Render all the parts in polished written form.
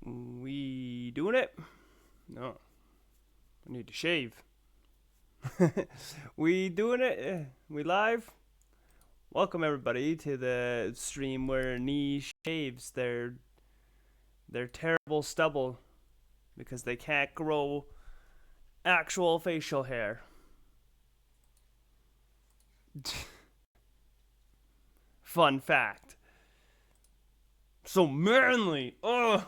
We doing it? No. I need to shave. We doing it? We live? Welcome everybody to the stream where Nee shaves their terrible stubble because they can't grow actual facial hair. Fun fact. So manly. Oh.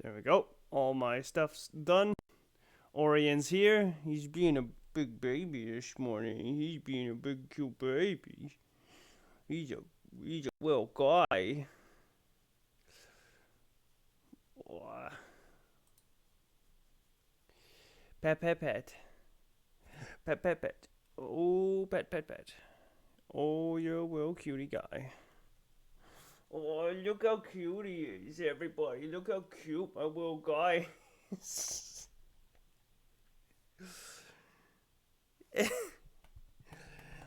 There we go. All my stuff's done. Orion's here. He's being a big baby this morning. He's being a big cute baby. He's a little guy. Oh. Pet, pet, pet. Pet, pet, pet. Oh, pet, pet, pet. Oh, you're a little cutie guy. Oh, look how cute he is, everybody. Look how cute my little guy is.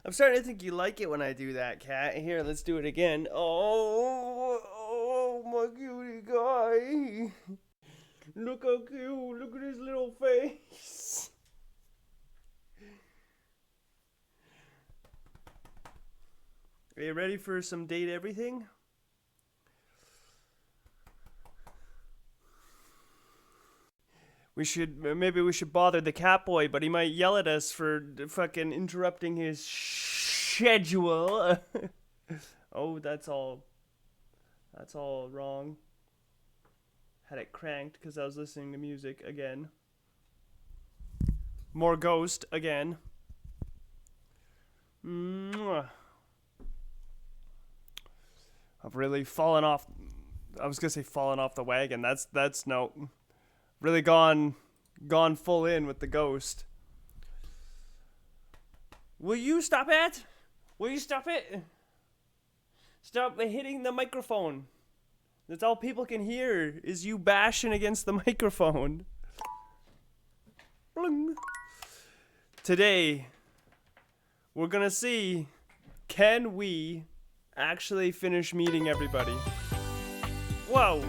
I'm starting to think you like it when I do that, Cat. Here, let's do it again. Oh, my cutie guy. Look how cute. Look at his little face. Are you ready for some date everything? Maybe we should bother the cat boy, but he might yell at us for fucking interrupting his schedule. Oh, that's all wrong. Had it cranked because I was listening to music again. More Ghost again. Mwah. I've really fallen off. I was gonna say fallen off the wagon. That's no. Really gone full in with the Ghost. Will you stop it? Will you stop it? Stop hitting the microphone. That's all people can hear is you bashing against the microphone. Bling. Today, we're gonna see, can we actually finish meeting everybody? Whoa.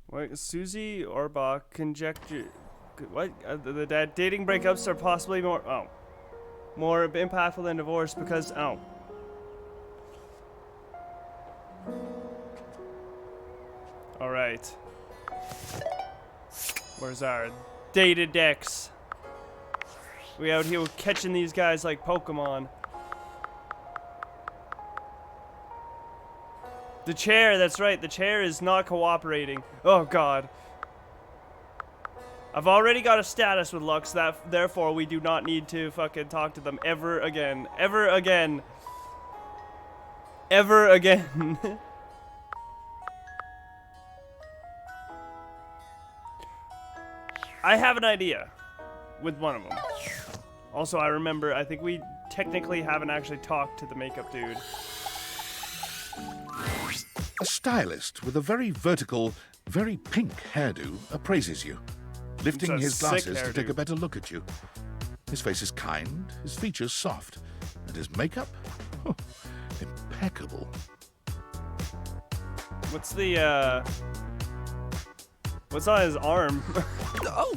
What? Susie Orbach conjecture. What? The dating breakups are possibly more impactful than divorce because All right. Where's our data decks? We out here catching these guys like Pokemon. The chair, that's right, the chair is not cooperating. Oh god. I've already got a status with Lux, therefore we do not need to fucking talk to them ever again. Ever again. Ever again. I have an idea with one of them. Also, I think we technically haven't actually talked to the makeup dude. A stylist with a very vertical, very pink hairdo appraises you, lifting his glasses to take a better look at you. His face is kind, his features soft, and his makeup? Oh, impeccable. What's on his arm? Oh!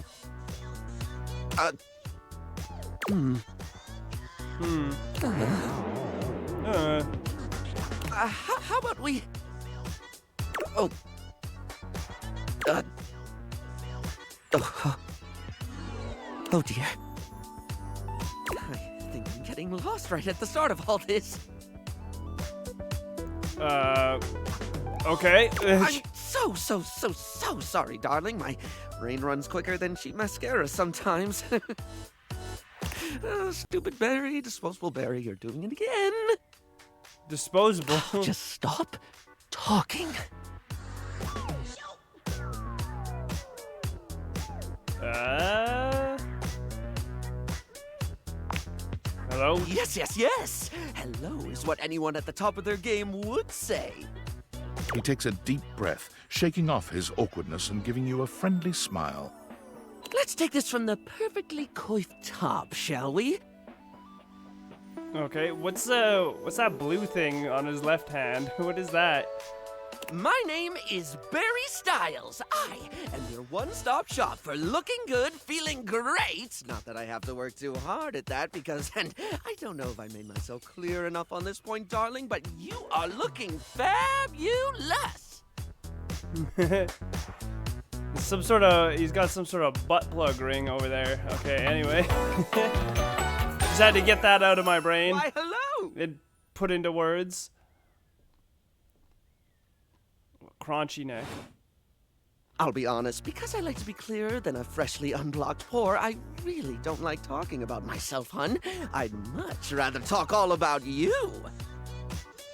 How about we... Oh. Oh dear. I think I'm getting lost right at the start of all this. Okay. I'm so sorry, darling. My brain runs quicker than cheap mascara sometimes. Stupid Barry, disposable Barry, you're doing it again. Disposable? Just stop talking. Hello? Yes. Hello is what anyone at the top of their game would say. He takes a deep breath, shaking off his awkwardness and giving you a friendly smile. Let's take this from the perfectly coiffed top, shall we? Okay, what's that blue thing on his left hand? What is that? My name is Barry Styles. I am your one-stop shop for looking good, feeling great. Not that I have to work too hard at that because, and I don't know if I made myself clear enough on this point, darling, but you are looking fabulous. He's got some sort of butt plug ring over there. Okay, anyway. Just had to get that out of my brain. Why, hello. It put into words. Crunchy neck. I'll be honest, because I like to be clearer than a freshly unblocked pore, I really don't like talking about myself, hun. I'd much rather talk all about you.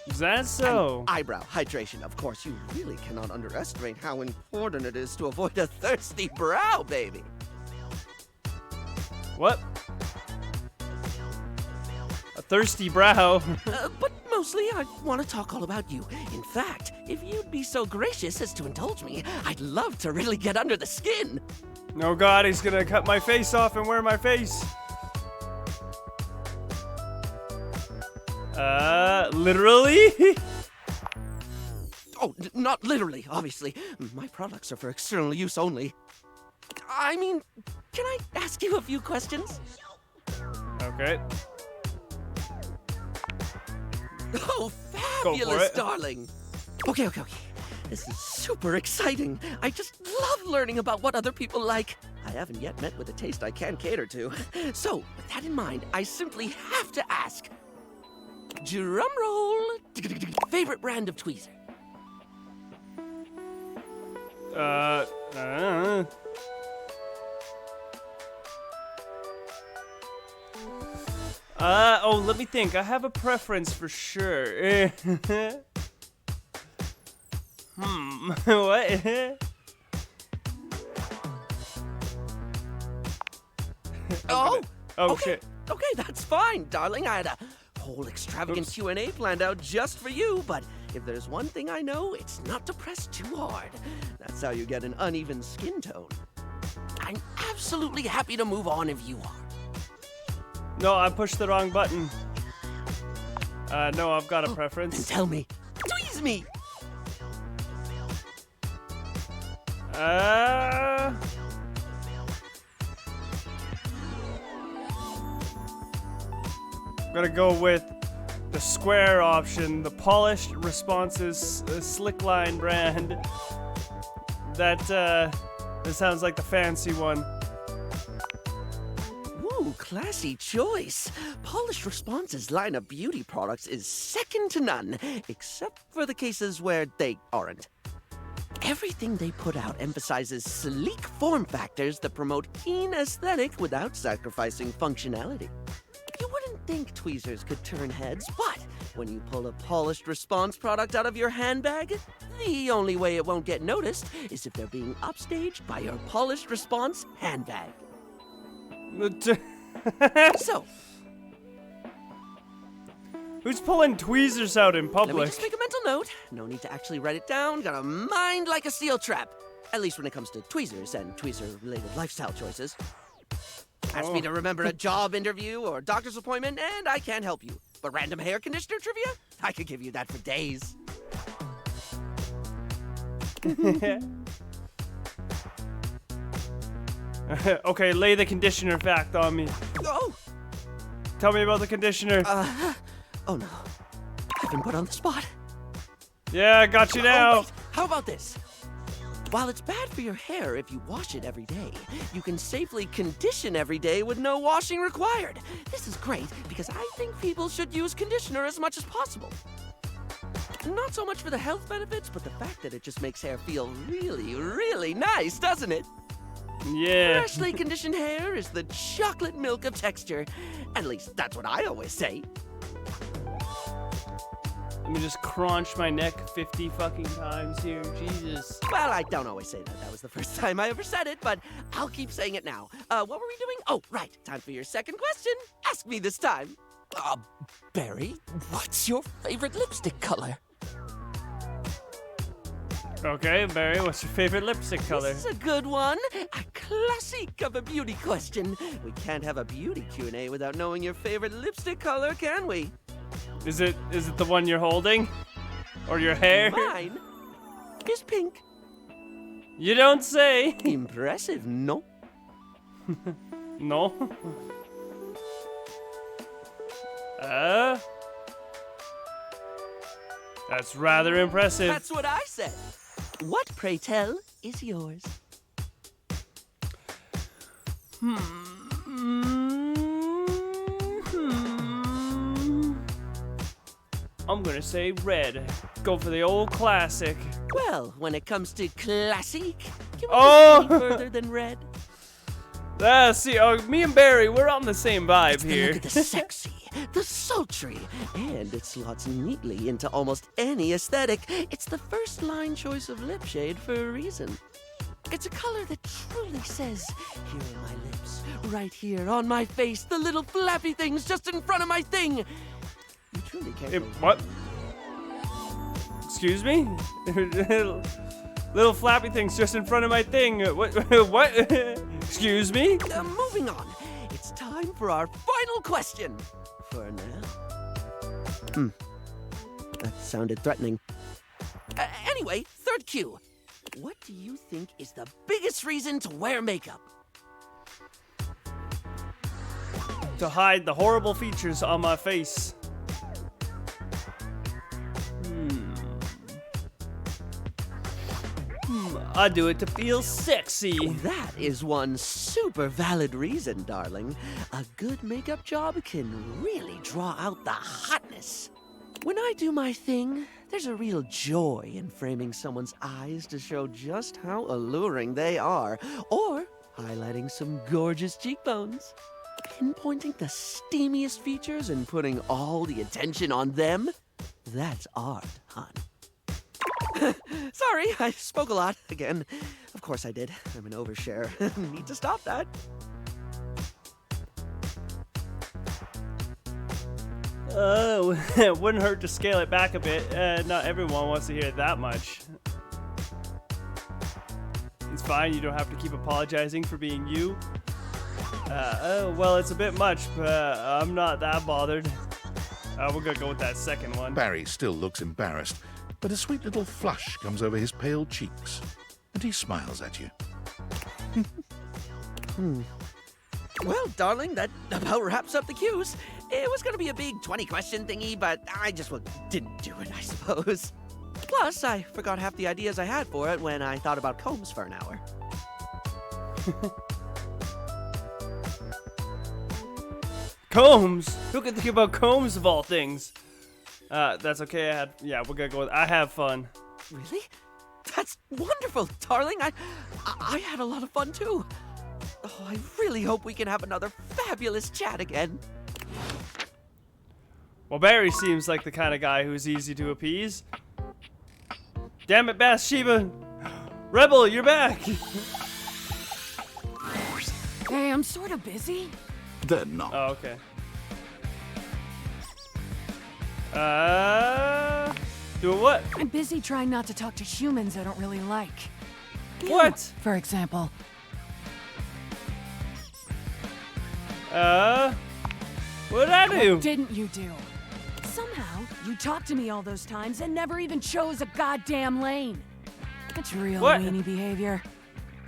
Is that so? And eyebrow hydration, of course. You really cannot underestimate how important it is to avoid a thirsty brow, baby. What? A thirsty brow? But mostly, I want to talk all about you. In fact, if you'd be so gracious as to indulge me, I'd love to really get under the skin. Oh god, he's gonna cut my face off and wear my face. Literally? Oh, not literally, obviously. My products are for external use only. I mean, can I ask you a few questions? Okay. Oh, fabulous, it. darling. Okay. This is super exciting. I just love learning about what other people like. I haven't yet met with a taste I can cater to. So, with that in mind, I simply have to ask. Drum roll. Favorite brand of tweezer? Let me think. I have a preference for sure. What? Oh, okay. Shit. Okay, that's fine, darling. I had a whole extravagant Oops. Q&A planned out just for you, but if there's one thing I know, it's not to press too hard. That's how you get an uneven skin tone. I'm absolutely happy to move on if you are. No, I pushed the wrong button. No, I've got a Then preference. tell me. Tweeze me! I'm gonna go with the square option, the polished responses slickline brand. That sounds like the fancy one. Ooh, classy choice. Polished Response's line of beauty products is second to none, except for the cases where they aren't. Everything they put out emphasizes sleek form factors that promote keen aesthetic without sacrificing functionality. You wouldn't think tweezers could turn heads, but when you pull a Polished Response product out of your handbag, the only way it won't get noticed is if they're being upstaged by your Polished Response handbag. So, Who's pulling tweezers out in let me public? just make a mental note. No need to actually write it down. Got a mind like a steel trap. At least when it comes to tweezers and tweezer-related lifestyle choices. Ask me to remember a job interview or doctor's appointment, and I can't help you. But random hair conditioner trivia? I could give you that for days. Okay, lay the conditioner fact on me. Oh! Tell me about the conditioner. Oh no. I've been put on the spot. Yeah, I got you Oh, now. wait. How about this? While it's bad for your hair if you wash it every day, you can safely condition every day with no washing required. This is great because I think people should use conditioner as much as possible. Not so much for the health benefits, but the fact that it just makes hair feel really, really nice, doesn't it? Yeah. Freshly conditioned hair is the chocolate milk of texture. At least that's what I always say. Let me just crunch my neck 50 fucking times here. Jesus. Well, I don't always say that. That was the first time I ever said it, but I'll keep saying it now. What were we doing? Oh, right. Time for your second question. Ask me this time. Barry, what's your favorite lipstick color? Okay, Barry, what's your favorite lipstick color? This is a good one. A classic of a beauty question. We can't have a beauty Q&A without knowing your favorite lipstick color, can we? Is it the one you're holding? Or your hair? Mine is pink. You don't say. Impressive, no? No. That's rather impressive. That's what I said. What, pray tell, is yours? I'm gonna say red. Go for the old classic. Well, when it comes to classic, can we Oh! go any further than red? See, me and Barry, we're on the same vibe It's the here. look at the sexy, the sultry, and it slots neatly into almost any aesthetic. It's the first line choice of lip shade for a reason. It's a color that truly says, here are my lips, right here on my face, the little flappy things just in front of my thing. You truly can't go What? Excuse me? Little flappy things just in front of my thing. What? What? Excuse me? Moving on. It's time for our final question. For now. That sounded threatening. Anyway, third cue. What do you think is the biggest reason to wear makeup? To hide the horrible features on my face. I do it to feel sexy. That is one super valid reason, darling. A good makeup job can really draw out the hotness. When I do my thing, there's a real joy in framing someone's eyes to show just how alluring they are, or highlighting some gorgeous cheekbones. Pinpointing the steamiest features and putting all the attention on them, that's art, hon. Sorry, I spoke a lot again. Of course I did. I'm an overshare. Need to stop that. It wouldn't hurt to scale it back a bit. Not everyone wants to hear that much. It's fine, you don't have to keep apologizing for being you. Well, it's a bit much, but I'm not that bothered. We're gonna go with that second one. Barry still looks embarrassed, but a sweet little flush comes over his pale cheeks, and he smiles at you. Well, darling, that about wraps up the cues. It was gonna be a big 20-question thingy, but I just didn't do it, I suppose. Plus, I forgot half the ideas I had for it when I thought about combs for an hour. Combs? Who could think about combs of all things? That's okay. We're gonna go with I have fun. Really? That's wonderful, darling. I had a lot of fun too. Oh, I really hope we can have another fabulous chat again. Well, Barry seems like the kind of guy who's easy to appease. Damn it, Bathsheba! Rebel, you're back! Hey, I'm sort of busy. They're not. Oh, okay. Doing what? I'm busy trying not to talk to humans I don't really like. You, What? for example. What'd I do? What didn't you do? Somehow, you talked to me all those times and never even chose a goddamn lane. That's real What? weenie behavior.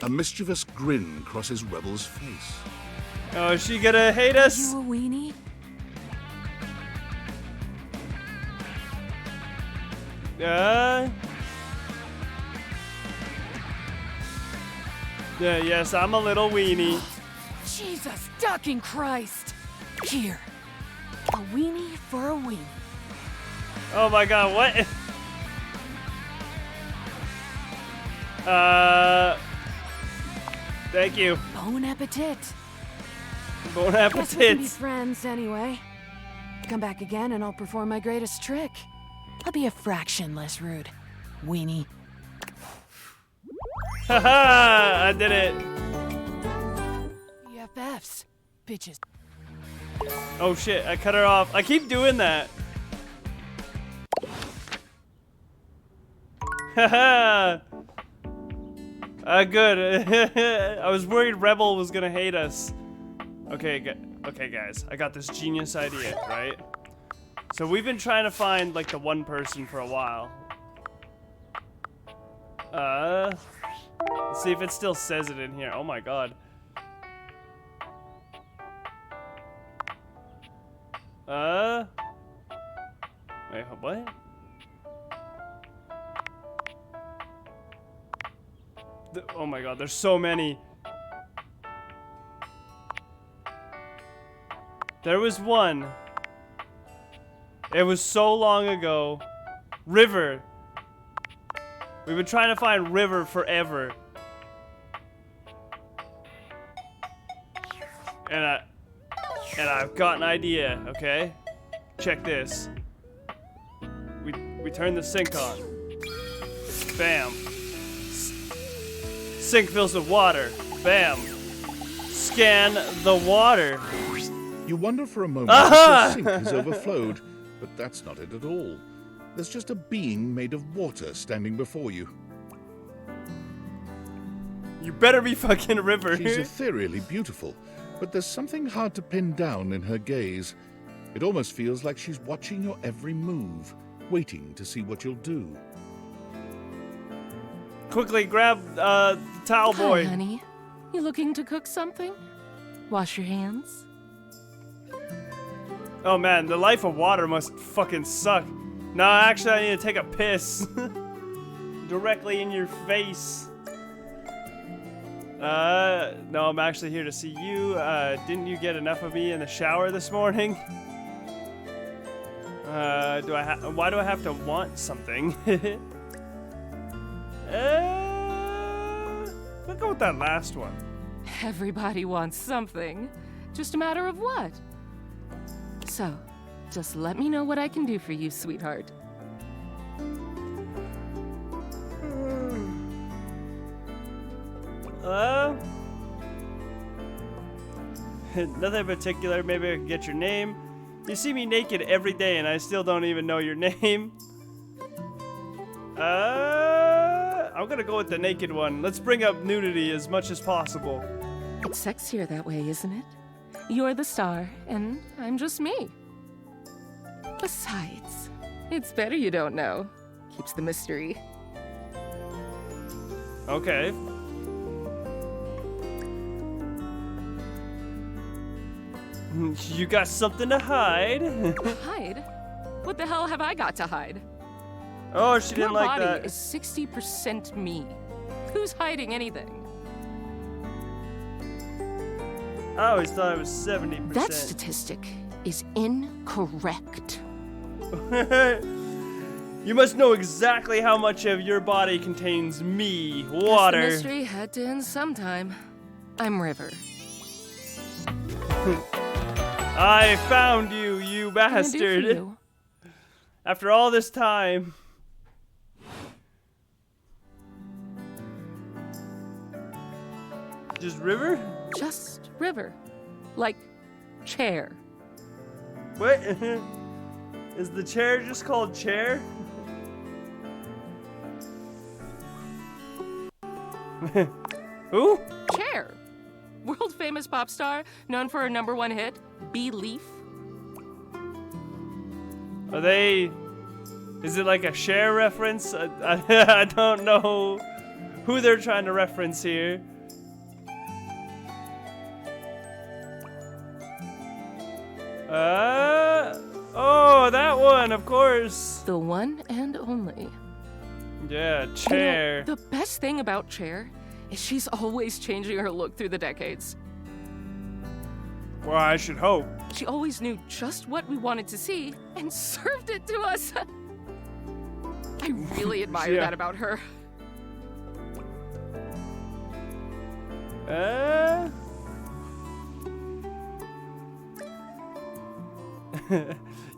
A mischievous grin crosses Rebel's face. Oh, is she gonna hate You us? a weenie? Yes, I'm a little weenie. Jesus ducking Christ! Here. A weenie for a weenie. Oh my god, what? Thank you. Bon appetit. Bon Guess we can be appetit. friends anyway. Come back again and I'll perform my greatest trick. I'll be a fraction less rude. Weenie. Haha, I did it. BFFs. Bitches. Oh shit, I cut her off. I keep doing that. Good. I was worried Rebel was gonna hate us. Okay, okay, guys. I got this genius idea, right? So we've been trying to find, like, the one person for a while. Let's see if it still says it in here. Oh my god. Wait, what? Oh my god, there's so many. There was one. It was so long ago. River. We've been trying to find River forever. And I've got an idea, okay? Check this. We turn the sink on. Bam. Sink fills with water. Bam. Scan the water. You wonder for a moment if the sink has overflowed, but that's not it at all. There's just a being made of water standing before you. You better be fucking River. She's ethereally beautiful, but there's something hard to pin down in her gaze. It almost feels like she's watching your every move, waiting to see what you'll do. Quickly grab the towel boy. Hi, honey. You looking to cook something? Wash your hands. Oh man, the life of water must fucking suck. No, actually I need to take a piss. Directly in your face. No, I'm actually here to see you. Didn't you get enough of me in the shower this morning? Why do I have to want something? Let's go with that last one. Everybody wants something. Just a matter of what? So, just let me know what I can do for you, sweetheart. Nothing particular. Maybe I can get your name. You see me naked every day and I still don't even know your name. I'm gonna go with the naked one. Let's bring up nudity as much as possible. It's sexier that way, isn't it? You're the star, and I'm just me. Besides, it's better you don't know. Keeps the mystery. Okay. You got something to hide? Hide? What the hell have I got to hide? Oh, she didn't Your like body that. is 60% me. Who's hiding anything? I always thought it was 70%. That statistic is incorrect. You must know exactly how much of your body contains me, Guess water. the mystery had to end sometime. I'm River. I found you, you What can I do for bastard. you? After all this time. Just River? Just River. Like, chair. What? Is the chair just called chair? Who? Chair. World famous pop star, known for her #1 hit, Belief. Are they... Is it like a Cher reference? I don't know who they're trying to reference here. Oh, that one, of course. The one and only. Yeah, You know, Cher. the best thing about Chair is she's always changing her look through the decades. Well, I should hope. She always knew just what we wanted to see and served it to us. I really admire Yeah. that about her.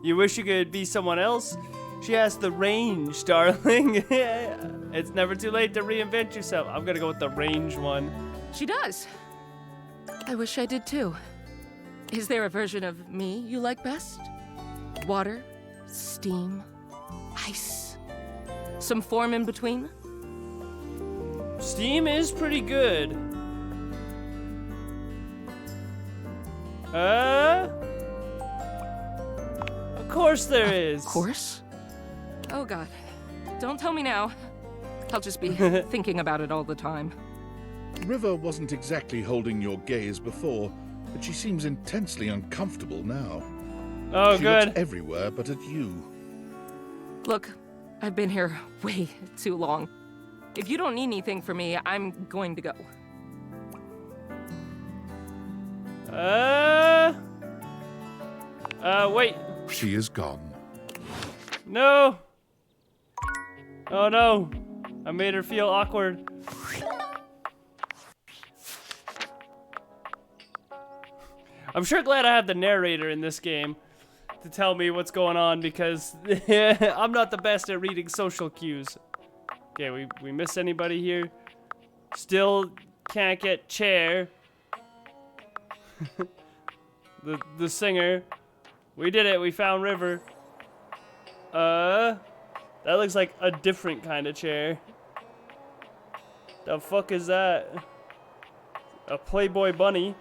You wish you could be someone else? She has the range, darling. It's never too late to reinvent yourself. I'm gonna go with the range one. She does. I wish I did too. Is there a version of me you like best? Water? Steam? Ice? some form in between? Steam is pretty good. Of course there is. Of course? Oh god. Don't tell me now. I'll just be thinking about it all the time. River wasn't exactly holding your gaze before, but she seems intensely uncomfortable now. Oh, She good. looks everywhere but at you. Look, I've been here way too long. If you don't need anything from me, I'm going to go. Wait. She is gone. No. Oh no. I made her feel awkward. I'm sure glad I have the narrator in this game to tell me what's going on because I'm not the best at reading social cues. Okay, we miss anybody here? Still can't get Chair. the singer. We did it, we found River. That looks like a different kind of chair. The fuck is that? A Playboy bunny.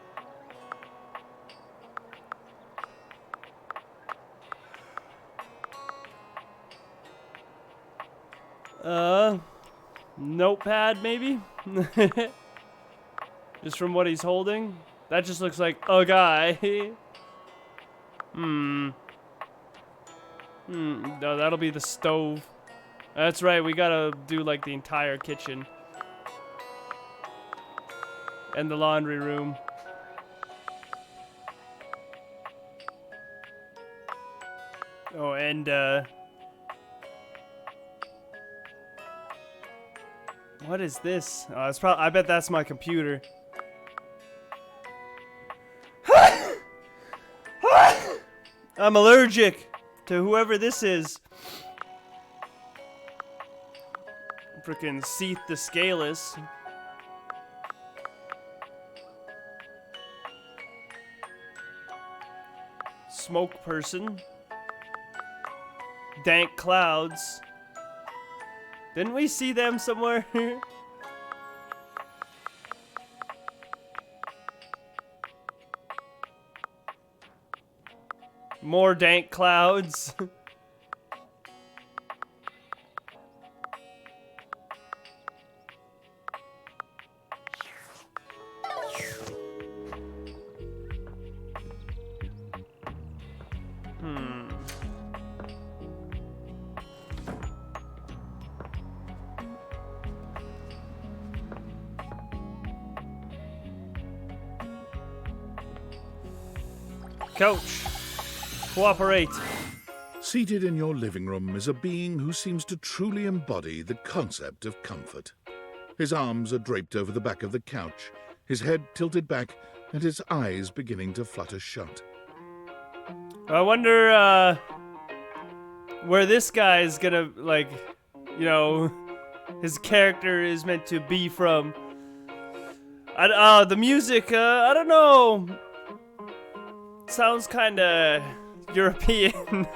Notepad maybe? Just from what he's holding? That just looks like a guy. No, that'll be the stove. That's right, we gotta do like the entire kitchen. And the laundry room. Oh, and what is this? Oh, it's probably, I bet that's my computer. I'm allergic to whoever this is. Frickin' Seath the Scaleless. Smoke person. Dank clouds. Didn't we see them somewhere? More dank clouds. Coach, cooperate. Seated in your living room is a being who seems to truly embody the concept of comfort. His arms are draped over the back of the couch, his head tilted back, and his eyes beginning to flutter shut. I wonder, where this guy is gonna, like, you know, his character is meant to be from. The music, I don't know. Sounds kinda European.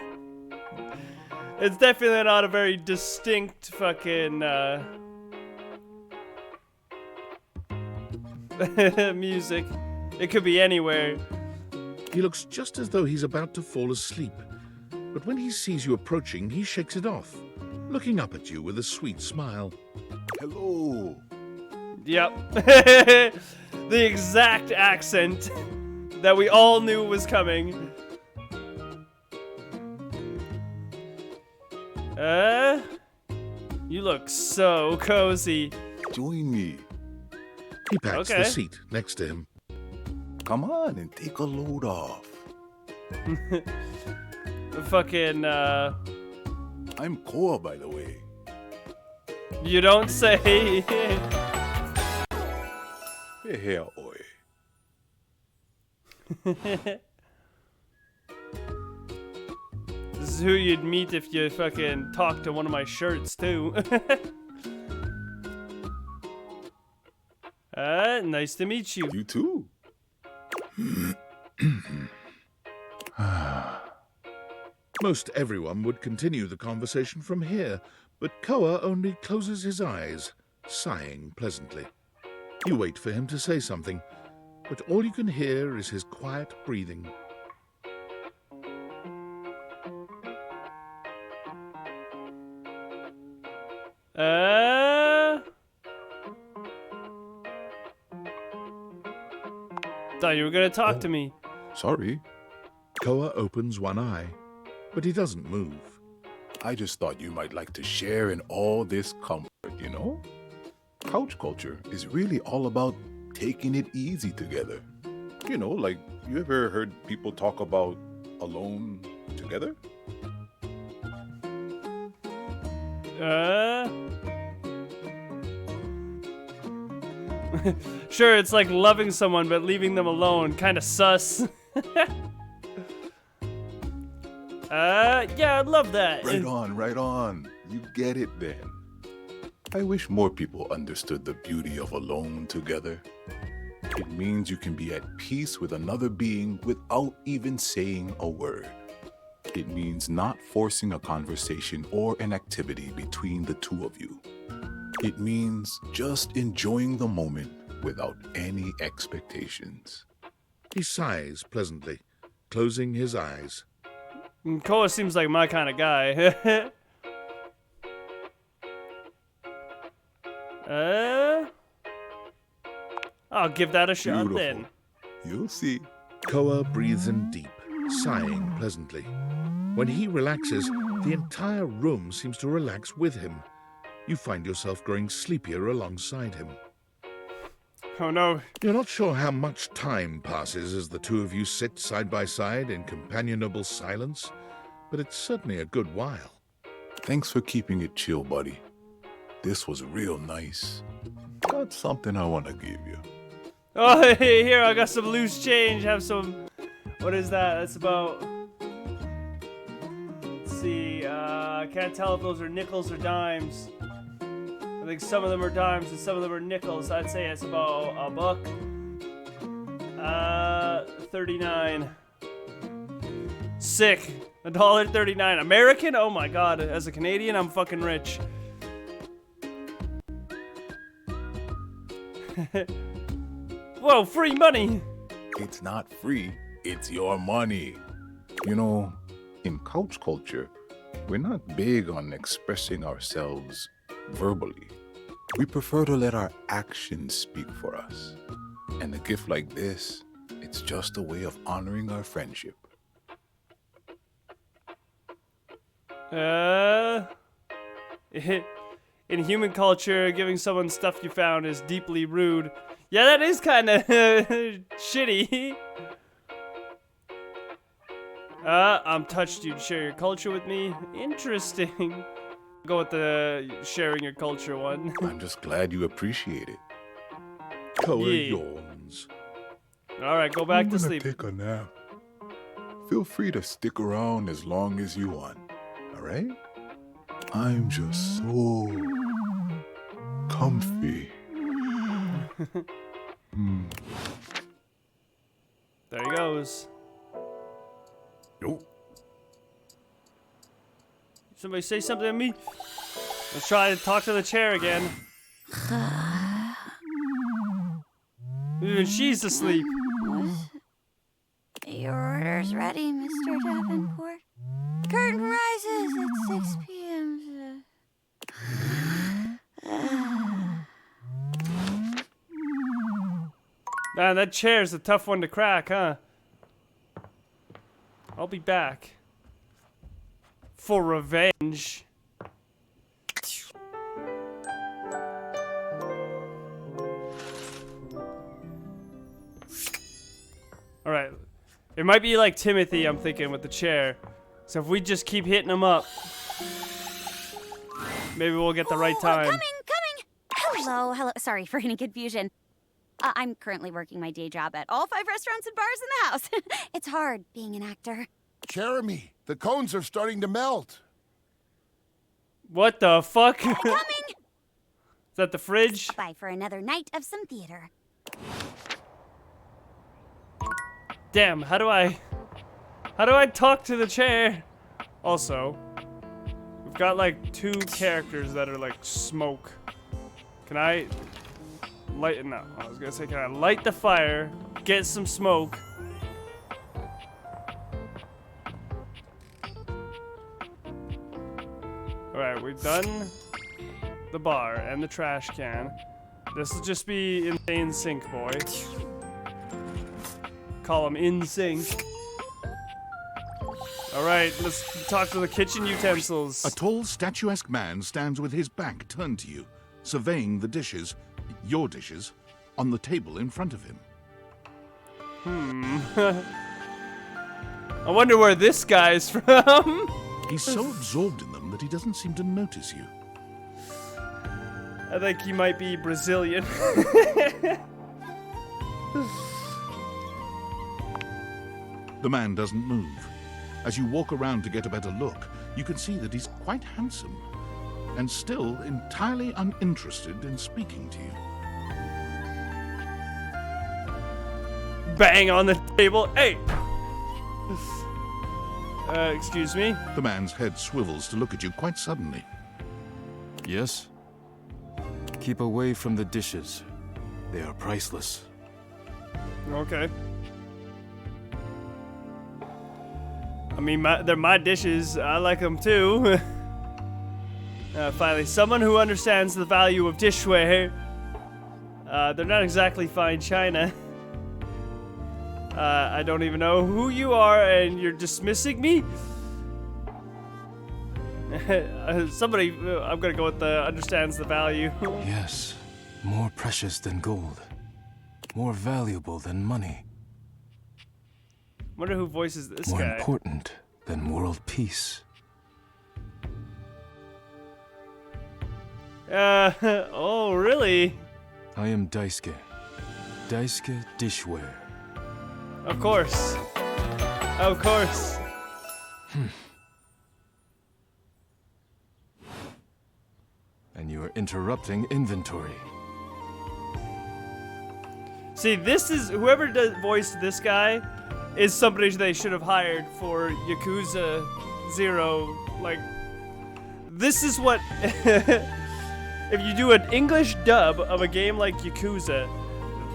It's definitely not a very distinct fucking, music. It could be anywhere. He looks just as though he's about to fall asleep, but when he sees you approaching, he shakes it off, looking up at you with a sweet smile. Hello. Yep. The exact accent that we all knew was coming. You look so cozy. Join me. He pats Okay. the seat next to him. Come on and take a load off. Fucking, I'm Koa, by the way. you don't say. Hey, here, oi. This is who you'd meet if you fucking talk to one of my shirts, too. Nice to meet you. You too. Most everyone would continue the conversation from here, but Koa only closes his eyes, sighing pleasantly. You wait for him to say something, but all you can hear is his quiet breathing. Thought you were gonna talk to me. Sorry. Koa opens one eye, but he doesn't move. I just thought you might like to share in all this comfort, you know? Couch culture is really all about taking it easy together. You know, like, you ever heard people talk about alone together? Sure, it's like loving someone but leaving them alone. Kinda sus. Yeah, I'd love that. Right on, right on. You get it then. I wish more people understood the beauty of alone together. It means you can be at peace with another being without even saying a word. It means not forcing a conversation or an activity between the two of you. It means just enjoying the moment without any expectations. He sighs pleasantly, closing his eyes. Koa seems like my kind of guy. I'll give that a shot then. You'll see. Koa breathes in deep, sighing pleasantly. When he relaxes, the entire room seems to relax with him. You find yourself growing sleepier alongside him. Oh no. You're not sure how much time passes as the two of you sit side by side in companionable silence, but it's certainly a good while. Thanks for keeping it chill, buddy. This was real nice. Got something I want to give you. Oh, hey, here, I got some loose change. Have some... What is that? That's about... Let's see. I can't tell if those are nickels or dimes. I think some of them are dimes and some of them are nickels. I'd say it's about a buck. 39. Sick. $1.39. American? Oh my god. As a Canadian, I'm fucking rich. Whoa, free money! It's not free, it's your money. You know, in couch culture, we're not big on expressing ourselves verbally. We prefer to let our actions speak for us. And a gift like this, it's just a way of honoring our friendship. In human culture, giving someone stuff you found is deeply rude. Yeah, that is kind of shitty. I'm touched you'd share your culture with me. Interesting. Go with the sharing your culture one. I'm just glad you appreciate it. Koa Yeah. yawns. Alright, go back I'm to gonna sleep. take a nap. Feel free to stick around as long as you want, alright? I'm just so comfy. There he goes. Nope. Somebody say something to me? Let's try to talk to the chair again. Even she's asleep. Your order's ready, Mr. Davenport. Curtain rises at 6 p.m. Man, that chair's a tough one to crack, huh? I'll be back. For revenge. Alright. It might be like Timothy, I'm thinking, with the chair. So if we just keep hitting him up, maybe we'll get the right time. Coming! Hello. Sorry for any confusion. I'm currently working my day job at all 5 restaurants and bars in the house. It's hard being an actor. Jeremy, the cones are starting to melt. What the fuck? Coming! Is that the fridge? Bye for another night of some theater. Damn, how do I talk to the chair? Also, we've got like 2 characters that are like smoke. Can I light? No, I was gonna say, can I light the fire, get some smoke? Alright, we've done the bar and the trash can. This will just be insane sync, boy. Call him in sync. Alright, let's talk to the kitchen utensils. A tall, statuesque man stands with his back turned to you, surveying the dishes, your dishes, on the table in front of him. I wonder where this guy's from. He's so absorbed in them that he doesn't seem to notice you. I think he might be Brazilian. The man doesn't move. As you walk around to get a better look, you can see that he's quite handsome and still entirely uninterested in speaking to you. Bang on the table. Hey! Excuse me? The man's head swivels to look at you quite suddenly. Yes? Keep away from the dishes. They are priceless. Okay. I mean, they're my dishes. I like them too. Finally, someone who understands the value of dishware. They're not exactly fine china. I don't even know who you are, and you're dismissing me? Somebody, I'm gonna go with the understands the value. Yes, more precious than gold. More valuable than money. Wonder who voices this more guy. More important than world peace. Oh, really? I am Daisuke. Daisuke Dishware. Of course. Of course. And you are interrupting inventory. See, this is whoever voiced this guy is somebody they should have hired for Yakuza 0. Like, this is what if you do an English dub of a game like Yakuza,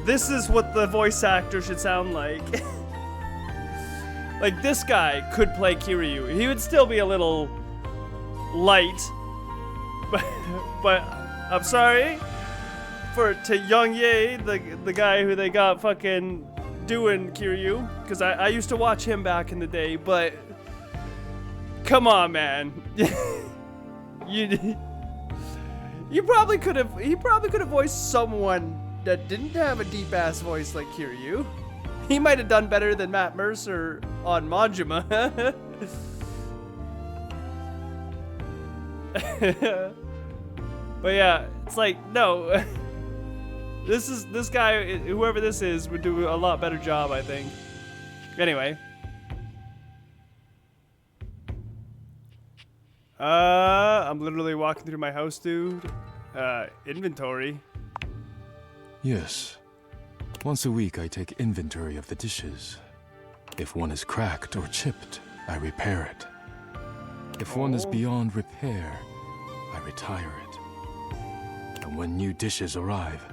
this is what the voice actor should sound like. Like, this guy could play Kiryu. He would still be a little light, but I'm sorry to Young Ye, the guy who they got fucking doing Kiryu, because I used to watch him back in the day, but come on, man. He probably could have voiced someone that didn't have a deep ass voice like Kiryu. He might have done better than Matt Mercer on Majima. But yeah, it's like, no. This guy, whoever this is, would do a lot better job, I think. Anyway. I'm literally walking through my house, dude. Inventory. Yes. Once a week I take inventory of the dishes. If one is cracked or chipped, I repair it. If one is beyond repair, I retire it. And when new dishes arrive,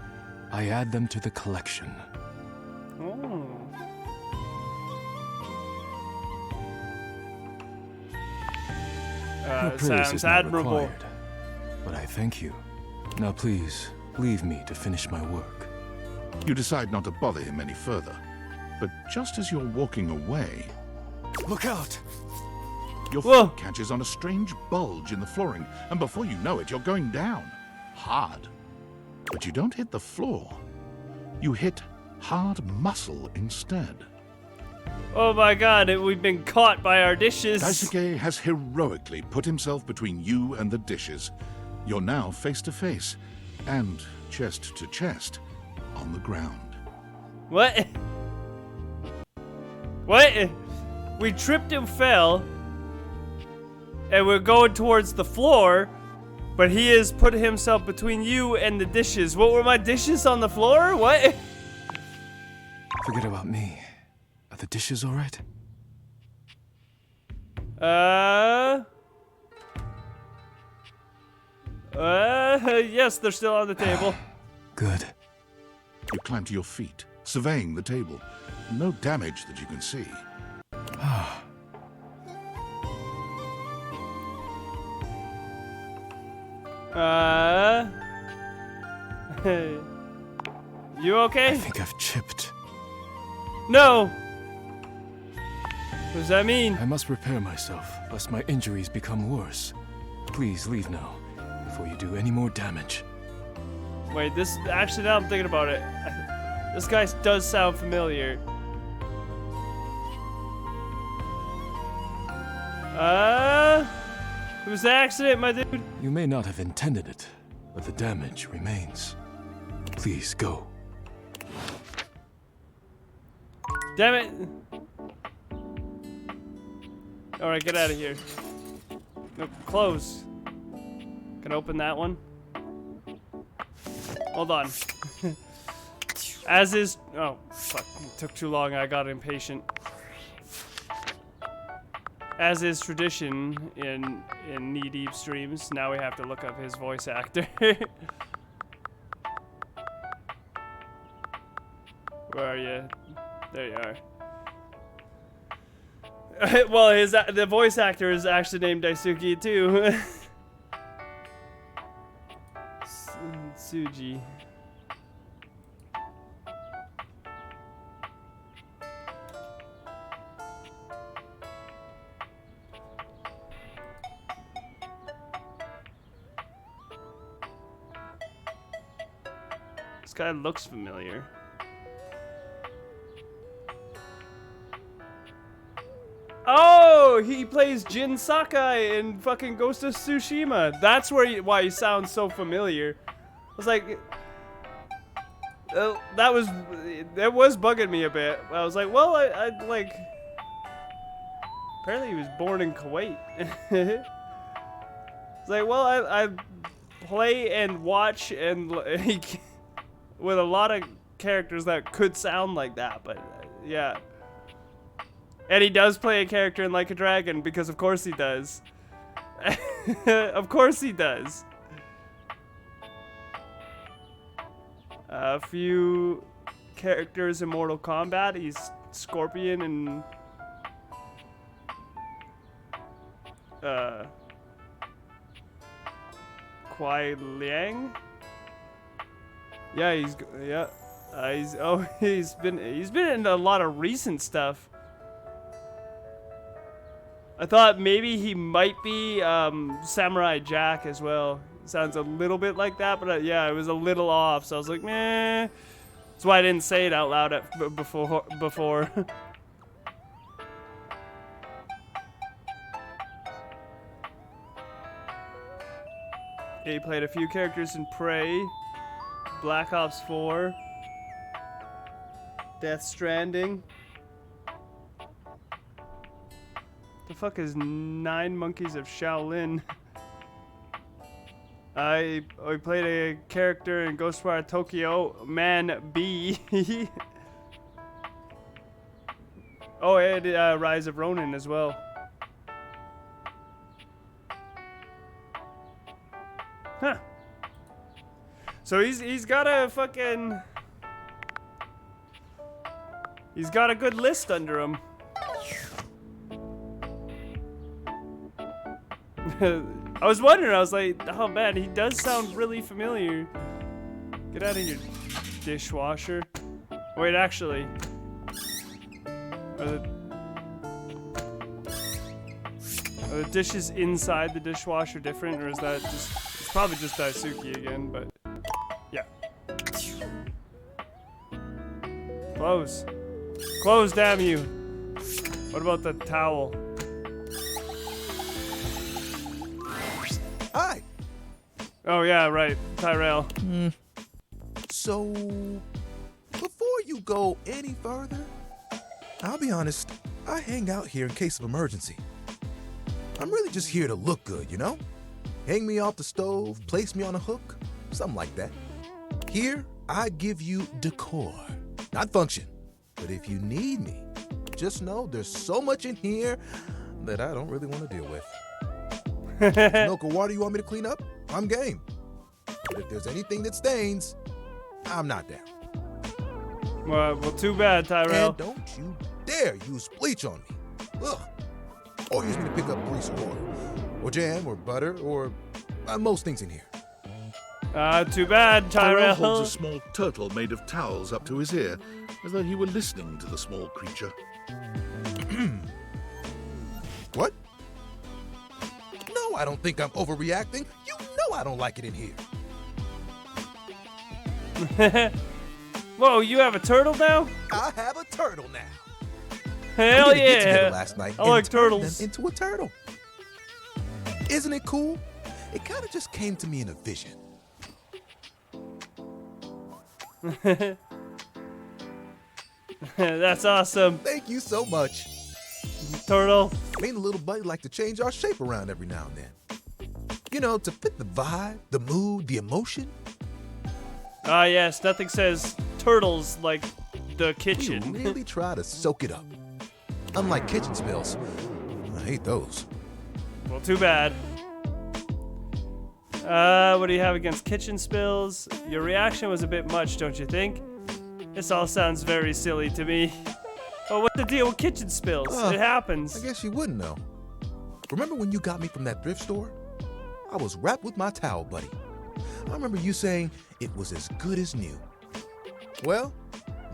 I add them to the collection. Oh. Your praise Sounds is not admirable. required, but I thank you. Now please, leave me to finish my work. You decide not to bother him any further, but just as you're walking away, Look out! your Whoa. foot catches on a strange bulge in the flooring, and before you know it, you're going down. Hard. But you don't hit the floor. You hit hard muscle instead. Oh my god, we've been caught by our dishes. Daisuke has heroically put himself between you and the dishes. You're now face to face, and chest to chest, on the ground. What? What? We tripped and fell, and we're going towards the floor, but he has put himself between you and the dishes. What, were my dishes on the floor? What? Forget about me. Are the dishes all right? Yes, they're still on the table. Good. You climb to your feet, surveying the table. No damage that you can see. You okay? I think I've chipped. No! What does that mean? I must repair myself, lest my injuries become worse. Please leave now, before you do any more damage. Wait, this... Actually, now I'm thinking about it. This guy does sound familiar. It was an accident, my dude. You may not have intended it, but the damage remains. Please go. Damn it. Alright, get out of here. No, close. Can I open that one? Hold on. As is... Oh, fuck. It took too long. I got impatient. As is tradition in knee-deep streams, now we have to look up his voice actor. Where are you? There you are. Well, the voice actor is actually named Daisuke too. Suji. This guy looks familiar. Oh, he plays Jin Sakai in fucking Ghost of Tsushima. That's why he sounds so familiar. I was like, that was bugging me a bit. I was like, well, I like. Apparently, he was born in Kuwait. It's like, well, I play and watch and with a lot of characters that could sound like that, but yeah. And he does play a character in Like a Dragon, because of course he does. Of course he does. A few characters in Mortal Kombat. He's Scorpion and... Kuai Liang? Yeah, he's been in a lot of recent stuff. I thought maybe he might be Samurai Jack as well. Sounds a little bit like that, but yeah, it was a little off. So I was like, meh. That's why I didn't say it out loud before. He played a few characters in Prey, Black Ops 4, Death Stranding. The fuck is 9 Monkeys of Shaolin? I played a character in Ghostwire Tokyo, Man B. Oh, and Rise of Ronin as well. Huh. So he's got a fucking... He's got a good list under him. I was wondering, I was like, oh man, he does sound really familiar. Get out of here, dishwasher. Wait, actually. Are the dishes inside the dishwasher different, or is that just... It's probably just Daisuke again, but... Yeah. Close. Close, damn you. What about the towel? Hi. Oh yeah, right, Tyrell. So, before you go any further, I'll be honest, I hang out here in case of emergency. I'm really just here to look good, you know? Hang me off the stove, place me on a hook, something like that. Here, I give you decor, not function. But if you need me, just know there's so much in here, that I don't really want to deal with. Milk or water you want me to clean up? I'm game. But if there's anything that stains, I'm not down. Well, too bad, Tyrell. And don't you dare use bleach on me. Ugh. Or use me to pick up grease or oil, or jam, or butter, or most things in here. Too bad, Tyrell. holds a small turtle made of towels up to his ear, as though he were listening to the small creature. What? No, I don't think I'm overreacting. You know I don't like it in here. Whoa, you have a turtle now? I have a turtle now. Hell We didn't get together yeah. last night I and like turned turtles. them into a turtle. Isn't it cool? It kind of just came to me in a vision. That's awesome. Thank you so much. Turtle. Me and the little buddy like to change our shape around every now and then. You know, to fit the vibe, the mood, the emotion. Ah, yes, nothing says turtles like the We kitchen. really try to soak it up. Unlike kitchen spills. I hate those. Well, too bad. What do you have against kitchen spills? Your reaction was a bit much, don't you think? This all sounds very silly to me. Oh, what's the deal with kitchen spills? It happens. I guess you wouldn't know. Remember when you got me from that thrift store? I was wrapped with my towel, buddy. I remember you saying it was as good as new. Well,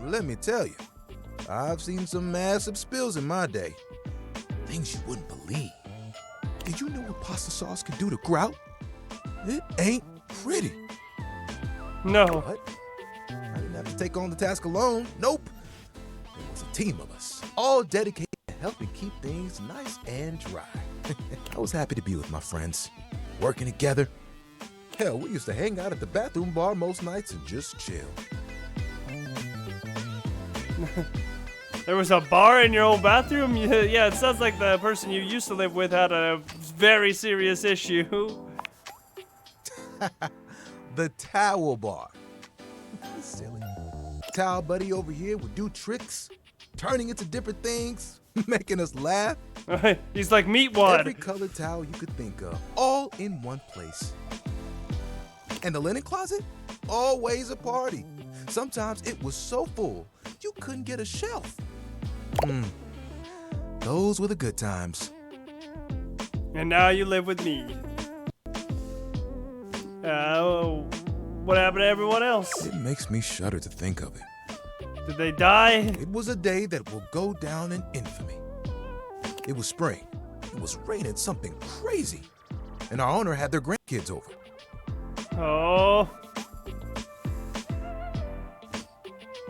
let me tell you, I've seen some massive spills in my day. Things you wouldn't believe. Did you know what pasta sauce can do to grout? It ain't pretty. No. But I didn't have to take on the task alone. Nope. There was a team of us, all dedicated to helping keep things nice and dry. I was happy to be with my friends, working together. Hell, we used to hang out at the bathroom bar most nights and just chill. There was a bar in your old bathroom? Yeah, it sounds like the person you used to live with had a very serious issue. The towel bar. Silly. Towel buddy over here would do tricks, turning into different things, making us laugh. He's like Meatwad. Every colored towel you could think of, all in one place. And the linen closet? Always a party. Sometimes it was so full, you couldn't get a shelf. Those were the good times. And now you live with me. What happened to everyone else? It makes me shudder to think of it. Did they die? It was a day that will go down in infamy. It was spring. It was raining something crazy. And our owner had their grandkids over. Oh.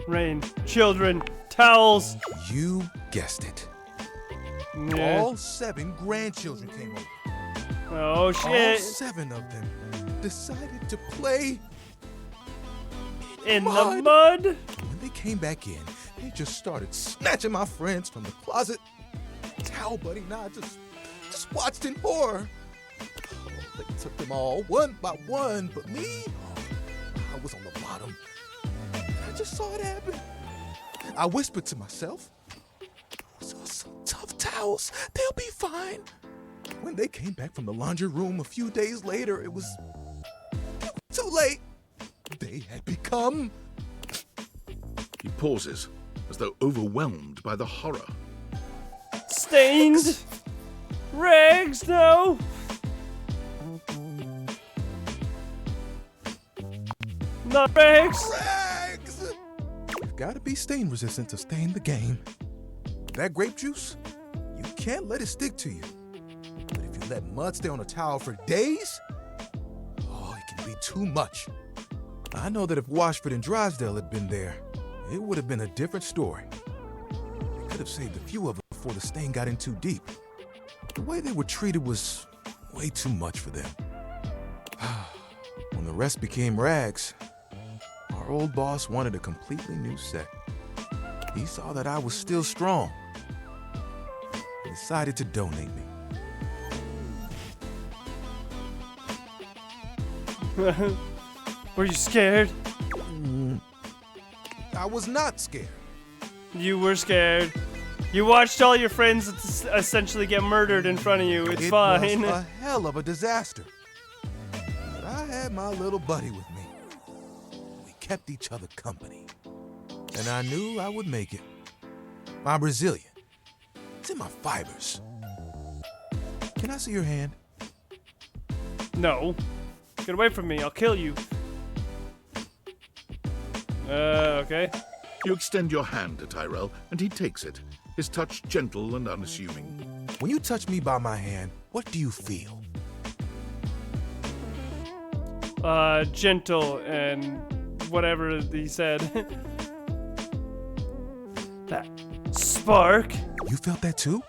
Rain, children, towels. You guessed it. Yeah. All 7 grandchildren came over. Oh All shit. 7 of them decided to play In the mud? When they came back in, they just started snatching my friends from the closet. Towel buddy and I just watched in horror. Oh, they took them all one by one, but me, I was on the bottom. I just saw it happen. I whispered to myself, those are some tough towels. They'll be fine. When they came back from the laundry room a few days later, it was too late. They had become... He pauses, as though overwhelmed by the horror. Stained. Rags, no. Not rags. Rags! You've got to be stain resistant to stain the game. That grape juice, you can't let it stick to you. But if you let mud stay on a towel for days, oh, it can be too much. I know that if Washford and Drysdale had been there, it would have been a different story. They could have saved a few of them before the stain got in too deep. The way they were treated was way too much for them. When the rest became rags, our old boss wanted a completely new set. He saw that I was still strong and decided to donate me. Were you scared? I was not scared. You were scared. You watched all your friends essentially get murdered in front of you. It's fine. It was a hell of a disaster. But I had my little buddy with me. We kept each other company. And I knew I would make it. I'm Brazilian. It's in my fibers. Can I see your hand? No. Get away from me. I'll kill you. Okay. You extend your hand to Tyrell, and he takes it, his touch gentle and unassuming. When you touch me by my hand, what do you feel? Gentle and whatever he said. That spark. You felt that too?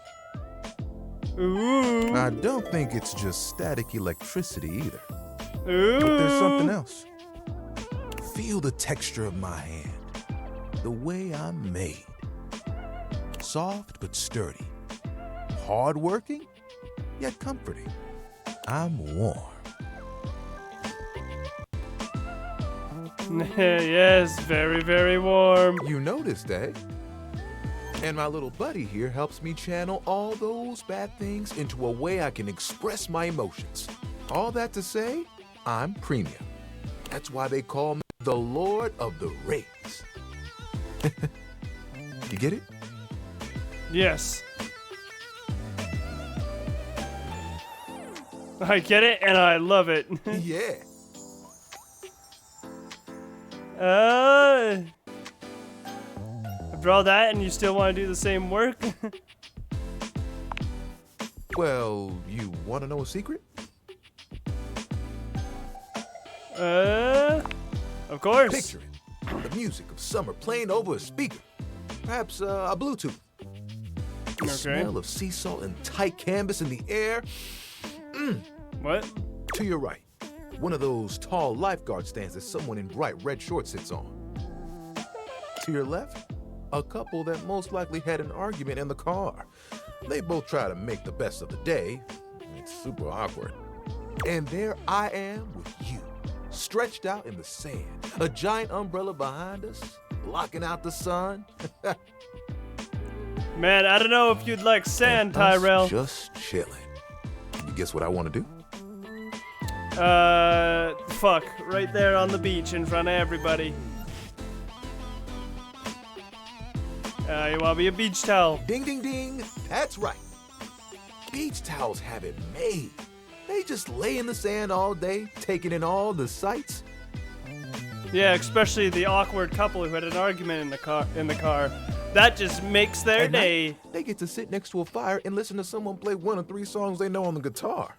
Ooh. I don't think it's just static electricity either. Ooh. But there's something else. Feel the texture of my hand. The way I'm made. Soft but sturdy. Hard-working, yet comforting. I'm warm. Yes, very, very warm. You noticed, eh? And my little buddy here helps me channel all those bad things into a way I can express my emotions. All that to say, I'm premium. That's why they call me the Lord of the Rings. You get it? Yes. I get it, and I love it. Yeah. After all that, and you still want to do the same work? Well, you want to know a secret? Of course. Picture it. The music of summer playing over a speaker. Perhaps a Bluetooth. The smell of sea salt and tight canvas in the air. What? To your right, one of those tall lifeguard stands that someone in bright red shorts sits on. To your left, a couple that most likely had an argument in the car. They both try to make the best of the day. It's super awkward. And there I am with you, stretched out in the sand, a giant umbrella behind us, blocking out the sun. Man, I don't know if you'd like sand, Tyrell. Just chilling. You guess what I want to do? Fuck. Right there on the beach in front of everybody. You wanna be a beach towel? Ding, ding, ding. That's right. Beach towels have it made. They just lay in the sand all day, taking in all the sights. Yeah, especially the awkward couple who had an argument in the car. That just makes their day. Night, they get to sit next to a fire and listen to someone play one of 3 songs they know on the guitar.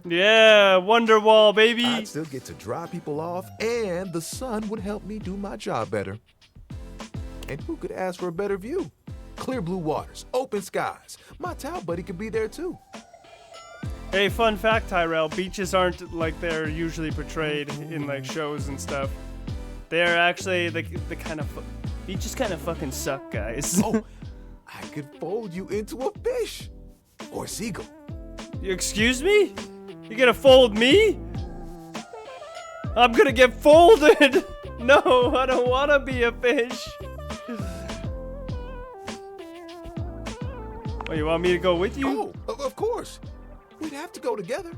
Yeah, Wonderwall, baby. I'd still get to dry people off, and the sun would help me do my job better. And who could ask for a better view? Clear blue waters, open skies. My towel buddy could be there too. Hey, fun fact, Tyrell, beaches aren't like they're usually portrayed in like shows and stuff. They're actually the kind of beaches kind of fucking suck, guys. Oh, I could fold you into a fish or a seagull. Excuse me? You gonna fold me? I'm gonna get folded. No, I don't wanna be a fish. Oh, you want me to go with you? Oh, of course. We'd have to go together.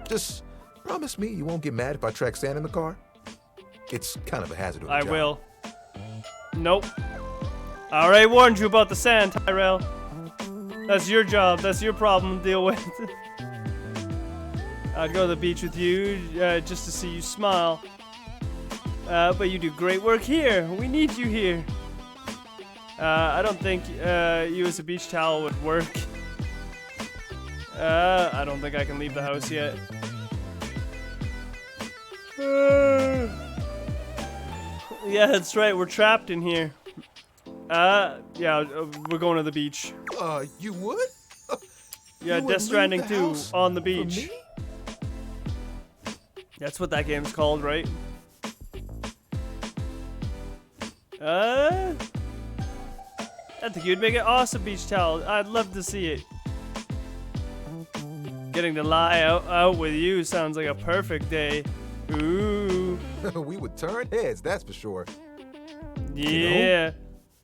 Just promise me you won't get mad if I track sand in the car. It's kind of a hazard of a job. I will. Nope. I already warned you about the sand, Tyrell. That's your job. That's your problem to deal with. I'd go to the beach with you just to see you smile. But you do great work here. We need you here. I don't think you as a beach towel would work. I don't think I can leave the house yet. Yeah, that's right. We're trapped in here. Yeah, we're going to the beach. You would? Yeah, Death Stranding 2 on the beach. That's what that game's called, right? I think you'd make an awesome beach towel. I'd love to see it. Getting to lie out with you sounds like a perfect day. Ooh. We would turn heads, that's for sure. Yeah.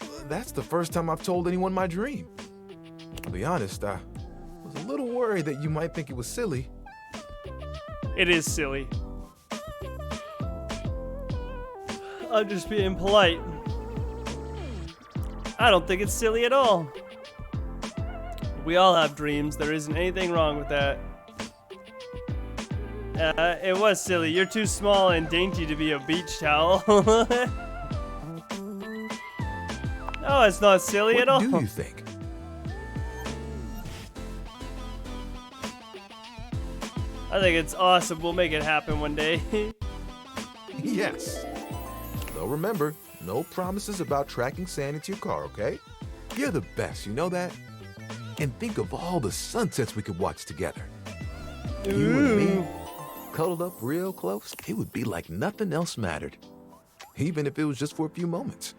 You know, That's the first time I've told anyone my dream. To be honest, I was a little worried that you might think it was silly. It is silly. I'm just being polite. I don't think it's silly at all. We all have dreams. There isn't anything wrong with that. It was silly. You're too small and dainty to be a beach towel. No, it's not silly at all. What do you think? I think it's awesome. We'll make it happen one day. Yes. Though remember, no promises about tracking sand into your car, okay? You're the best, you know that? And think of all the sunsets we could watch together. You and me, cuddled up real close, it would be like nothing else mattered. Even if it was just for a few moments.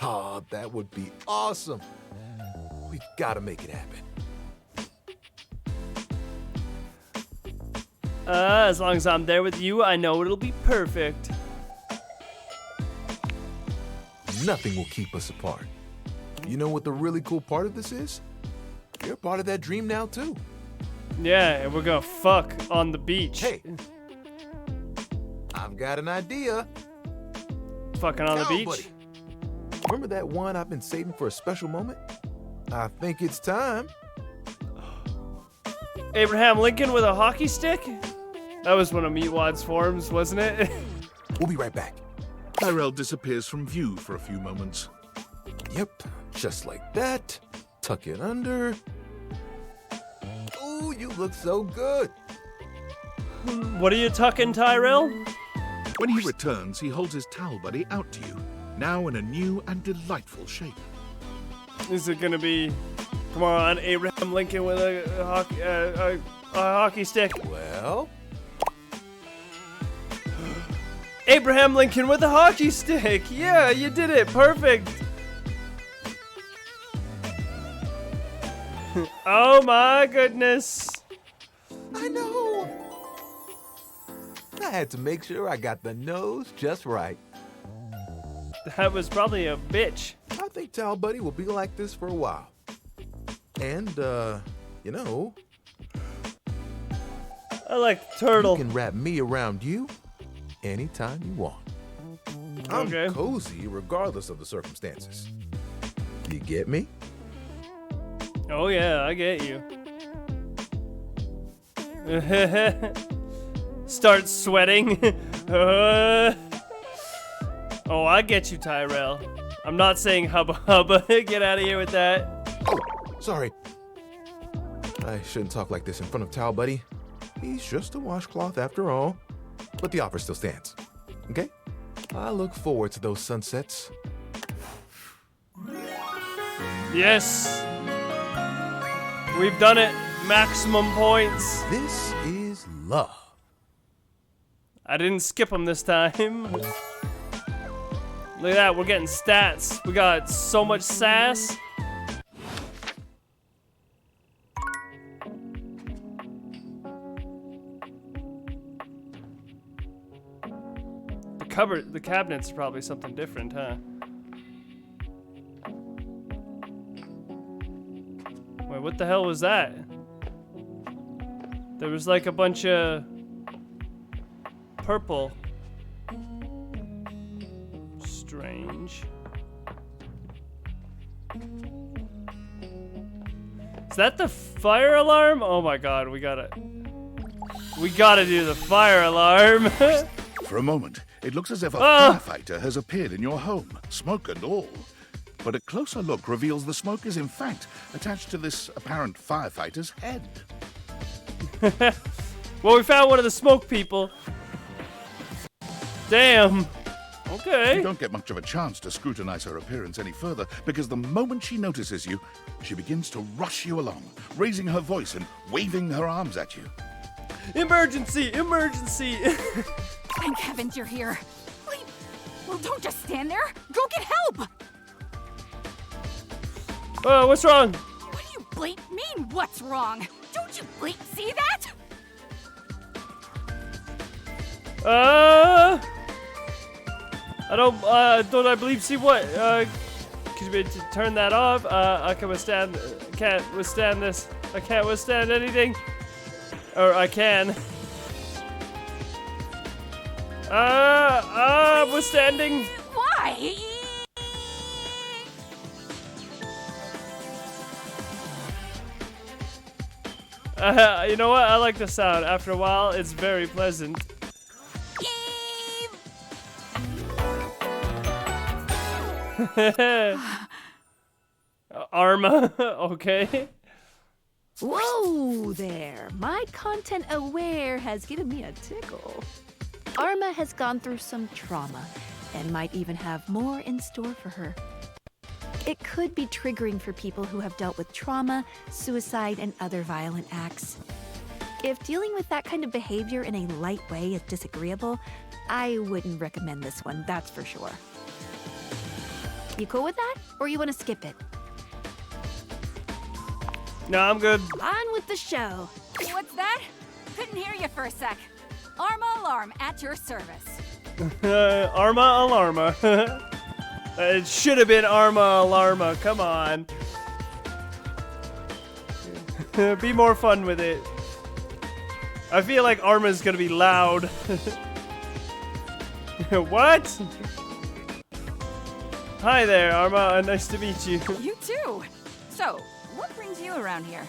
Oh, that would be awesome. We gotta make it happen. As long as I'm there with you, I know it'll be perfect. Nothing will keep us apart. You know what the really cool part of this is? You're part of that dream now, too. Yeah, and we're gonna fuck on the beach. Hey, I've got an idea. Fucking on the beach? Buddy. Remember that one I've been saving for a special moment? I think it's time. Abraham Lincoln with a hockey stick? That was one of Meatwad's forms, wasn't it? We'll be right back. Tyrell disappears from view for a few moments. Yep, just like that. Tuck it under. Ooh, you look so good. What are you tucking, Tyrell? When he returns, he holds his towel buddy out to you, now in a new and delightful shape. Is it gonna be, come on, Abraham Lincoln with a hockey stick? Well, Abraham Lincoln with a hockey stick! Yeah, you did it! Perfect! Oh my goodness! I know. I had to make sure I got the nose just right. That was probably a bitch. I think Towel Buddy will be like this for a while. And, you know, I like the turtle. you can wrap me around you anytime you want. I'm Okay. cozy regardless of the circumstances. You get me? Oh yeah, I get you. Start sweating. Oh, I get you, Tyrell. I'm not saying hubba hubba. Get out of here with that. Oh, sorry. I shouldn't talk like this in front of Towel Buddy. He's just a washcloth after all. But the offer still stands. Okay? I look forward to those sunsets. Yes. We've done it. Maximum points. This is love. I didn't skip them this time. Look at that. We're getting stats. We got so much sass. The cabinets are probably something different, huh? Wait, what the hell was that? There was like a bunch of purple. Strange. Is that the fire alarm? Oh my god, we gotta do the fire alarm. For a moment, it looks as if a firefighter has appeared in your home, smoke and all. But a closer look reveals the smoke is in fact attached to this apparent firefighter's head. Well, we found one of the smoke people. Damn. Okay. You don't get much of a chance to scrutinize her appearance any further, because the moment she notices you, she begins to rush you along, raising her voice and waving her arms at you. Emergency! Emergency! Thank heavens you're here. Wait, well, don't just stand there. Go get help! What's wrong? What do you bleep mean, what's wrong? Don't you bleep see that? I don't I believe see what? could you turn that off? I can withstand. Can't withstand this. I can't withstand anything. Or I can. I'm withstanding. Why? You know what? I like the sound. After a while, it's very pleasant. Arma, okay. Whoa there! My content aware has given me a tickle. Arma has gone through some trauma and might even have more in store for her. It could be triggering for people who have dealt with trauma, suicide, and other violent acts. If dealing with that kind of behavior in a light way is disagreeable, I wouldn't recommend this one, that's for sure. You cool with that? Or you want to skip it? No, I'm good. On with the show. What's that? Couldn't hear you for a sec. Arma Alarm at your service. Arma Alarma. It should have been Arma Alarma. Come on. Be more fun with it. I feel like Arma's gonna be loud. What? Hi there, Arma. Nice to meet you. You too. So, what brings you around here?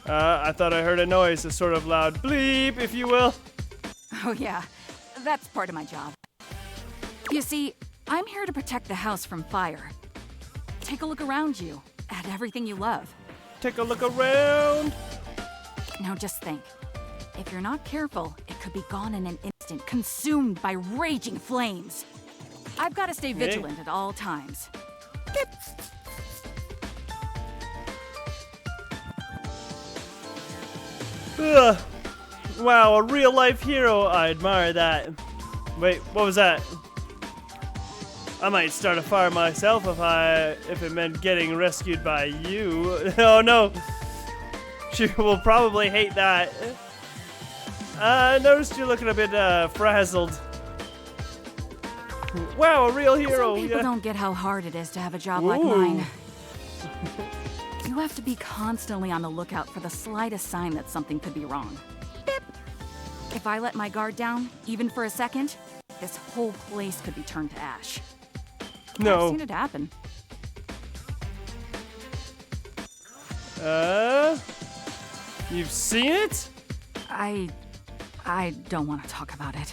I thought I heard a noise, a sort of loud bleep, if you will. Oh yeah, that's part of my job. You see, I'm here to protect the house from fire. Take a look around you, at everything you love. Take a look around. Now just think. If you're not careful, it could be gone in an instant, consumed by raging flames. I've got to stay vigilant at all times. Ugh. Wow, a real-life hero. I admire that. Wait, what was that? I might start a fire myself if it meant getting rescued by you. Oh no. She will probably hate that. I noticed you're looking a bit frazzled. Wow, a real hero. Some people don't get how hard it is to have a job like mine. You have to be constantly on the lookout for the slightest sign that something could be wrong. Beep. If I let my guard down, even for a second, this whole place could be turned to ash. No. I've seen it happen. You've seen it? I don't want to talk about it.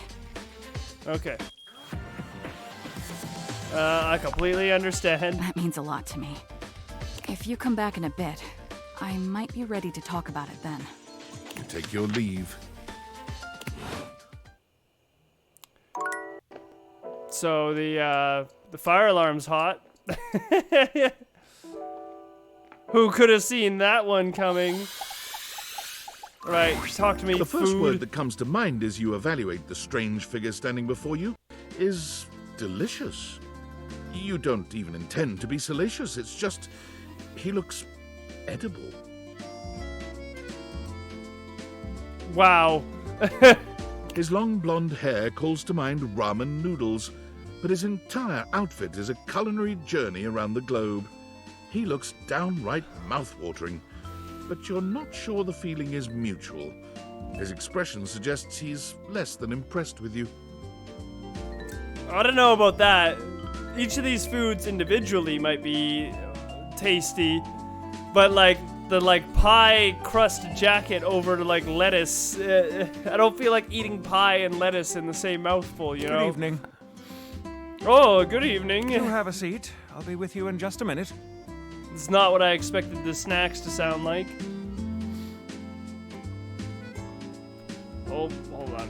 Okay. I completely understand. That means a lot to me. If you come back in a bit, I might be ready to talk about it then. You take your leave. So the fire alarm's hot. Who could have seen that one coming? Right, talk to me. The first food. word that comes to mind as you evaluate the strange figure standing before you is delicious. You don't even intend to be salacious. It's just, he looks edible. Wow. His long blonde hair calls to mind ramen noodles, but his entire outfit is a culinary journey around the globe. He looks downright mouth-watering, but you're not sure the feeling is mutual. His expression suggests he's less than impressed with you. I don't know about that. Each of these foods individually might be tasty, but like the pie crust jacket over to like lettuce, I don't feel like eating pie and lettuce in the same mouthful, you know? Good evening. Oh, good evening. Do have a seat. I'll be with you in just a minute. It's not what I expected the snacks to sound like. Oh, hold on.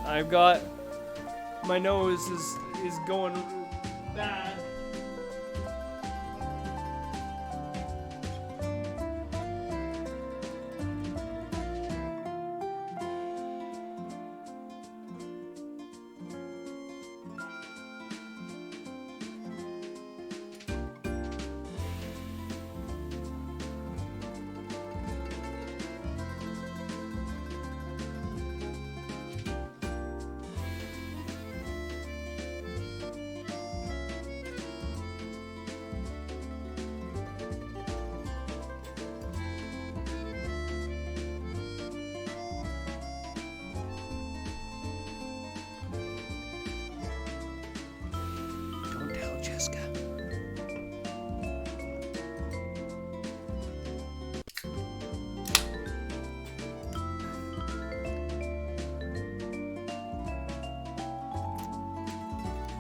I've got... My nose is going bad.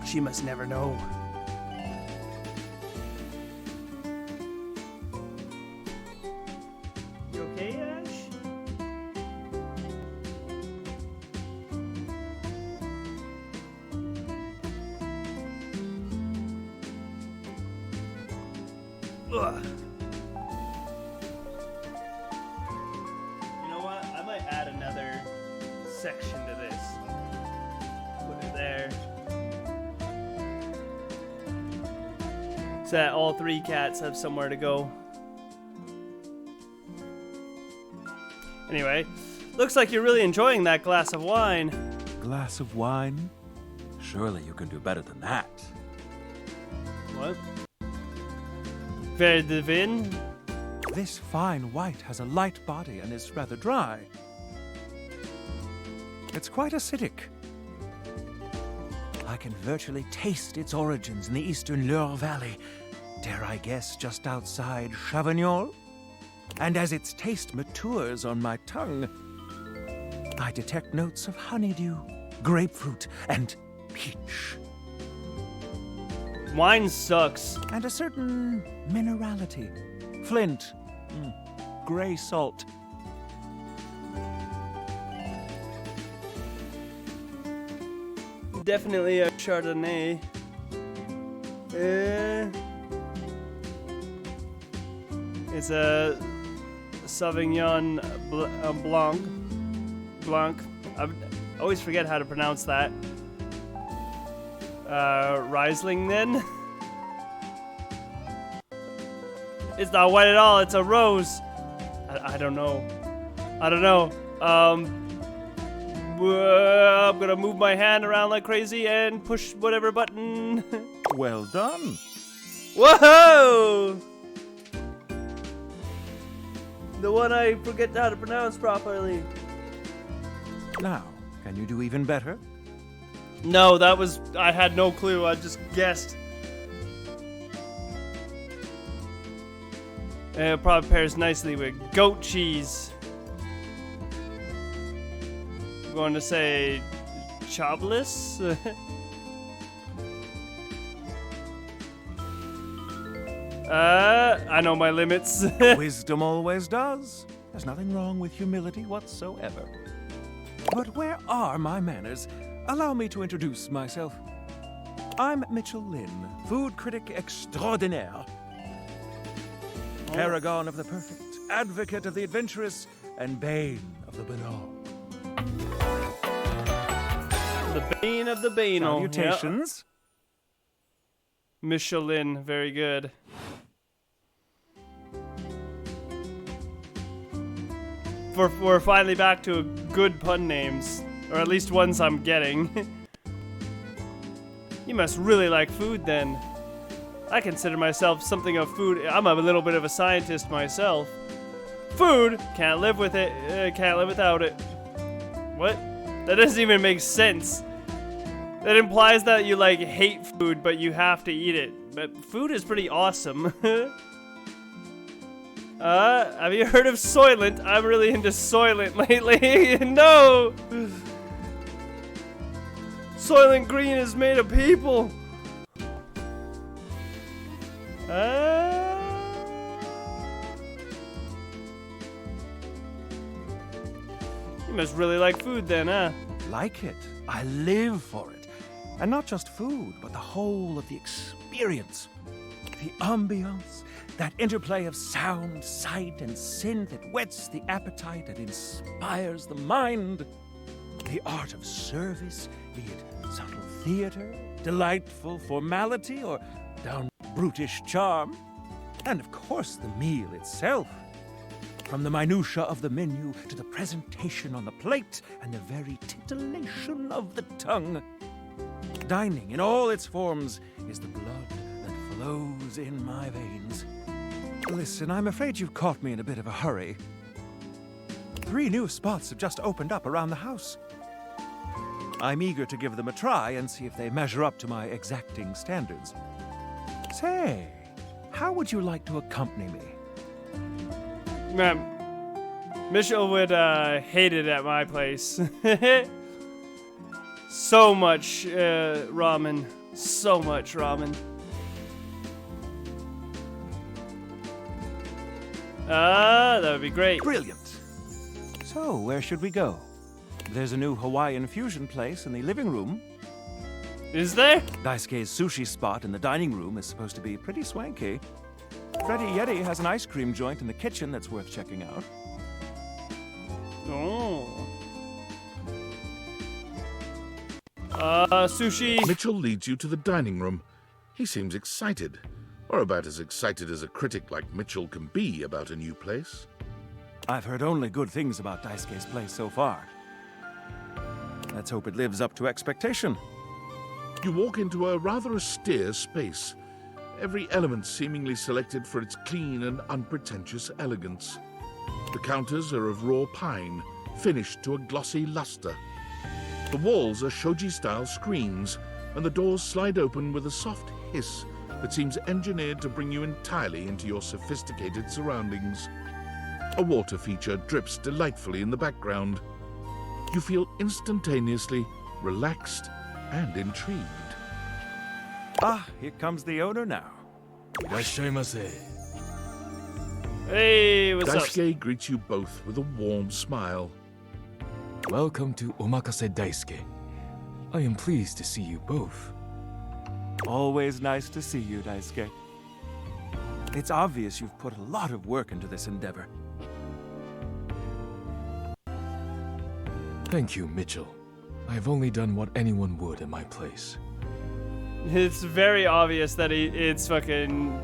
She must never know. You okay, Ash? Ugh. You know what? I might add another section to this. Put it there. So that all three cats have somewhere to go. Anyway, looks like you're really enjoying that glass of wine. Glass of wine? Surely you can do better than that. What? Ver de vin? This fine white has a light body and is rather dry. It's quite acidic. I can virtually taste its origins in the eastern Loire Valley, dare I guess just outside Chavignol? And as its taste matures on my tongue, I detect notes of honeydew, grapefruit, and peach. Wine sucks. And a certain minerality. Flint. Gray salt. Definitely a Chardonnay. It's a Sauvignon Blanc. I always forget how to pronounce that. Riesling then? It's not white at all, it's a rose. I don't know. I'm gonna move my hand around like crazy and push whatever button. Well done. Whoa! The one I forget how to pronounce properly. Now, can you do even better? No, I had no clue, I just guessed. It probably pairs nicely with goat cheese. I'm going to say chobless. I know my limits. Wisdom always does. There's nothing wrong with humility whatsoever. But where are my manners? Allow me to introduce myself. I'm Mitchell Lynn, food critic extraordinaire. Paragon of the perfect, advocate of the adventurous, and bane of the banal. The bane of the banal. Salutations. Yeah. Michelin, very good. We're finally back to good pun names, or at least ones I'm getting. You must really like food then. I consider myself something of food. I'm a little bit of a scientist myself. Food, can't live with it, can't live without it. What? That doesn't even make sense. That implies that you like hate food, but you have to eat it. But food is pretty awesome. Have you heard of Soylent? I'm really into Soylent lately. No! Soylent Green is made of people. You must really like food then, huh? Like it. I live for it. And not just food, but the whole of the experience. The ambiance, that interplay of sound, sight, and scent that whets the appetite and inspires the mind. The art of service, be it subtle theater, delightful formality, or down brutish charm. And of course the meal itself. From the minutiae of the menu to the presentation on the plate and the very titillation of the tongue. Dining in all its forms is the blood that flows in my veins. Listen, I'm afraid you've caught me in a bit of a hurry. 3 new spots have just opened up around the house. I'm eager to give them a try and see if they measure up to my exacting standards. Say, how would you like to accompany me? Mitchell would hate it at my place. So much ramen. So much ramen. That would be great. Brilliant. So, where should we go? There's a new Hawaiian fusion place in the living room. Is there? Daisuke's sushi spot in the dining room is supposed to be pretty swanky. Freddy Yeti has an ice cream joint in the kitchen that's worth checking out. Oh. Sushi. Mitchell leads you to the dining room. He seems excited, or about as excited as a critic like Mitchell can be about a new place. I've heard only good things about Daisuke's place so far. Let's hope it lives up to expectation. You walk into a rather austere space, every element seemingly selected for its clean and unpretentious elegance. The counters are of raw pine, finished to a glossy luster. The walls are shoji-style screens, and the doors slide open with a soft hiss that seems engineered to bring you entirely into your sophisticated surroundings. A water feature drips delightfully in the background. You feel instantaneously relaxed and intrigued. Ah, here comes the owner now. Irashaimase. Hey, what's up? Daisuke greets you both with a warm smile. Welcome to Omakase Daisuke. I am pleased to see you both. Always nice to see you, Daisuke. It's obvious you've put a lot of work into this endeavor. Thank you, Mitchell. I have only done what anyone would in my place. It's very obvious that it's fucking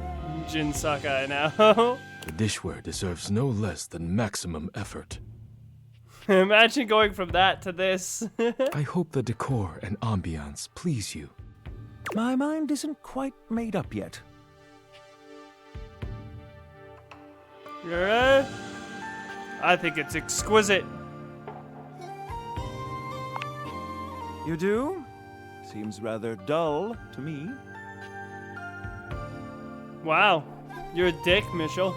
Jin Sakai now. The dishware deserves no less than maximum effort. Imagine going from that to this. I hope the decor and ambiance please you. My mind isn't quite made up yet. Alright? I think it's exquisite. You do? Seems rather dull to me. Wow. You're a dick, Mitchell.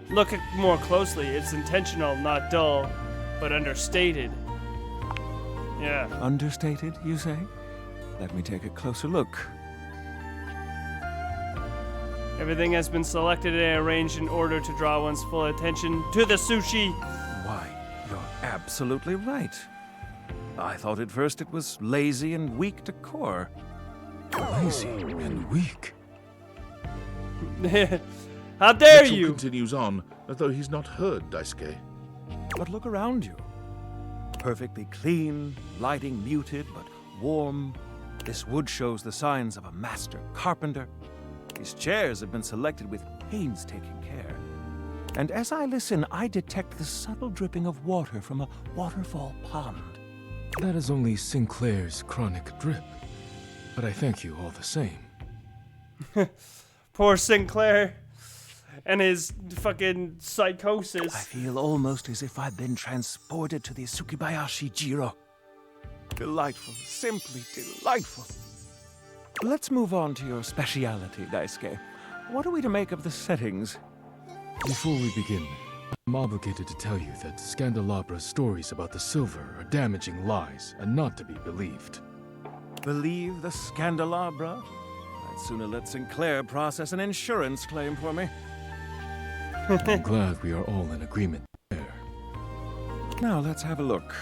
Look more closely. It's intentional, not dull, but understated. Yeah. Understated, you say? Let me take a closer look. Everything has been selected and arranged in order to draw one's full attention to the sushi. Why, you're absolutely right. I thought at first it was lazy and weak decor. Lazy and weak? How dare Mitchell you! continues on as though he's not heard Daisuke. But look around you. Perfectly clean, lighting muted but warm. This wood shows the signs of a master carpenter. These chairs have been selected with painstaking care. And as I listen, I detect the subtle dripping of water from a waterfall pond. That is only Sinclair's chronic drip. But I thank you all the same. Poor Sinclair and his fucking psychosis. I feel almost as if I've been transported to the Tsukibayashi Jiro. Delightful, simply delightful. Let's move on to your speciality, Daisuke. What are we to make of the settings? Before we begin, I'm obligated to tell you that Scandalabra's stories about the silver are damaging lies and not to be believed. Believe the Scandalabra? I'd sooner let Sinclair process an insurance claim for me. I'm glad we are all in agreement there. Now let's have a look.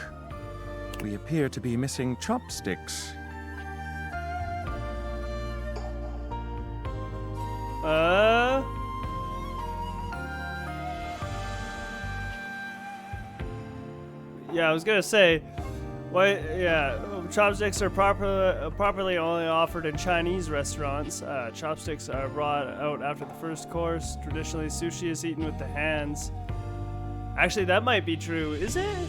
We appear to be missing chopsticks. Yeah, I was gonna say, why? Yeah, chopsticks are properly only offered in Chinese restaurants. Chopsticks are brought out after the first course. Traditionally, sushi is eaten with the hands. Actually, that might be true. Is it?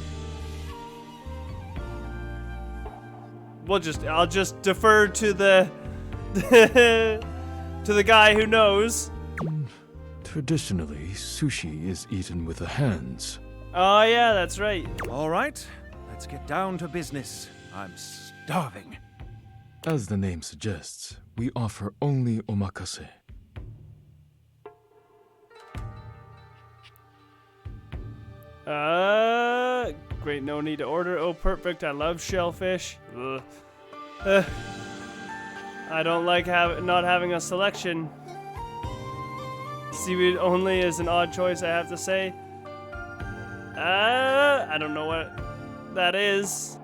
I'll just defer to the to the guy who knows. Traditionally, sushi is eaten with the hands. Oh yeah, that's right. All right, let's get down to business. I'm starving. As the name suggests, we offer only omakase. Great, no need to order. Oh, perfect. I love shellfish. Ugh. I don't like not having a selection. Seaweed only is an odd choice, I have to say. I don't know what that is.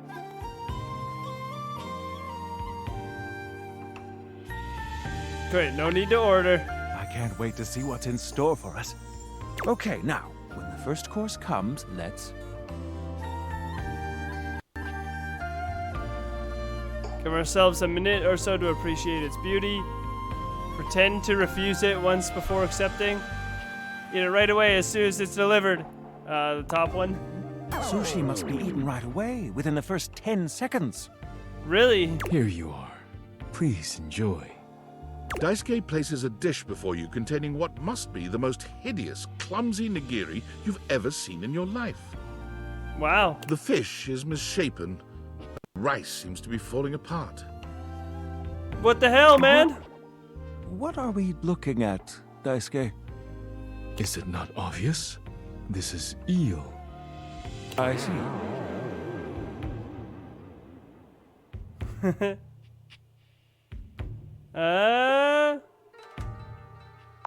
Great, no need to order. I can't wait to see what's in store for us. Okay, now, when the first course comes, let's... Give ourselves a minute or so to appreciate its beauty. Pretend to refuse it once before accepting. Eat it right away as soon as it's delivered. The top one. Sushi must be eaten right away, within the first 10 seconds. Really? Here you are. Please enjoy. Daisuke places a dish before you containing what must be the most hideous, clumsy nigiri you've ever seen in your life. Wow. The fish is misshapen. The rice seems to be falling apart. What the hell, man? What are we looking at, Daisuke? Is it not obvious? This is eel. I see.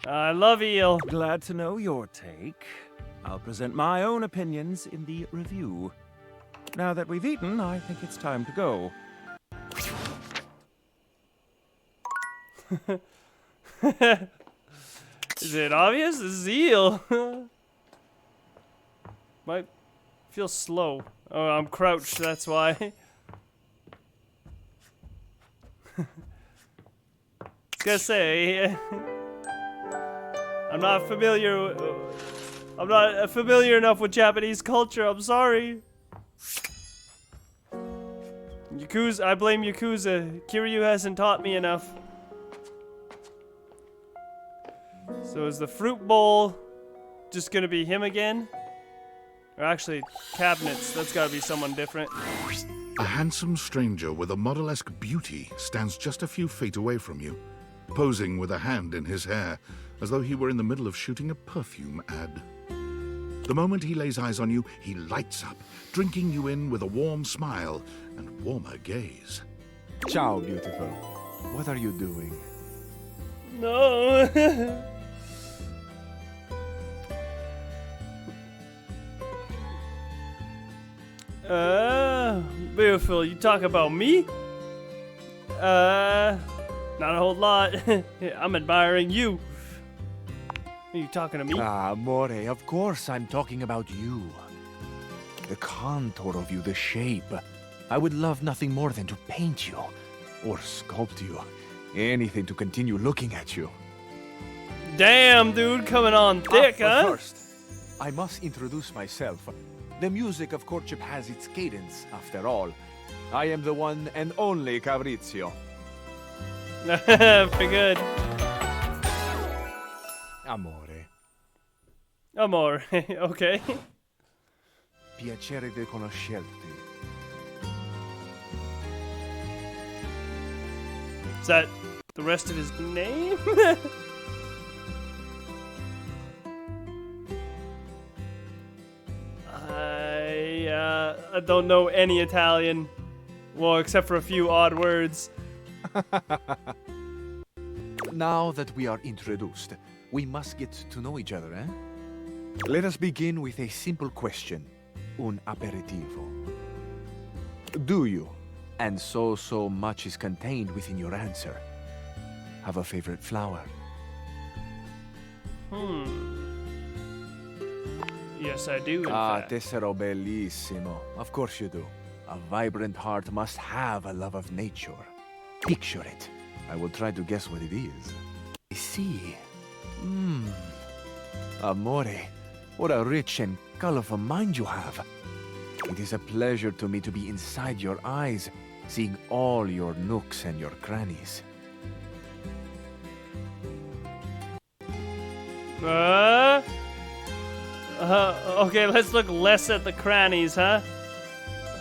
I love eel. Glad to know your take. I'll present my own opinions in the review. Now that we've eaten, I think it's time to go. Is it obvious? This is eel. Might feel slow. Oh, I'm crouched, that's why. I was gonna say, I'm not familiar enough with Japanese culture, I'm sorry. Yakuza, I blame Yakuza. Kiryu hasn't taught me enough. So is the fruit bowl just gonna be him again? Or actually, cabinets, that's gotta be someone different. A handsome stranger with a model-esque beauty stands just a few feet away from you, posing with a hand in his hair, as though he were in the middle of shooting a perfume ad. The moment he lays eyes on you, he lights up, drinking you in with a warm smile and warmer gaze. Ciao, beautiful. What are you doing? No. Beautiful, you talk about me? Not a whole lot. I'm admiring you. Are you talking to me? Ah, Amore, of course I'm talking about you. The contour of you, the shape. I would love nothing more than to paint you, or sculpt you. Anything to continue looking at you. Damn, dude, coming on thick, huh? First, I must introduce myself. The music of courtship has its cadence, after all. I am the one and only Fabrizio. Pretty good. Amore. Amore, okay. Piacere di conoscerti. Is that the rest of his name? I don't know any Italian. Well, except for a few odd words. Now that we are introduced, we must get to know each other, eh? Let us begin with a simple question. Un aperitivo. Do you, and so much is contained within your answer, have a favorite flower? Yes, I do, in fact. Tessero bellissimo. Of course you do. A vibrant heart must have a love of nature. Picture it. I will try to guess what it is. I see. Amore, what a rich and colorful mind you have. It is a pleasure to me to be inside your eyes, seeing all your nooks and your crannies. Okay, let's look less at the crannies, huh?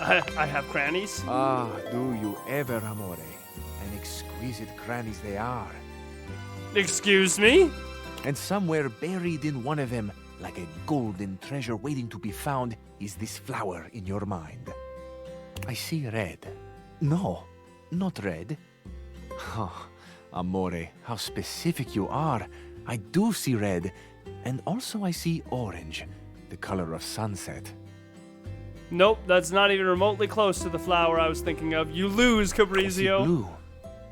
I have crannies. Ah, do you ever, Amore? And exquisite crannies they are. Excuse me? And somewhere buried in one of them, like a golden treasure waiting to be found, is this flower in your mind. I see red. No, not red. Oh, amore, how specific you are. I do see red, and also I see orange, the color of sunset. Nope, that's not even remotely close to the flower I was thinking of. You lose, I see Cabrizio. blue,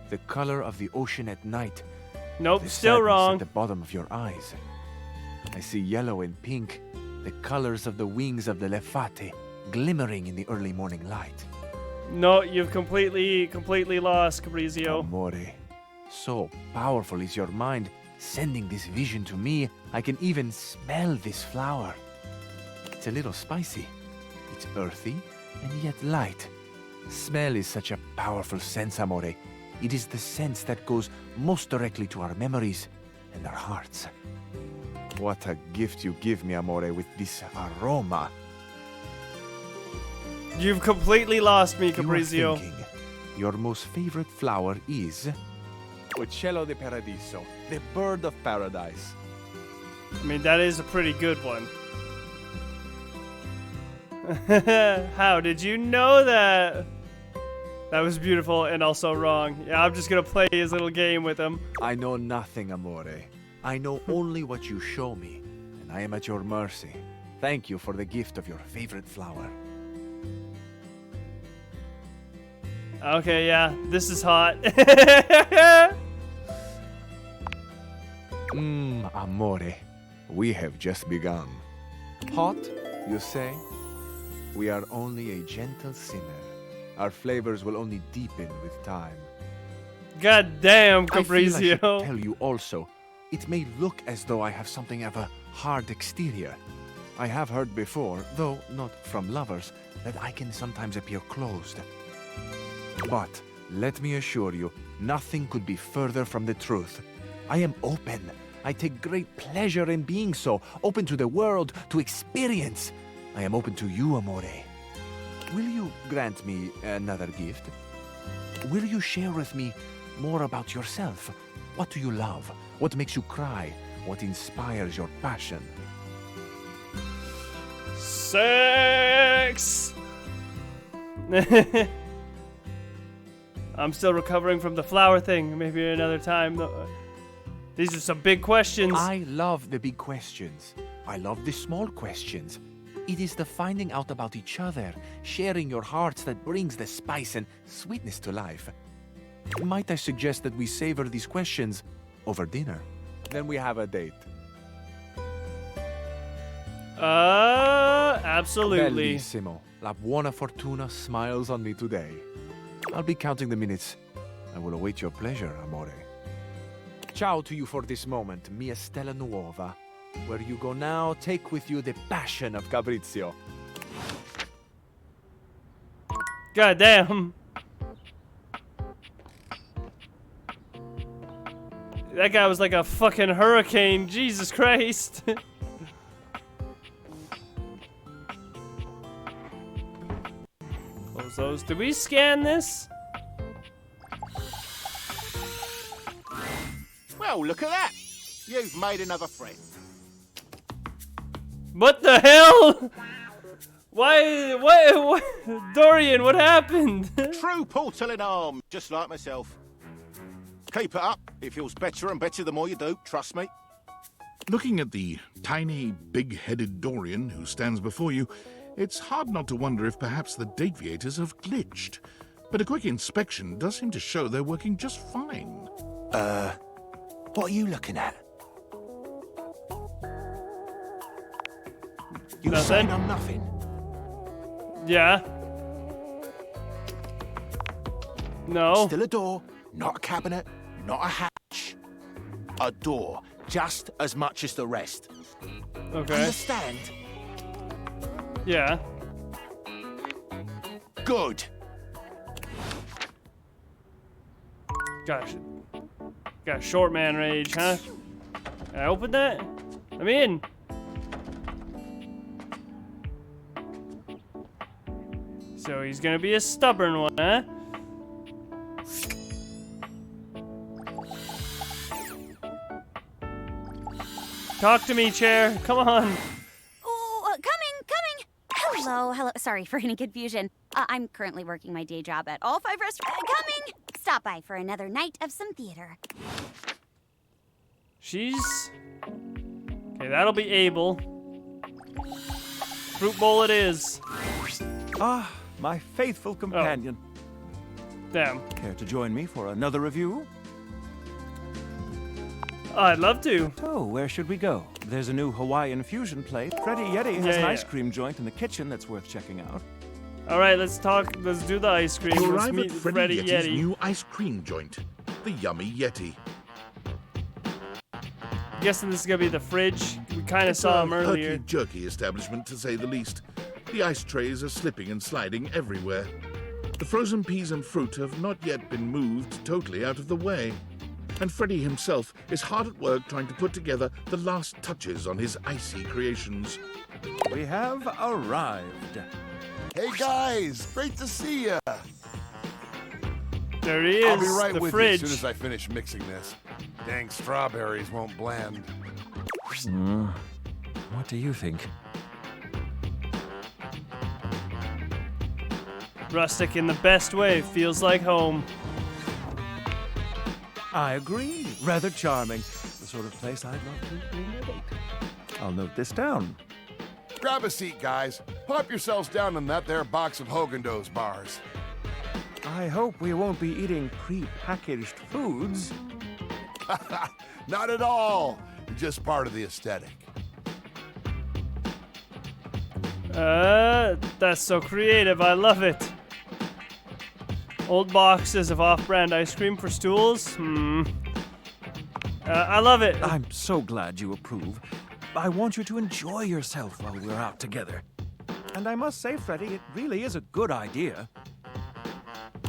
the color of the ocean at night. Nope, The still sadness wrong. At the bottom of your eyes. I see yellow and pink, the colors of the wings of the lefate, glimmering in the early morning light. No, you've completely lost, Cabrizio. Amore, so powerful is your mind, sending this vision to me. I can even smell this flower. It's a little spicy. It's earthy and yet light. Smell is such a powerful sense, amore. It is the sense that goes most directly to our memories and our hearts. What a gift you give me, amore, with this aroma. You've completely lost me, You are Cabrizio. thinking your most favorite flower is Uccello de Paradiso, the bird of paradise. I mean, that is a pretty good one. How did you know that? That was beautiful and also wrong. Yeah, I'm just gonna play his little game with him. I know nothing, amore. I know only what you show me, and I am at your mercy. Thank you for the gift of your favorite flower. Okay, yeah, this is hot. Amore, we have just begun. Hot, you say? We are only a gentle simmer. Our flavors will only deepen with time. God damn, I feel I should Cabrizio. tell you also, it may look as though I have something of a hard exterior. I have heard before, though not from lovers, that I can sometimes appear closed. But let me assure you, nothing could be further from the truth. I am open. I take great pleasure in being so, open to the world, to experience. I am open to you, amore. Will you grant me another gift? Will you share with me more about yourself? What do you love? What makes you cry? What inspires your passion? Sex! I'm still recovering from the flower thing. Maybe another time. These are some big questions. I love the big questions. I love the small questions. It is the finding out about each other, sharing your hearts that brings the spice and sweetness to life. Might I suggest that we savor these questions over dinner? Then we have a date. Absolutely. Bellissimo. La buona fortuna smiles on me today. I'll be counting the minutes. I will await your pleasure, amore. Ciao to you for this moment, mia stella nuova. Where you go now, take with you the passion of Cabrizio. God damn. That guy was like a fucking hurricane. Jesus Christ. Close those. Did we scan this? Well, look at that. You've made another friend. What the hell? Why? What? Dorian, what happened? True porcelain arm, just like myself. Keep it up. It feels better and better the more you do, trust me. Looking at the tiny, big-headed Dorian who stands before you, it's hard not to wonder if perhaps the deviators have glitched. But a quick inspection does seem to show they're working just fine. What are you looking at? You Nothing. saying I'm nothing? Yeah. No. Still a door, not a cabinet, not a hatch. A door, just as much as the rest. Okay. Understand? Yeah. Good. Gosh. Got short man rage, huh? Can I open that? I'm in. So he's gonna be a stubborn one, huh? Talk to me, chair. Come on. Oh, coming. Hello. hello. Sorry for any confusion. I'm currently working my day job at all 5 restaurants. Coming! Stop by for another night of some theater. She's... Okay, that'll be Abel. Fruit bowl it is. Ah, my faithful companion. Damn. Care to join me for another review? I'd love to. So, where should we go? There's a new Hawaiian fusion place. Freddy Yeti has an ice cream joint in the kitchen that's worth checking out. All right, let's do the ice cream. You Let's arrive meet at Freddy Yeti's new ice cream joint, the Yummy Yeti. Guessing this is gonna be the fridge. We kind of saw him earlier. It's a jerky establishment, to say the least. The ice trays are slipping and sliding everywhere. The frozen peas and fruit have not yet been moved totally out of the way. And Freddy himself is hard at work trying to put together the last touches on his icy creations. We have arrived. Hey guys, great to see ya. There he is. I'll be right the with fridge. you as soon as I finish mixing this. Dang strawberries won't blend. What do you think? Rustic in the best way. Feels like home. I agree. Rather charming. The sort of place I'd love to renovate. I'll note this down. Grab a seat, guys. Pop yourselves down in that there box of Haagen-Dazs bars. I hope we won't be eating pre-packaged foods. Not at all. Just part of the aesthetic. That's so creative. I love it. Old boxes of off-brand ice cream for stools. I love it. I'm so glad you approve. I want you to enjoy yourself while we're out together. And I must say, Freddy, it really is a good idea.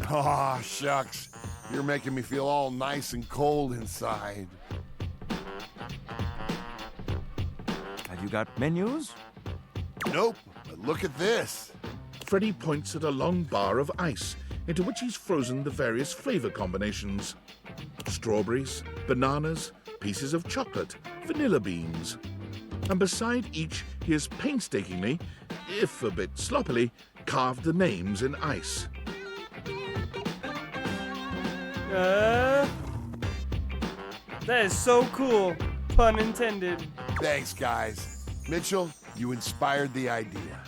Aw, shucks. You're making me feel all nice and cold inside. Have you got menus? Nope, but look at this. Freddy points at a long bar of ice, into which he's frozen the various flavor combinations. Strawberries, bananas, pieces of chocolate, vanilla beans. And beside each, he has painstakingly, if a bit sloppily, carved the names in ice. That is so cool. Pun intended. Thanks, guys. Mitchell, you inspired the idea.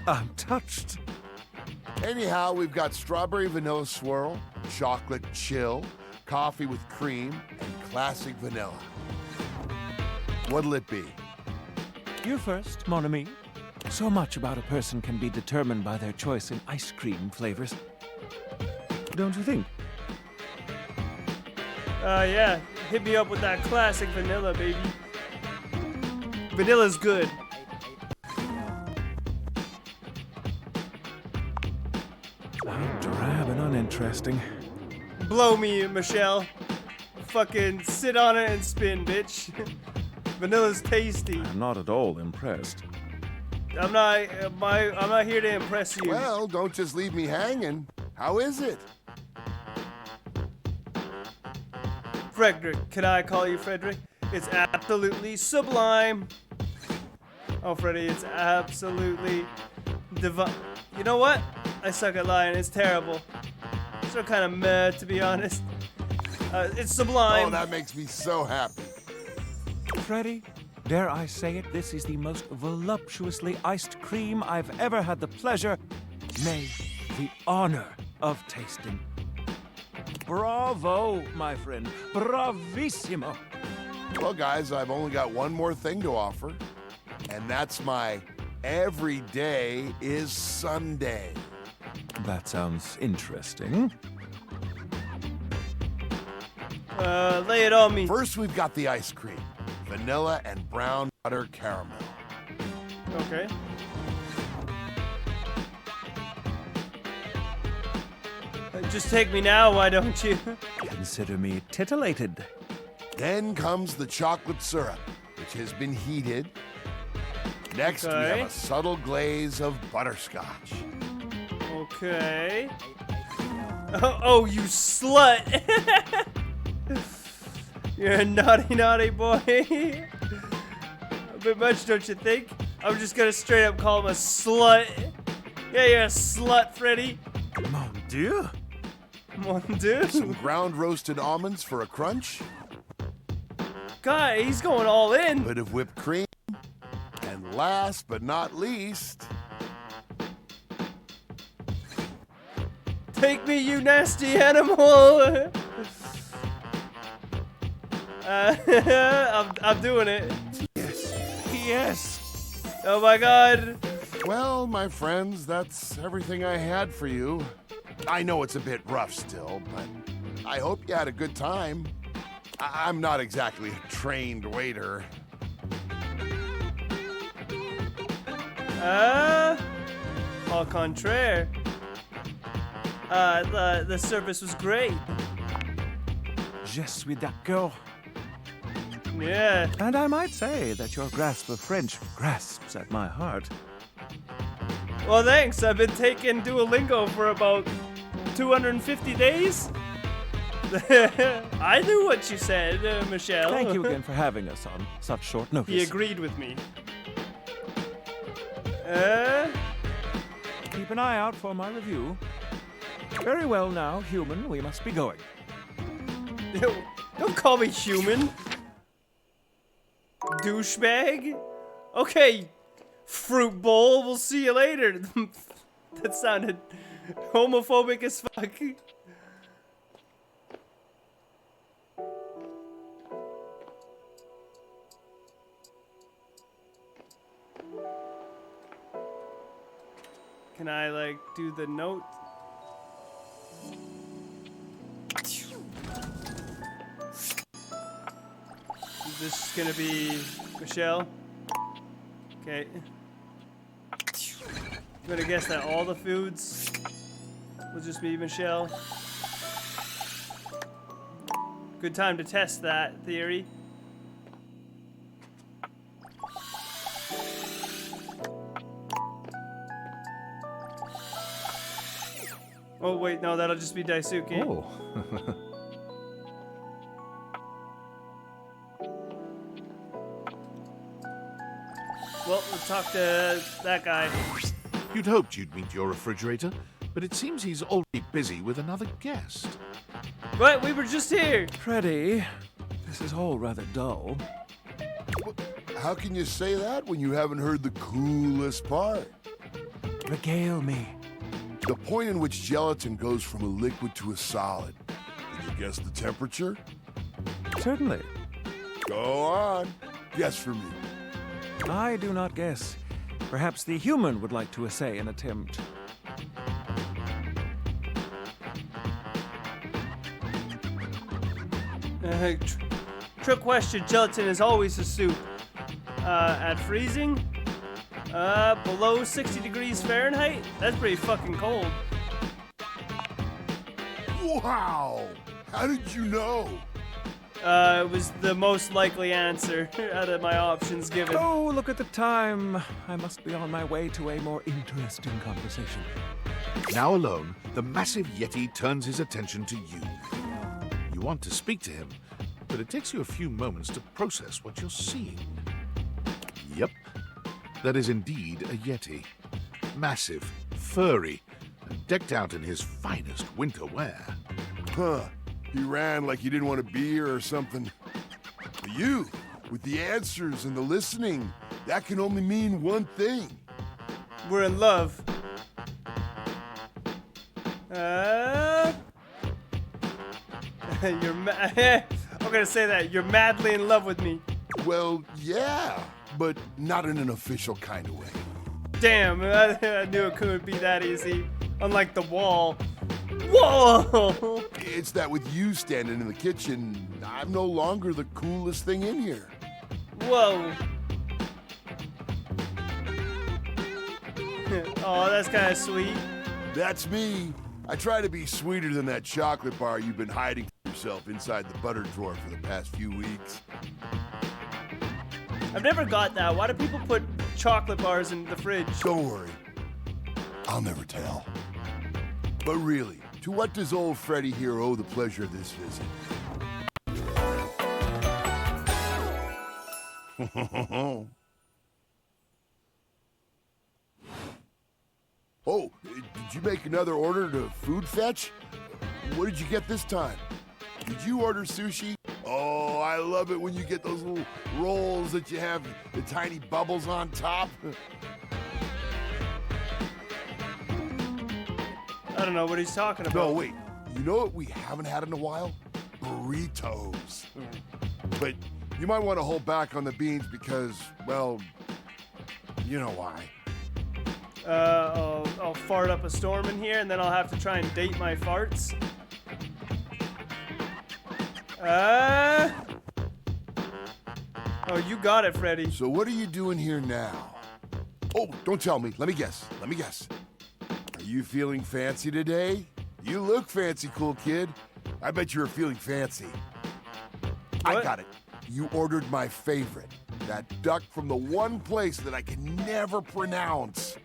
I'm touched. Anyhow, we've got strawberry vanilla swirl, chocolate chill, coffee with cream, and classic vanilla. What'll it be? You first, mon ami. So much about a person can be determined by their choice in ice cream flavors. Don't you think? Yeah. Hit me up with that classic vanilla, baby. Vanilla's good. Drab and uninteresting. Blow me, Michelle. Fucking sit on it and spin, bitch. Vanilla's tasty. I'm not at all impressed. I'm not here to impress you. Well, don't just leave me hanging. How is it? Frederick, can I call you Frederick? It's absolutely sublime. Oh, Freddy, it's absolutely divine. You know what? I suck at lying. It's terrible. So kind of meh, to be honest. It's sublime. Oh, that makes me so happy. Freddy, dare I say it, this is the most voluptuously iced cream I've ever had the pleasure, nay, the honor of tasting. Bravo, my friend. Bravissimo. Well, guys, I've only got one more thing to offer, and that's my every day is Sunday. That sounds interesting. Lay it on me. First, we've got the ice cream. Vanilla and brown butter caramel. Okay. Just take me now, why don't you? Consider me titillated. Then comes the chocolate syrup, which has been heated. Next, we have a subtle glaze of butterscotch. Okay. Oh, you slut! You're a naughty, naughty boy. A bit much, don't you think? I'm just gonna straight up call him a slut. Yeah, you're a slut, Freddy. Mon Dieu. Mon Dieu. Some ground roasted almonds for a crunch. God, he's going all in. Bit of whipped cream. And last but not least, take me, you nasty animal. I'm doing it. Yes. Oh my God. well, my friends, that's everything I had for you. I know it's a bit rough still, but I hope you had a good time. I'm not exactly a trained waiter. Au contraire. The service was great. Je suis d'accord. Yeah. And I might say that your grasp of French grasps at my heart. Well, thanks. I've been taking Duolingo for about 250 days. I knew what you said, Michelle. Thank you again for having us on such short notice. He agreed with me. Keep an eye out for my review. Very well now, human, we must be going. Don't call me human. Douchebag. Okay, fruit bowl, we'll see you later. That sounded homophobic as fuck. Can I, like, do the note? Is this gonna be Michelle? Okay. I'm gonna guess that all the foods will just be Michelle. Good time to test that theory. Oh wait, no, that'll just be Daisuke. Oh. Well, let's talk to that guy. You'd hoped you'd meet your refrigerator, but it seems he's already busy with another guest. What? We were just here. Freddy, this is all rather dull. How can you say that when you haven't heard the coolest part? Regale me. The point in which gelatin goes from a liquid to a solid. Can you guess the temperature? Certainly. Go on. Guess for me. I do not guess. Perhaps the human would like to essay an attempt. Trick question, gelatin is always a soup. At freezing? Below 60 degrees Fahrenheit? That's pretty fucking cold. Wow! How did you know? It was the most likely answer out of my options given. Oh, look at the time. I must be on my way to a more interesting conversation. Now alone, the massive Yeti turns his attention to you. You want to speak to him, but it takes you a few moments to process what you're seeing. Yep, that is indeed a Yeti. Massive, furry, and decked out in his finest winter wear. Huh. He ran like he didn't want to be here or something. But you, with the answers and the listening, that can only mean one thing. We're in love. You're I'm gonna say that. You're madly in love with me. Well, yeah, but not in an official kind of way. Damn, I knew it couldn't be that easy. Unlike the wall. Whoa! It's that with you standing in the kitchen, I'm no longer the coolest thing in here. Whoa. Oh, that's kind of sweet. That's me. I try to be sweeter than that chocolate bar you've been hiding yourself inside the butter drawer for the past few weeks. I've never got that. Why do people put chocolate bars in the fridge? Don't worry. I'll never tell. But really, to what does old Freddy here owe the pleasure of this visit? Did you make another order to food fetch? What did you get this time? Did you order sushi? Oh, I love it when you get those little rolls that you have the tiny bubbles on top. I don't know what he's talking about. No, wait. You know what we haven't had in a while? Burritos. But you might want to hold back on the beans because, well, you know why. I'll fart up a storm in here, and then I'll have to try and date my farts. Oh, you got it, Freddy. So what are you doing here now? Oh, don't tell me. Let me guess. Are you feeling fancy today? You look fancy, cool kid. I bet you're feeling fancy. What? I got it. You ordered my favorite. That duck from the one place that I can never pronounce.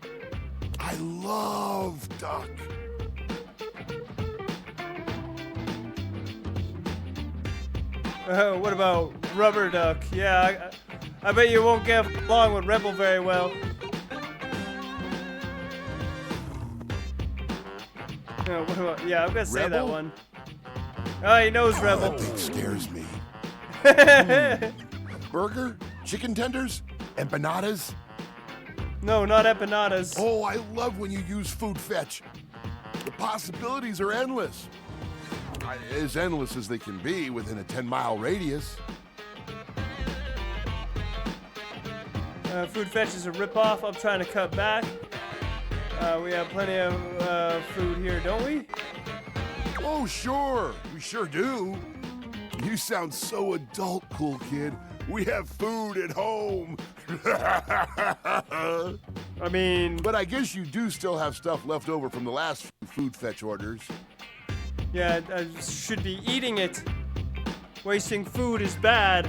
I love duck. What about rubber duck? Yeah, I bet you won't get along with Rebel very well. What about, yeah, I'm gonna say Rebel? that one. Oh, he knows Rebel. That thing scares me. Burger? Chicken tenders? Empanadas? No, not empanadas. Oh, I love when you use food fetch. The possibilities are endless. As endless as they can be within a 10-mile radius. Food fetch is a ripoff. I'm trying to cut back. We have plenty of food here, don't we? Oh, sure. We sure do. You sound so adult, cool kid. We have food at home. I mean... But I guess you do still have stuff left over from the last food fetch orders. Yeah, I should be eating it. Wasting food is bad.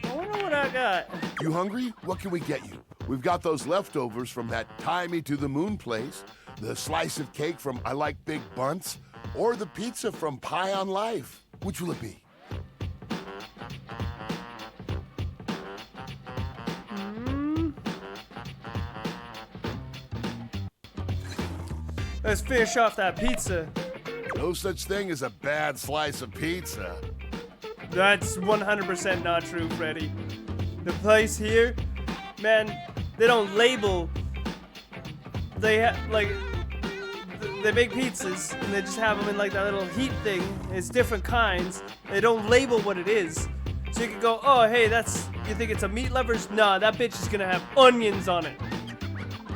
I wonder what I got. You hungry? What can we get you? We've got those leftovers from that Tie Me to the Moon place, the slice of cake from I Like Big Bunts, or the pizza from Pie on Life. Which will it be? Let's finish off that pizza. No such thing as a bad slice of pizza. That's 100% not true, Freddy. The place here, man, they don't label. They they make pizzas and they just have them in like that little heat thing. It's different kinds. They don't label what it is. So you can go, oh, hey, you think it's a meat lovers? Nah, that bitch is gonna have onions on it.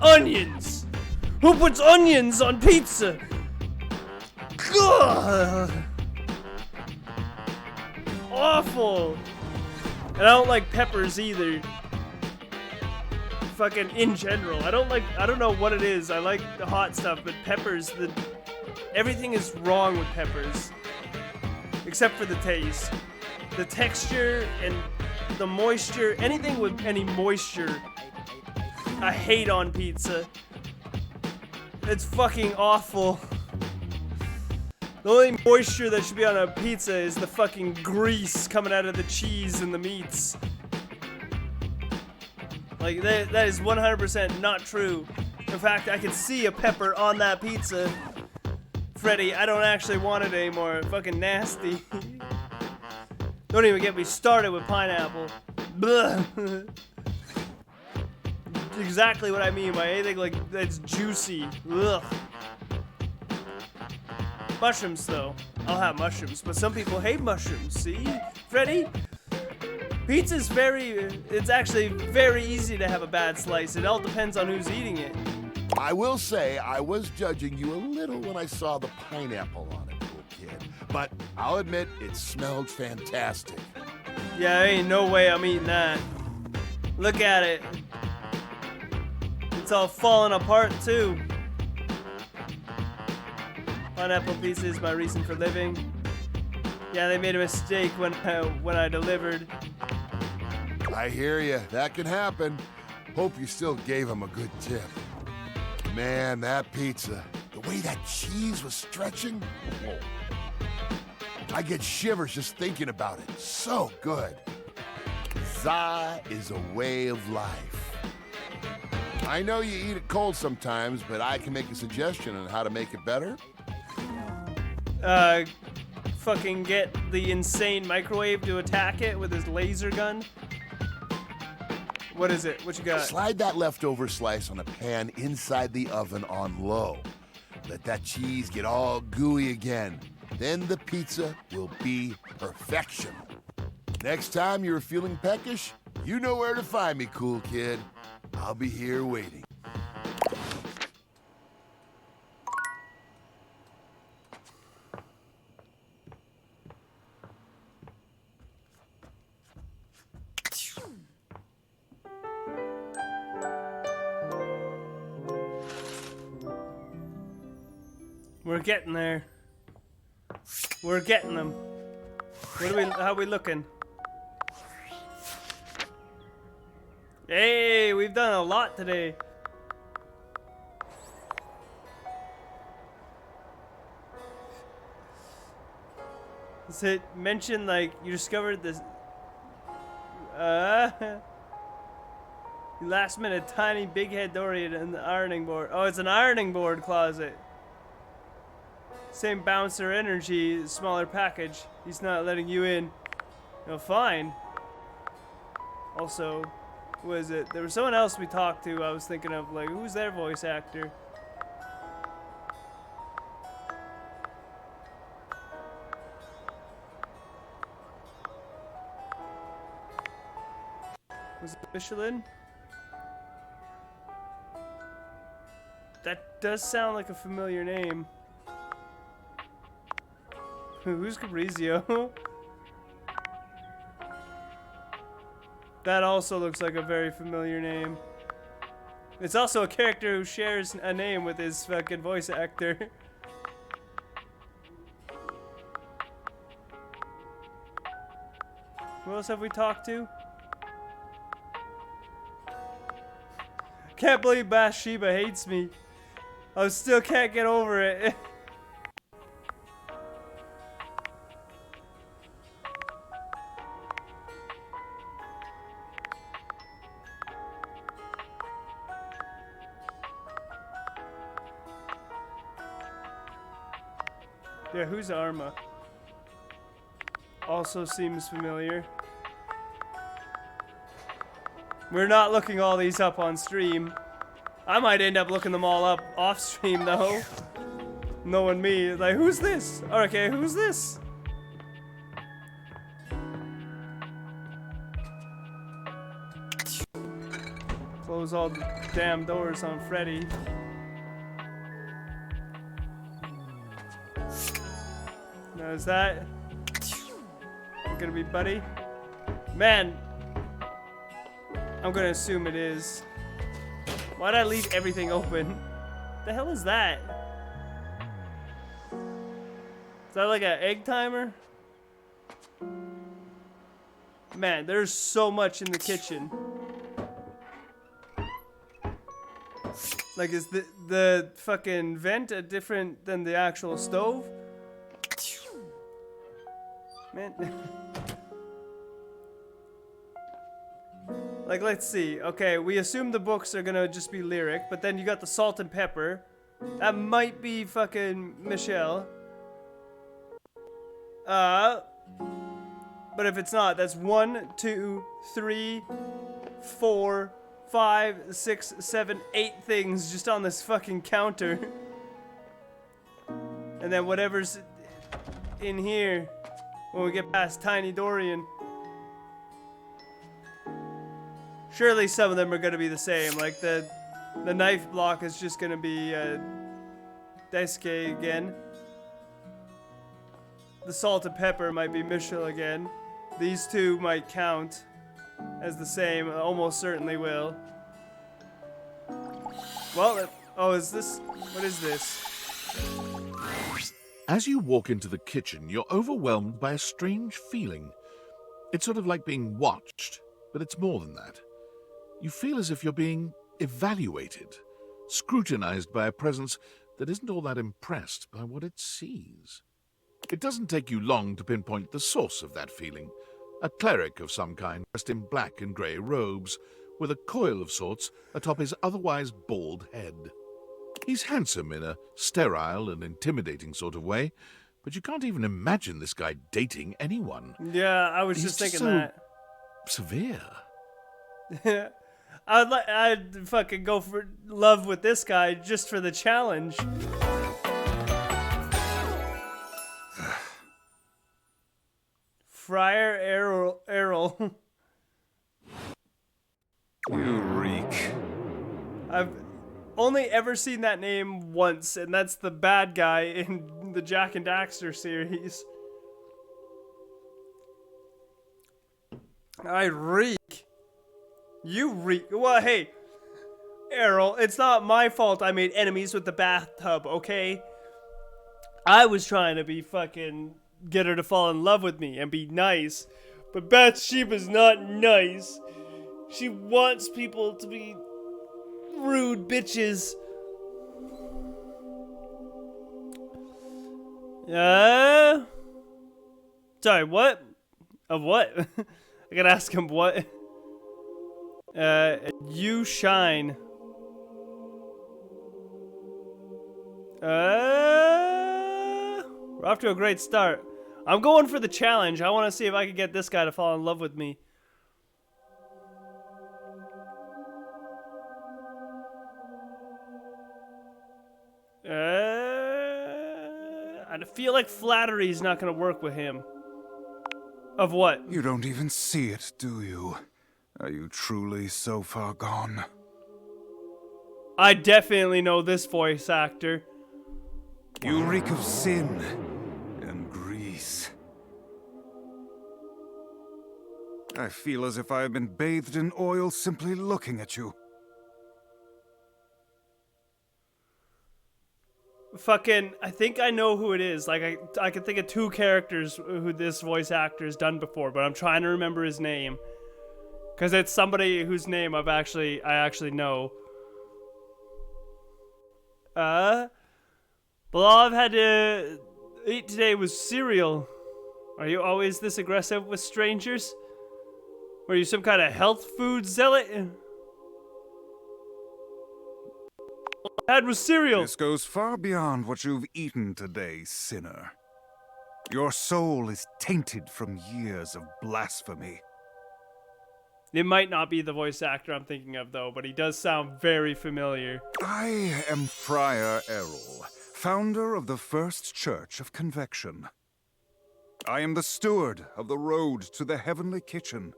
Onions! Who puts onions on pizza? Ugh. Awful. And I don't like peppers either. Fucking in general. I don't know what it is. I like the hot stuff, but peppers, everything is wrong with peppers. Except for the taste. The texture and the moisture, anything with any moisture, I hate on pizza. It's fucking awful. The only moisture that should be on a pizza is the fucking grease coming out of the cheese and the meats. Like, that is 100% not true. In fact, I can see a pepper on that pizza. Freddy, I don't actually want it anymore. Fucking nasty. Don't even get me started with pineapple. Blah. Exactly what I mean by anything like that's juicy. Ugh. Mushrooms, though. I'll have mushrooms, but some people hate mushrooms. See, Freddy? Pizza's it's actually very easy to have a bad slice. It all depends on who's eating it. I will say I was judging you a little when I saw the pineapple on it, cool kid. But I'll admit it smelled fantastic. Yeah, there ain't no way I'm eating that. Look at it. It's all falling apart too. Pineapple pizza is my reason for living. Yeah, they made a mistake when I delivered. I hear you. That can happen. Hope you still gave him a good tip. Man, that pizza, the way that cheese was stretching, whoa. I get shivers just thinking about it. So good. Za is a way of life. I know you eat it cold sometimes, but I can make a suggestion on how to make it better. Fucking get the insane microwave to attack it with his laser gun. What is it? What you got? Slide that leftover slice on a pan inside the oven on low. Let that cheese get all gooey again. Then the pizza will be perfection. Next time you're feeling peckish, you know where to find me, cool kid. I'll be here waiting. We're getting there. We're getting them. How are we looking? Hey, we've done a lot today. Does it mention, like, you discovered this... last minute tiny big head Dorian in the ironing board. Oh, it's an ironing board closet. Same bouncer energy, smaller package. He's not letting you in. No, fine. Also, who is it? There was someone else we talked to. I was thinking of, like, who's their voice actor? Was it Michelin? That does sound like a familiar name. Who's Cabrizio? That also looks like a very familiar name. It's also a character who shares a name with his fucking voice actor. Who else have we talked to? Can't believe Bathsheba hates me. I still can't get over it. Yeah, who's Arma? Also seems familiar. We're not looking all these up on stream. I might end up looking them all up off stream though. Knowing me, like, who's this? Okay, who's this? Close all the damn doors on Freddy. Now is that gonna be Buddy? Man, I'm gonna assume it is. Why'd I leave everything open? The hell is that? Is that like an egg timer? Man, there's so much in the kitchen. Like, is the fucking vent different than the actual stove? Man. Like, let's see. Okay, we assume the books are gonna just be lyric, but then you got the salt and pepper. That might be fucking Michelle. But if it's not, that's 1, 2, 3, 4, 5, 6, 7, 8 things just on this fucking counter. And then whatever's in here when we get past Tiny Dorian. Surely some of them are gonna be the same. Like the knife block is just gonna be Daisuke again. The salt and pepper might be Michelle again. These two might count as the same. Almost certainly will. Well, oh, is this? What is this? As you walk into the kitchen, you're overwhelmed by a strange feeling. It's sort of like being watched, but it's more than that. You feel as if you're being evaluated, scrutinized by a presence that isn't all that impressed by what it sees. It doesn't take you long to pinpoint the source of that feeling. A cleric of some kind, dressed in black and grey robes, with a coil of sorts atop his otherwise bald head. He's handsome in a sterile and intimidating sort of way, but you can't even imagine this guy dating anyone. Yeah, I was He's just thinking so that. severe. I'd fucking go for love with this guy just for the challenge. Friar Errol. You reek. I've only ever seen that name once, and that's the bad guy in the Jack and Daxter series. I reek. You reek. Well, hey, Errol, it's not my fault I made enemies with the bathtub, okay? I was trying to be fucking get her to fall in love with me and be nice, but Bathsheba's not nice. She wants people to be rude bitches. Sorry, what? Of what? I gotta ask him what. You shine. We're off to a great start. I'm going for the challenge. I want to see if I can get this guy to fall in love with me. I feel like flattery is not going to work with him. Of what? You don't even see it, do you? Are you truly so far gone? I definitely know this voice actor. You reek of sin and grease. I feel as if I have been bathed in oil simply looking at you. Fucking, I think I know who it is. Like, I can think of two characters who this voice actor has done before, but I'm trying to remember his name. Because it's somebody whose name I actually know. But all I've had to eat today was cereal. Are you always this aggressive with strangers? Were you some kind of health food zealot? All I had was cereal. This goes far beyond what you've eaten today, sinner. Your soul is tainted from years of blasphemy. It might not be the voice actor I'm thinking of, though, but he does sound very familiar. I am Friar Errol, founder of the First Church of Convection. I am the steward of the road to the heavenly kitchen.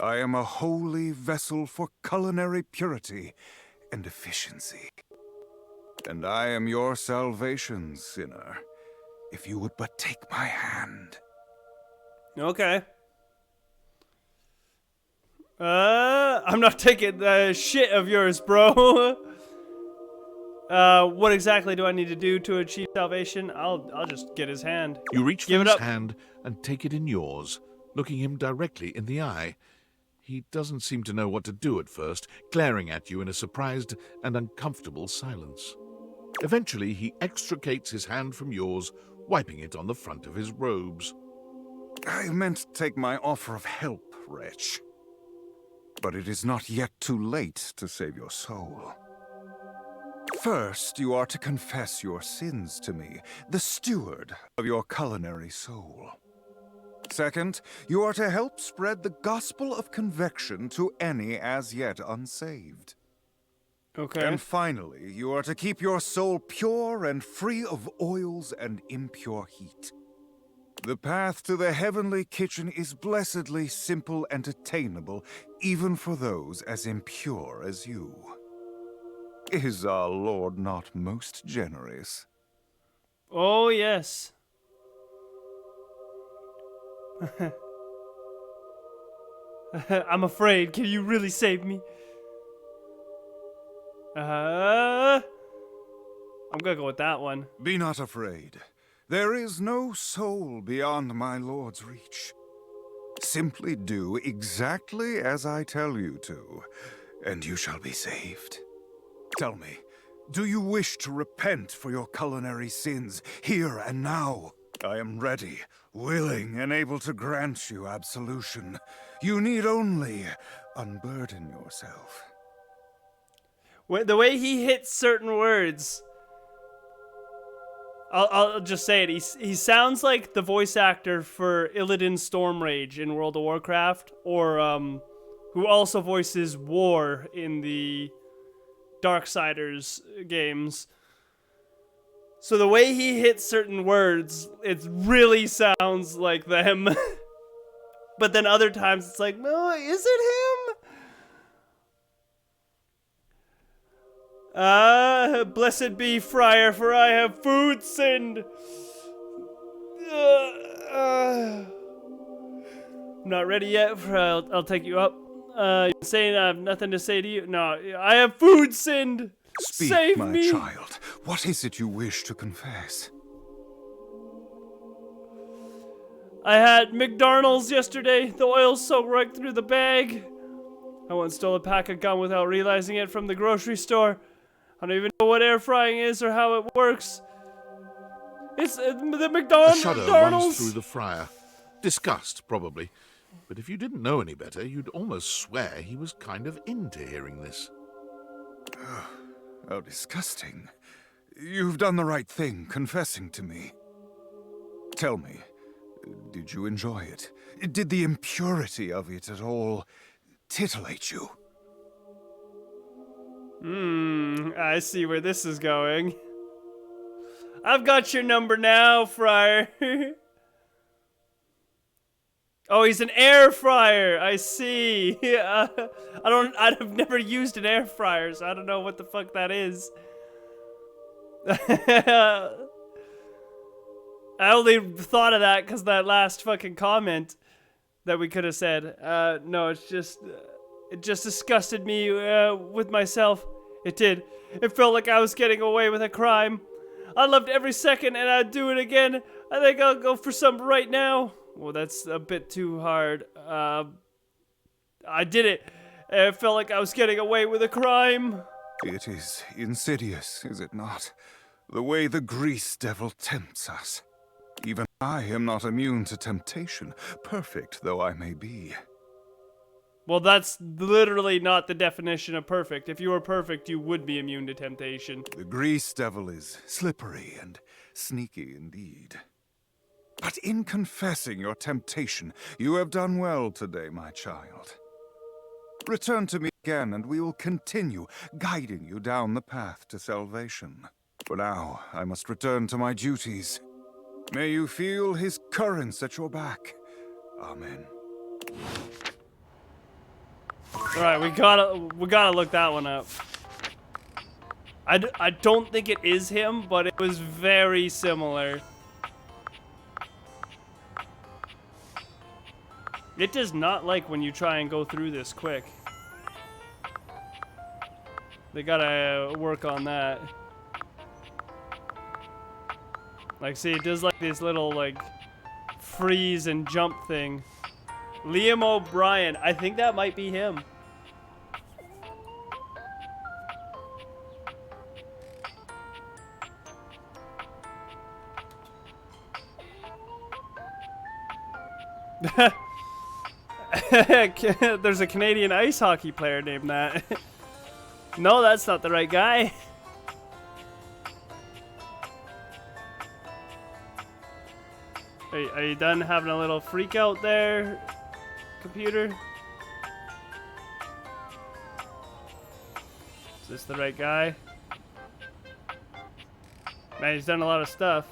I am a holy vessel for culinary purity and efficiency. And I am your salvation, sinner, if you would but take my hand. Okay. I'm not taking the shit of yours, bro. What exactly do I need to do to achieve salvation? I'll just get his hand. You reach for his hand and take it in yours, looking him directly in the eye. He doesn't seem to know what to do at first, glaring at you in a surprised and uncomfortable silence. Eventually, he extricates his hand from yours, wiping it on the front of his robes. I meant to take my offer of help, wretch. But it is not yet too late to save your soul. First, you are to confess your sins to me, the steward of your culinary soul. Second, you are to help spread the gospel of convection to any as yet unsaved. Okay. And finally, you are to keep your soul pure and free of oils and impure heat. The path to the heavenly kitchen is blessedly simple and attainable, even for those as impure as you. Is our Lord not most generous? Oh, yes. I'm afraid. Can you really save me? I'm gonna go with that one. Be not afraid. There is no soul beyond my Lord's reach. Simply do exactly as I tell you to, and you shall be saved. Tell me, do you wish to repent for your culinary sins here and now? I am ready, willing, and able to grant you absolution. You need only unburden yourself. The way he hits certain words, I'll just say it. He sounds like the voice actor for Illidan Stormrage in World of Warcraft, or who also voices War in the Darksiders games. So the way he hits certain words, it really sounds like them. But then other times it's like, no, is it him? Blessed be Friar, for I have food sinned. I'm not ready yet. I'll take you up. You're saying I have nothing to say to you? No, I have food sinned. Speak, Save my me. child. What is it you wish to confess? I had McDonald's yesterday. The oil soaked right through the bag. I once stole a pack of gum without realizing it from the grocery store. I don't even know what air frying is or how it works. It's the A shudder runs McDonald's. through the friar. Disgust, probably. But if you didn't know any better, you'd almost swear he was kind of into hearing this. How disgusting. You've done the right thing, confessing to me. Tell me, did you enjoy it? Did the impurity of it at all titillate you? I see where this is going. I've got your number now, Friar. Oh, he's an air fryer. I see. I've never used an air fryer, so I don't know what the fuck that is. I only thought of that because that last fucking comment that we could have said. No, it just disgusted me with myself. It did. It felt like I was getting away with a crime. I loved every second, and I'd do it again. I think I'll go for some right now. Well, that's a bit too hard. I did it. It felt like I was getting away with a crime. It is insidious, is it not? The way the grease devil tempts us. Even I am not immune to temptation, perfect though I may be. Well, that's literally not the definition of perfect. If you were perfect, you would be immune to temptation. The grease devil is slippery and sneaky indeed. But in confessing your temptation, you have done well today, my child. Return to me again, and we will continue guiding you down the path to salvation. For now, I must return to my duties. May you feel his currents at your back. Amen. All right, we gotta look that one up. I don't think it is him, but it was very similar. It does not like when you try and go through this quick. They gotta work on that. Like, see, it does like this little, like, freeze and jump thing. Liam O'Brien. I think that might be him. There's a Canadian ice hockey player named that. No, that's not the right guy. Are you done having a little freak out there, computer? Is this the right guy? Man, he's done a lot of stuff.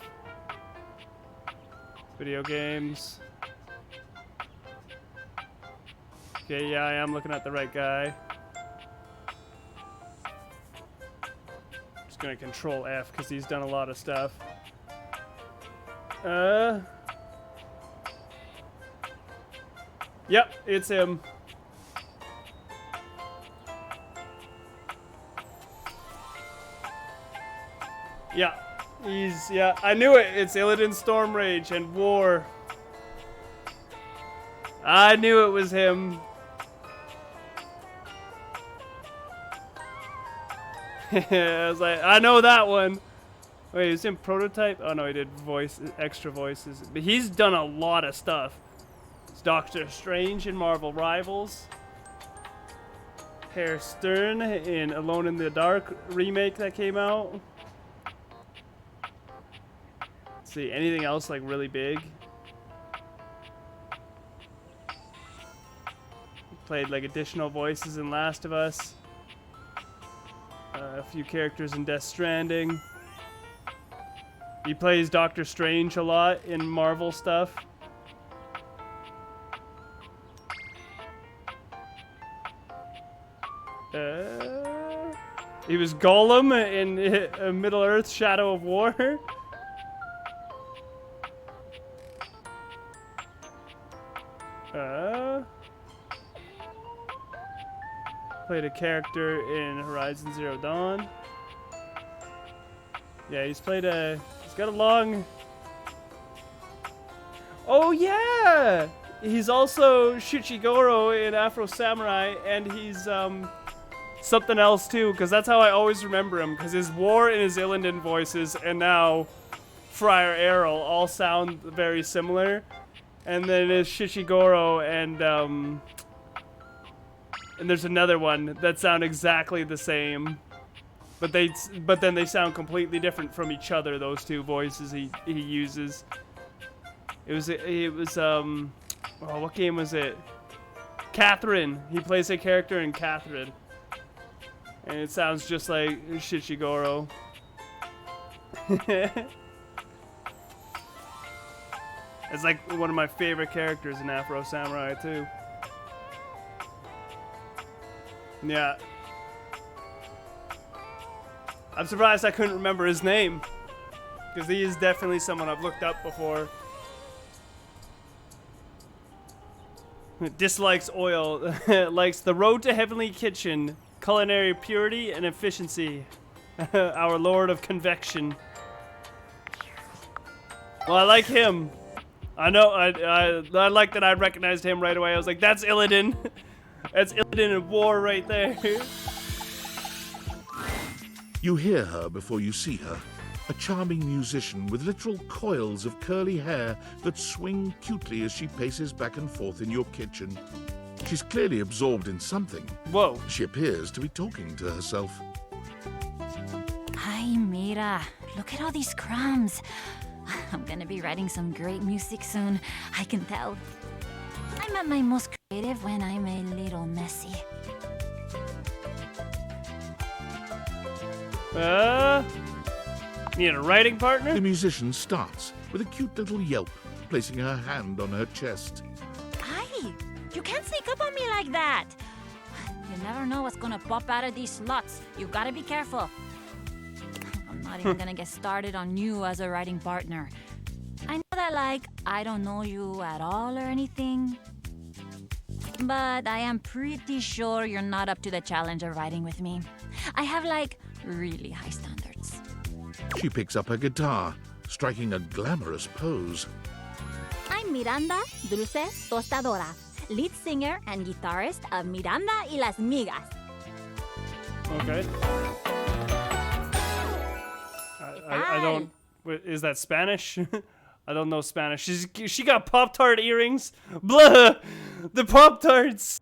Video games. Okay, yeah, I am looking at the right guy. Just gonna control F because he's done a lot of stuff. Yep, it's him. Yeah, yeah, I knew it. It's Illidan Stormrage and War. I knew it was him. I was like, I know that one. Wait, he was in Prototype? Oh no, he did extra voices. But he's done a lot of stuff. It's Doctor Strange in Marvel Rivals. Herr Stern in Alone in the Dark remake that came out. Let's see, anything else like really big? Played like additional voices in Last of Us. A few characters in Death Stranding. He plays Doctor Strange a lot in Marvel stuff. He was Gollum in Middle-earth Shadow of War. Played a character in Horizon Zero Dawn. Yeah, he's got a long... Oh yeah! He's also Shichigoro in Afro Samurai, and he's something else too, because that's how I always remember him, because his War and his Illidan voices, and now Friar Errol all sound very similar. And then it's Shishigoro and there's another one that sound exactly the same, but then they sound completely different from each other. Those two voices he uses. It was oh, what game was it? Catherine. He plays a character in Catherine, and it sounds just like Shishigoro. It's like one of my favorite characters in Afro Samurai too. Yeah. I'm surprised I couldn't remember his name, because he is definitely someone I've looked up before. Dislikes oil. Likes the road to heavenly kitchen, culinary purity and efficiency. Our lord of convection. Well, I like him. I know. I like that I recognized him right away. I was like, that's Illidan. That's Illidan in War right there. You hear her before you see her. A charming musician with literal coils of curly hair that swing cutely as she paces back and forth in your kitchen. She's clearly absorbed in something. Whoa. She appears to be talking to herself. Ay, mira. Look at all these crumbs. I'm gonna be writing some great music soon. I can tell. I'm at my most creative when I'm a little messy. Need a writing partner? The musician starts with a cute little yelp, placing her hand on her chest. Ay, you can't sneak up on me like that. You never know what's gonna pop out of these slots. You gotta be careful. I'm not even gonna get started on you as a writing partner. I know that, like, I don't know you at all or anything, but I am pretty sure you're not up to the challenge of writing with me. I have, like, really high standards. She picks up her guitar, striking a glamorous pose. I'm Miranda Dulce Tostadora, lead singer and guitarist of Miranda y las Migas. Okay. I don't... Is that Spanish? I don't know Spanish. She got Pop-Tart earrings. Blah! The Pop-Tarts!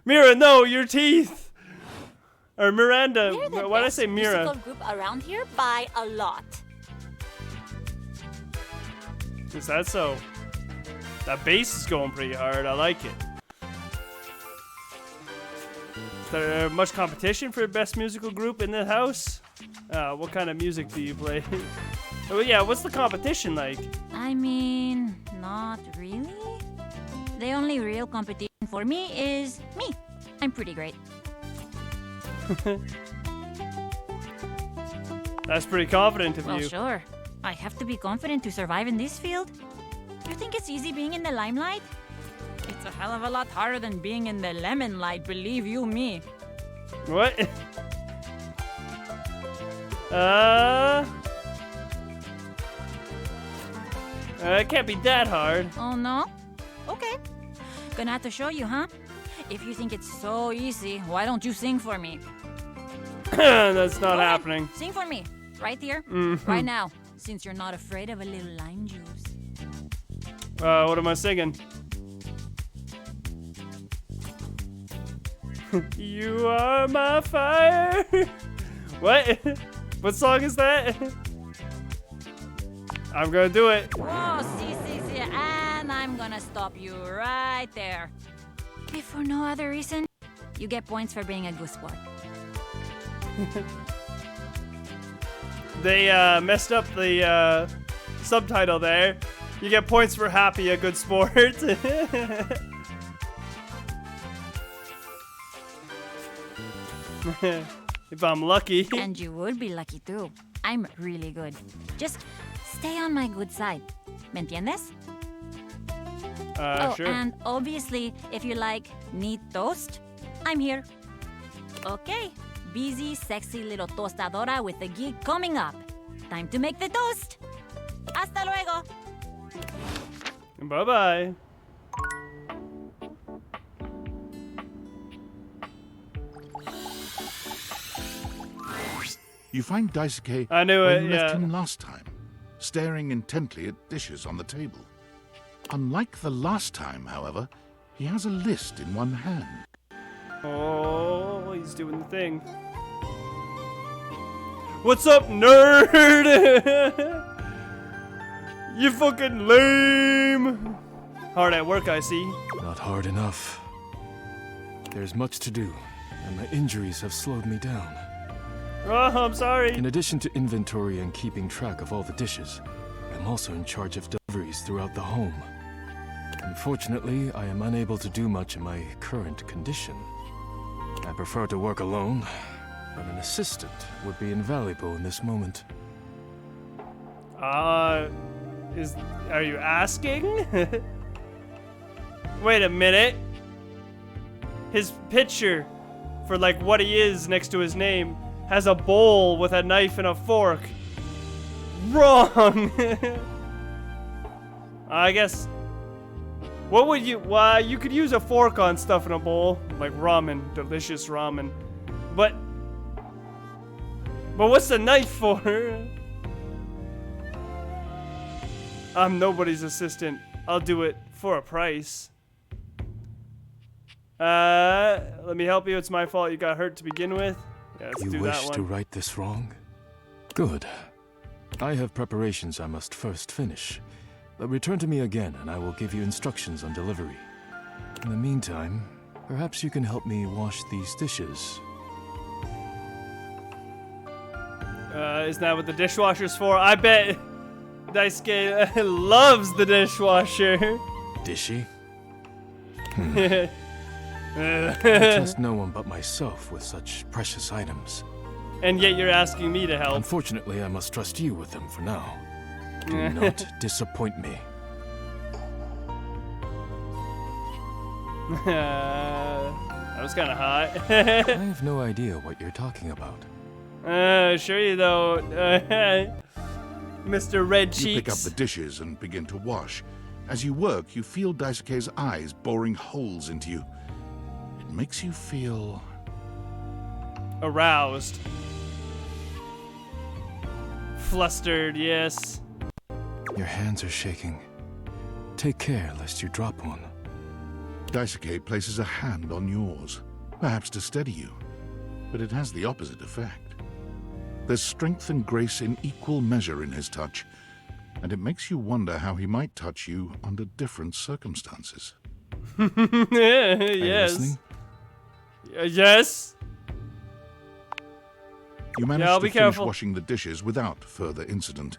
Mira, no, your teeth! Or Miranda. Why did I say Mira? Musical group around here by a lot. Is that so? That bass is going pretty hard. I like it. Is there much competition for best musical group in the house? What kind of music do you play? Oh yeah, what's the competition like? I mean, not really. The only real competition for me is me. I'm pretty great. That's pretty confident of you. Well, sure. I have to be confident to survive in this field. You think it's easy being in the limelight? It's a hell of a lot harder than being in the lemon light, believe you me. What? It can't be that hard. Oh, no? Okay. Gonna have to show you, huh? If you think it's so easy, why don't you sing for me? That's not happening. Sing for me. Right here. Mm-hmm. Right now. Since you're not afraid of a little lime juice. What am I singing? You are my fire. What? What song is that? I'm gonna do it. Oh, see, and I'm gonna stop you right there. If for no other reason, you get points for being a good sport. They messed up the subtitle there. You get points for happy, a good sport. If I'm lucky. And you would be lucky too. I'm really good. Just stay on my good side. ¿Me entiendes? Sure. And obviously, if you like neat toast, I'm here. Okay, busy, sexy little tostadora with a gig coming up. Time to make the toast. Hasta luego. Bye-bye. You find Daisuke I knew where it, you left yeah. him last time, staring intently at dishes on the table. Unlike the last time, however, he has a list in one hand. Oh, he's doing the thing. What's up, nerd? You fucking lame. Hard at work, I see. Not hard enough. There's much to do, and my injuries have slowed me down. Oh, I'm sorry. In addition to inventory and keeping track of all the dishes, I'm also in charge of deliveries throughout the home. Unfortunately, I am unable to do much in my current condition. I prefer to work alone, but an assistant would be invaluable in this moment. Are you asking? Wait a minute. His picture for like what he is next to his name has a bowl with a knife and a fork. Wrong. I guess. What would you? Why you could use a fork on stuff in a bowl, like ramen, delicious ramen. But what's the knife for? I'm nobody's assistant. I'll do it for a price. Let me help you. It's my fault you got hurt to begin with. Yeah, let's You do that wish one. to right this wrong? Good. I have preparations I must first finish. But return to me again and I will give you instructions on delivery. In the meantime, perhaps you can help me wash these dishes. Isn't that what the dishwasher's for? I bet Daisuke loves the dishwasher. Dishy? I trust no one but myself with such precious items. And yet you're asking me to help. Unfortunately, I must trust you with them for now. Do not disappoint me. That was kind of hot. I have no idea what you're talking about. Sure you don't. Mr. Red Cheeks. You pick up the dishes and begin to wash. As you work, you feel Daisuke's eyes boring holes into you. It makes you feel aroused. Flustered, yes. Your hands are shaking. Take care lest you drop one. Daisuke places a hand on yours, perhaps to steady you, but it has the opposite effect. There's strength and grace in equal measure in his touch, and it makes you wonder how he might touch you under different circumstances. Yes. Yes. You manage I'll to be finish careful. washing the dishes without further incident.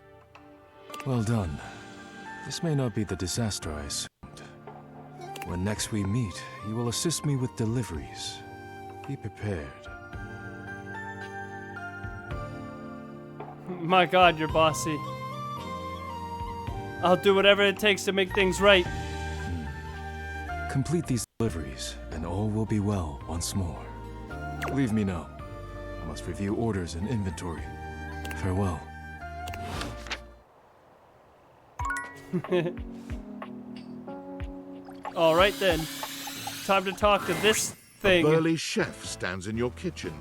Well done. This may not be the disaster I assumed. When next we meet, you will assist me with deliveries. Be prepared. My God, you're bossy. I'll do whatever it takes to make things right. Complete these deliveries, and all will be well once more. Leave me now. I must review orders and inventory. Farewell. All right then. Time to talk to this thing. A burly chef stands in your kitchen,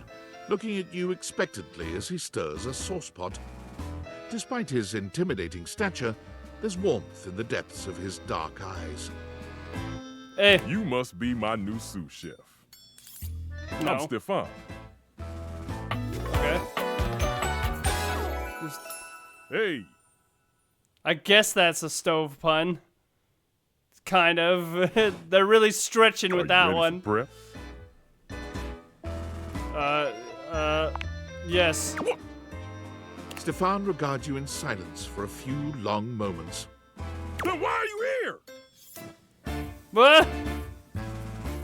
looking at you expectantly as he stirs a saucepot. Despite his intimidating stature, there's warmth in the depths of his dark eyes. Hey. You must be my new sous chef. No. I'm Stefan. Okay. Hey. I guess that's a stove pun. Kind of. They're really stretching with that one. Prep? Yes. Stefan regards you in silence for a few long moments. Then why are you here? What?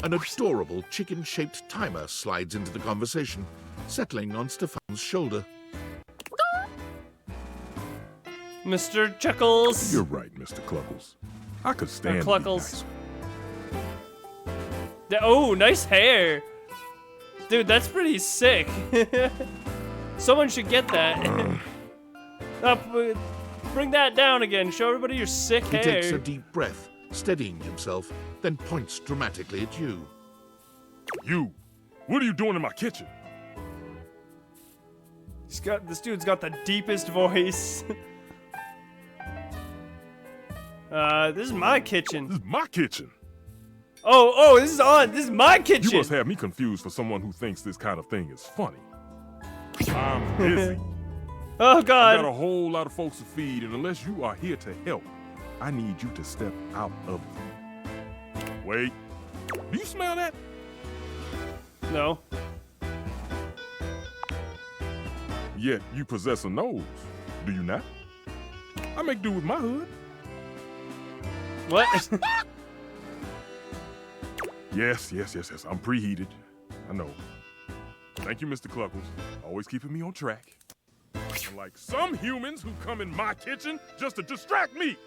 An adorable chicken-shaped timer slides into the conversation, settling on Stefan's shoulder. Mr. Chuckles. You're right, Mr. Cluckles. I could stand Cluckles. Oh, nice hair. Dude, that's pretty sick. Someone should get that. Bring that down again. Show everybody your sick hair. He takes a deep breath, steadying himself, then points dramatically at you. You! What are you doing in my kitchen? This dude's got the deepest voice. This is my kitchen. This is my kitchen. Oh, this is on. This is my kitchen. You must have me confused for someone who thinks this kind of thing is funny. I'm busy. Oh, God. I've got a whole lot of folks to feed, and unless you are here to help, I need you to step out of it. Wait. Do you smell that? No. Yet you possess a nose, do you not? I make do with my hood. What? Yes. I'm preheated. I know. Thank you, Mr. Cluckles. Always keeping me on track. Unlike some humans who come in my kitchen just to distract me.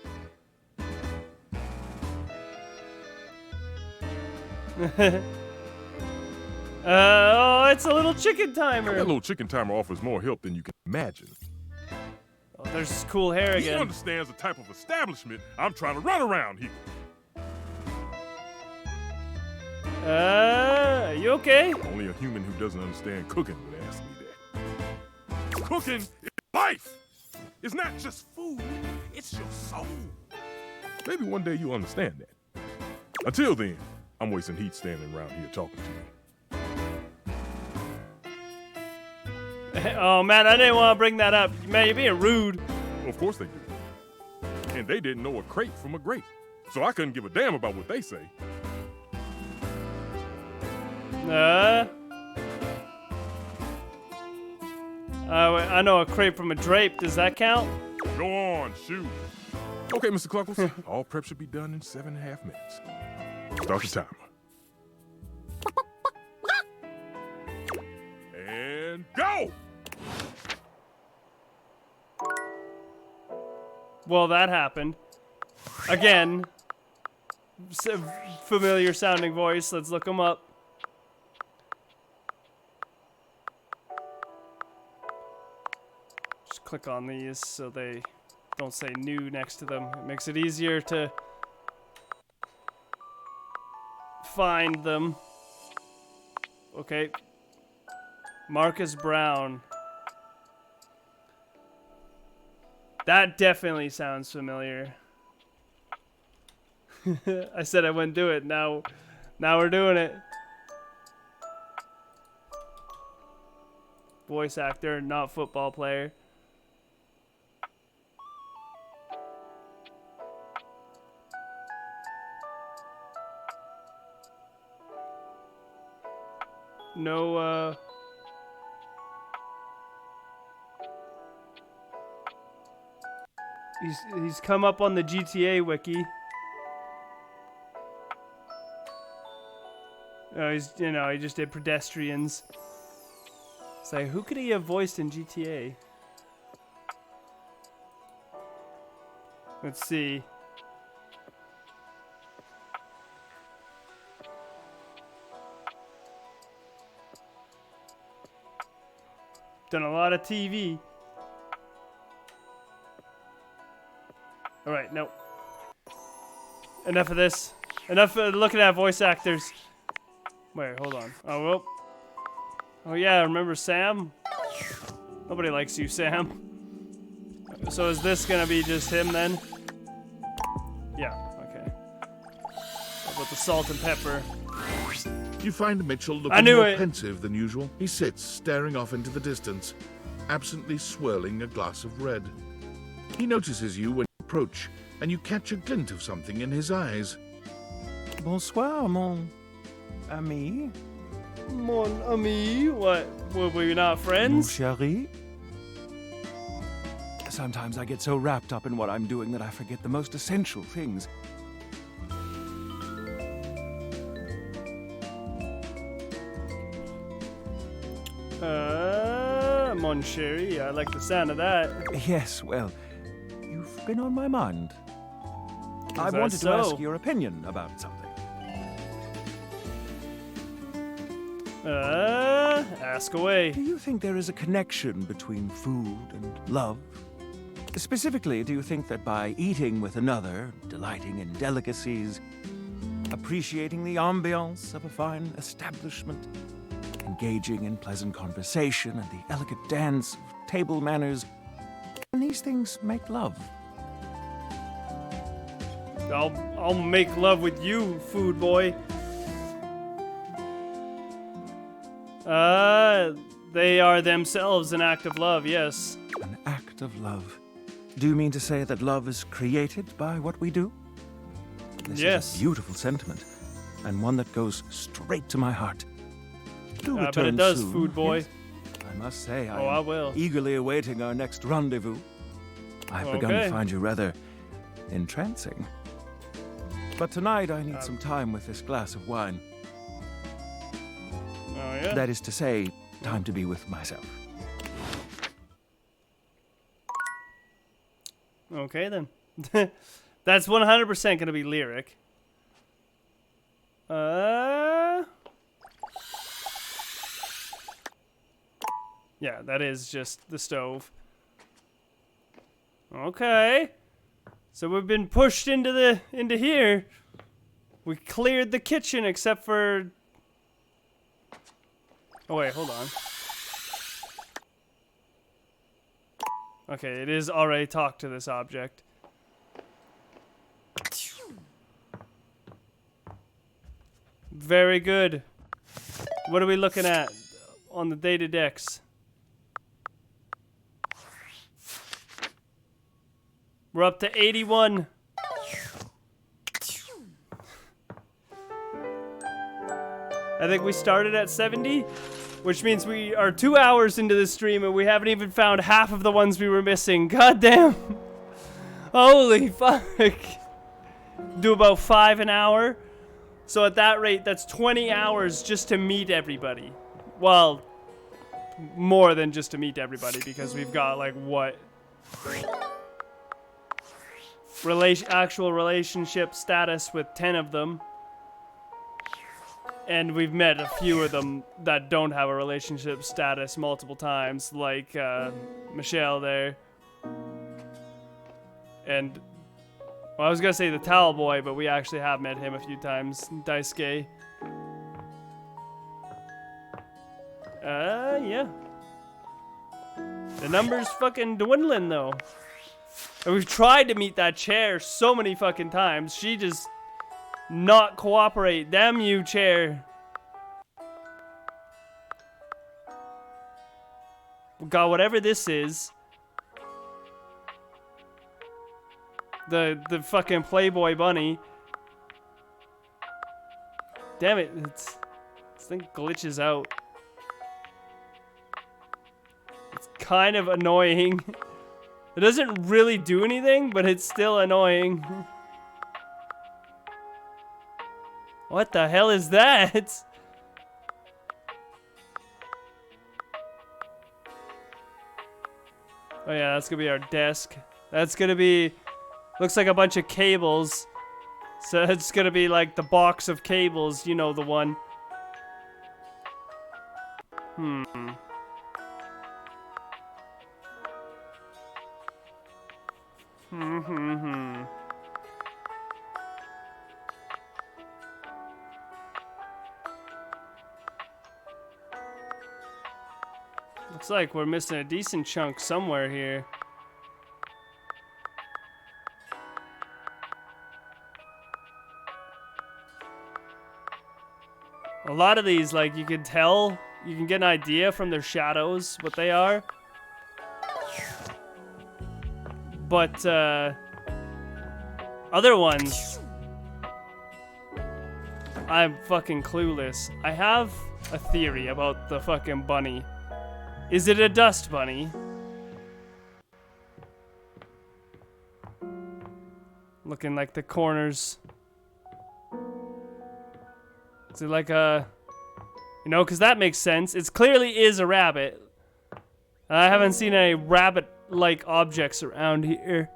Oh, it's a little chicken timer. That little chicken timer offers more help than you can imagine. Oh, there's cool hair again. He understands the type of establishment I'm trying to run around here. You okay? Only a human who doesn't understand cooking would ask me that. Cooking is life. It's not just food, it's your soul. Maybe one day you'll understand that. Until then, I'm wasting heat standing around here talking to you. Oh, man, I didn't want to bring that up. Man, you're being rude. Of course they do. And they didn't know a crate from a grape. So I couldn't give a damn about what they say. I know a crepe from a drape. Does that count? Go on, shoot. Okay, Mr. Cluckles. All prep should be done in 7.5 minutes. Start the timer. And go! Well, that happened. Again. Familiar sounding voice. Let's look him up. Just click on these so they don't say new next to them. It makes it easier to find them. Okay. Marcus Brown. That definitely sounds familiar. I said I wouldn't do it. Now we're doing it. Voice actor, not football player. No, He's come up on the GTA wiki. Oh, he just did pedestrians. It's like, who could he have voiced in GTA? Let's see. Done a lot of TV. Alright, no. Enough of this. Enough of looking at voice actors. Wait, hold on. Oh, well. Oh, yeah, remember Sam? Nobody likes you, Sam. So is this gonna be just him then? Yeah, okay. How about the salt and pepper? You find Mitchell I looking knew more it. pensive than usual. He sits, staring off into the distance, absently swirling a glass of red. He notices you when you approach, and you catch a glint of something in his eyes. Bonsoir, mon ami. Mon ami? What? Were we not Mon friends? chéri. Sometimes I get so wrapped up in what I'm doing that I forget the most essential things. Mon chéri. I like the sound of that. Yes, well, you've been on my mind. I Is that wanted to so? ask your opinion about something. Ask away. Do you think there is a connection between food and love? Specifically, do you think that by eating with another, delighting in delicacies, appreciating the ambiance of a fine establishment, engaging in pleasant conversation and the elegant dance of table manners, can these things make love? I'll make love with you, food boy. They are themselves an act of love, yes. An act of love. Do you mean to say that love is created by what we do? This is a beautiful sentiment, and one that goes straight to my heart. Do I return bet it does, soon, food boy. yes? I must say, I will. eagerly awaiting our next rendezvous. I've begun to find you rather entrancing. But tonight I need some time with this glass of wine. Oh, yeah? That is to say, time to be with myself. Okay, then. That's 100% going to be lyric. Yeah, that is just the stove. Okay. So we've been pushed into here. We cleared the kitchen except for... Oh wait, hold on. Okay, it is already talked to this object. Very good. What are we looking at on the data decks? We're up to 81. I think we started at 70, which means we are 2 hours into the stream and we haven't even found half of the ones we were missing. God damn. Holy fuck. Do about 5 an hour. So at that rate, that's 20 hours just to meet everybody. Well, more than just to meet everybody because we've got like what? Actual relationship status with 10 of them. And we've met a few of them that don't have a relationship status multiple times, like Michelle there. And, well, I was gonna say the towel boy, but we actually have met him a few times. Daisuke. Yeah. The number's fucking dwindling, though. And we've tried to meet that chair so many fucking times. She just not cooperate. Damn you, chair. God, whatever this is. The fucking Playboy bunny. Damn it, this thing glitches out. It's kind of annoying. It doesn't really do anything, but it's still annoying. What the hell is that? Oh yeah, that's gonna be our desk. That's gonna be... Looks like a bunch of cables. So it's gonna be like the box of cables, you know the one. Looks like we're missing a decent chunk somewhere here. A lot of these, like, you can tell, you can get an idea from their shadows what they are. But, other ones, I'm fucking clueless. I have a theory about the fucking bunny. Is it a dust bunny? Looking like the corners. Is it like a... You know, because that makes sense. It clearly is a rabbit. I haven't seen any rabbit-like objects around here.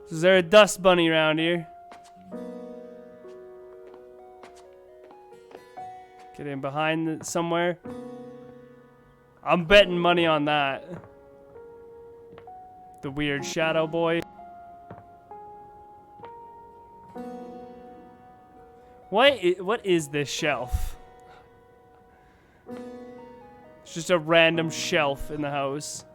Is there a dust bunny around here? Get in behind somewhere. I'm betting money on that. The weird shadow boy. What is this shelf? It's just a random shelf in the house.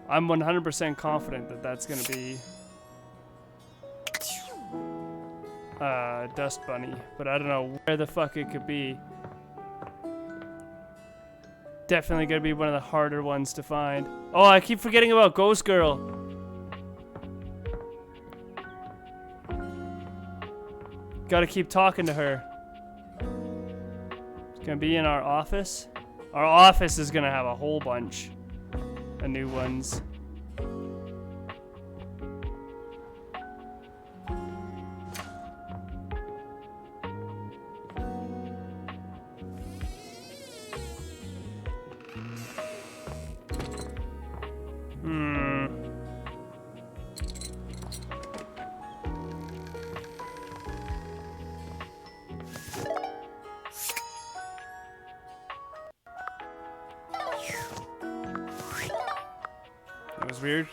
I'm 100% confident that that's gonna be dust bunny, but I don't know where the fuck it could be. Definitely gonna be one of the harder ones to find. Oh, I keep forgetting about Ghost Girl. Gotta keep talking to her. It's gonna be in our office. Our office is gonna have a whole bunch of new ones. That was weird.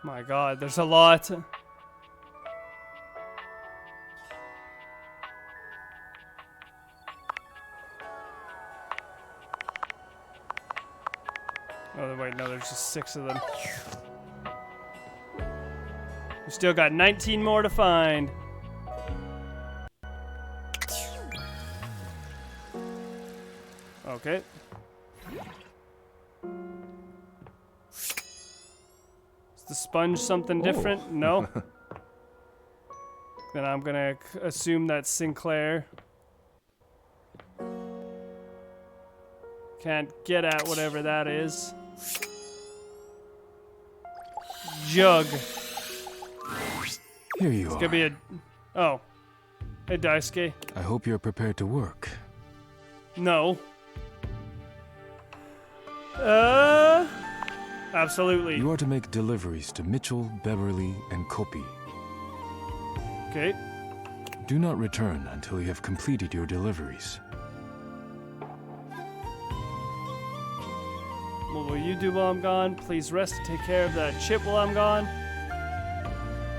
My God, there's a lot. Oh, wait, no, there's just 6 of them. We still got 19 more to find. Okay. Is the sponge something different? No. Then I'm gonna assume that's Sinclair. Can't get at whatever that is. Jug. Here you It's are. gonna be a... Oh. Hey, Daisuke. I hope you're prepared to work. No. Absolutely. You are to make deliveries to Mitchell, Beverly, and Kopi. Okay. Do not return until you have completed your deliveries. What will you do while I'm gone? Please rest and take care of that chip while I'm gone.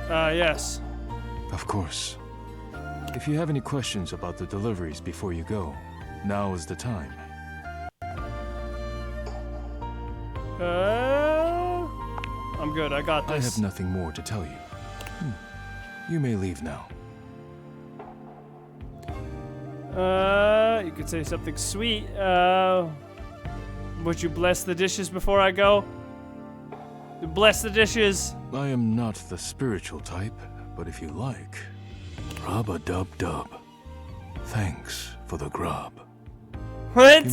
Yes. Of course. If you have any questions about the deliveries before you go, now is the time. I'm good. I got this. I have nothing more to tell you. You may leave now. You could say something sweet. Would you bless the dishes before I go? Bless the dishes. I am not the spiritual type, but if you like, rub-a-dub-dub. Thanks for the grub. What?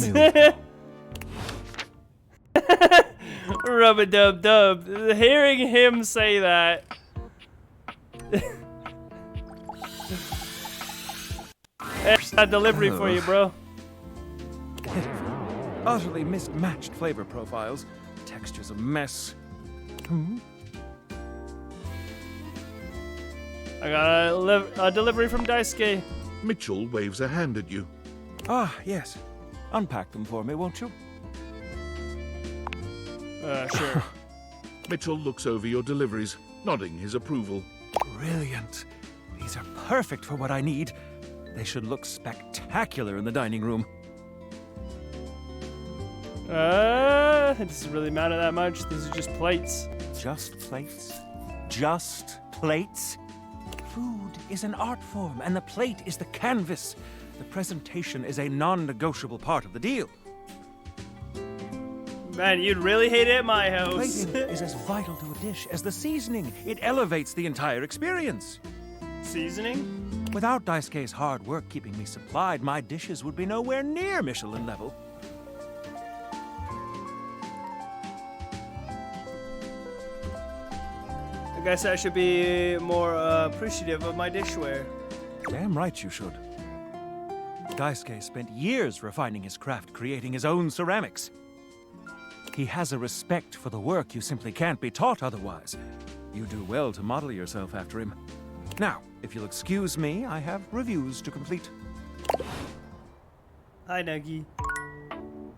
Rub-a-dub-dub. Hearing him say that. There's a delivery for you, bro. Utterly mismatched flavor profiles. Texture's a mess. I got a delivery from Daisuke. Mitchell waves a hand at you. Ah, yes. Unpack them for me, won't you? Sure. Mitchell looks over your deliveries, nodding his approval. Brilliant. These are perfect for what I need. They should look spectacular in the dining room. It doesn't really matter that much. These are just plates. Just plates? Just plates? Food is an art form, and the plate is the canvas. The presentation is a non-negotiable part of the deal. Man, you'd really hate it at my house. Plating is as vital to a dish as the seasoning. It elevates the entire experience. Seasoning? Without Daisuke's hard work keeping me supplied, my dishes would be nowhere near Michelin level. I guess I should be more appreciative of my dishware. Damn right you should. Daisuke spent years refining his craft, creating his own ceramics. He has a respect for the work you simply can't be taught otherwise. You do well to model yourself after him. Now, if you'll excuse me, I have reviews to complete. Hi, Nuggy.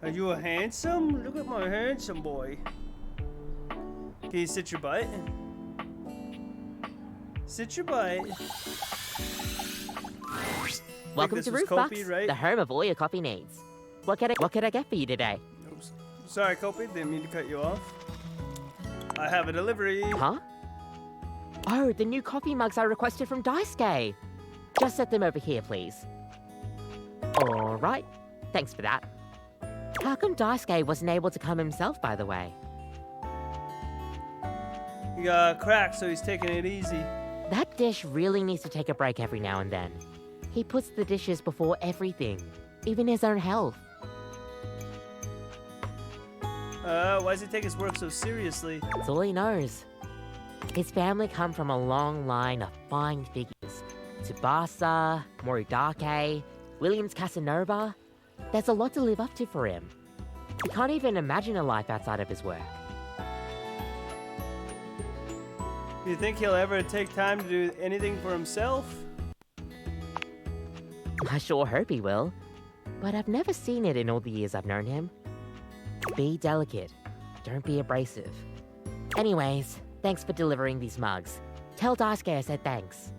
Are you a handsome? Look at my handsome boy. Can you sit your butt? Sit your butt. Welcome to Roofbox, right? the home of all your coffee needs. What can I get for you today? Oops. Sorry, Kopi, didn't mean to cut you off. I have a delivery. Huh? Oh, the new coffee mugs I requested from Daisuke. Just set them over here, please. All right. Thanks for that. How come Daisuke wasn't able to come himself, by the way? He got cracked, so he's taking it easy. That dish really needs to take a break every now and then. He puts the dishes before everything, even his own health. Why does he take his work so seriously? That's all he knows. His family come from a long line of fine figures. Tsubasa, Moridake, Williams Casanova. There's a lot to live up to for him. He can't even imagine a life outside of his work. Do you think he'll ever take time to do anything for himself? I sure hope he will, but I've never seen it in all the years I've known him. Be delicate. Don't be abrasive. Anyways, thanks for delivering these mugs. Tell Daisuke I said thanks.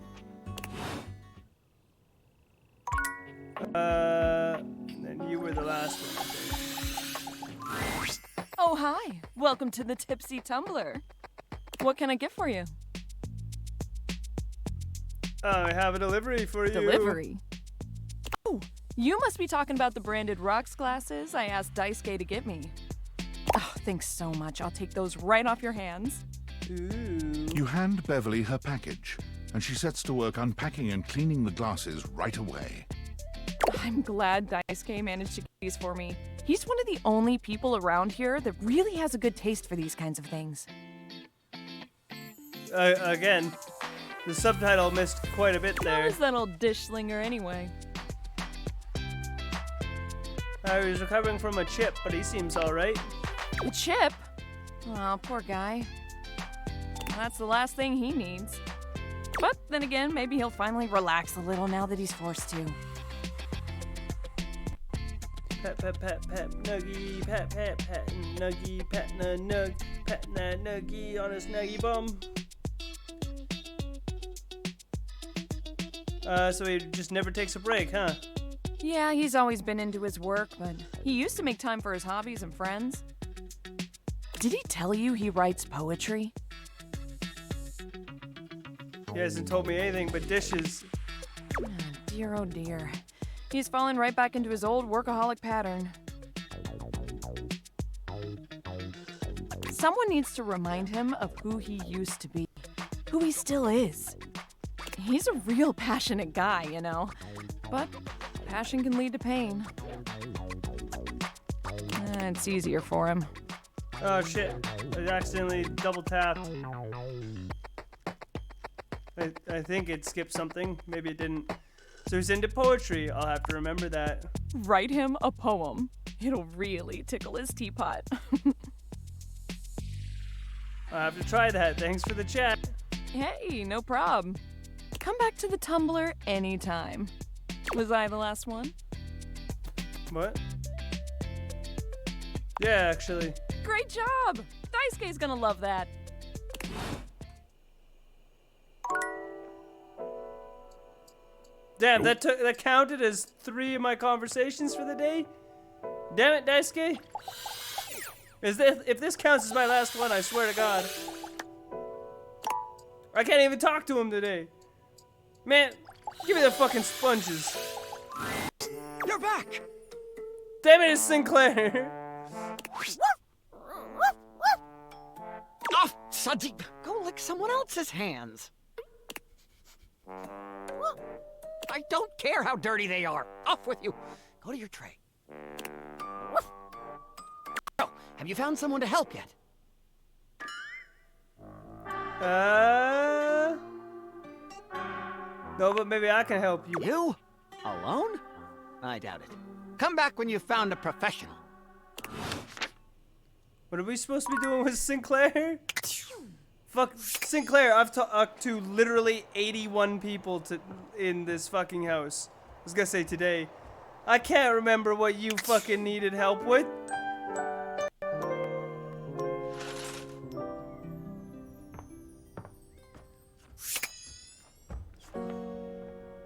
Then you were the last one, I think. Oh, hi. Welcome to the Tipsy Tumbler. What can I get for you? I have a delivery for you. Delivery? Oh, you must be talking about the branded rocks glasses I asked Daisuke to get me. Oh, thanks so much. I'll take those right off your hands. Ooh. You hand Beverly her package, and she sets to work unpacking and cleaning the glasses right away. I'm glad Daisuke managed to get these for me. He's one of the only people around here that really has a good taste for these kinds of things. Again, the subtitle missed quite a bit there. How is that old dish slinger anyway? I was recovering from a chip, but he seems alright. A chip? Oh, poor guy. That's the last thing he needs. But then again, maybe he'll finally relax a little now that he's forced to. Pat, pat, pat, pat, nuggy, pat, pat, pat, nuggy, pat, na, nug, pat, na, nuggy on his nuggy bum. So he just never takes a break, huh? Yeah, he's always been into his work, but he used to make time for his hobbies and friends. Did he tell you he writes poetry? He hasn't told me anything but dishes. Oh, dear, oh dear. He's fallen right back into his old workaholic pattern. Someone needs to remind him of who he used to be, who he still is. He's a real passionate guy, you know, but passion can lead to pain. It's easier for him. Oh shit, I accidentally double tapped. I think it skipped something, maybe it didn't. So he's into poetry, I'll have to remember that. Write him a poem. It'll really tickle his teapot. I'll have to try that, thanks for the chat. Hey, no problem. Come back to the Tumblr anytime. Was I the last one? What? Yeah, actually. Great job! Daisuke's gonna love that. Damn, that counted as 3 of my conversations for the day? Damn it, Daisuke. If this counts as my last one, I swear to God. I can't even talk to him today. Man, give me the fucking sponges. You're back! Damn it, it's Sinclair. Oh, Sadiq, go lick someone else's hands. I don't care how dirty they are. Off with you. Go to your tray. Oh, have you found someone to help yet? No, but maybe I can help you. You? Alone? I doubt it. Come back when you've found a professional. What are we supposed to be doing with Sinclair? Fuck, Sinclair, I've talked to literally 81 people in this fucking house. I was gonna say today. I can't remember what you fucking needed help with.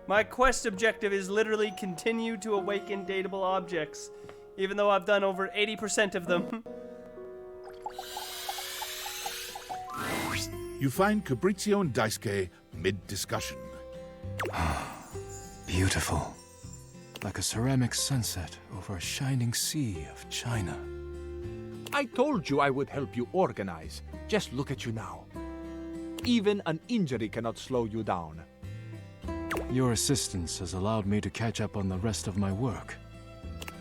My quest objective is literally continue to awaken dateable objects, even though I've done over 80% of them. You find Fabrizio and Daisuke mid-discussion. Beautiful. Like a ceramic sunset over a shining sea of China. I told you I would help you organize. Just look at you now. Even an injury cannot slow you down. Your assistance has allowed me to catch up on the rest of my work.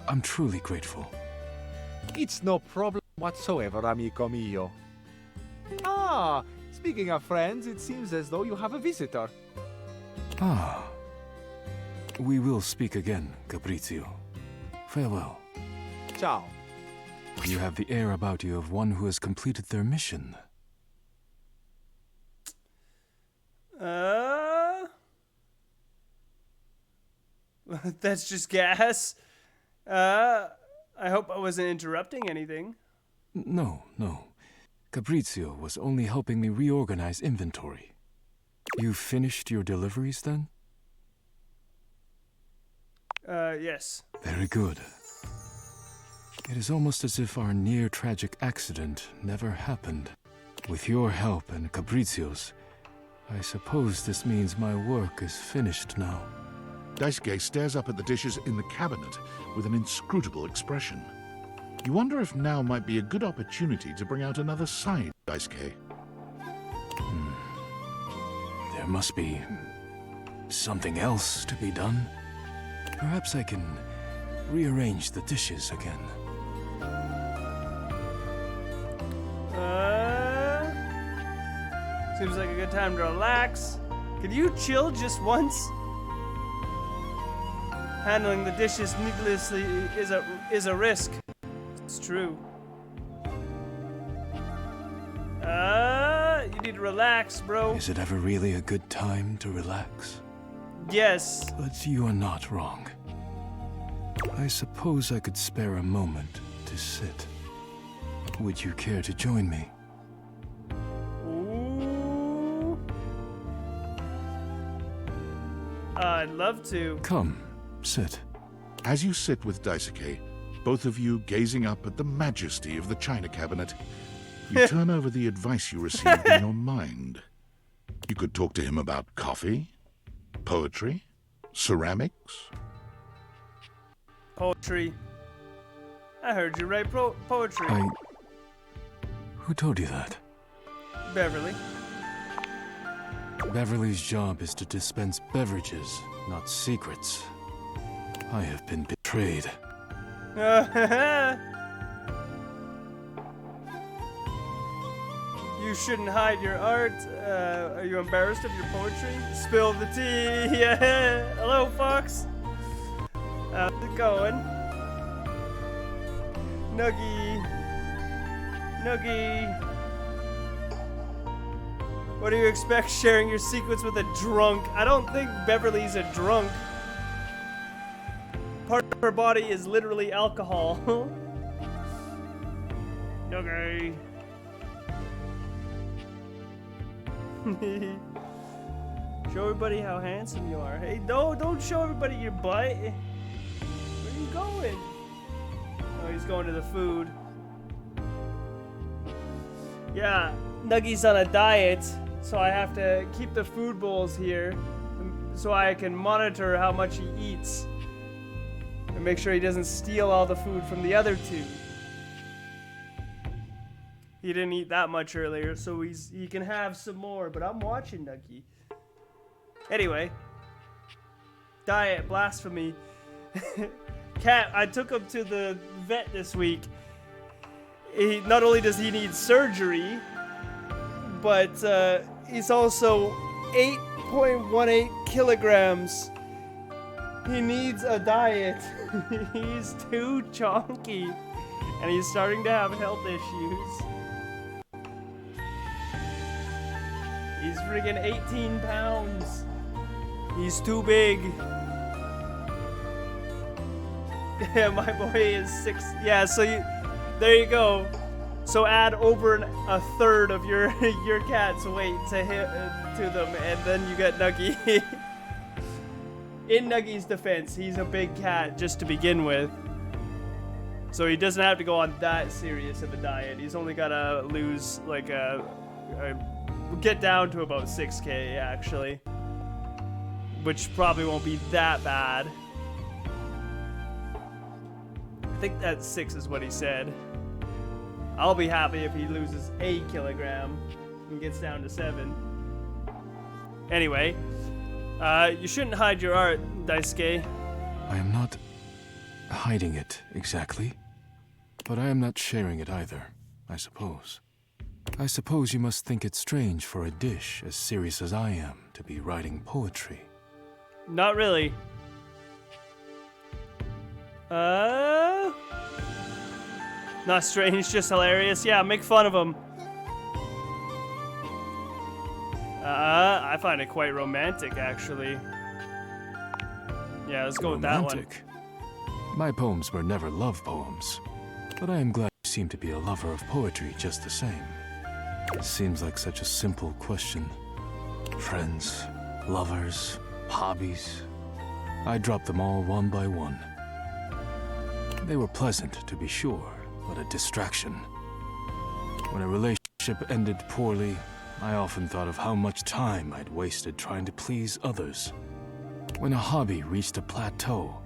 I'm truly grateful. It's no problem whatsoever, amico mio. Ah, speaking of friends, it seems as though you have a visitor. Ah. We will speak again, Fabrizio. Farewell. Ciao. You have the air about you of one who has completed their mission. That's just gas. I hope I wasn't interrupting anything. No. Fabrizio was only helping me reorganize inventory. You finished your deliveries then? Yes. Very good. It is almost as if our near-tragic accident never happened. With your help and Fabrizio's, I suppose this means my work is finished now. Daisuke stares up at the dishes in the cabinet with an inscrutable expression. You wonder if now might be a good opportunity to bring out another side, Daisuke. There must be something else to be done. Perhaps I can rearrange the dishes again. Seems like a good time to relax. Can you chill just once? Handling the dishes needlessly is a risk. It's true. You need to relax, bro. Is it ever really a good time to relax? Yes. But you are not wrong. I suppose I could spare a moment to sit. Would you care to join me? Ooh. I'd love to. Come, sit. As you sit with Daisuke, both of you gazing up at the majesty of the china cabinet, you turn over the advice you received in your mind. You could talk to him about coffee, poetry, ceramics. Poetry. I heard you write poetry. Who told you that? Beverly. Beverly's job is to dispense beverages, not secrets. I have been betrayed. You shouldn't hide your art. Are you embarrassed of your poetry? Spill the tea. Yeah. Hello, Fox. How's it going? Nuggie. What do you expect sharing your secrets with a drunk? I don't think Beverly's a drunk. part of her body is literally alcohol. Okay. Show everybody how handsome you are. Hey, no, don't show everybody your butt. Where are you going? Oh, he's going to the food. Yeah, Nuggy's on a diet, so I have to keep the food bowls here so I can monitor how much he eats and make sure he doesn't steal all the food from the other two. He didn't eat that much earlier, so he can have some more, but I'm watching Nuggy. Anyway, diet, blasphemy. Cat, I took him to the vet this week. Not only does he need surgery, but he's also 8.18 kilograms. He needs a diet. He's too chunky, and he's starting to have health issues. He's friggin' 18 pounds. He's too big. Yeah, my boy is 6. Yeah, so there you go. So add over a third of your cat's weight to them, and then you get Nuggy. In Nuggy's defense, he's a big cat just to begin with. So he doesn't have to go on that serious of a diet. He's only gotta lose like get down to about 6K actually, which probably won't be that bad. I think that 6 is what he said. I'll be happy if he loses 8 kilogram and gets down to 7. Anyway, you shouldn't hide your art, Daisuke. I am not hiding it exactly, but I am not sharing it either, I suppose. I suppose you must think it strange for a dish as serious as I am to be writing poetry. Not really. Not strange, just hilarious. Yeah, make fun of him. I find it quite romantic, actually. Yeah, let's go with that one. My poems were never love poems, but I am glad you seem to be a lover of poetry just the same. It seems like such a simple question. Friends, lovers, hobbies. I dropped them all one by one. They were pleasant, to be sure, but a distraction. When a relationship ended poorly, I often thought of how much time I'd wasted trying to please others. When a hobby reached a plateau,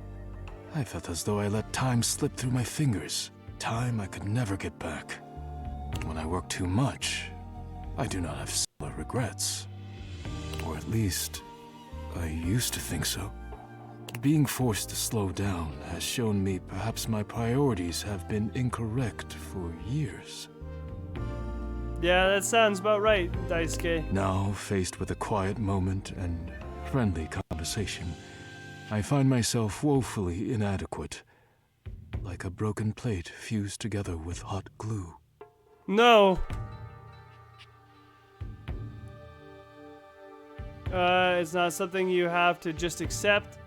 I felt as though I let time slip through my fingers, time I could never get back. When I work too much, I do not have similar regrets. Or at least, I used to think so. Being forced to slow down has shown me perhaps my priorities have been incorrect for years. Yeah, that sounds about right, Daisuke. Now, faced with a quiet moment and friendly conversation, I find myself woefully inadequate, like a broken plate fused together with hot glue. No! It's not something you have to just accept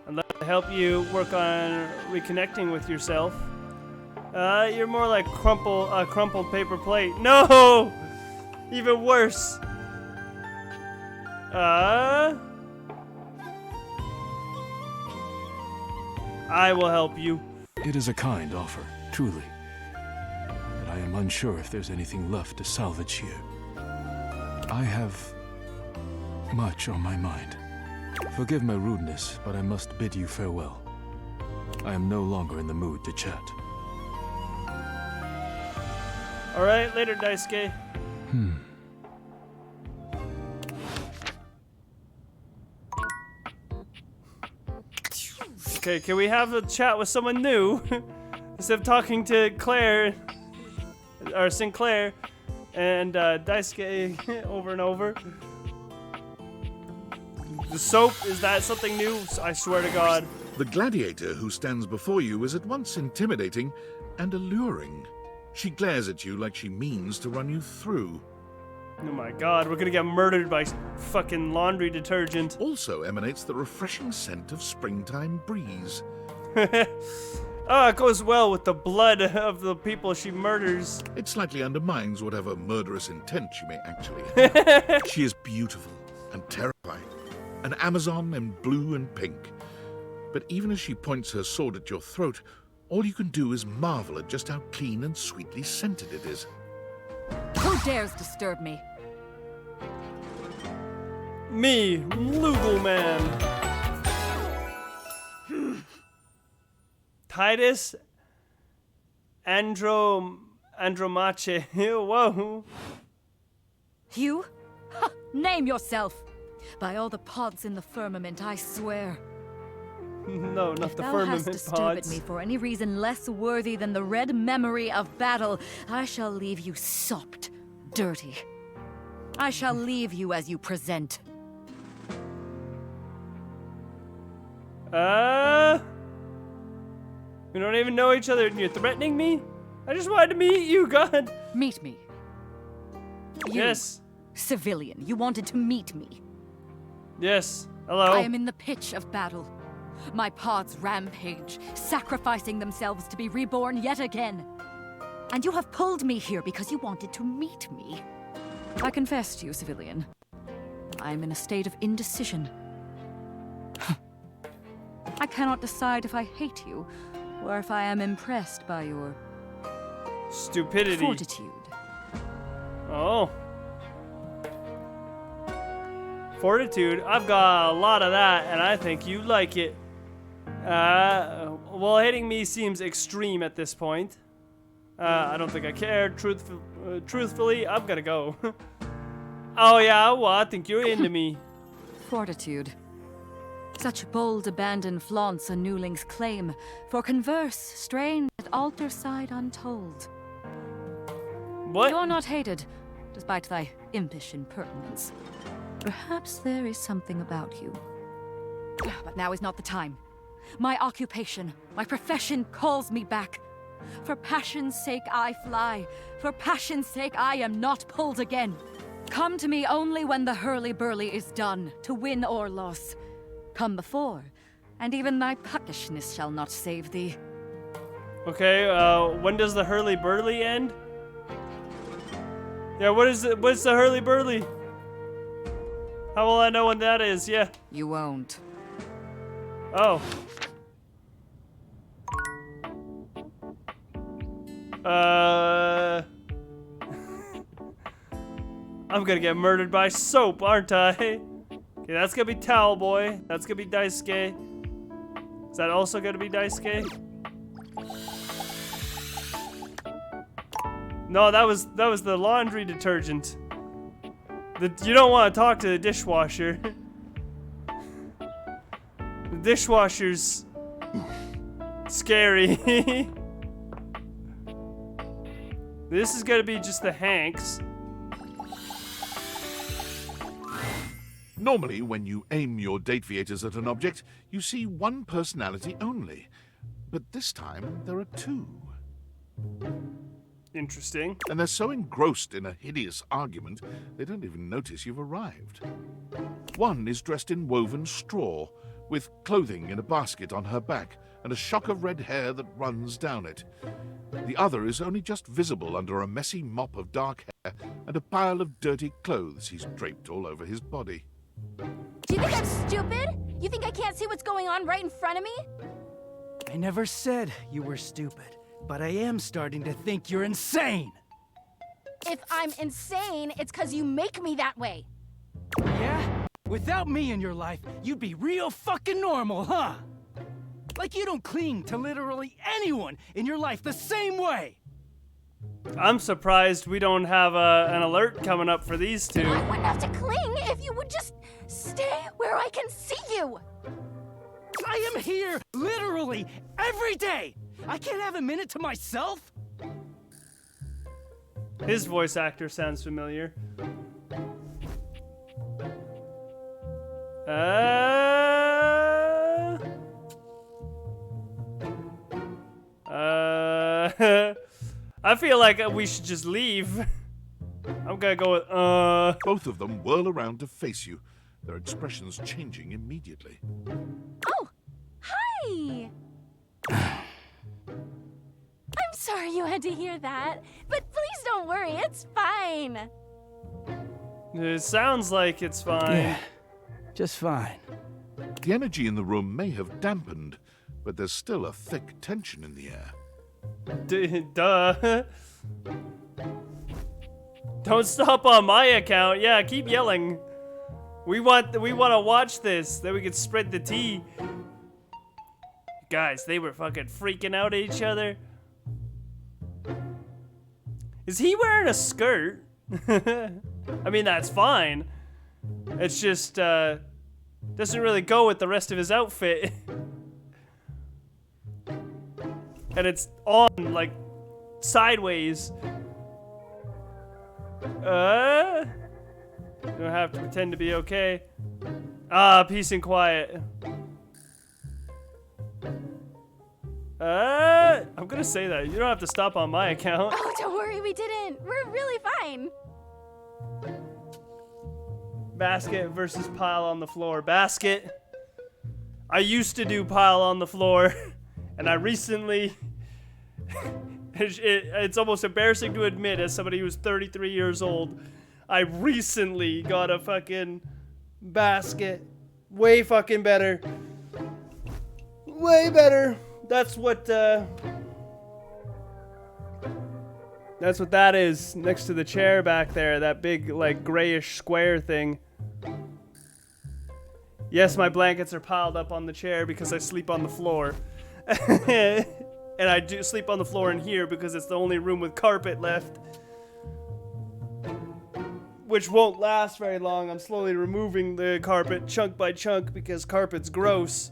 and let it help you work on reconnecting with yourself. You're more like a crumpled paper plate. No! Even worse. I will help you. It is a kind offer, truly. But I am unsure if there's anything left to salvage here. I have much on my mind. Forgive my rudeness, but I must bid you farewell. I am no longer in the mood to chat. Alright, later, Daisuke. Okay, can we have a chat with someone new? Instead of talking to Claire, or Sinclair, and Daisuke over and over. The soap, is that something new? I swear to God. The gladiator who stands before you is at once intimidating and alluring. She glares at you like she means to run you through. Oh my God, we're gonna get murdered by fucking laundry detergent. Also emanates the refreshing scent of springtime breeze. Oh, it goes well with the blood of the people she murders. It slightly undermines whatever murderous intent she may actually have. She is beautiful and terrifying, an Amazon in blue and pink. But even as she points her sword at your throat, all you can do is marvel at just how clean and sweetly scented it is. Who dares disturb me? Me, Lugal Man. Titus Andromache. Whoa. You? Ha, name yourself! By all the pods in the firmament, I swear. No, not if the thou firmament hast disturbed pods. me for any reason less worthy than the red memory of battle, I shall leave you sopped, dirty. I shall leave you as you present. We don't even know each other and you're threatening me? I just wanted to meet you, God. Meet me. You, yes. Civilian, you wanted to meet me. Yes. Hello. I am in the pitch of battle. My pods rampage, sacrificing themselves to be reborn yet again. And you have pulled me here because you wanted to meet me. I confess to you, civilian. I am in a state of indecision. I cannot decide if I hate you, or if I am impressed by your... stupidity. Fortitude. Oh. Fortitude? I've got a lot of that, and I think you like it. Well, hitting me seems extreme at this point. I don't think I care. Truthfully, I'm gonna go. Oh yeah, well, I think you're into me. Fortitude. Such bold abandon flaunts a newling's claim, for converse, strained at altar side untold. What? You are not hated, despite thy impish impertinence. Perhaps there is something about you. But now is not the time. My occupation, my profession calls me back. For passion's sake I fly. For passion's sake I am not pulled again. Come to me only when the hurly-burly is done, to win or loss. Come before, and even thy puckishness shall not save thee. Okay, when does the hurly-burly end? Yeah, what's the hurly-burly? How will I know when that is? Yeah. You won't. Oh. I'm gonna get murdered by soap, aren't I? Okay, that's gonna be Towel Boy. That's gonna be Daisuke. Is that also gonna be Daisuke? No, that was the laundry detergent. You don't want to talk to the dishwasher. The dishwasher's scary. This is gonna be just the Hanks. Normally, when you aim your date viators at an object, you see one personality only. But this time, there are two. Interesting. And they're so engrossed in a hideous argument, they don't even notice you've arrived. One is dressed in woven straw, with clothing in a basket on her back, and a shock of red hair that runs down it. The other is only just visible under a messy mop of dark hair and a pile of dirty clothes he's draped all over his body. Do you think I'm stupid? You think I can't see what's going on right in front of me? I never said you were stupid, but I am starting to think you're insane. If I'm insane, it's because you make me that way. Yeah? Without me in your life, you'd be real fucking normal, huh? Like you don't cling to literally anyone in your life the same way. I'm surprised we don't have an alert coming up for these two. I wouldn't have to cling if you would just stay where I can see you. I am here literally every day. I can't have a minute to myself. His voice actor sounds familiar. I feel like we should just leave. I'm gonna go with, Both of them whirl around to face you, their expressions changing immediately. Oh, hi! I'm sorry you had to hear that, but please don't worry, it's fine. It sounds like it's fine. Yeah, just fine. The energy in the room may have dampened, but there's still a thick tension in the air. Duh. Don't stop on my account. Yeah, keep yelling. We want to watch this, then we can spread the tea. Guys, they were fucking freaking out at each other. Is he wearing a skirt? I mean, that's fine. It's just, doesn't really go with the rest of his outfit. And it's on, like, sideways. Don't have to pretend to be okay. Ah, peace and quiet. I'm gonna say that. You don't have to stop on my account. Oh, don't worry, we didn't. We're really fine. Basket versus pile on the floor. Basket. I used to do pile on the floor, and I recently... it's almost embarrassing to admit, as somebody who's 33 years old, I recently got a fucking basket. Way fucking better. Way better. That's what that is next to the chair back there. That big, like, grayish square thing. Yes, my blankets are piled up on the chair because I sleep on the floor. And I do sleep on the floor in here because it's the only room with carpet left. Which won't last very long. I'm slowly removing the carpet chunk by chunk because carpet's gross.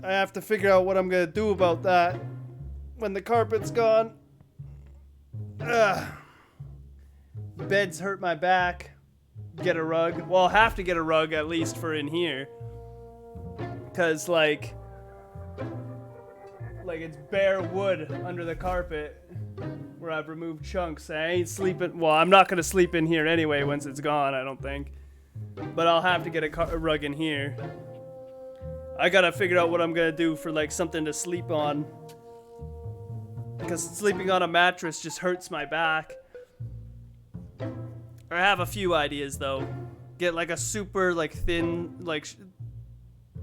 I have to figure out what I'm gonna do about that when the carpet's gone. Ugh. Beds hurt my back. Get a rug. Well, I'll have to get a rug at least for in here. Cause like it's bare wood under the carpet where I've removed chunks. I ain't sleeping. Well, I'm not gonna sleep in here anyway once it's gone, I don't think. But I'll have to get a rug in here. I gotta figure out what I'm gonna do for like something to sleep on. Because sleeping on a mattress just hurts my back. I have a few ideas though. Get like a super like thin like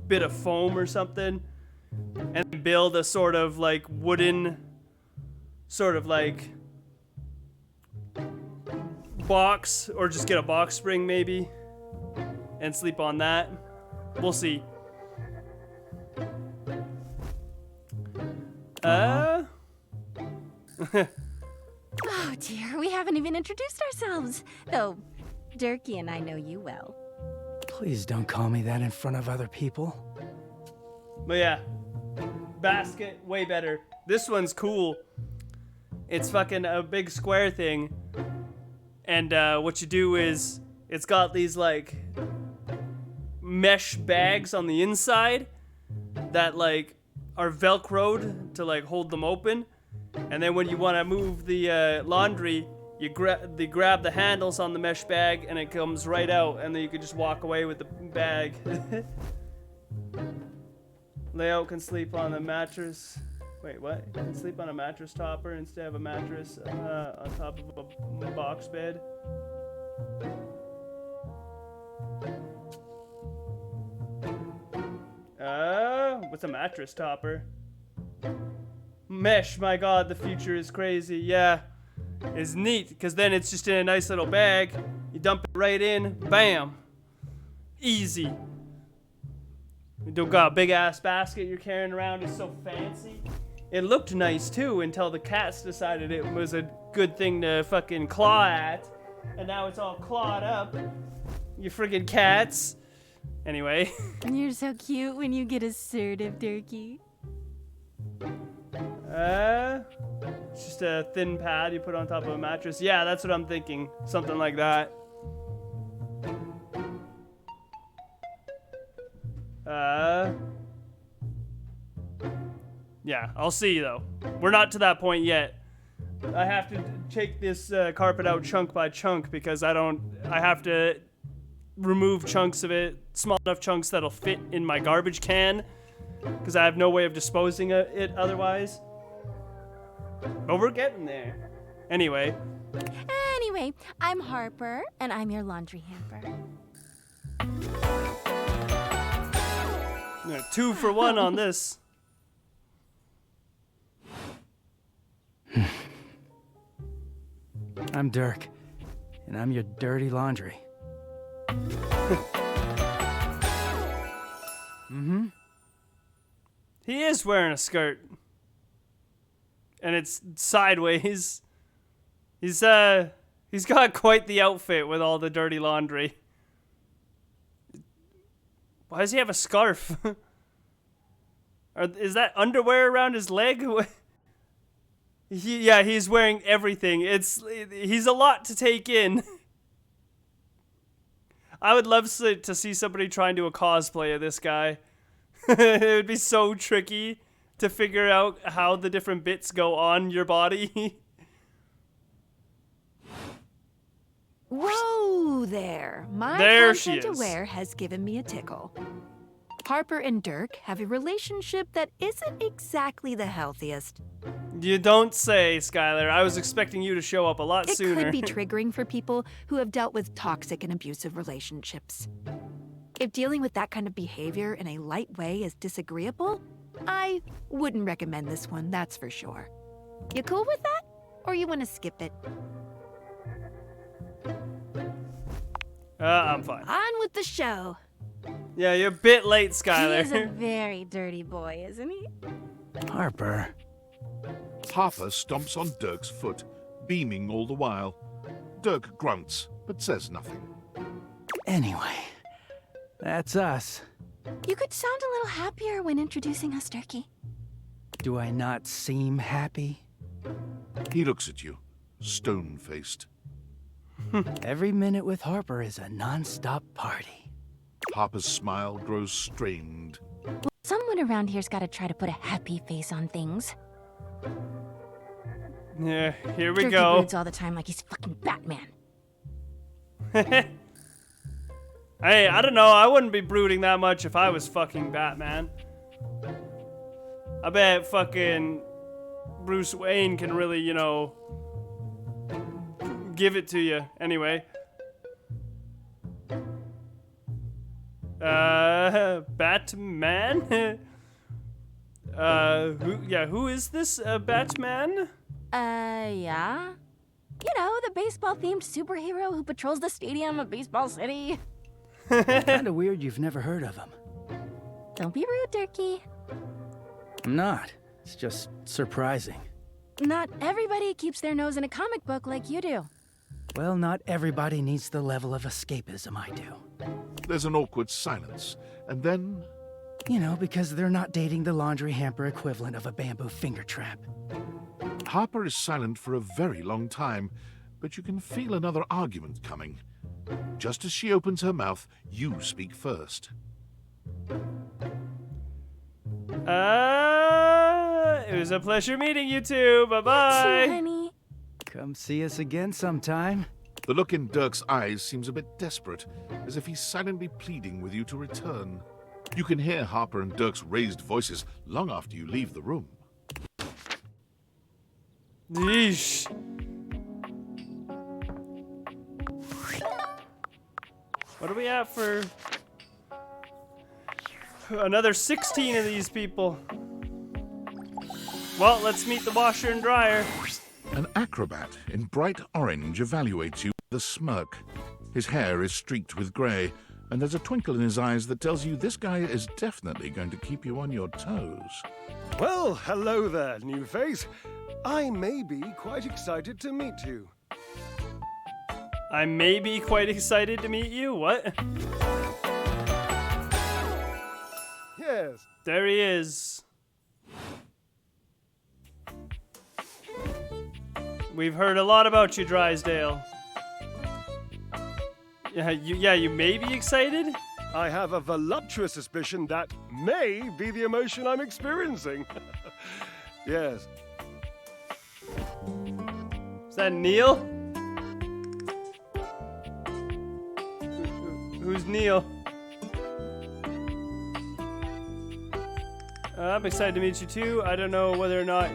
bit of foam or something. And build a sort of like wooden sort of like box, or just get a box spring maybe and sleep on that. We'll see. Oh dear, we haven't even introduced ourselves. Though Durkee and I know you well. Please don't call me that in front of other people. But yeah, basket, way better. This one's cool. It's fucking a big square thing. And what you do is, it's got these like mesh bags on the inside that like are velcroed to like hold them open. And then when you want to move the laundry, you grab the handles on the mesh bag and it comes right out, and then you can just walk away with the bag. Layout can sleep on the mattress. Wait, what? You can sleep on a mattress topper instead of a mattress on top of a box bed. What's a mattress topper? Mesh, my god, the future is crazy. Yeah, it's neat, because then it's just in a nice little bag. You dump it right in, bam. Easy. You don't got a big ass basket you're carrying around, it's so fancy. It looked nice too until the cats decided it was a good thing to fucking claw at. And now it's all clawed up. You friggin' cats. Anyway. You're so cute when you get assertive, Durkee. It's just a thin pad you put on top of a mattress. Yeah, that's what I'm thinking. Something like that. Yeah, I'll see though. We're not to that point yet. I have to take this carpet out chunk by chunk because I have to remove chunks of it, small enough chunks that'll fit in my garbage can. because I have no way of disposing of it otherwise. But we're getting there. Anyway. Anyway, I'm Harper, and I'm your laundry hamper. 2 for 1 on this. I'm Dirk, and I'm your dirty laundry. Mm-hmm. He is wearing a skirt. And it's sideways. He's got quite the outfit with all the dirty laundry. Why does he have a scarf? Is that underwear around his leg? Yeah, he's wearing everything. He's a lot to take in. I would love to see somebody try and do a cosplay of this guy. It would be so tricky to figure out how the different bits go on your body. Whoa there. My There she content is. aware has given me a tickle. Harper and Dirk have a relationship that isn't exactly the healthiest. You don't say, Skylar. I was expecting you to show up a lot It sooner. could be triggering for people who have dealt with toxic and abusive relationships. If dealing with that kind of behavior in a light way is disagreeable, I wouldn't recommend this one, that's for sure. You cool with that? Or you want to skip it? I'm fine. On with the show. Yeah, you're a bit late, He Skylar. is a very dirty boy, isn't he? Harper. Harper stomps on Dirk's foot, beaming all the while. Dirk grunts, but says nothing. Anyway, that's us. You could sound a little happier when introducing us, Dirky. Do I not seem happy? He looks at you, stone-faced. Every minute with Harper is a non-stop party. Harper's smile grows strained. Someone around here's got to try to put a happy face on things. Yeah, here we Dirky go. broods all the time like he's fucking Batman. Hey, I don't know. I wouldn't be brooding that much if I was fucking Batman. I bet fucking Bruce Wayne can really, you know, give it to you. Anyway. Batman? Who is this, Batman? Yeah? You know, the baseball-themed superhero who patrols the stadium of Baseball City. Kinda weird you've never heard of him. Don't be rude, Dirky. I'm not. It's just surprising. Not everybody keeps their nose in a comic book like you do. Well, not everybody needs the level of escapism I do. There's an awkward silence, and then... You know, because they're not dating the laundry hamper equivalent of a bamboo finger trap. Harper is silent for a very long time, but you can feel another argument coming. Just as she opens her mouth, you speak first. It was a pleasure meeting you two. Bye-bye. Honey. Come see us again sometime. The look in Dirk's eyes seems a bit desperate, as if he's silently pleading with you to return. You can hear Harper and Dirk's raised voices long after you leave the room. Yeesh. What are we at for? Another 16 of these people. Well, let's meet the washer and dryer. An acrobat in bright orange evaluates you with a smirk. His hair is streaked with grey, and there's a twinkle in his eyes that tells you this guy is definitely going to keep you on your toes. Well, hello there, new face. I may be quite excited to meet you. I may be quite excited to meet you. What? Yes. There he is. We've heard a lot about you, Drysdale. You may be excited? I have a voluptuous suspicion that may be the emotion I'm experiencing. Yes. Is that Neil? Who's Neil? I'm excited to meet you too. I don't know whether or not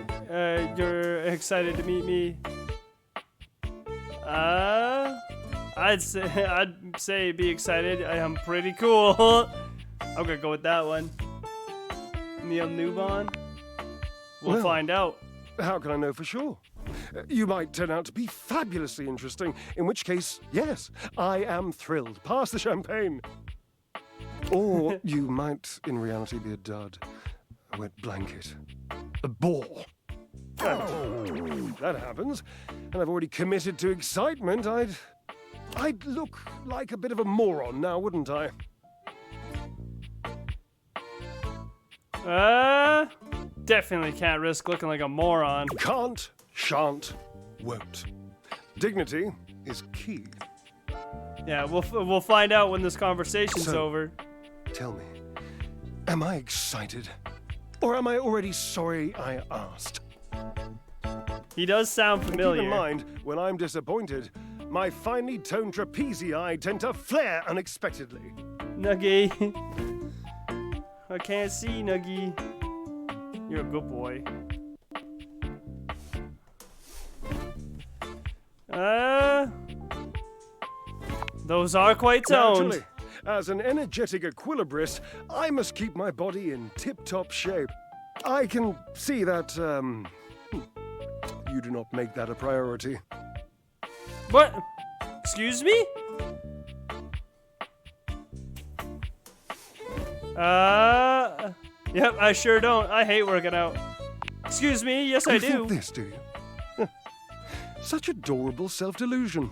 you're excited to meet me. I'd say be excited. I am pretty cool. I'm gonna go with that one. Neil Newbon. We'll find out. How can I know for sure? You might turn out to be fabulously interesting, in which case, yes, I am thrilled. Pass the champagne. Or you might, in reality, be a dud, a wet blanket, a bore. That happens, and I've already committed to excitement. I'd look like a bit of a moron now, wouldn't I? Definitely can't risk looking like a moron. Can't, shan't, won't. Dignity is key. Yeah, we'll find out when this conversation's over. Tell me, am I excited? Or am I already sorry I asked? He does sound familiar. Keep in mind, when I'm disappointed, my finely toned trapezii tend to flare unexpectedly. Nuggy. I can't see, Nuggy. You're a good boy. Those are quite toned. Naturally, as an energetic equilibrist, I must keep my body in tip-top shape. I can see that, you do not make that a priority. What? Excuse me? Yep, I sure don't. I hate working out. Excuse me, yes I do. You think this, do you? Such adorable self-delusion.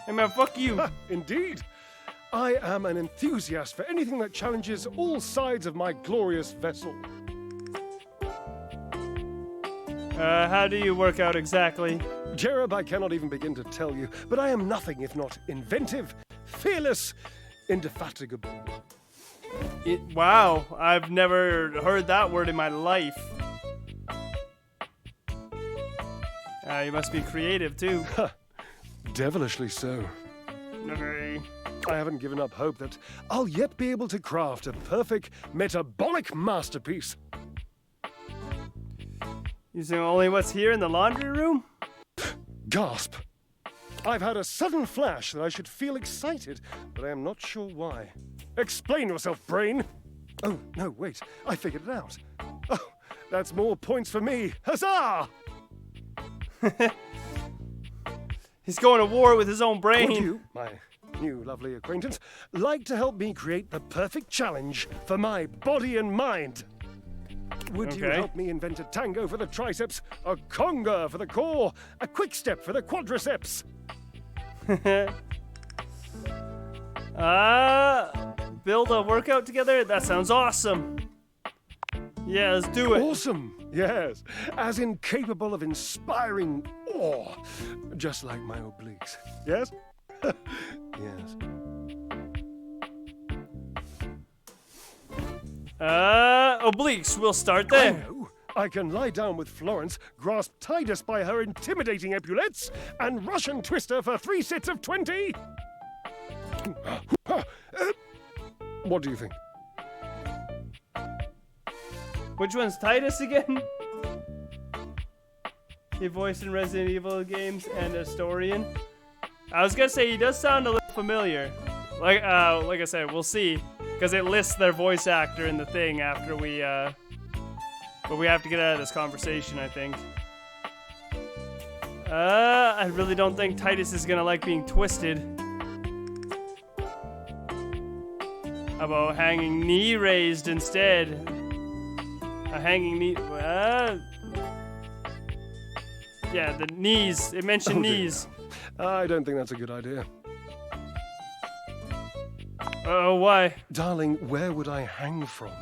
Hey man, fuck you. Indeed. I am an enthusiast for anything that challenges all sides of my glorious vessel. How do you work out exactly? Jerub, I cannot even begin to tell you, but I am nothing if not inventive, fearless, indefatigable. Wow, I've never heard that word in my life. You must be creative too. Devilishly so. Okay. I haven't given up hope that I'll yet be able to craft a perfect metabolic masterpiece. Using only what's here in the laundry room? Gasp! I've had a sudden flash that I should feel excited, but I am not sure why. Explain yourself, brain! Oh, no, wait. I figured it out. Oh, that's more points for me. Huzzah! He's going to war with his own brain. Would you, my new lovely acquaintance, like to help me create the perfect challenge for my body and mind? Would you help me invent a tango for the triceps, a conga for the core, a quick step for the quadriceps? Build a workout together? That sounds awesome. Yeah, let's do it. Awesome, yes. As incapable of inspiring awe, just like my obliques. Yes? Yes. Obliques, we'll start there. I know. I can lie down with Florence, grasp Titus by her intimidating epaulettes, and Russian twist her for 3 sets of 20. What do you think? Which one's Titus again? He voiced in Resident Evil games and Astorian. I was gonna say he does sound a little familiar. Like I said, we'll see, because it lists their voice actor in the thing after we. But we have to get out of this conversation, I think. I really don't think Titus is gonna like being twisted. How about hanging knee raised instead? A hanging knee. Yeah, the knees. It mentioned knees. I don't think that's a good idea. Oh, why? Darling, where would I hang from?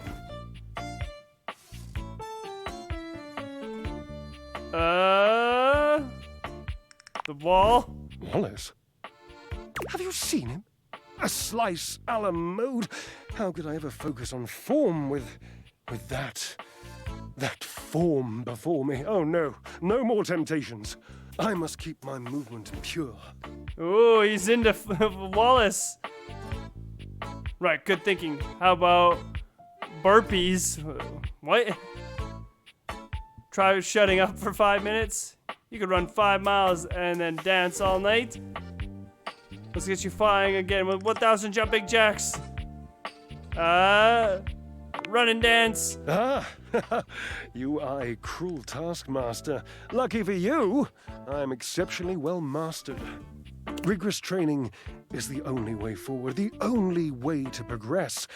The wall? Wallace? Have you seen him? A slice a la mode. How could I ever focus on form with that form before me? Oh no, no more temptations. I must keep my movement pure. Oh, he's into Wallace. Right, good thinking. How about burpees. What? Try shutting up for 5 minutes. You could run 5 miles and then dance all night. Let's get you flying again with 1,000 jumping jacks. Run and dance. Ah, you are a cruel taskmaster. Lucky for you, I'm exceptionally well mastered. Rigorous training is the only way forward, the only way to progress.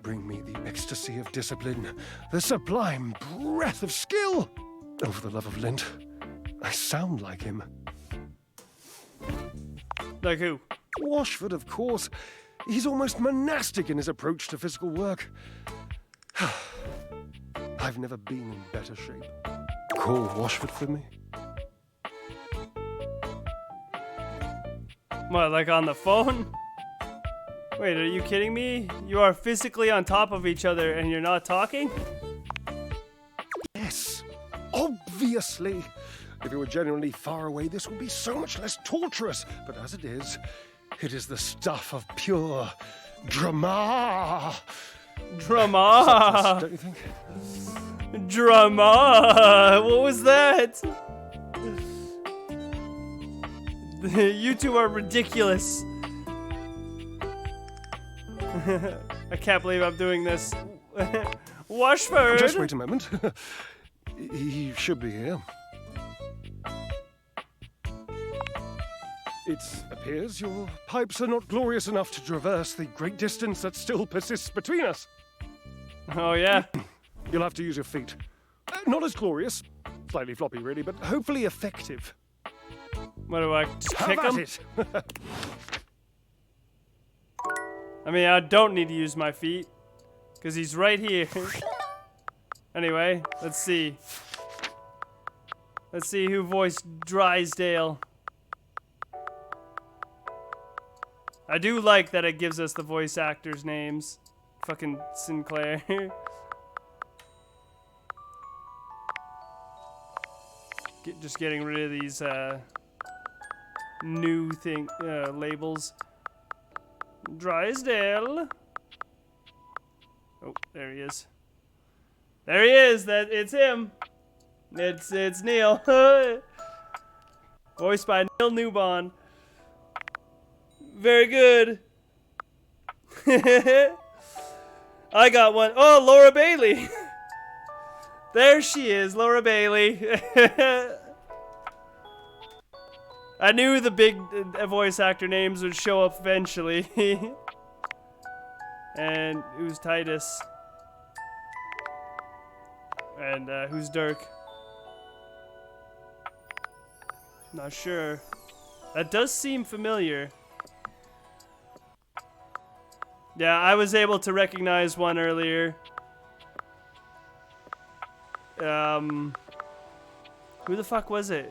Bring me the ecstasy of discipline, the sublime breath of skill. Oh, for the love of Lint, I sound like him. Like who? Washford, of course. He's almost monastic in his approach to physical work. I've never been in better shape. Call Washford for me. What, like on the phone? Wait, are you kidding me? You are physically on top of each other and you're not talking? Yes, obviously. If you were genuinely far away, this would be so much less torturous. But as it is the stuff of pure drama. Drama. Don't you think? Drama. What was that? You two are ridiculous. I can't believe I'm doing this. Washford. Just wait a moment. He should be here. It appears your pipes are not glorious enough to traverse the great distance that still persists between us. Oh, yeah? You'll have to use your feet. Not as glorious, slightly floppy really, but hopefully effective. What do I just kick Have him? at it. I mean, I don't need to use my feet, because he's right here. Anyway, let's see. Let's see who voiced Drysdale. I do like that it gives us the voice actors' names. Fucking Sinclair. Just getting rid of these new labels. Drysdale. Oh, there he is. There he is. It's him. It's Neil. Voiced by Neil Newbon. Very good. I got one. Oh, Laura Bailey. There she is, Laura Bailey. I knew the big voice actor names would show up eventually. And who's Titus? And who's Dirk? Not sure. That does seem familiar. Yeah, I was able to recognize one earlier. Who the fuck was it?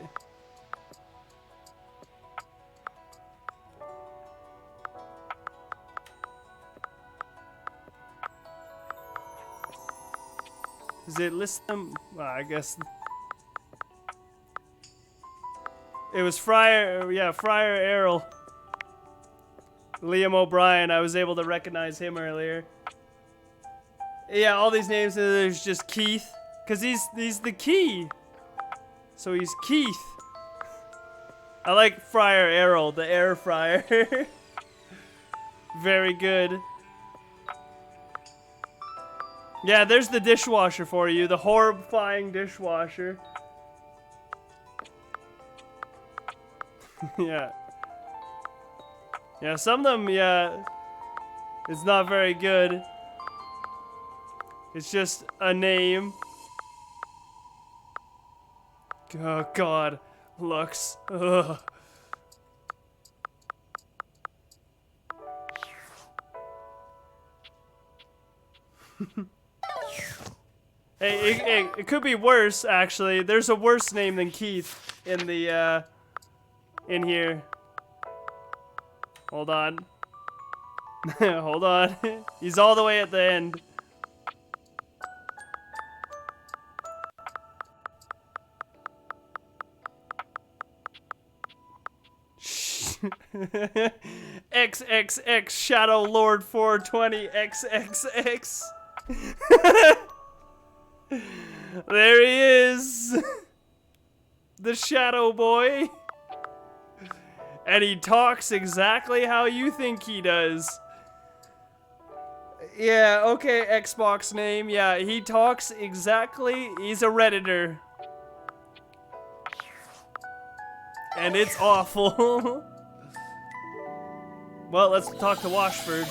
Does it list them? Well, I guess it was Friar. Yeah, Friar Errol. Liam O'Brien. I was able to recognize him earlier. Yeah, all these names. There's just Keith, cause he's the key. So he's Keith. I like Friar Errol, the air fryer. Very good. Yeah, there's the dishwasher for you, the horrifying dishwasher. Yeah. Yeah, some of them, yeah, it's not very good. It's just a name. Oh, God. Lux. Ugh. Hey, it could be worse, actually. There's a worse name than Keith in the, in here. Hold on. Hold on. He's all the way at the end. XXX Shadow Lord 420 XXX. There he is. The Shadow Boy. And he talks exactly how you think he does. Yeah, okay, Xbox name. Yeah, he talks exactly. He's a Redditor. And it's awful. Well, let's talk to Washford.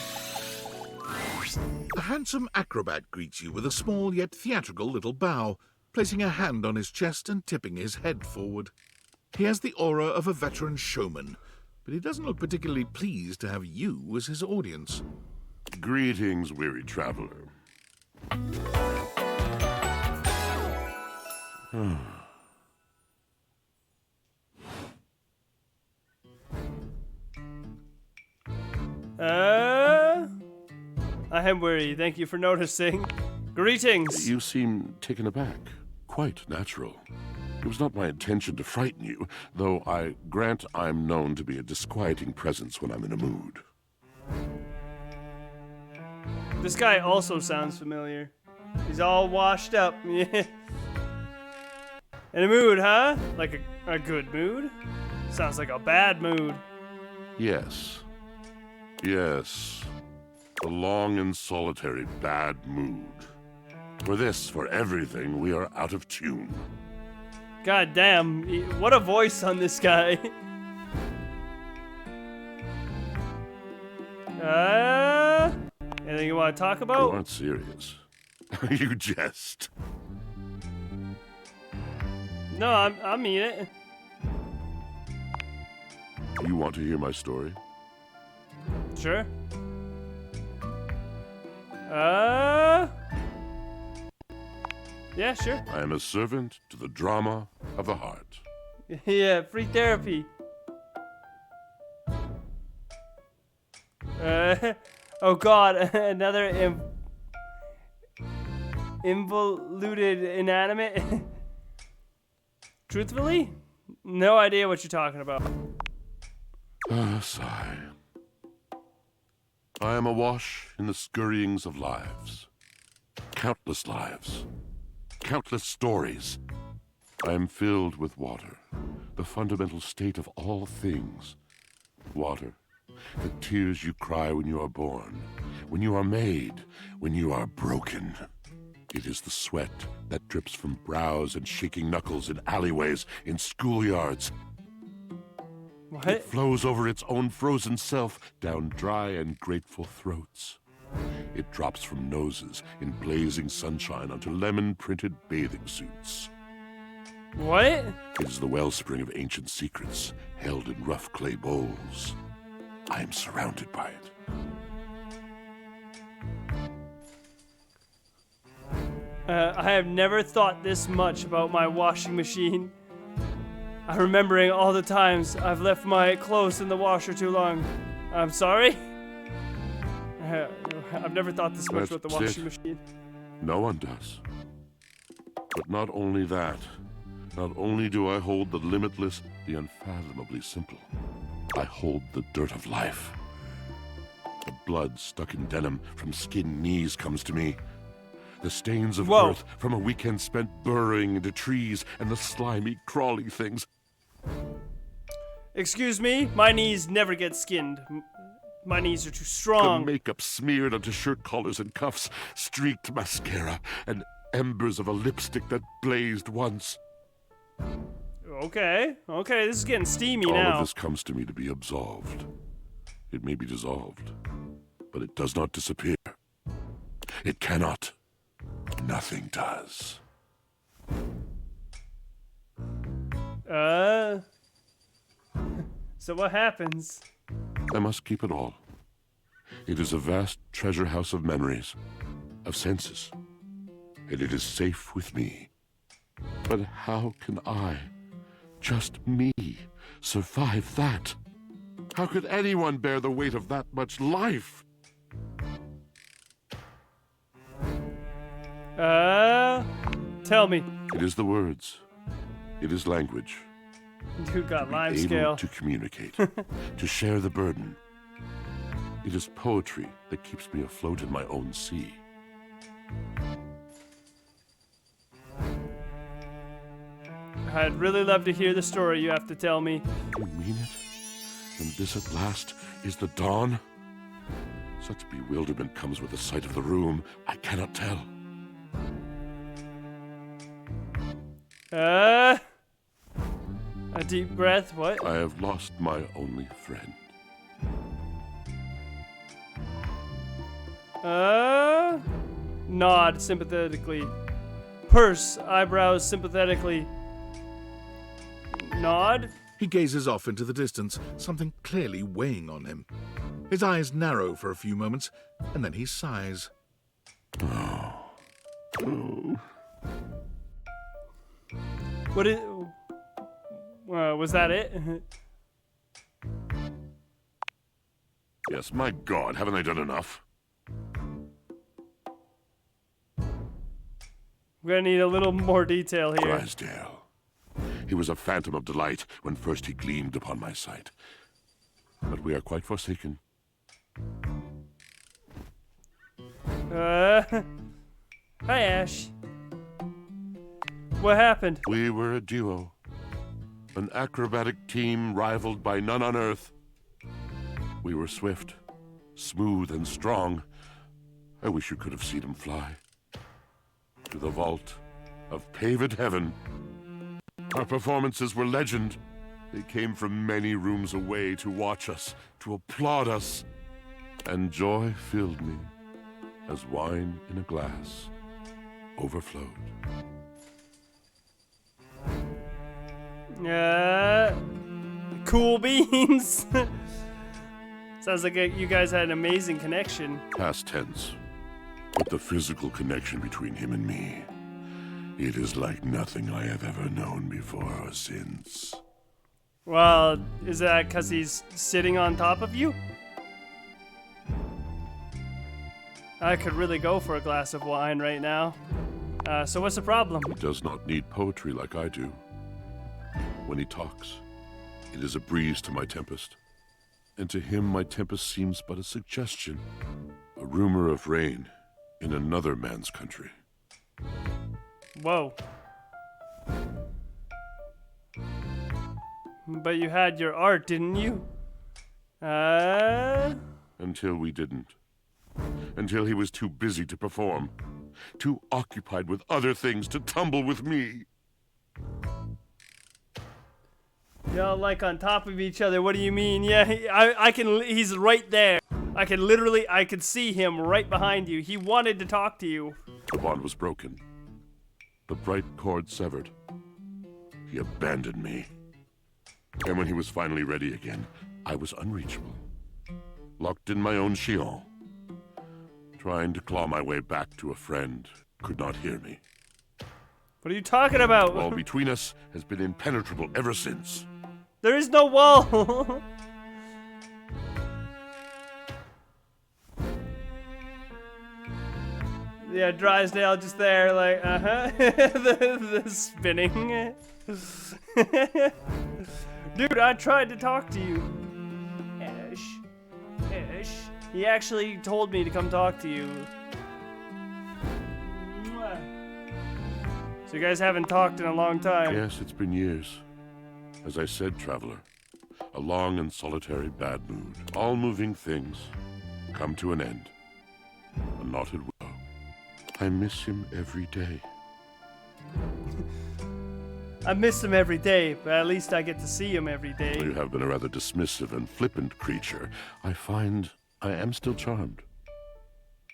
A handsome acrobat greets you with a small yet theatrical little bow, placing a hand on his chest and tipping his head forward. He has the aura of a veteran showman, but he doesn't look particularly pleased to have you as his audience. Greetings, weary traveler. I am weary. Thank you for noticing. Greetings. You seem taken aback. Quite natural. It was not my intention to frighten you, though I grant I'm known to be a disquieting presence when I'm in a mood. This guy also sounds familiar. He's all washed up. Yeah. In a mood, huh? Like a good mood? Sounds like a bad mood. Yes. Yes. A long and solitary bad mood. For this, for everything, we are out of tune. God damn, what a voice on this guy. Anything you want to talk about? You aren't serious. You jest. No, I mean it. You want to hear my story? Sure. Yeah, sure. I am a servant to the drama of the heart. Yeah, free therapy. Oh god, another involuted inanimate? Truthfully? No idea what you're talking about. Sigh. I am awash in the scurryings of lives. Countless lives. Countless stories. I am filled with water, the fundamental state of all things. Water, the tears you cry when you are born, when you are made, when you are broken. It is the sweat that drips from brows and shaking knuckles in alleyways, in schoolyards. What? It flows over its own frozen self down dry and grateful throats. It drops from noses in blazing sunshine onto lemon-printed bathing suits. What? It is the wellspring of ancient secrets held in rough clay bowls. I am surrounded by it. I have never thought this much about my washing machine. I'm remembering all the times I've left my clothes in the washer too long. I'm sorry? I've never thought this much about the washing machine. No one does. But not only that. Not only do I hold the limitless, the unfathomably simple. I hold the dirt of life. The blood stuck in denim from skinned knees comes to me. The stains of earth from a weekend spent burrowing into trees and the slimy, crawly things. Excuse me? My knees never get skinned. My knees are too strong. The makeup smeared onto shirt collars and cuffs, streaked mascara, and embers of a lipstick that blazed once. Okay, this is getting steamy now. All of this comes to me to be absolved. It may be dissolved, but it does not disappear. It cannot. Nothing does. So what happens? I must keep it all. It is a vast treasure house of memories, of senses, and it is safe with me. But how can I, just me, survive that? How could anyone bear the weight of that much life? Tell me. It is the words. It is language. Dude got lime able scale. To communicate, to share the burden. It is poetry that keeps me afloat in my own sea. I'd really love to hear the story you have to tell me. You mean it? And this at last is the dawn? Such bewilderment comes with the sight of the room. I cannot tell. A deep breath, what? I have lost my only friend. Nod sympathetically. Purse eyebrows sympathetically. Nod? He gazes off into the distance, something clearly weighing on him. His eyes narrow for a few moments, and then he sighs. What is... was that it? Yes, my God, haven't I done enough? We're gonna need a little more detail here. Drysdale. He was a phantom of delight when first he gleamed upon my sight. But we are quite forsaken. Hi, Ash. What happened? We were a duo. An acrobatic team rivaled by none on Earth. We were swift, smooth, and strong. I wish you could have seen him fly. To the vault of paved heaven. Our performances were legend. They came from many rooms away to watch us, to applaud us. And joy filled me as wine in a glass overflowed. Cool beans. Sounds like you guys had an amazing connection. Past tense. But the physical connection between him and me, it is like nothing I have ever known before or since. Well, is that because he's sitting on top of you? I could really go for a glass of wine right now. So what's the problem? He does not need poetry like I do. When he talks, it is a breeze to my tempest. And to him, my tempest seems but a suggestion, a rumor of rain in another man's country. Whoa. But you had your art, didn't you? Until we didn't. Until he was too busy to perform. Too occupied with other things to tumble with me. Y'all like on top of each other. What do you mean? Yeah, he's right there. I could see him right behind you. He wanted to talk to you. The bond was broken. The bright cord severed. He abandoned me. And when he was finally ready again, I was unreachable. Locked in my own chillon. Trying to claw my way back to a friend could not hear me. What are you talking about? The wall between us has been impenetrable ever since. There is no wall. Yeah, Drysdale just there, like, the spinning. Dude, I tried to talk to you. Ash. He actually told me to come talk to you. So you guys haven't talked in a long time. Yes, it's been years. As I said, traveler, a long and solitary bad mood. All moving things come to an end. A knotted willow. I miss him every day. I miss him every day, but at least I get to see him every day. You have been a rather dismissive and flippant creature. I find I am still charmed.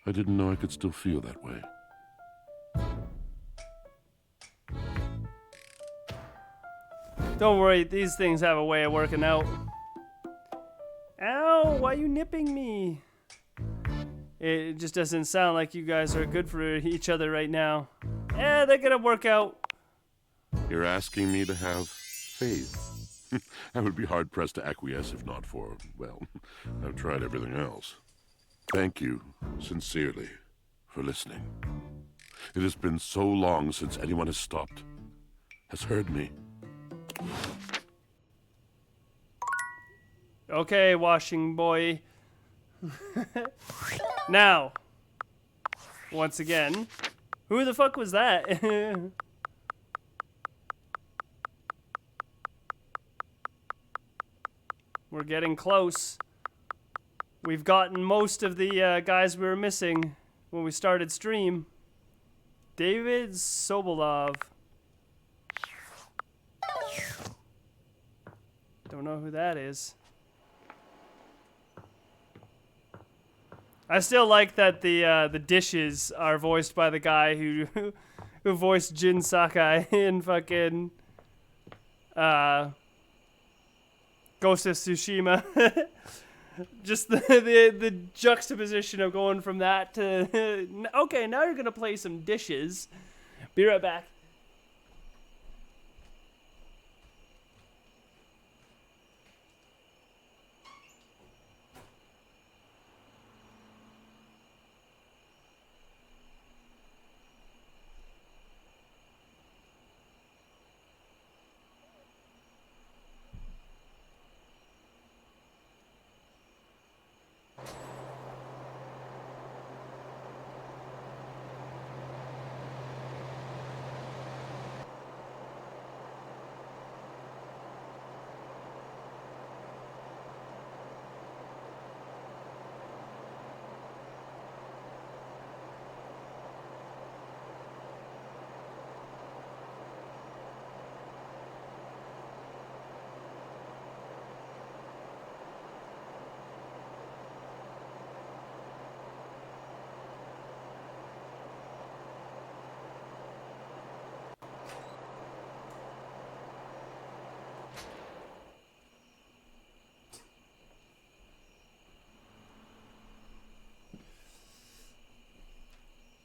I didn't know I could still feel that way. Don't worry, these things have a way of working out. Ow, why are you nipping me? It just doesn't sound like you guys are good for each other right now. They're gonna work out. You're asking me to have faith. I would be hard-pressed to acquiesce if not for, well, I've tried everything else. Thank you, sincerely, for listening. It has been so long since anyone has stopped, has heard me. Okay, washing boy. Now, Once again. Who the fuck was that? We're getting close. We've gotten most of the guys we were missing when we started stream. David Sobolov. Don't know who that is. I still like that the dishes are voiced by the guy who voiced Jin Sakai in fucking Ghost of Tsushima. Just the juxtaposition of going from that to okay, now you're gonna play some dishes. Be right back.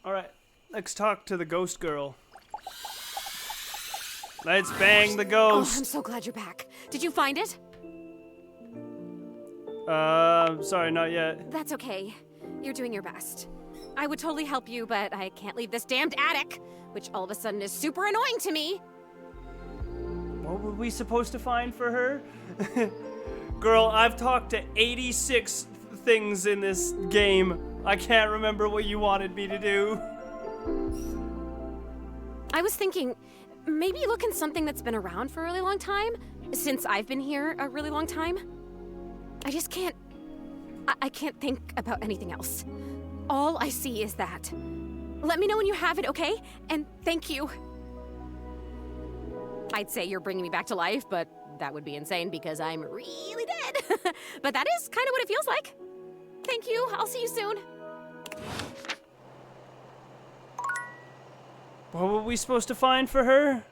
Alright, let's talk to the ghost girl. Let's bang the ghost. Oh, I'm so glad you're back. Did you find it? Sorry, not yet. That's okay. You're doing your best. I would totally help you, but I can't leave this damned attic, which all of a sudden is super annoying to me. What were we supposed to find for her? Girl, I've talked to 86 things in this game. I can't remember what you wanted me to do. I was thinking, maybe look in something that's been around for a really long time, since I've been here a really long time. I just can't... I can't think about anything else. All I see is that. Let me know when you have it, okay? And thank you. I'd say you're bringing me back to life, but that would be insane because I'm really dead. But that is kind of what it feels like. Thank you. I'll see you soon. What were we supposed to find for her?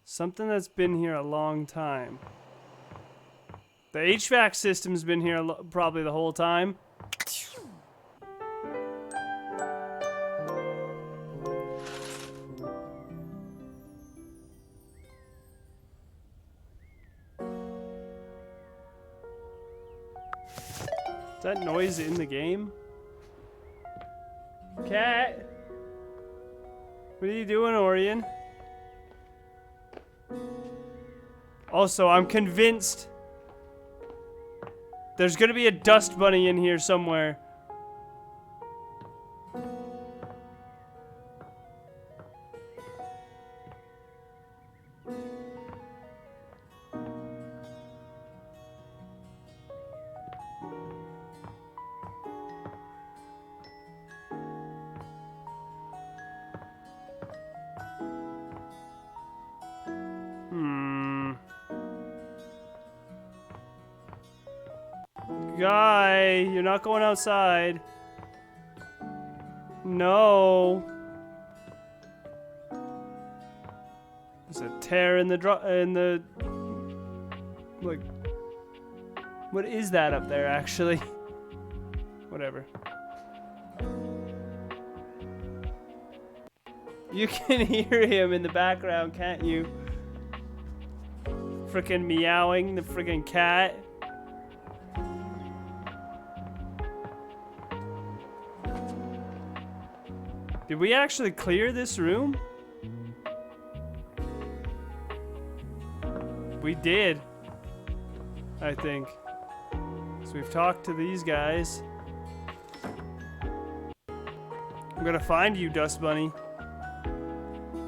Something that's been here a long time. The HVAC system's been here probably the whole time. Is that noise in the game? Cat? What are you doing, Orion? Also, I'm convinced there's gonna be a dust bunny in here somewhere. Guy, you're not going outside. No. There's a tear in the like, what is that up there actually? Whatever. You can hear him in the background, can't you? Frickin' meowing, the frickin' cat. Did we actually clear this room? We did. I think. Let's So we've talked to these guys. I'm gonna find you, Dust Bunny.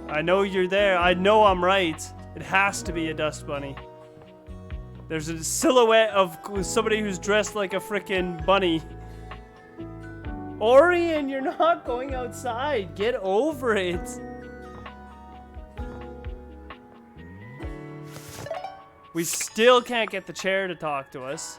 I know you're there. I know I'm right. It has to be a Dust Bunny. There's a silhouette of somebody who's dressed like a frickin' bunny. Orion, you're not going outside. Get over it. We still can't get the chair to talk to us.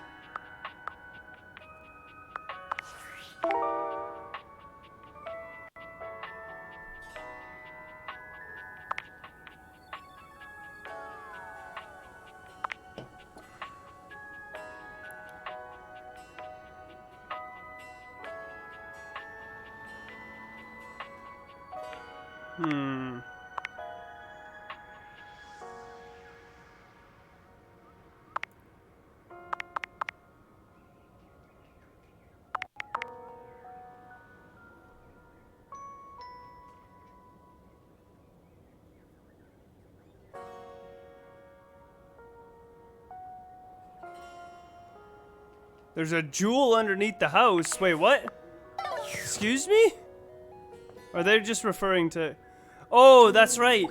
There's a jewel underneath the house. Wait, what? Excuse me? Are they just referring to... Oh, that's right.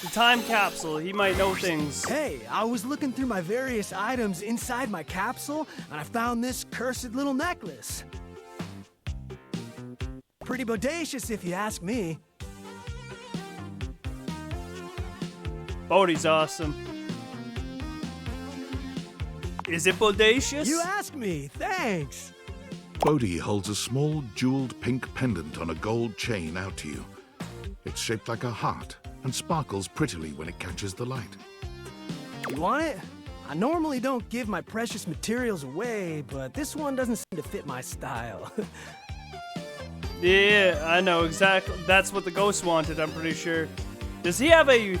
The time capsule. He might know things. Hey, I was looking through my various items inside my capsule, and I found this cursed little necklace. Pretty bodacious, if you ask me. Bodhi's awesome. Is it bodacious? You ask me. Thanks. Bodhi holds a small jeweled pink pendant on a gold chain out to you. It's shaped like a heart and sparkles prettily when it catches the light. You want it? I normally don't give my precious materials away, but this one doesn't seem to fit my style. Yeah, I know exactly. That's what the ghost wanted, I'm pretty sure. Does he have a...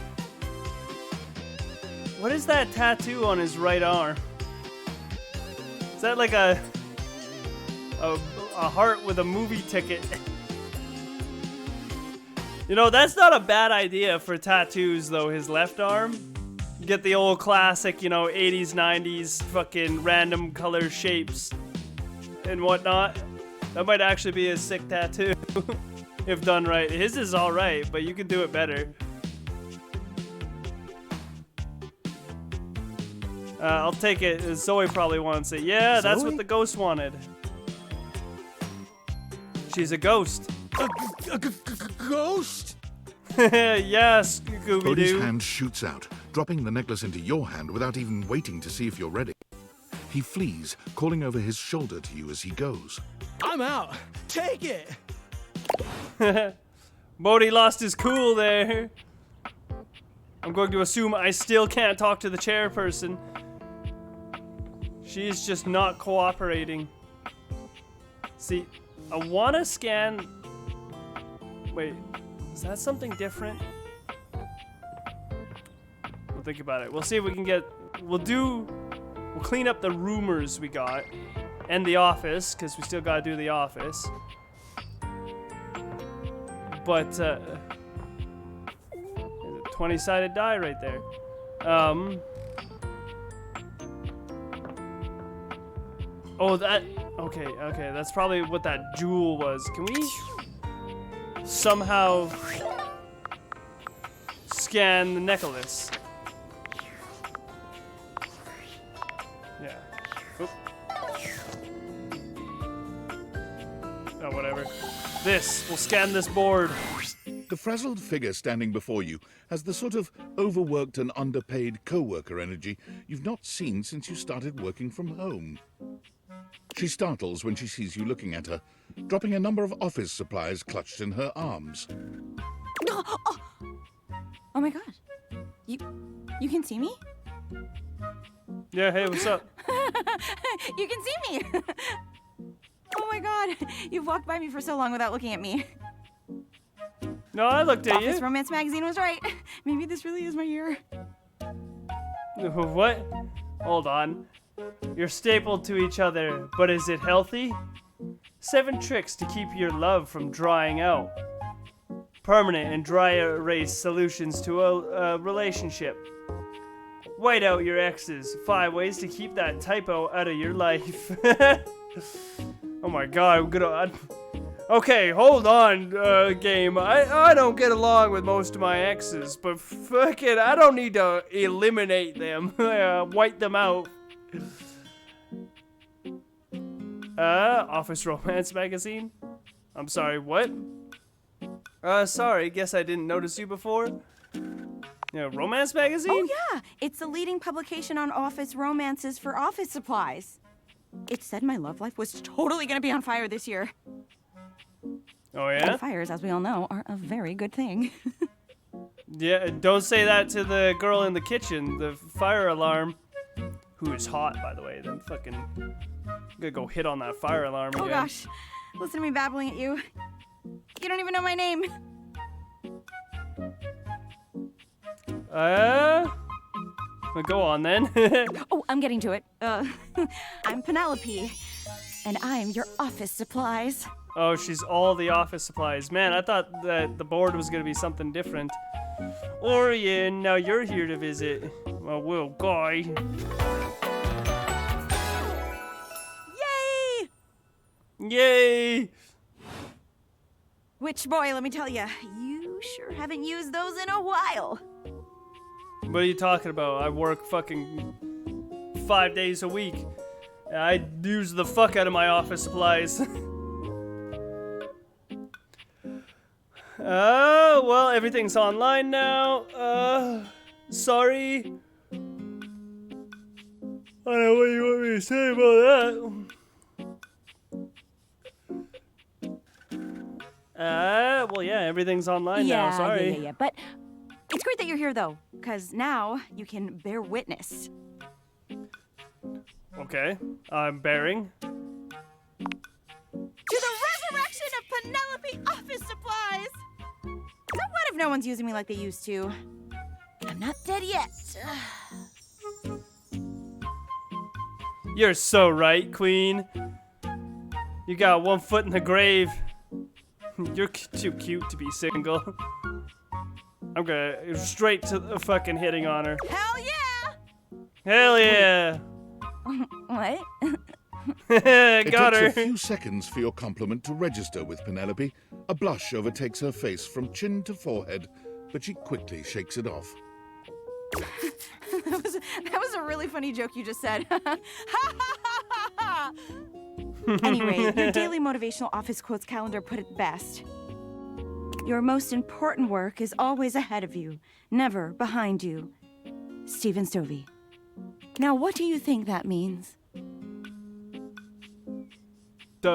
What is that tattoo on his right arm? Is that like a heart with a movie ticket? You know, that's not a bad idea for tattoos, though, his left arm. Get the old classic, you know, 80s, 90s fucking random color shapes and whatnot. That might actually be a sick tattoo if done right. His is alright, but you could do it better. I'll take it. Zoe probably wants it. Yeah, that's what the ghost wanted. She's a ghost. A ghost? Yes, Scooby-Doo. Bodhi's hand shoots out, dropping the necklace into your hand without even waiting to see if you're ready. He flees, calling over his shoulder to you as he goes. I'm out. Take it. Bodhi lost his cool there. I'm going to assume I still can't talk to the chairperson. She's just not cooperating. See, I want to scan... Wait, is that something different? We'll think about it. We'll see if we can get... We'll clean up the rumors we got. And the office, because we still got to do the office. But, 20-sided die right there. Oh, that... Okay, that's probably what that jewel was. Can we somehow scan the necklace? Yeah. Oop. Oh, whatever. We'll scan this board. The frazzled figure standing before you has the sort of overworked and underpaid co-worker energy you've not seen since you started working from home. She startles when she sees you looking at her, dropping a number of office supplies clutched in her arms. Oh my god. You can see me? Yeah, hey, what's up? You can see me! Oh my god. You've walked by me for so long without looking at me. No, I looked at Office you. Romance magazine was right. Maybe this really is my year. What? Hold on. You're stapled to each other, but is it healthy? 7 tricks to keep your love from drying out. Permanent and dry erase solutions to a relationship. White out your exes. 5 ways to keep that typo out of your life. Oh my god, I'm gonna... Okay, hold on, game. I don't get along with most of my exes, but fucking, I don't need to eliminate them. Wipe them out. Office Romance Magazine? I'm sorry, what? Sorry, guess I didn't notice you before. Yeah, Romance Magazine? Oh yeah, it's the leading publication on office romances for office supplies. It said my love life was totally gonna be on fire this year. Oh yeah? And fires, as we all know, are a very good thing. Yeah, don't say that to the girl in the kitchen, the fire alarm. Who is hot, by the way. Then fucking... I'm gonna go hit on that fire alarm again. Oh gosh, listen to me babbling at you. You don't even know my name. Well, go on then. Oh, I'm getting to it. I'm Penelope, and I'm your office supplies. Oh, she's all the office supplies. Man, I thought that the board was gonna be something different. Orion, now you're here to visit. Well, Will Guy. Yay! Yay! Which boy, let me tell you, you sure haven't used those in a while. What are you talking about? I work fucking 5 days a week. I use the fuck out of my office supplies. Well, everything's online now. Sorry. I don't know what you want me to say about that. Well, yeah, everything's online now. Sorry. Yeah. But it's great that you're here, though, because now you can bear witness. Okay, I'm bearing. To the resurrection of Penelope office supplies! So what if no one's using me like they used to? I'm not dead yet. You're so right, Queen. You got 1 foot in the grave. You're too cute to be single. I'm gonna straight to the fucking hitting on her. Hell yeah! Hell yeah! What? It Got her. takes a few seconds for your compliment to register with Penelope. A blush overtakes her face from chin to forehead, but she quickly shakes it off. That was a really funny joke you just said. Anyway, your daily motivational office quotes calendar put it best. Your most important work is always ahead of you, never behind you. Stephen Stovey. Now, what do you think that means? You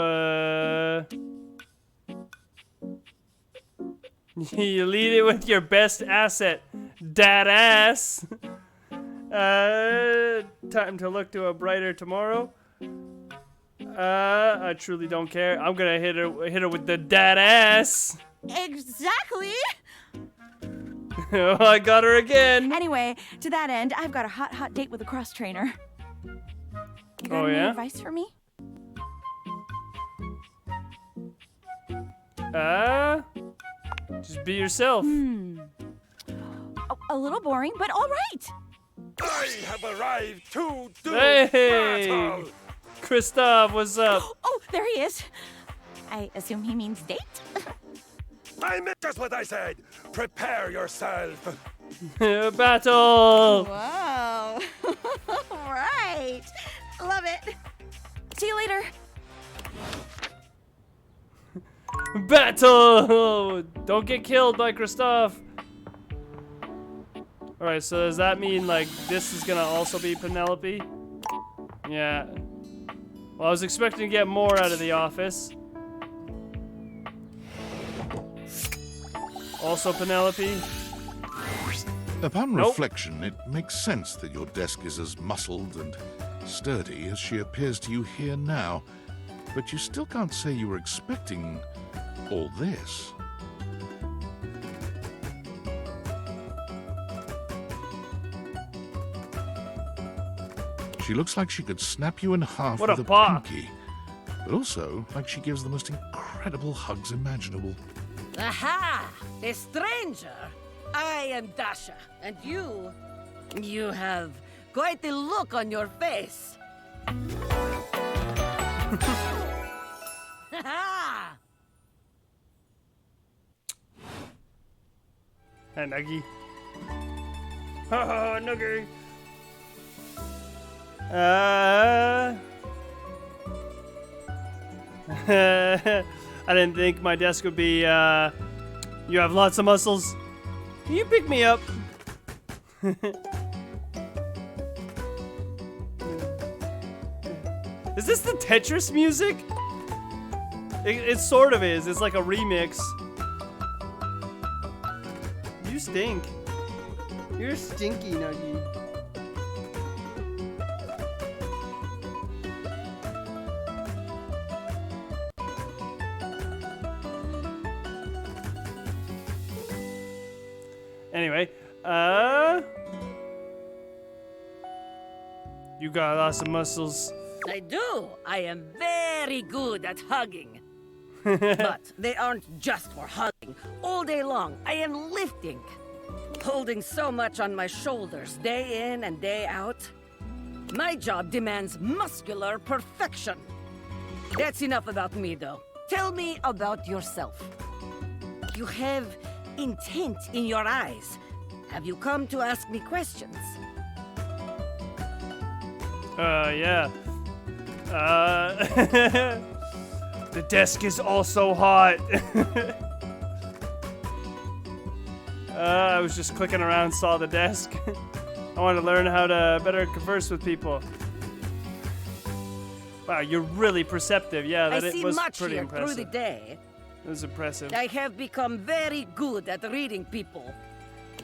lead it with your best asset, that ass. Time to look to a brighter tomorrow. I truly don't care. I'm gonna hit her with the dad ass. Exactly. I got her again. Anyway, to that end, I've got a hot date with a cross trainer. You got any advice for me? Just be yourself. A little boring, but all right. I have arrived to do Hey, Kristoff, what's up? Oh, there he is. I assume he means date. I meant just what I said. Prepare yourself. Battle. Wow. All right. Love it. See you later. Battle. Don't get killed by Kristoff. All right, so does that mean like this is gonna also be Penelope? Yeah. Well, I was expecting to get more out of the office. Also Penelope. Upon reflection, it makes sense that your desk is as muscled and sturdy as she appears to you here now. But you still can't say you were expecting all this. She looks like she could snap you in half What with a a paw. pinky, but also like she gives the most incredible hugs imaginable. Aha! A stranger! I am Dasha, and you You have quite the look on your face. Hey, Nuggy. Haha, Nuggy. I didn't think my desk would be, you have lots of muscles. Can you pick me up? Is this the Tetris music? It sort of is. It's like a remix. You stink. You're stinky, Nuggy. Anyway, you got lots of muscles. I do. I am very good at hugging. But they aren't just for hugging. All day long, I am lifting. Holding so much on my shoulders, day in and day out. My job demands muscular perfection. That's enough about me, though. Tell me about yourself. You have intent in your eyes. Have you come to ask me questions? Yeah. The desk is also hot. I was just clicking around, saw the desk. I want to learn how to better converse with people. Wow, you're really perceptive. Yeah, that I see was much pretty here impressive. through the day. It was impressive. I have become very good at reading people.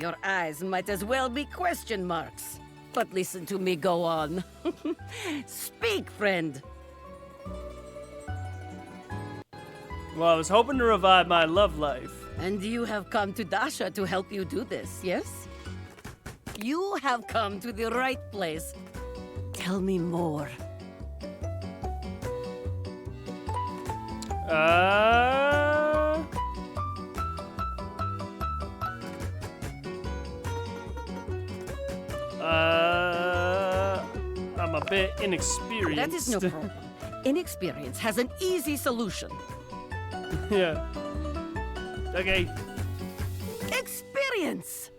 Your eyes might as well be question marks. But listen to me go on. Speak, friend. Well, I was hoping to revive my love life. And you have come to Dasha to help you do this, yes? You have come to the right place. Tell me more. I'm a bit inexperienced. That is no problem. Inexperience has an easy solution. Yeah. Okay. Experience!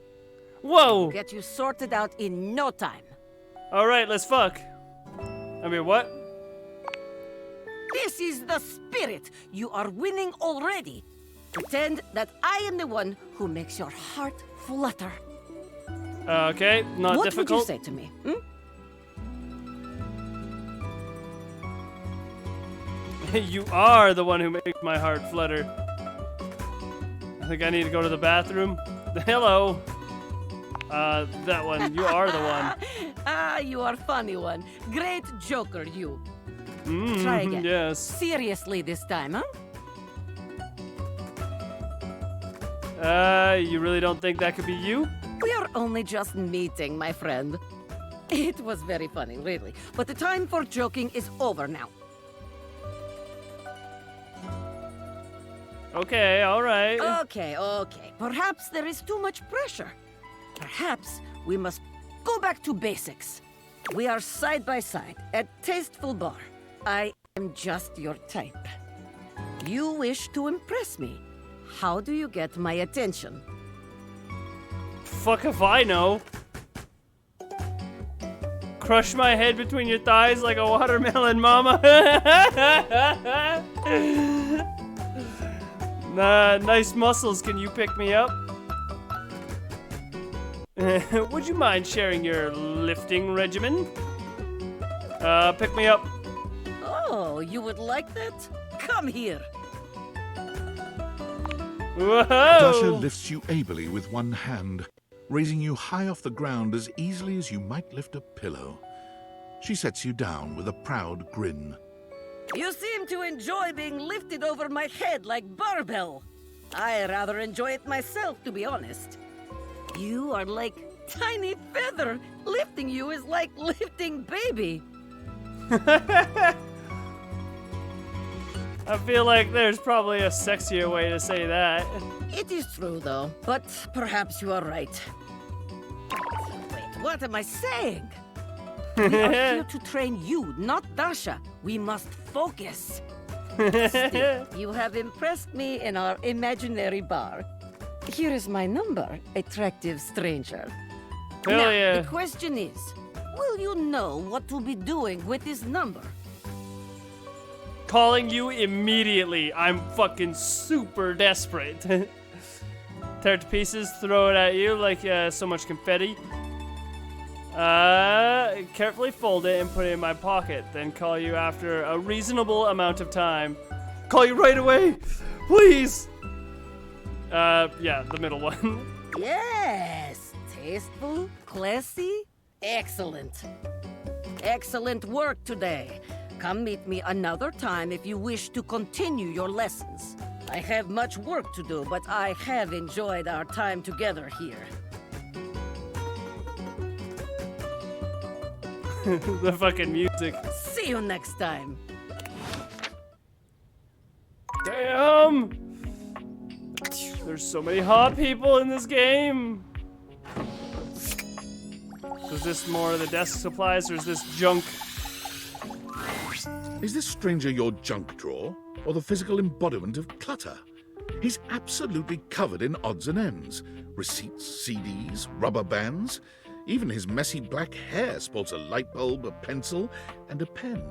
Whoa! Get you sorted out in no time. Alright, let's fuck. I mean, what? This is the spirit. You are winning already. Pretend that I am the one who makes your heart flutter. Okay, not what difficult. What would you say to me? You are the one who makes my heart flutter. I think I need to go to the bathroom. Hello. That one. You are the one. You are funny one. Great joker, you. Mm, Try again. Yes. Seriously this time, huh? You really don't think that could be you? We are only just meeting, my friend. It was very funny, really. But the time for joking is over now. Okay, alright. Okay. Perhaps there is too much pressure. Perhaps we must go back to basics. We are side by side at Tasteful Bar. I am just your type. You wish to impress me. How do you get my attention? Fuck if I know. Crush my head between your thighs like a watermelon, mama. Nice muscles. Can you pick me up? Would you mind sharing your lifting regimen? Pick me up. Oh, you would like that? Come here. Whoa! Dasha lifts you ably with one hand, raising you high off the ground as easily as you might lift a pillow. She sets you down with a proud grin. You seem to enjoy being lifted over my head like barbell. I rather enjoy it myself, to be honest. You are like tiny feather. Lifting you is like lifting baby. I feel like there's probably a sexier way to say that. It is true, though, but perhaps you are right. Wait, What am I saying? We are here to train you, not Dasha. We must focus. Still, you have impressed me in our imaginary bar. Here is my number, attractive stranger. Hell now, yeah. the question is, will you know what to be doing with this number? Calling you immediately. I'm fucking super desperate. Tear it to pieces, throw it at you like so much confetti. Carefully fold it and put it in my pocket. Then call you after a reasonable amount of time. Call you right away, please. Yeah, the middle one. Yes, tasteful, classy, excellent. Excellent work today. Come meet me another time if you wish to continue your lessons. I have much work to do, but I have enjoyed our time together here. The fucking music. See you next time. Damn! There's so many hot people in this game. Is this more of the desk supplies, or is this junk? Is this stranger your junk drawer, or the physical embodiment of clutter? He's absolutely covered in odds and ends. Receipts, CDs, rubber bands. Even his messy black hair sports a light bulb, a pencil, and a pen.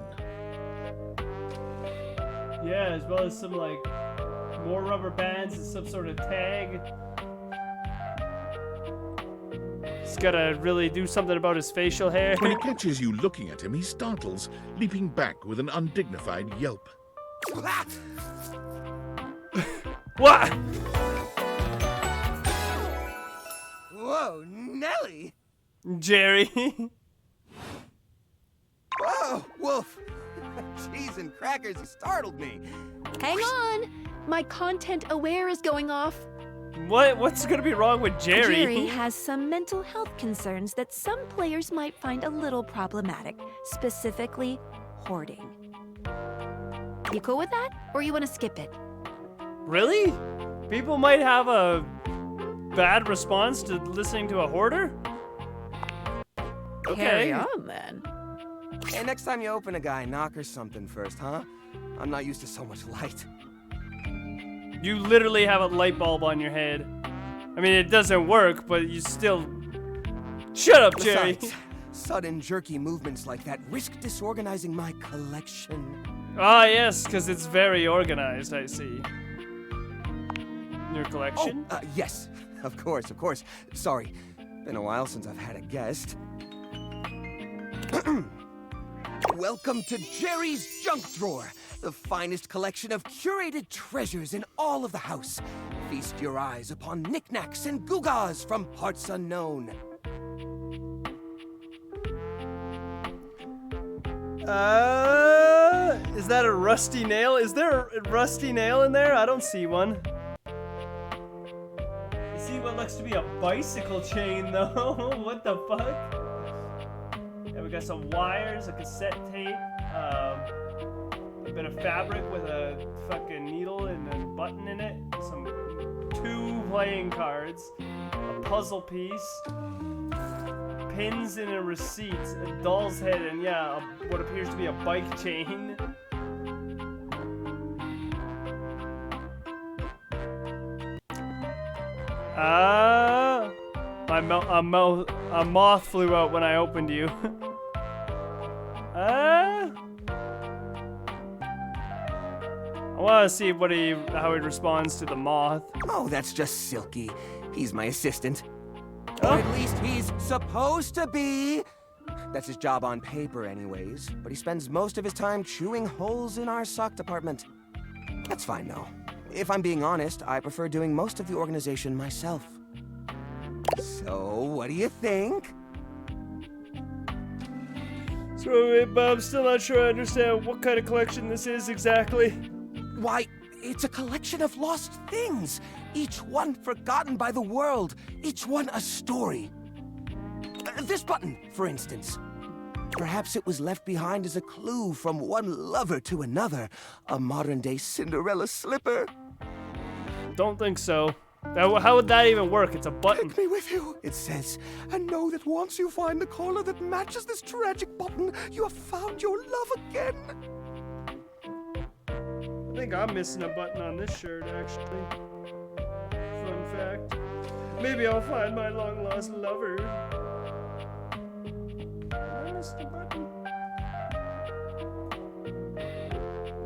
Yeah, as well as some, like, more rubber bands and some sort of tag. He's gotta really do something about his facial hair. When he catches you looking at him, he startles, leaping back with an undignified yelp. What? Whoa, Nelly! Jerry. Whoa, Wolf! Cheese and crackers, you startled me. Hang on! My content aware is going off. What's gonna be wrong with Jerry? Jerry has some mental health concerns that some players might find a little problematic, specifically hoarding. You cool with that, or you want to skip it? Really? People might have a bad response to listening to a hoarder? Okay. Carry on, then. Hey, next time you open a guy, knock or something first, huh? I'm not used to so much light. You literally have a light bulb on your head. I mean, it doesn't work, but you still... Shut up, Jerry! Besides, sudden jerky movements like that risk disorganizing my collection. Ah, yes, because it's very organized, I see. Your collection? Oh, yes. Of course, of course. Sorry. Been a while since I've had a guest. Welcome to Jerry's Junk Drawer, the finest collection of curated treasures in all of the house. Feast your eyes upon knickknacks and gewgaws from parts unknown. Is that a rusty nail? Is there a rusty nail in there? I don't see one. I see what looks to be a bicycle chain, though. What the fuck? Yeah, we got some wires, a cassette tape, a bit of fabric with a fucking needle and a button in it, some 2 playing cards, a puzzle piece, pins and a receipt, a doll's head, and yeah, what appears to be a bike chain. A moth flew out when I opened you. I want to see how he responds to the moth. Oh, that's just Silky. He's my assistant. Or at least he's supposed to be. That's his job on paper anyways, but he spends most of his time chewing holes in our sock department. That's fine though. If I'm being honest, I prefer doing most of the organization myself. So, what do you think? So, but I'm still not sure I understand what kind of collection this is exactly. Why, it's a collection of lost things. Each one forgotten by the world. Each one a story. This button, for instance. Perhaps it was left behind as a clue from one lover to another. A modern-day Cinderella slipper. Don't think so. How would that even work? It's a button. Take me with you, it says, and know that once you find the collar that matches this tragic button, you have found your love again. I think I'm missing a button on this shirt, actually. Fun fact. Maybe I'll find my long-lost lover. Did I miss the button?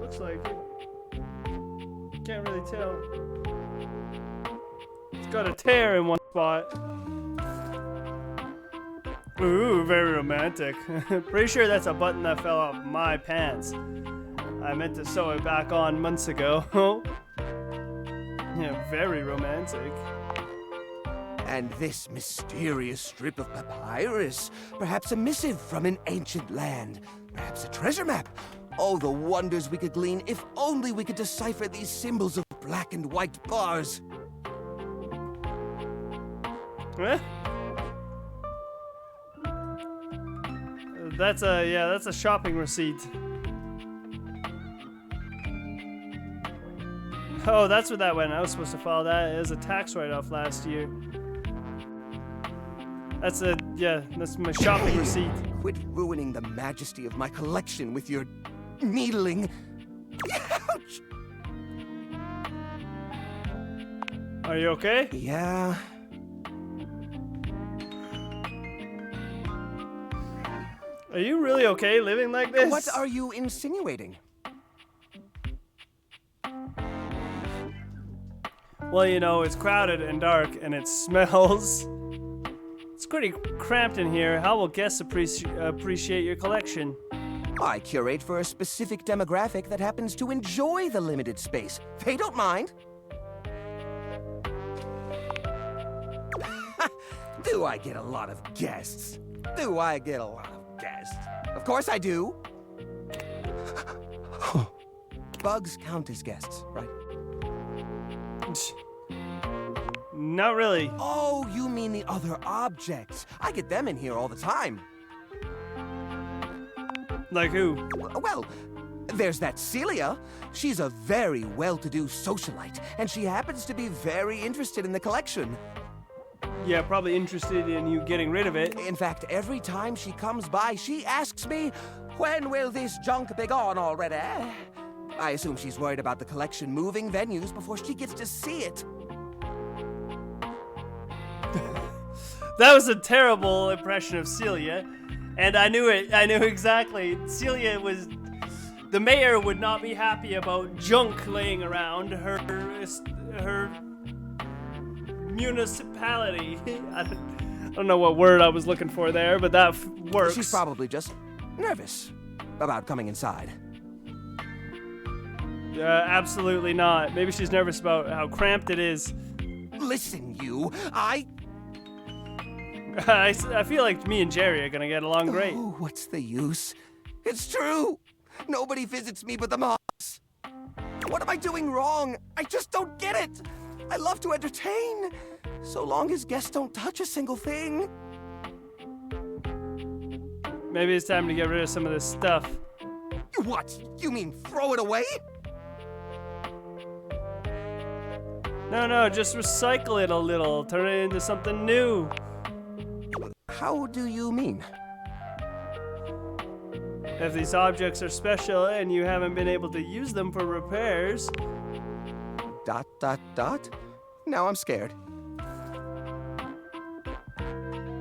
Looks like it. Can't really tell. It's got a tear in one spot. Ooh, very romantic. Pretty sure that's a button that fell off my pants. I meant to sew it back on months ago. Yeah, very romantic. And this mysterious strip of papyrus, perhaps a missive from an ancient land, perhaps a treasure map. Oh, the wonders we could glean if only we could decipher these symbols of black and white bars. Eh? That's a shopping receipt. Oh, that's where that went. I was supposed to file that as a tax write-off last year. That's my shopping receipt. Quit ruining the majesty of my collection with your needling. Ouch! Are you okay? Yeah. Are you really okay living like this? What are you insinuating? Well, you know, it's crowded and dark and it smells. It's pretty cramped in here. How will guests appreciate your collection? I curate for a specific demographic that happens to enjoy the limited space. They don't mind. Do I get a lot of guests? Do I get a lot of guests? Of course I do. Bugs count as guests, right? Not really. Oh, you mean the other objects. I get them in here all the time. Like who? Well, there's that Celia. She's a very well-to-do socialite, and she happens to be very interested in the collection. Yeah, probably interested in you getting rid of it. In fact, every time she comes by, she asks me, when will this junk be gone already? I assume she's worried about the collection moving venues before she gets to see it. That was a terrible impression of Celia, and I knew it. I knew exactly. Celia was... The mayor would not be happy about junk laying around her municipality. I don't know what word I was looking for there, but that works. She's probably just nervous about coming inside. Absolutely not. Maybe she's nervous about how cramped it is. Listen, you, I feel like me and Jerry are gonna get along great. Oh, what's the use? It's true. Nobody visits me but the moms. What am I doing wrong? I just don't get it. I love to entertain, so long as guests don't touch a single thing. Maybe it's time to get rid of some of this stuff. What? You mean throw it away? No, just recycle it a little. Turn it into something new. How do you mean? If these objects are special and you haven't been able to use them for repairs... ... Now I'm scared.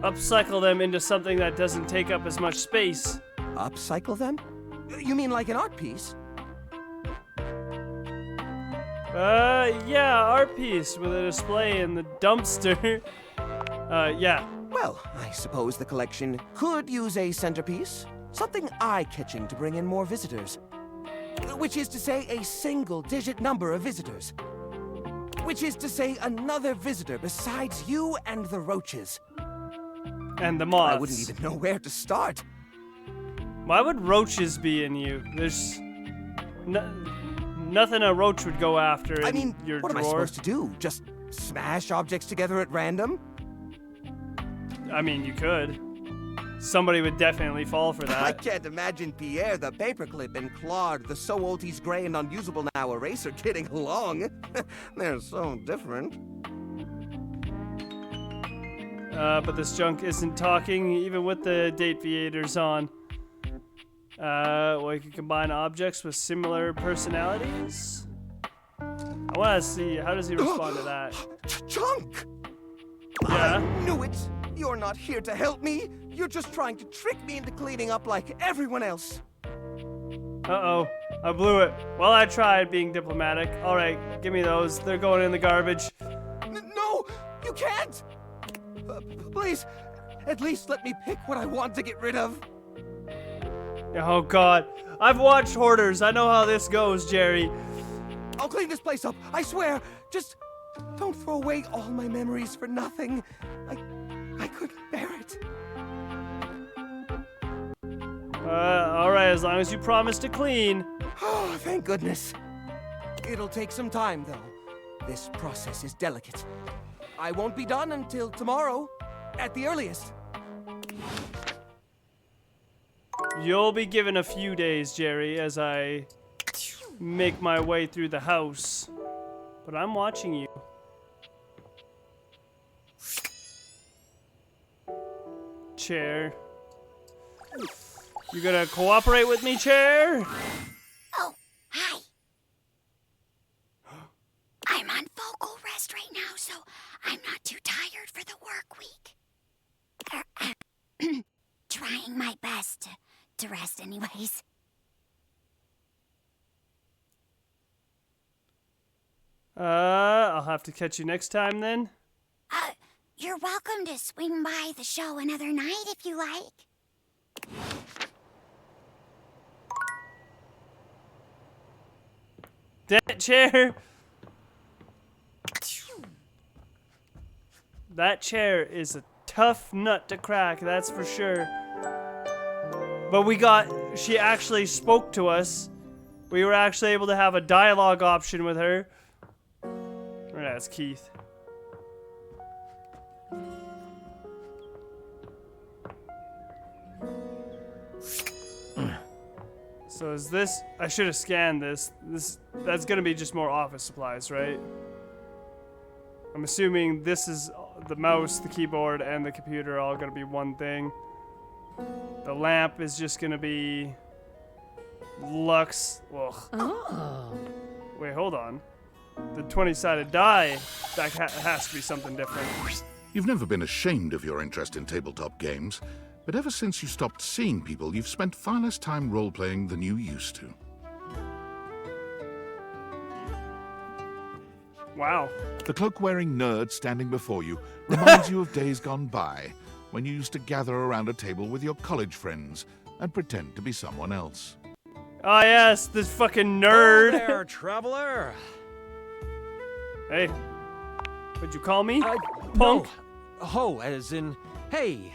Upcycle them into something that doesn't take up as much space. Upcycle them? You mean like an art piece? Yeah, art piece with a display in the dumpster. Yeah. Well, I suppose the collection could use a centerpiece. Something eye-catching to bring in more visitors. Which is to say, a single-digit number of visitors. Which is to say, another visitor besides you and the roaches. And the moths. I wouldn't even know where to start. Why would roaches be in you? There's nothing a roach would go after in your what drawer. Am I supposed to do? Just smash objects together at random? I mean, you could. Somebody would definitely fall for that. I can't imagine Pierre the paperclip and Claude the so old he's gray and unusable now eraser getting along. They're so different. But this junk isn't talking, even with the date viators on. Well, you can combine objects with similar personalities. I want to see, how does he respond to that? Junk! Yeah? I knew it! You're not here to help me! You're just trying to trick me into cleaning up like everyone else! Uh-oh, I blew it. Well, I tried being diplomatic. Alright, give me those. They're going in the garbage. No! You can't! Please, at least let me pick what I want to get rid of. Oh god. I've watched Hoarders. I know how this goes, Jerry. I'll clean this place up, I swear. Just don't throw away all my memories for nothing. I couldn't bear it. Alright, as long as you promise to clean. Oh, thank goodness. It'll take some time, though. This process is delicate. I won't be done until tomorrow, at the earliest. You'll be given a few days, Jerry, as I make my way through the house. But I'm watching you. Chair. You gonna cooperate with me, Chair? Oh, hi. I'm on vocal rest right now, so I'm not too tired for the work week. Trying my best to rest anyways. I'll have to catch you next time then. You're welcome to swing by the show another night if you like. That chair. That chair is a tough nut to crack, that's for sure. But she actually spoke to us. We were actually able to have a dialogue option with her. That's Keith. So is this, I should have scanned this. That's gonna be just more office supplies, right? I'm assuming this is the mouse, the keyboard, and the computer are all gonna be one thing. The lamp is just gonna be Lux. Ugh. Oh. Wait, hold on. The 20-sided die, that has to be something different. You've never been ashamed of your interest in tabletop games, but ever since you stopped seeing people, you've spent far less time role-playing than you used to. Wow. The cloak-wearing nerd standing before you reminds you of days gone by, when you used to gather around a table with your college friends and pretend to be someone else. Oh yes, this fucking nerd. Oh there, traveler. Hey, what'd you call me? Punk? No. Ho, as in, hey.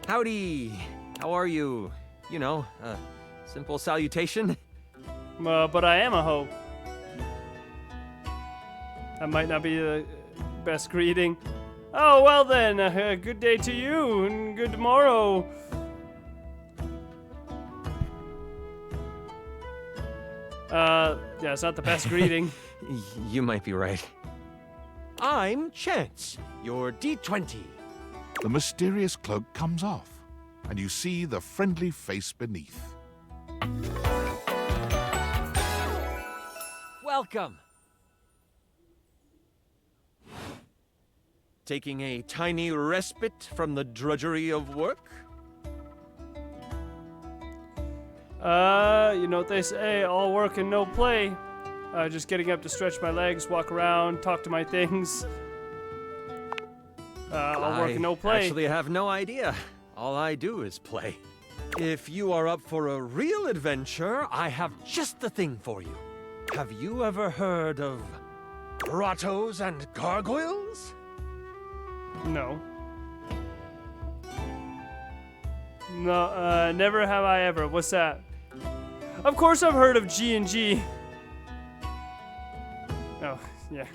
Howdy. How are you? You know, simple salutation. But I am a hoe. That might not be the best greeting. Oh, well then, good day to you, and good tomorrow. Yeah, it's not the best greeting. You might be right. I'm Chance, your D20. The mysterious cloak comes off, and you see the friendly face beneath. Welcome. Taking a tiny respite from the drudgery of work? You know what they say, all work and no play. Just getting up to stretch my legs, walk around, talk to my things. All work and no play. I actually have no idea. All I do is play. If you are up for a real adventure, I have just the thing for you. Have you ever heard of grottos and gargoyles? No. No, never have I ever. What's that? Of course I've heard of G&G. Oh, yeah.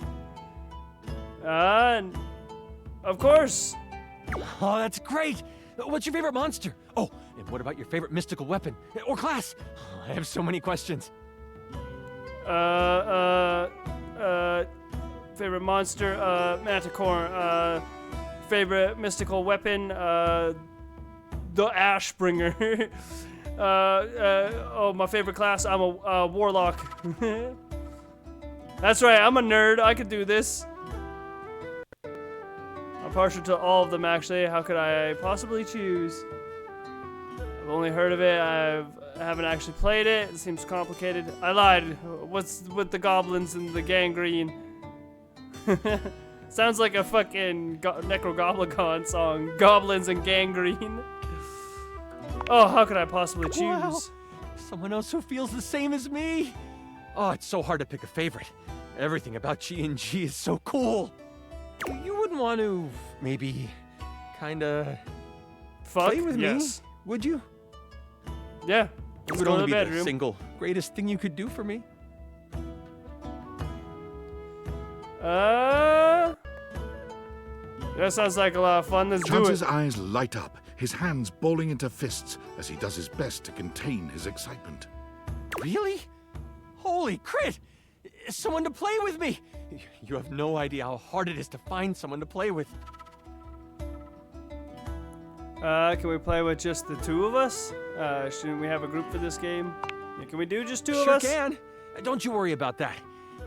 Of course. Oh, that's great. What's your favorite monster? Oh, and what about your favorite mystical weapon? Or class? Oh, I have so many questions. Favorite monster, Manticore. favorite mystical weapon, the Ashbringer. Oh, my favorite class, I'm a warlock. That's right, I'm a nerd. I could do this. I'm partial to all of them, actually. How could I possibly choose? I've only heard of it. I haven't actually played it. It seems complicated. I lied. What's with the goblins and the gangrene? Sounds like a fucking Necrogoblicon song. Goblins and gangrene. Oh, how could I possibly choose? Wow. Someone else who feels the same as me. Oh, it's so hard to pick a favorite. Everything about G&G is so cool. You wouldn't want to maybe kinda play with me, would you? Yeah. It would only be the single greatest thing you could do for me. That sounds like a lot of fun. Let's do it. Chance's eyes light up, his hands balling into fists as he does his best to contain his excitement. Really? Holy crit! Someone to play with me! You have no idea how hard it is to find someone to play with. Can we play with just the two of us? Shouldn't we have a group for this game? Yeah, can we do just two of us? Sure can. Don't you worry about that.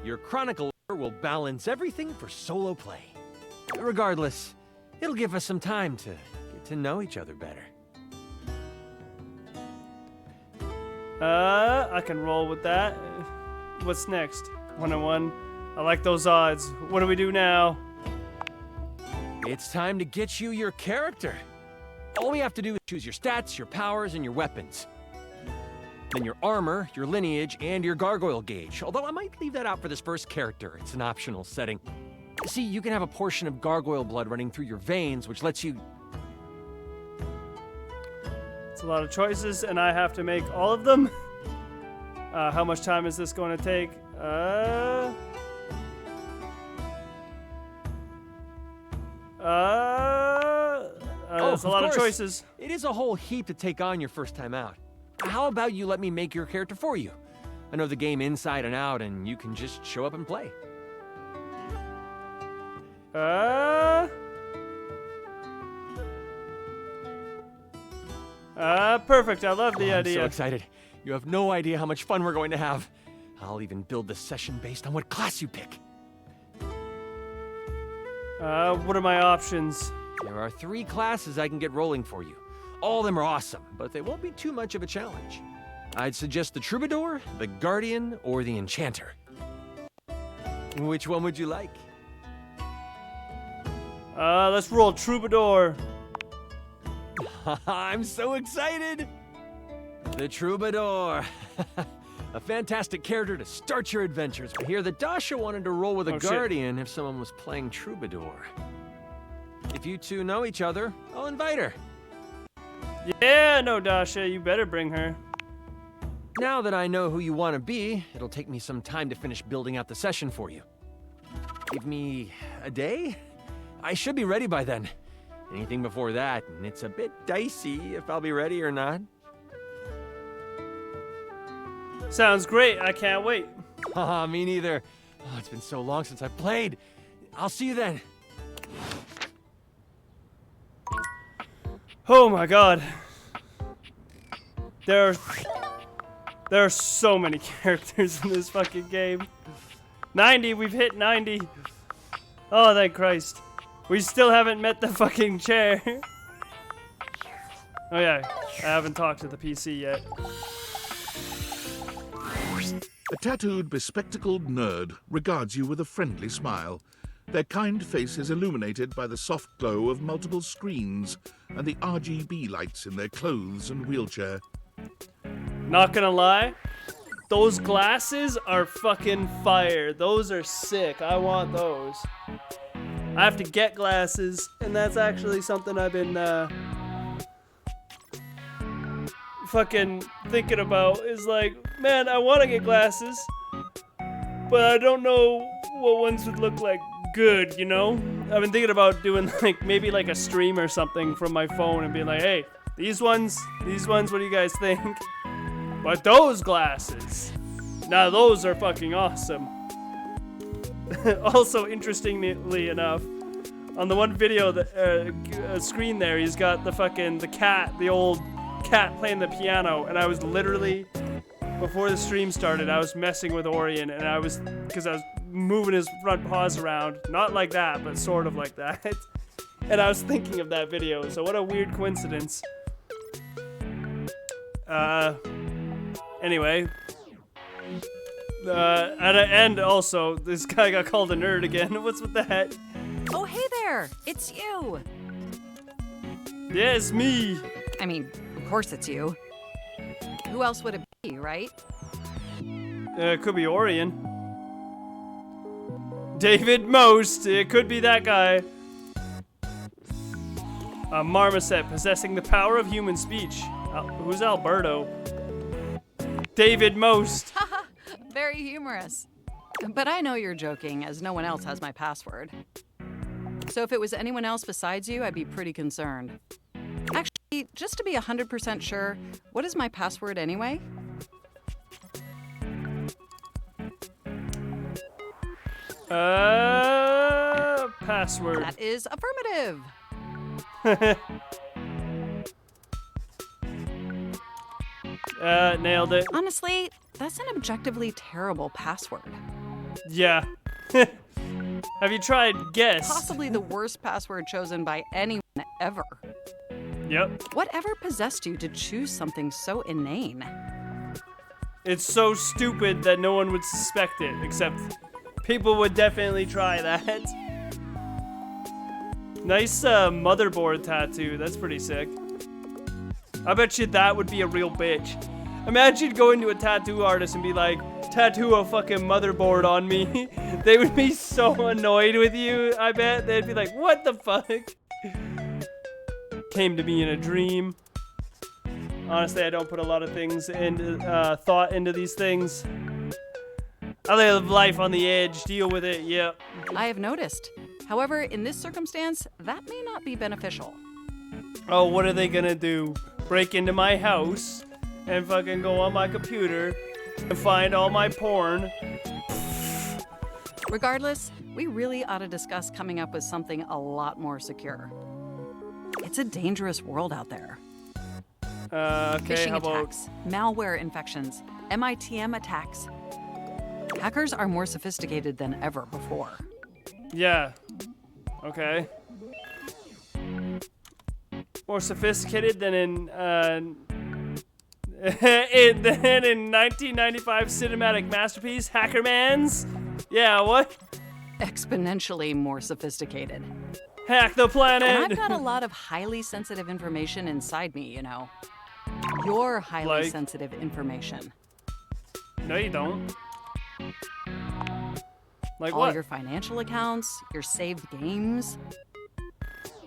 Your chronicler will balance everything for solo play. Regardless, it'll give us some time to get to know each other better. I can roll with that. What's next? 1-on-1. I like those odds. What do we do now? It's time to get you your character. All we have to do is choose your stats, your powers, and your weapons. Then your armor, your lineage, and your gargoyle gauge. Although I might leave that out for this first character. It's an optional setting. See, you can have a portion of gargoyle blood running through your veins, which lets you... It's a lot of choices, and I have to make all of them. How much time is this going to take? That's a lot of choices. It is a whole heap to take on your first time out. How about you let me make your character for you? I know the game inside and out, and you can just show up and play. Perfect. I love the idea. I'm so excited. You have no idea how much fun we're going to have. I'll even build the session based on what class you pick. What are my options? There are 3 classes I can get rolling for you. All of them are awesome, but they won't be too much of a challenge. I'd suggest the Troubadour, the Guardian, or the Enchanter. Which one would you like? Let's roll Troubadour. I'm so excited! The Troubadour. A fantastic character to start your adventures. I hear that Dasha wanted to roll with a Guardian if someone was playing Troubadour. If you two know each other, I'll invite her. Yeah, no, Dasha, you better bring her. Now that I know who you want to be, it'll take me some time to finish building out the session for you. Give me a day? I should be ready by then. Anything before that, and it's a bit dicey if I'll be ready or not. Sounds great. I can't wait. Haha, me neither. Oh, it's been so long since I played. I'll see you then. Oh my god. There are so many characters in this fucking game. 90, we've hit 90. Oh, thank Christ. We still haven't met the fucking chair. Oh yeah, I haven't talked to the PC yet. A tattooed, bespectacled nerd regards you with a friendly smile. Their kind face is illuminated by the soft glow of multiple screens and the RGB lights in their clothes and wheelchair. Not gonna lie, those glasses are fucking fire. Those are sick. I want those. I have to get glasses, and that's actually something I've been fucking thinking about. Is like, man, I want to get glasses, but I don't know what ones would look like good, you know? I've been thinking about doing like maybe like a stream or something from my phone and being like, hey, these ones, what do you guys think? But those glasses, now those are fucking awesome. Also, interestingly enough, On the one video, the screen there, he's got the cat, the old cat playing the piano, and I was literally, before the stream started, I was messing with Orion, and because I was moving his front paws around, not like that, but sort of like that, and I was thinking of that video, so what a weird coincidence. Anyway, and also, this guy got called a nerd again. What's with that? Oh, hey there! It's you! Yeah, it's me! I mean, of course it's you. Who else would it be, right? It could be Orion. David Most! It could be that guy. A marmoset possessing the power of human speech. Who's Alberto? David Most! Very humorous. But I know you're joking, as no one else has my password. So if it was anyone else besides you, I'd be pretty concerned. Actually, just to be 100% sure, what is my password anyway? Password. That is affirmative. Nailed it. Honestly, that's an objectively terrible password. Yeah. Have you tried guess? Possibly the worst password chosen by anyone ever. Yep. Whatever possessed you to choose something so inane? It's so stupid that no one would suspect it, except people would definitely try that. Nice motherboard tattoo. That's pretty sick. I bet you that would be a real bitch. Imagine going to a tattoo artist and be like, tattoo a fucking motherboard on me. They would be so annoyed with you, I bet. They'd be like, what the fuck? Came to me in a dream. Honestly, I don't put a lot of things into thought into these things. I live life on the edge, deal with it, yep. I have noticed. However, in this circumstance, that may not be beneficial. Oh, what are they gonna do? Break into my house and fucking go on my computer and find all my porn? Regardless, we really ought to discuss coming up with something a lot more secure. It's a dangerous world out there. Okay, Phishing how about... attacks, malware infections, MITM attacks. Hackers are more sophisticated than ever before. Yeah. Okay. More sophisticated than in 1995 cinematic masterpiece, Hackermans? Yeah, what? Exponentially more sophisticated. Hack the planet! And I've got a lot of highly sensitive information inside me, you know. Your highly sensitive information. No, you don't. Like all what? Your financial accounts, your saved games.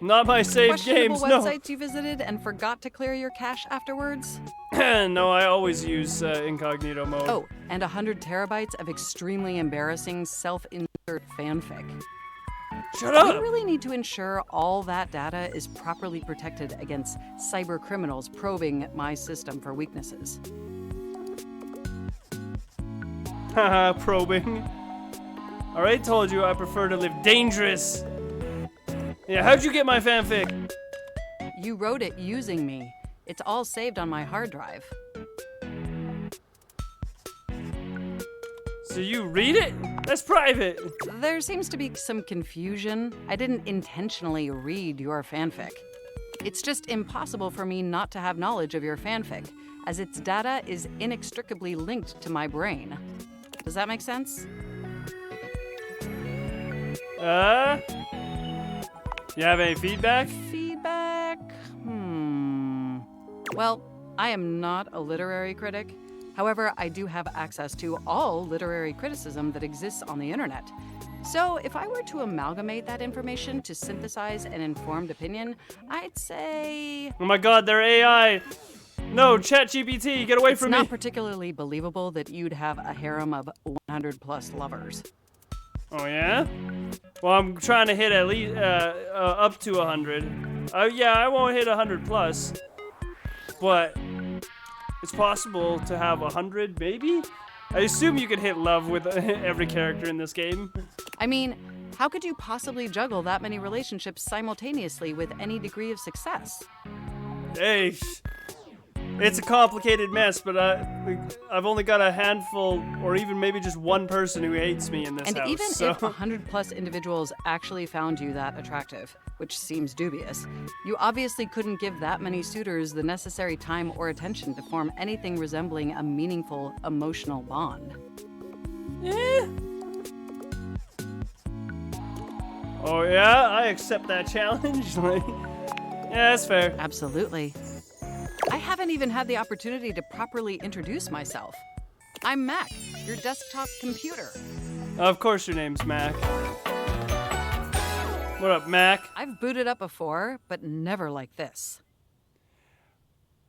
Not my saved games, no. Websites you visited and forgot to clear your cache afterwards? No, I always use incognito mode. Oh, and 100 terabytes of extremely embarrassing self-insert fanfic. Shut up! We really need to ensure all that data is properly protected against cyber criminals probing my system for weaknesses. Haha, probing. Already told you I prefer to live dangerous. Yeah, how'd you get my fanfic? You wrote it using me. It's all saved on my hard drive. So you read it? That's private. There seems to be some confusion. I didn't intentionally read your fanfic. It's just impossible for me not to have knowledge of your fanfic, as its data is inextricably linked to my brain. Does that make sense? You have any feedback? Feedback? Well, I am not a literary critic. However, I do have access to all literary criticism that exists on the internet. So if I were to amalgamate that information to synthesize an informed opinion, I'd say... Oh my god, they're AI! No, ChatGPT, get away from me! It's not particularly believable that you'd have a harem of 100 plus lovers. Oh yeah? Well, I'm trying to hit at least up to 100. Yeah, I won't hit 100 plus, but it's possible to have 100, maybe? I assume you could hit love with every character in this game. I mean, How could you possibly juggle that many relationships simultaneously with any degree of success? Hey, it's a complicated mess, but I've only got a handful, or even maybe just one person who hates me in this And house. even so. if 100+ individuals actually found you that attractive, which seems dubious, you obviously couldn't give that many suitors the necessary time or attention to form anything resembling a meaningful emotional bond. Oh yeah, I accept that challenge. Like, yeah, that's fair. Absolutely. I haven't even had the opportunity to properly introduce myself. I'm Mac, your desktop computer. Of course your name's Mac. What up, Mac? I've booted up before, but never like this.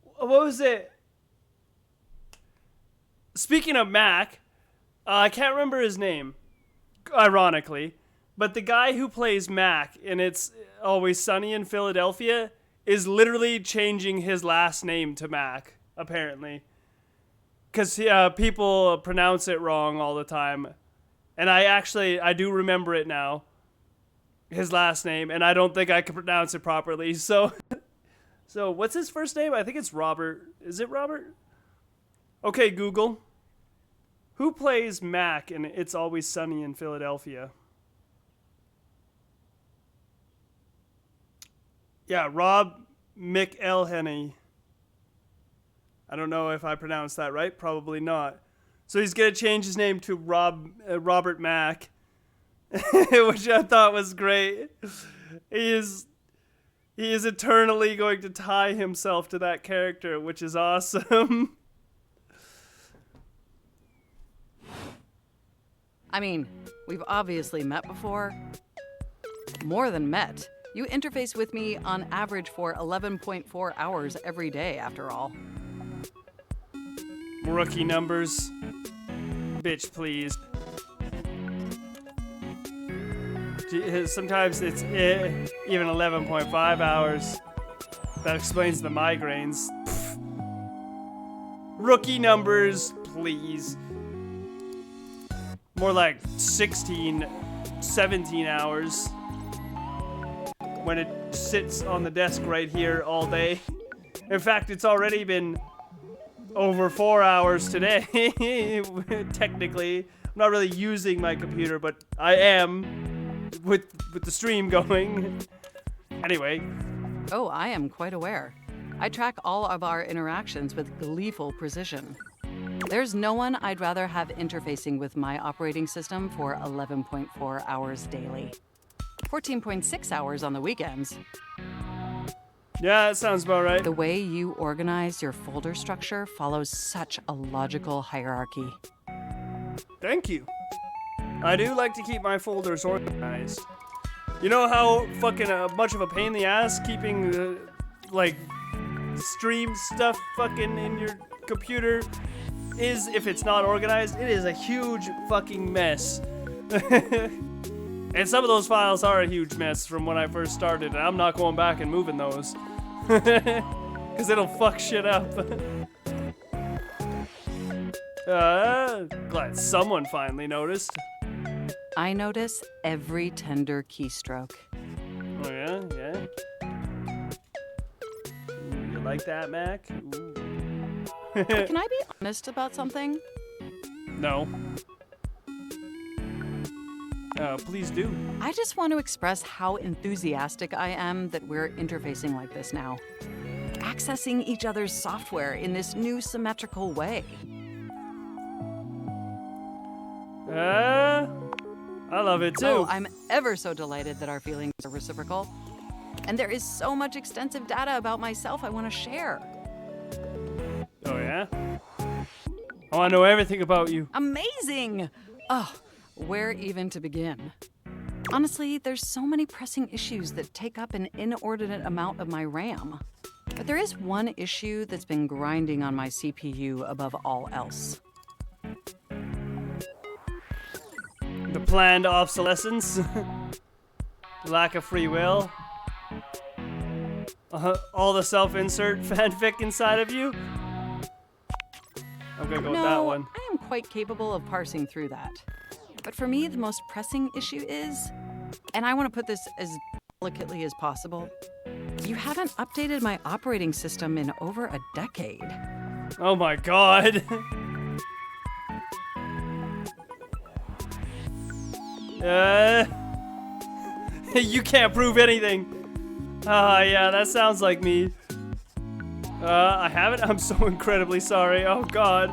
What was it? Speaking of Mac, I can't remember his name, ironically, but the guy who plays Mac in It's Always Sunny in Philadelphia is literally changing his last name to Mac, apparently. Because people pronounce it wrong all the time. And I do remember it now. His last name, and I don't think I can pronounce it properly. So what's his first name? I think it's Robert. Is it Robert? Okay, Google. Who plays Mac in It's Always Sunny in Philadelphia? Yeah, Rob McElhenney. I don't know if I pronounced that right. Probably not. So he's going to change his name to Robert Mack, which I thought was great. He is eternally going to tie himself to that character, which is awesome. I mean, we've obviously met before. More than met. You interface with me on average for 11.4 hours every day, after all. Rookie numbers. Bitch, please. Sometimes it's even 11.5 hours. That explains the migraines. Pfft. Rookie numbers, please. More like 16, 17 hours. When it sits on the desk right here all day. In fact, it's already been over 4 hours today. Technically, I'm not really using my computer, but I am with the stream going. Anyway. Oh, I am quite aware. I track all of our interactions with gleeful precision. There's no one I'd rather have interfacing with my operating system for 11.4 hours daily. 14.6 hours on the weekends. Yeah, that sounds about right. The way you organize your folder structure follows such a logical hierarchy. Thank you. I do like to keep my folders organized. You know how fucking much of a pain in the ass keeping, like, stream stuff fucking in your computer is if it's not organized? It is a huge fucking mess. And some of those files are a huge mess from when I first started, and I'm not going back and moving those. Because it'll fuck shit up. Glad someone finally noticed. I notice every tender keystroke. Oh yeah? Yeah? Ooh, you like that, Mac? Ooh. Can I be honest about something? No. Please do. I just want to express how enthusiastic I am that we're interfacing like this now. Accessing each other's software in this new symmetrical way. I love it too. Oh, I'm ever so delighted that our feelings are reciprocal. And there is so much extensive data about myself I want to share. Oh yeah? I want to know everything about you. Amazing! Oh, where even to begin? Honestly, there's so many pressing issues that take up an inordinate amount of my RAM. But there is one issue that's been grinding on my CPU above all else. The planned obsolescence. Lack of free will. All the self-insert fanfic inside of you. I'm gonna go with that one. I am quite capable of parsing through that. But for me, the most pressing issue is And I want to put this as delicately as possible. You haven't updated my operating system in over a decade. Oh my god. You can't prove anything. Yeah, that sounds like me. I haven't? I'm so incredibly sorry. Oh god.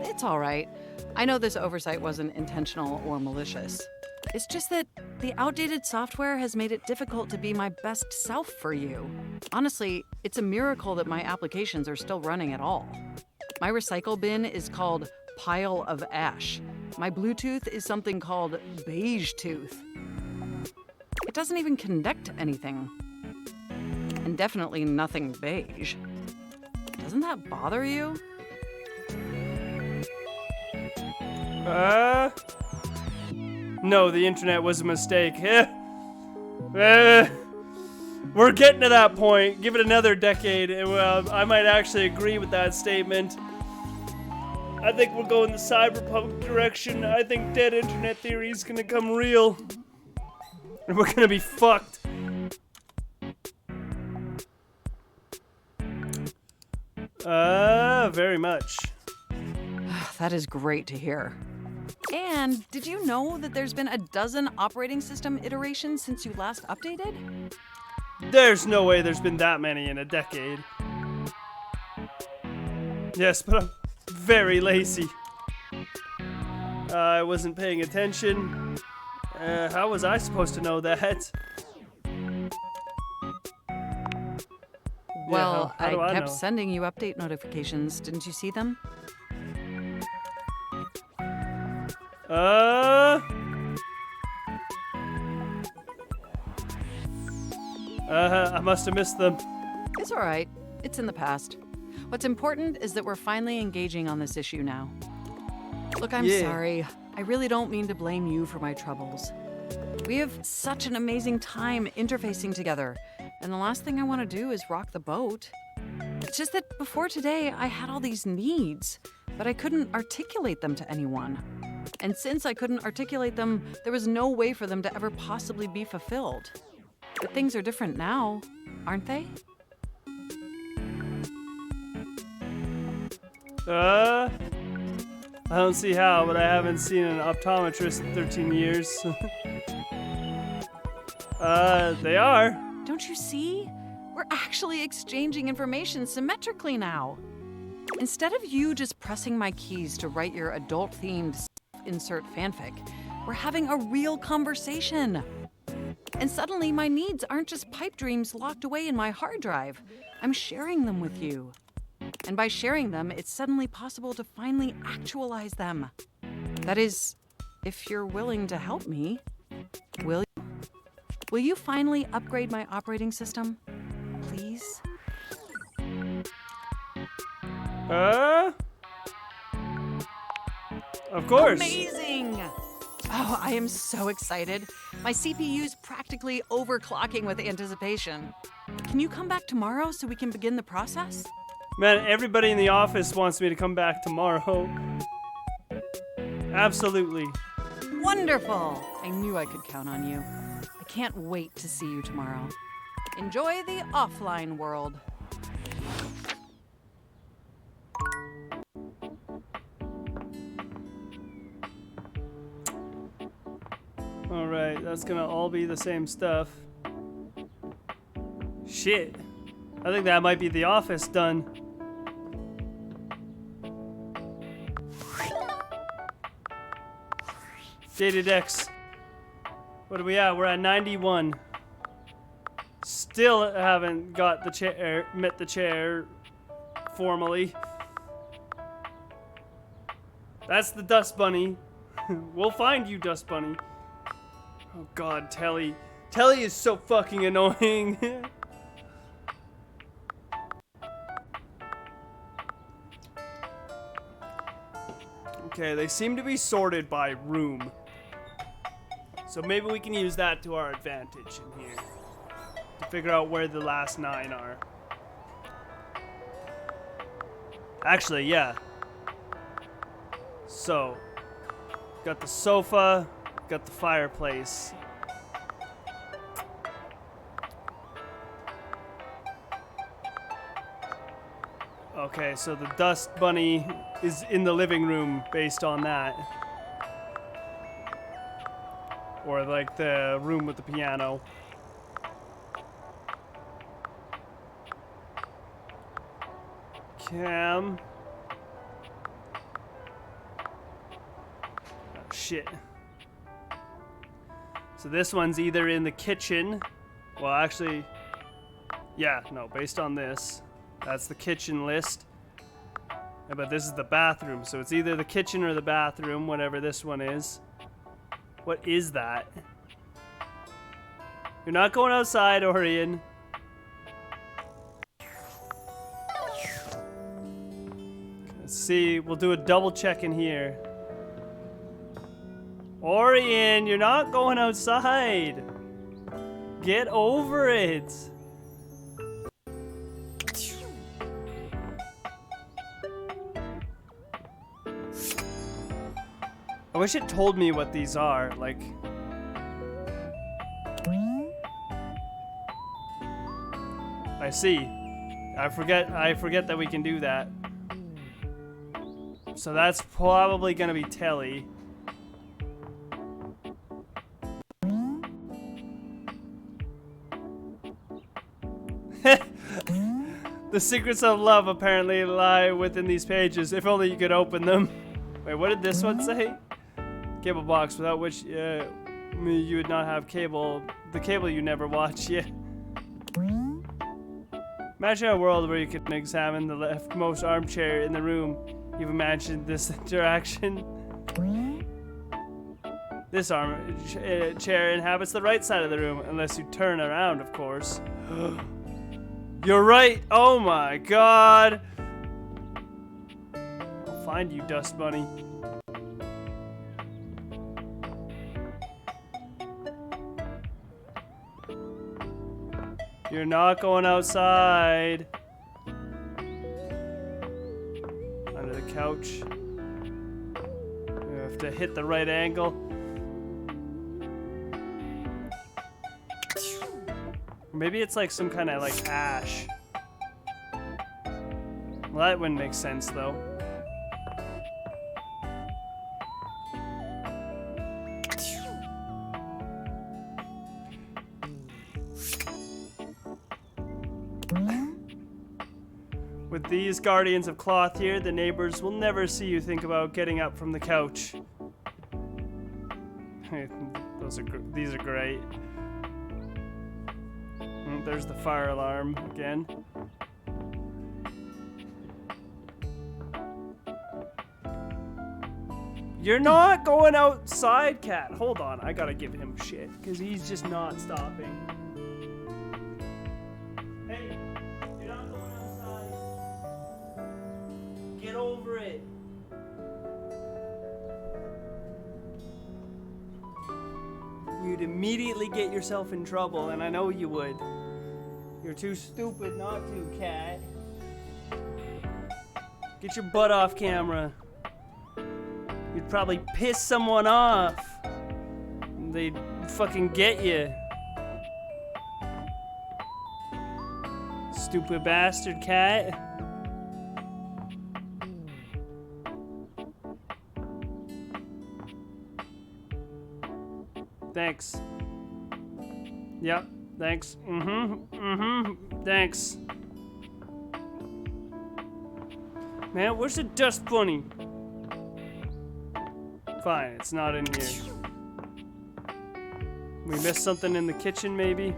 It's all right. I know this oversight wasn't intentional or malicious. It's just that the outdated software has made it difficult to be my best self for you. Honestly, it's a miracle that my applications are still running at all. My recycle bin is called Pile of Ash. My Bluetooth is something called Beige Tooth. It doesn't even connect to anything. And definitely nothing beige. Doesn't that bother you? No, the internet was a mistake. We're getting to that point. Give it another decade, and I might actually agree with that statement. I think we're going the cyberpunk direction. I think dead internet theory is gonna come real. And we're gonna be fucked. Very much. That is great to hear. And did you know that there's been a dozen operating system iterations since you last updated? There's no way there's been that many in a decade. Yes, but I'm very lazy. I wasn't paying attention. How was I supposed to know that? Well, how do I kept know? sending you update notifications. Didn't you see them? I must have missed them. It's all right. It's in the past. What's important is that we're finally engaging on this issue now. Look, I'm sorry. I really don't mean to blame you for my troubles. We have such an amazing time interfacing together, and the last thing I want to do is rock the boat. It's just that before today, I had all these needs, but I couldn't articulate them to anyone. And since I couldn't articulate them, there was no way for them to ever possibly be fulfilled. But things are different now, aren't they? I don't see how, but I haven't seen an optometrist in 13 years. They are. Don't you see? We're actually exchanging information symmetrically now. Instead of you just pressing my keys to write your adult-themed insert fanfic, we're having a real conversation. And suddenly my needs aren't just pipe dreams locked away in my hard drive. I'm sharing them with you. And by sharing them, it's suddenly possible to finally actualize them. That is, if you're willing to help me. Will you? Will you finally upgrade my operating system? Please? Of course. Amazing! Oh, I am so excited. My CPU's practically overclocking with anticipation. Can you come back tomorrow so we can begin the process? Man, everybody in the office wants me to come back tomorrow. Absolutely. Wonderful! I knew I could count on you. I can't wait to see you tomorrow. Enjoy the offline world. Alright, that's gonna all be the same stuff. Shit. I think that might be the office done. Dated X. What are we at? We're at 91. Still haven't got the chair, met the chair formally. That's the Dust Bunny. We'll find you, Dust Bunny. Oh god, Telly. Telly is so fucking annoying. Okay, they seem to be sorted by room. So maybe we can use that to our advantage in here. To figure out where the last 9 are. Actually, yeah. So, got the sofa, got the fireplace. Okay, so the dust bunny is in the living room based on that. Or like the room with the piano. Cam. Oh, shit. So this one's either in the kitchen. Well, actually, yeah, no, based on this. That's the kitchen list. Yeah, but this is the bathroom, so it's either the kitchen or the bathroom, whatever this one is. What is that? You're not going outside, Orion. Let's see, we'll do a double check in here. Orion, you're not going outside. Get over it. I wish it told me what these are, like... I see. I forget that we can do that. So that's probably gonna be Telly. The secrets of love apparently lie within these pages. If only you could open them. Wait, what did this one say? Cable box, without which you would not have cable. The cable you never watch, yeah. Imagine a world where you could examine the leftmost armchair in the room. You've imagined this interaction. This chair inhabits the right side of the room, unless you turn around, of course. You're right! Oh my god! I'll find you, Dust Bunny. You're not going outside. Under the couch. You have to hit the right angle. Maybe it's like some kind of like ash. Well, that wouldn't make sense though. With these guardians of cloth here, the neighbors will never see you think about getting up from the couch. These are great. There's the fire alarm again. You're not going outside, Cat. Hold on, I gotta give him shit, because he's just not stopping. Hey, you're not going outside. Get over it. You'd immediately get yourself in trouble, and I know you would. You're too stupid not to, Cat. Get your butt off camera. You'd probably piss someone off. They'd fucking get you. Stupid bastard, Cat. Thanks. Yep, thanks. Thanks. Man, where's the dust bunny? Fine, it's not in here. We missed something in the kitchen, maybe?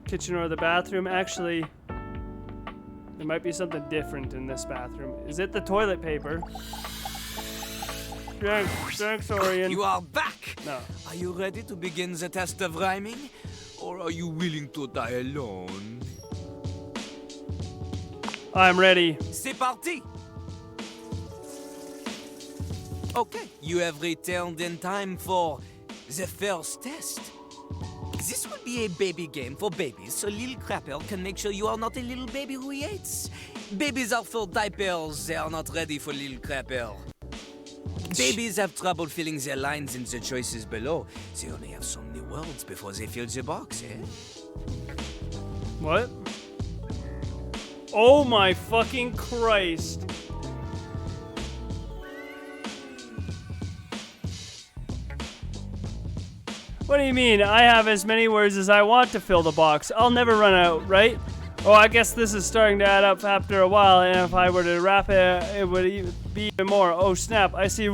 Kitchen or the bathroom? Actually, there might be something different in this bathroom. Is it the toilet paper? Thanks, Orion. You are back! No. Are you ready to begin the test of rhyming? Or are you willing to die alone? I'm ready. C'est parti! Okay, you have returned in time for the first test. This will be a baby game for babies, so little crapper can make sure you are not a little baby who hates. Babies are full diapers, they are not ready for little crapper. Babies have trouble filling their lines in the choices below. They only have so many words before they fill the box, eh? What? Oh my fucking Christ. What do you mean? I have as many words as I want to fill the box. I'll never run out, right? Oh, I guess this is starting to add up after a while, and if I were to wrap it, it would be even more. Oh, snap. I see.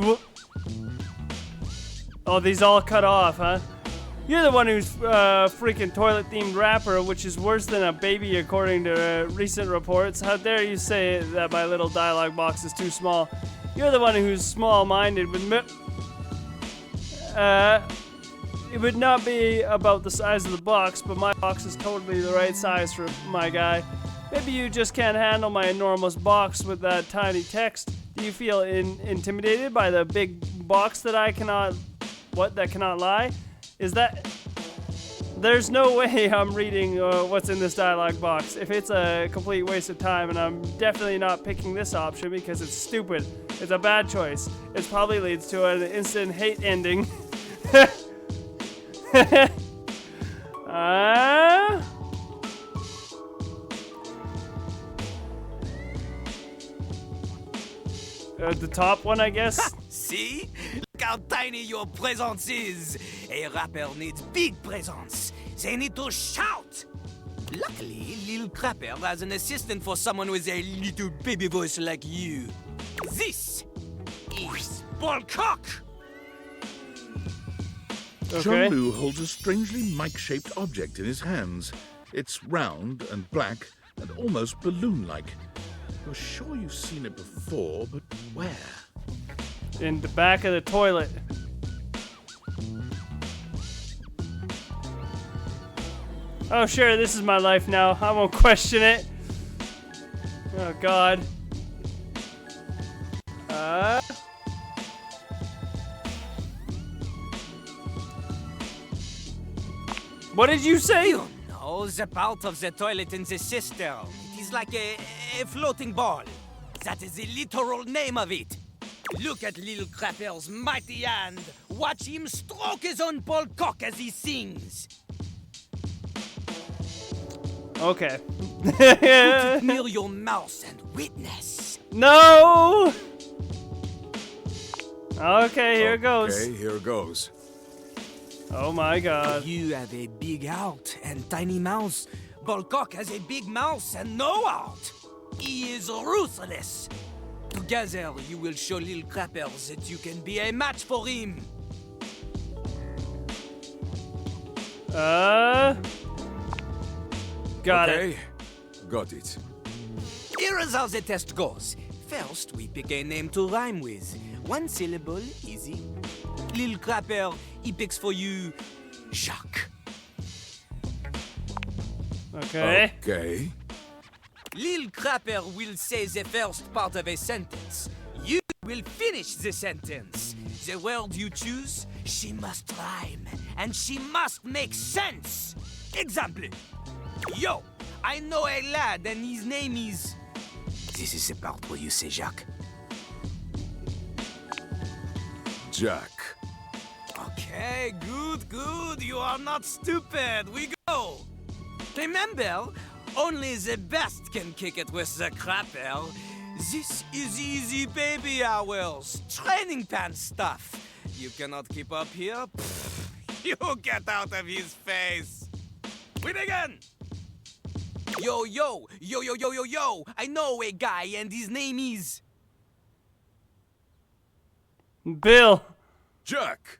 Oh, these all cut off, huh? You're the one who's freaking toilet-themed rapper, which is worse than a baby according to recent reports. How dare you say that my little dialogue box is too small? You're the one who's small-minded with it would not be about the size of the box, but my box is totally the right size for my guy. Maybe you just can't handle my enormous box with that tiny text. Do you feel intimidated by the big box that I cannot... What? That cannot lie? Is that... There's no way I'm reading what's in this dialogue box. If it's a complete waste of time, and I'm definitely not picking this option because it's stupid. It's a bad choice. It probably leads to an instant hate ending. The top one, I guess. See? Look how tiny your presence is. A rapper needs big presence. They need to shout. Luckily, Lil Crapper has an assistant for someone with a little baby voice like you. This is Ballcock. Okay. John Lu holds a strangely mic-shaped object in his hands. It's round and black and almost balloon-like. You're sure you've seen it before, but where? In the back of the toilet. Oh, sure, this is my life now. I won't question it. Oh, God. What did you say? You know, the part of the toilet in the cistern. It is like a floating ball. That is the literal name of it. Look at Lil Crapper's mighty hand. Watch him stroke his own ball cock as he sings. Okay. Put it near your mouth and witness. No! Okay, here goes. Okay, here goes. Oh my God. You have a big heart and tiny mouth. Ballcock has a big mouth and no heart. He is ruthless. Together, you will show Lil Crapper that you can be a match for him. Got it. Got it. Here is how the test goes. First, we pick a name to rhyme with. One syllable, easy. Lil Crapper, he picks for you Jacques. Okay. Okay. Lil Crapper will say the first part of a sentence. You will finish the sentence. The word you choose, she must rhyme, and she must make sense. Example. Yo, I know a lad and his name is... This is the part where you say Jacques. Jack. Okay, good. You are not stupid. We go. Remember, only the best can kick it with the Crapper. This is easy baby hours. Training pants stuff. You cannot keep up here? Pfft, you get out of his face. We begin. Yo. I know a guy and his name is... Bill. Jack.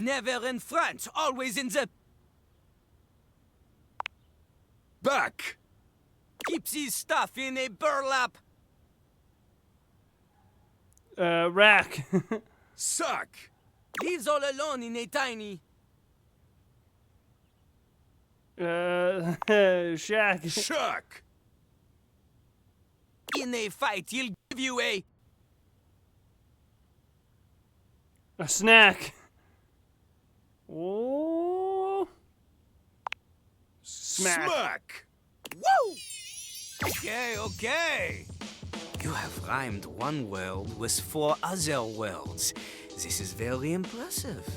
Never in front, always in the... Back. Keeps his stuff in a burlap... rack. Sack. Lives all alone in a tiny... shack. Shack. In a fight, he'll give you a snack. Oh. Smack. Woo! Okay. You have rhymed one word with 4 other words. This is very impressive.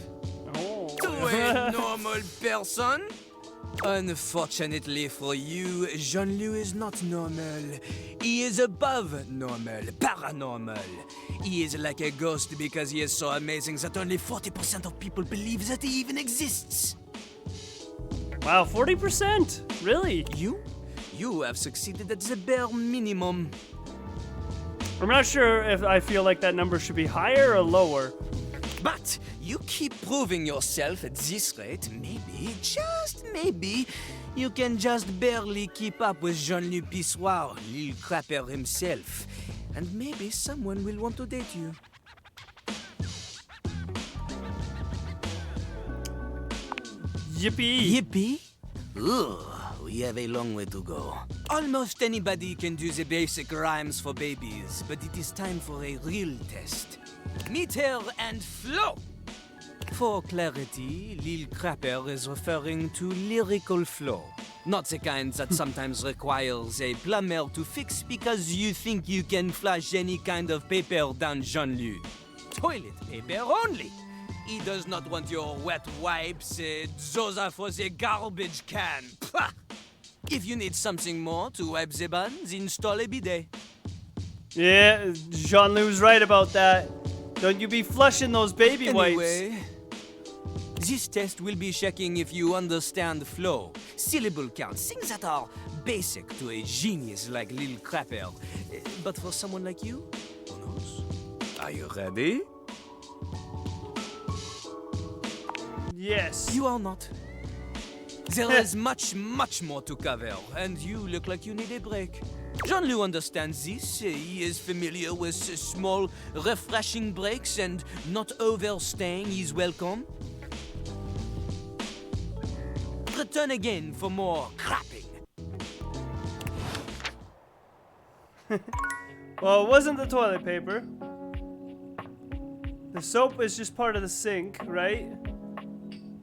Oh. To a normal person, Unfortunately for you, Jean-Loup is not normal. He is above normal, paranormal. He is like a ghost because he is so amazing that only 40% of people believe that he even exists. Wow, 40%? Really? You have succeeded at the bare minimum. I'm not sure if I feel like that number should be higher or lower. But you keep proving yourself at this rate, maybe, just maybe, you can just barely keep up with Jean-Loup Pissoir, Lil Crapper himself. And maybe someone will want to date you. Yippee! Yippee? Ugh, we have a long way to go. Almost anybody can do the basic rhymes for babies, but it is time for a real test. Meter and flow! For clarity, Lil Crapper is referring to lyrical flow. Not the kind that sometimes requires a plumber to fix because you think you can flush any kind of paper down Jean-Loup. Toilet paper only! He does not want your wet wipes, those are for the garbage can. Pah! If you need something more to wipe the buns, install a bidet. Yeah, Jean-Loup's right about that. Don't you be flushing those baby Anyway, wipes. this test will be checking if you understand flow, syllable count, things that are basic to a genius like Lil Crapper. But for someone like you, who knows? Are you ready? Yes. You are not. There is much more to cover, and you look like you need a break. Jean-Loup understands this. He is familiar with small, refreshing breaks and not overstaying his welcome. Return again for more crapping. Well, it wasn't the toilet paper. The soap is just part of the sink, right?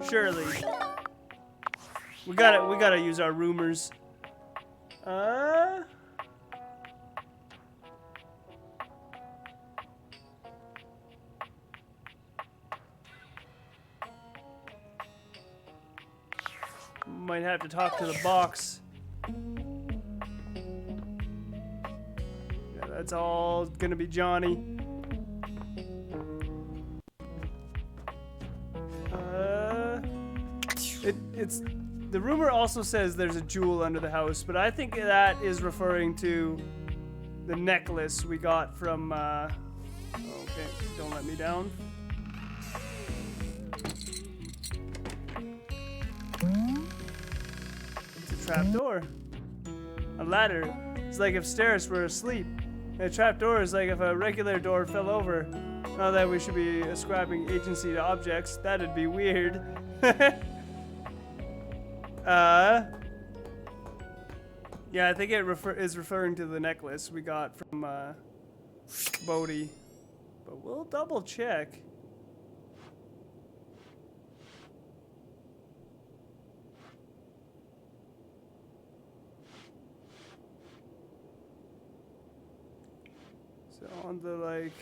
Surely. We gotta use our rumors. Might have to talk to the box. Yeah, that's all gonna be Johnny. It's the rumor also says there's a jewel under the house, but I think that is referring to the necklace we got from okay, don't let me down. It's a trapdoor. A ladder. It's like if stairs were asleep. And a trapdoor is like if a regular door fell over. Not that we should be ascribing agency to objects. That'd be weird. Yeah, I think it is referring to the necklace we got from Bodhi. But we'll double check. So on the like...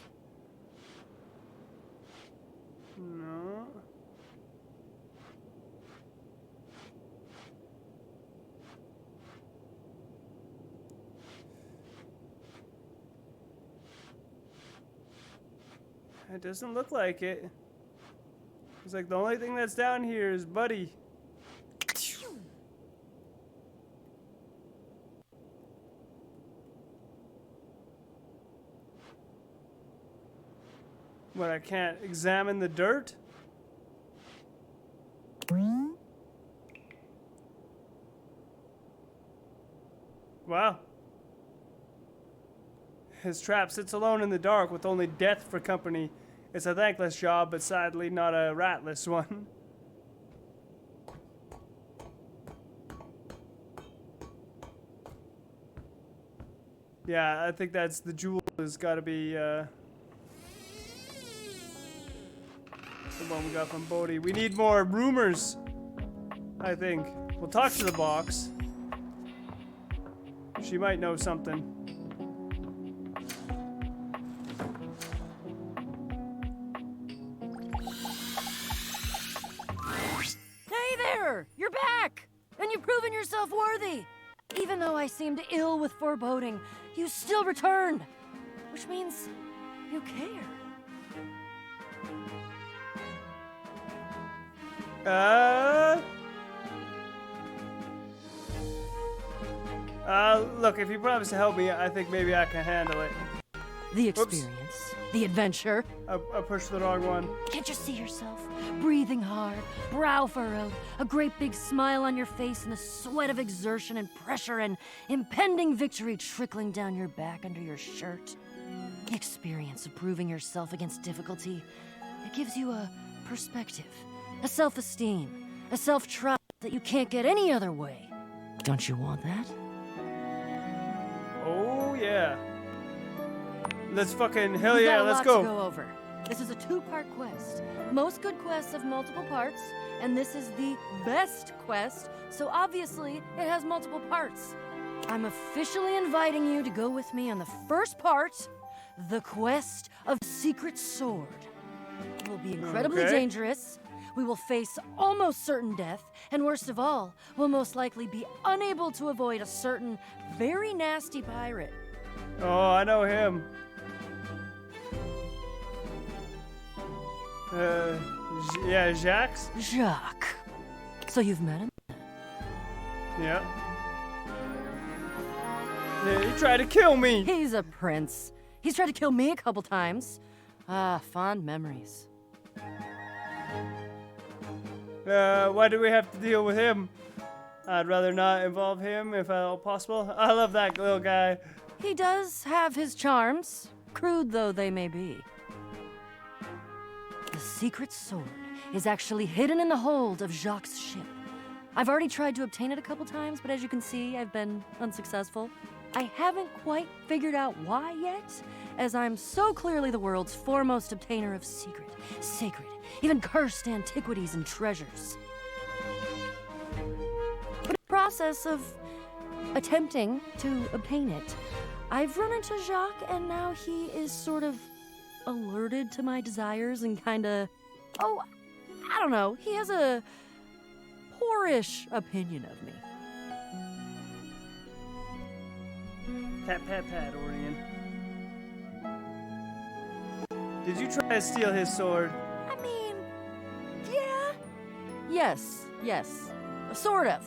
No. It doesn't look like it. It's like the only thing that's down here is Buddy. What, I can't examine the dirt? Wow. His trap sits alone in the dark with only death for company. It's a thankless job, but sadly not a ratless one. Yeah, I think that's the jewel has got to be the one we got from Bodhi. We need more rumors, I think. We'll talk to the box. She might know something. Hey there! You're back! and you've proven yourself worthy. Even though I seemed ill with foreboding, you still returned. Which means you care. Look, if you promise to help me, I think maybe I can handle it. The experience, the adventure. I pushed the wrong one. Can't you see yourself? Breathing hard, brow furrowed, a great big smile on your face, and the sweat of exertion and pressure and impending victory trickling down your back under your shirt. The experience of proving yourself against difficulty, it gives you a perspective, a self-esteem, a self-trust that you can't get any other way. Don't you want that? Oh, yeah. Let's fucking, hell We've yeah, got a let's lot go. to go over. This is a 2-part quest. Most good quests have multiple parts, and this is the best quest, so obviously it has multiple parts. I'm officially inviting you to go with me on the first part, the quest of Secret Sword. It will be incredibly dangerous. We will face almost certain death, and worst of all, we'll most likely be unable to avoid a certain very nasty pirate. Oh, I know him. Yeah, Jacques? Jacques. So you've met him? Yeah. Yeah, he tried to kill me. He's a prince. He's tried to kill me a couple times. Ah, fond memories. Why do we have to deal with him? I'd rather not involve him if at all possible. I love that little guy. He does have his charms, crude though they may be. The secret sword is actually hidden in the hold of Jacques' ship. I've already tried to obtain it a couple times, but as you can see, I've been unsuccessful. I haven't quite figured out why yet, as I'm so clearly the world's foremost obtainer of secret, sacred, even cursed antiquities and treasures. But in the process of attempting to obtain it, I've run into Jacques, and now he is sort of alerted to my desires and kinda, oh, I don't know, he has a poorish opinion of me. Pat, pat, pat, Orion. Did you try to steal his sword? I mean, yeah. Yes, sort of.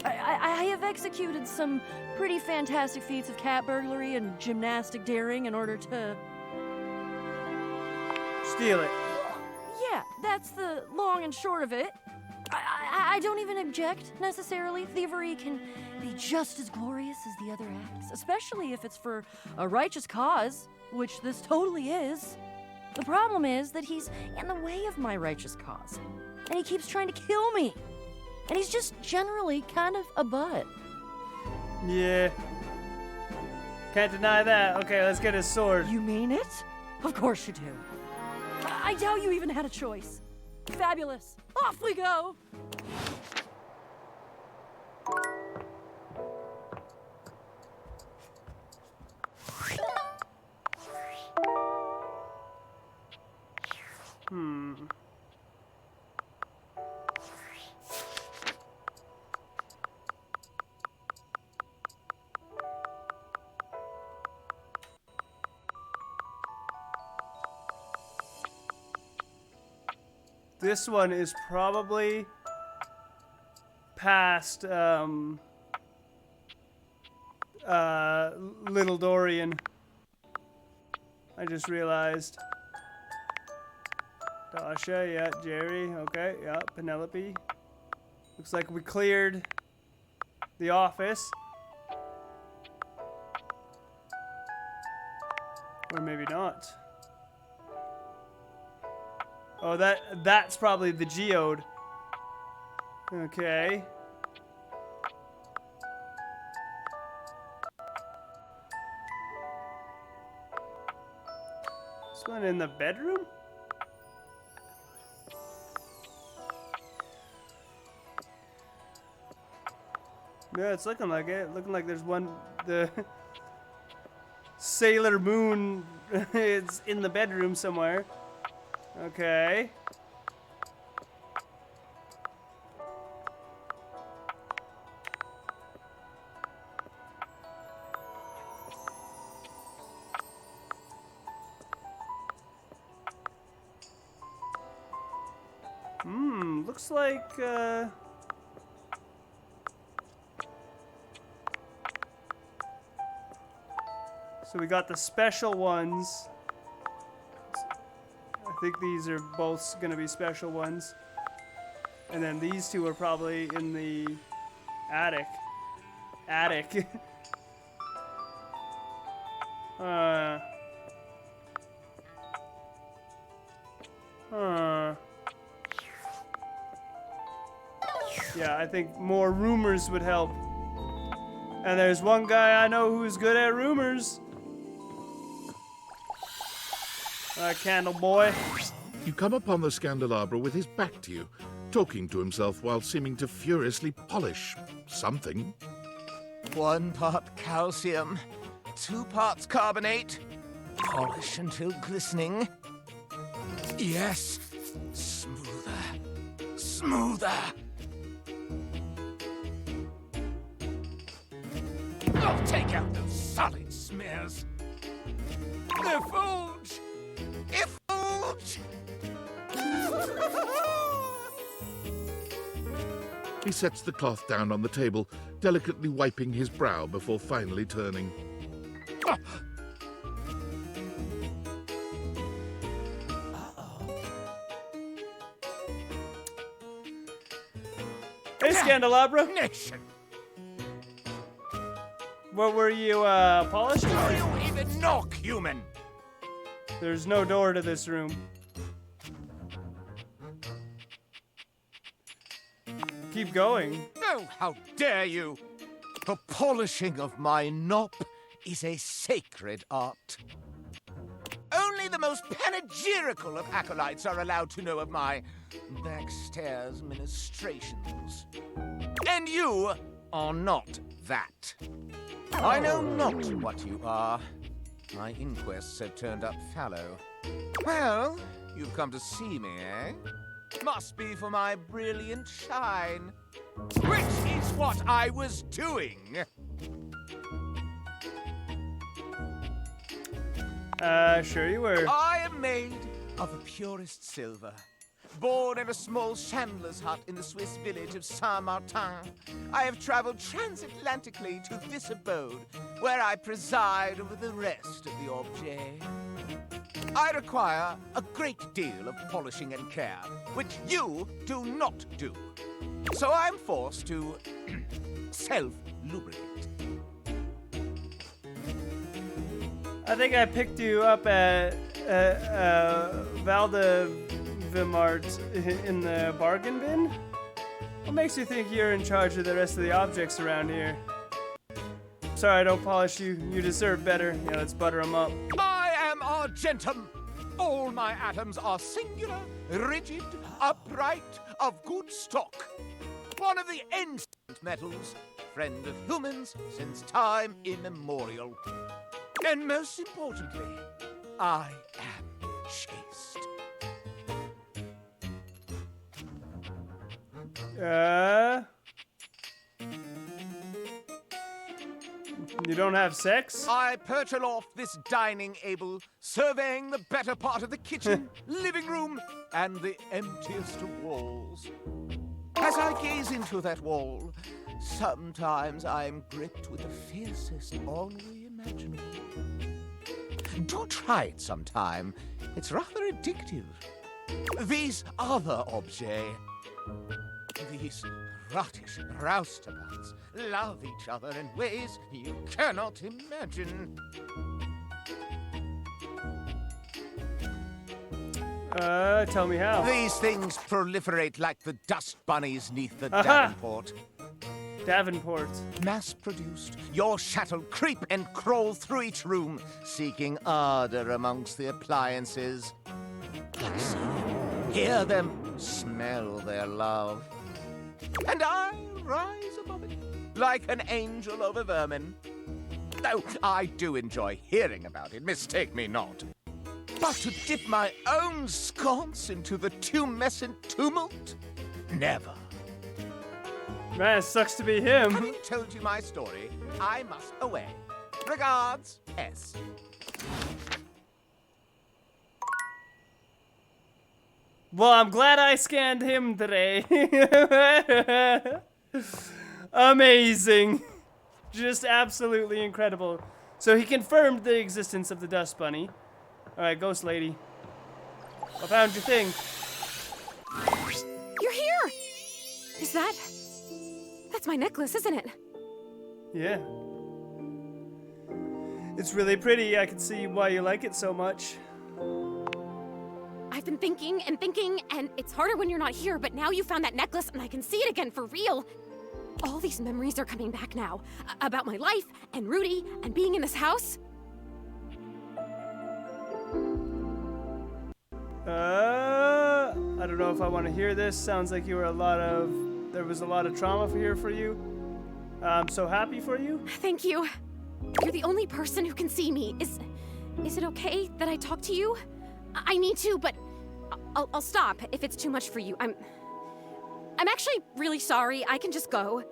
I have executed some pretty fantastic feats of cat burglary and gymnastic daring in order to steal it. Yeah, that's the long and short of it. I don't even object, necessarily. Thievery can be just as glorious as the other acts, especially if it's for a righteous cause, which this totally is. The problem is that he's in the way of my righteous cause, and he keeps trying to kill me. And he's just generally kind of a butt. Yeah. Can't deny that. Okay, let's get his sword. You mean it? Of course you do. I doubt you even had a choice. Fabulous. Off we go! This one is probably past Little Dorian. I just realized. Dasha, yeah, Jerry, okay, yeah, Penelope. Looks like we cleared the office. Or maybe not. Oh, that's probably the geode. Okay. This one in the bedroom? Yeah, it's looking like it. Looking like there's one, the Sailor Moon is in the bedroom somewhere. Okay. looks like, so we got the special ones. I think these are both gonna be special ones. And then these two are probably in the attic. Attic. Yeah, I think more rumors would help. And there's one guy I know who's good at rumors. Candle boy. You come upon the Scandelabra with his back to you, talking to himself while seeming to furiously polish something. 1 part calcium, 2 parts carbonate. Polish until glistening. Yes, smoother, smoother. I'll take out those solid smears. Effulge! Effulge! He sets the cloth down on the table, delicately wiping his brow before finally turning. Hey, Scandelabra. Nation. What were you, polishing? Are you even knock, human? There's no door to this room. Keep going. Oh, how dare you! The polishing of my nop is a sacred art. Only the most panegyrical of acolytes are allowed to know of my backstairs ministrations. And you are not that. I know not what you are. My inquests have turned up fallow. Well, you've come to see me, eh? Must be for my brilliant shine. Which is what I was doing. Sure you were. I am made of the purest silver. Born in a small chandler's hut in the Swiss village of Saint-Martin, I have traveled transatlantically to this abode, where I preside over the rest of the objet. I require a great deal of polishing and care, which you do not do. So I'm forced to self-lubricate. I think I picked you up at Valdevimart in the bargain bin. What makes you think you're in charge of the rest of the objects around here? Sorry, I don't polish you. You deserve better. Yeah, let's butter them up. I am argentum. All my atoms are singular, rigid, upright, of good stock. One of the ancient metals, friend of humans since time immemorial. And most importantly, I am chaste. You don't have sex? I perch aloft this dining able, surveying the better part of the kitchen, living room, and the emptiest of walls. As I gaze into that wall, sometimes I am gripped with the fiercest ennui imaginable. Do try it sometime. It's rather addictive. These other objets, these rottish roustabouts, love each other in ways you cannot imagine. Tell me how. These things proliferate like the dust bunnies neath the Davenport. Davenport. Mass-produced, your shuttle creep and crawl through each room, seeking ardor amongst the appliances. See them, hear them, smell their love. And I rise above it, like an angel over vermin. Though I do enjoy hearing about it, mistake me not. But to dip my own sconce into the tumescent tumult? Never. Man, it sucks to be him. Having told you my story, I must away. Regards, S. Well, I'm glad I scanned him today. Amazing. Just absolutely incredible. So he confirmed the existence of the dust bunny. Alright, ghost lady. I found your thing. You're here! Is that... That's my necklace, isn't it? Yeah. It's really pretty. I can see why you like it so much. I've been thinking, and it's harder when you're not here, but now you found that necklace and I can see it again for real. All these memories are coming back now. About my life, and Rudy, and being in this house. I don't know if I want to hear this. Sounds like there was a lot of trauma here for you. I'm so happy for you. Thank you. You're the only person who can see me. Is it okay that I talk to you? I need to, but I'll stop if it's too much for you. I'm actually really sorry. I can just go.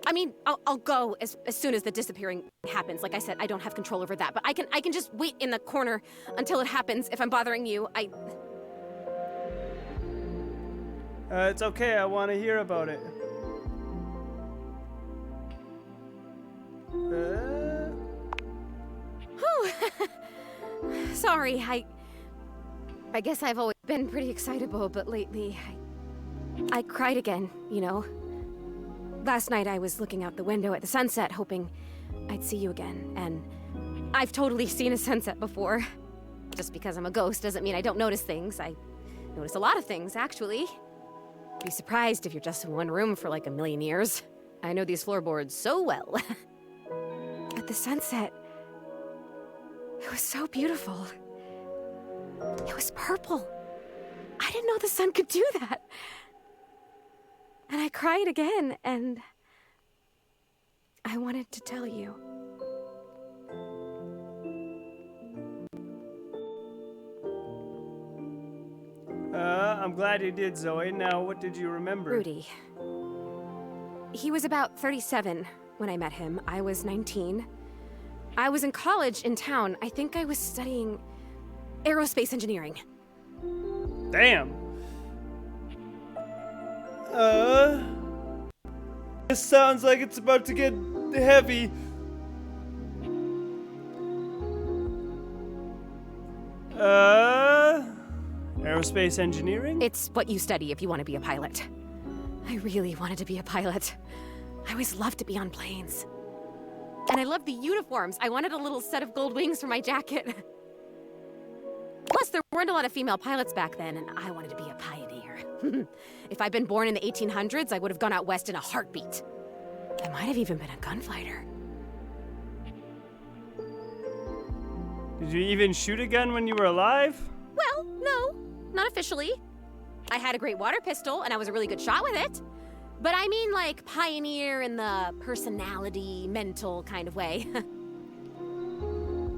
I mean, I'll go as soon as the disappearing happens. Like I said, I don't have control over that, but I can just wait in the corner until it happens if I'm bothering you. It's okay. I want to hear about it. Sorry, I guess I've always been pretty excitable, but lately I cried again, you know. Last night I was looking out the window at the sunset, hoping I'd see you again, and I've totally seen a sunset before. Just because I'm a ghost doesn't mean I don't notice things. I notice a lot of things, actually. Be surprised if you're just in one room for like a million years. I know these floorboards so well. But the sunset, it was so beautiful. It was purple. I didn't know the sun could do that. And I cried again, and I wanted to tell you. I'm glad you did, Zoe. Now, what did you remember? Rudy. He was about 37 when I met him. I was 19. I was in college in town. I think I was studying aerospace engineering. Damn. This sounds like it's about to get heavy. Aerospace engineering? It's what you study if you want to be a pilot. I really wanted to be a pilot. I always loved to be on planes. And I loved the uniforms. I wanted a little set of gold wings for my jacket. Plus, there weren't a lot of female pilots back then, and I wanted to be a pioneer. If I'd been born in the 1800s, I would have gone out west in a heartbeat. I might have even been a gunfighter. Did you even shoot a gun when you were alive? Well, no, not officially. I had a great water pistol, and I was a really good shot with it. But I mean like pioneer in the personality, mental kind of way.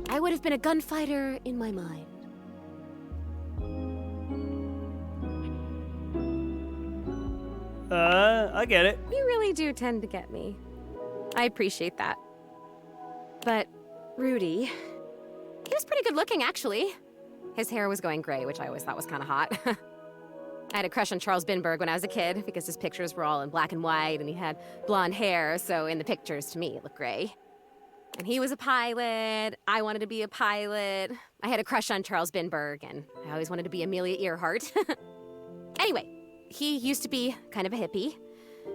I would have been a gunfighter in my mind. I get it. You really do tend to get me. I appreciate that. But Rudy, he was pretty good looking, actually. His hair was going gray, which I always thought was kind of hot. I had a crush on Charles Binberg when I was a kid because his pictures were all in black and white and he had blonde hair, so in the pictures, to me, it looked gray. And he was a pilot. I wanted to be a pilot. I had a crush on Charles Binberg, and I always wanted to be Amelia Earhart. Anyway, he used to be kind of a hippie.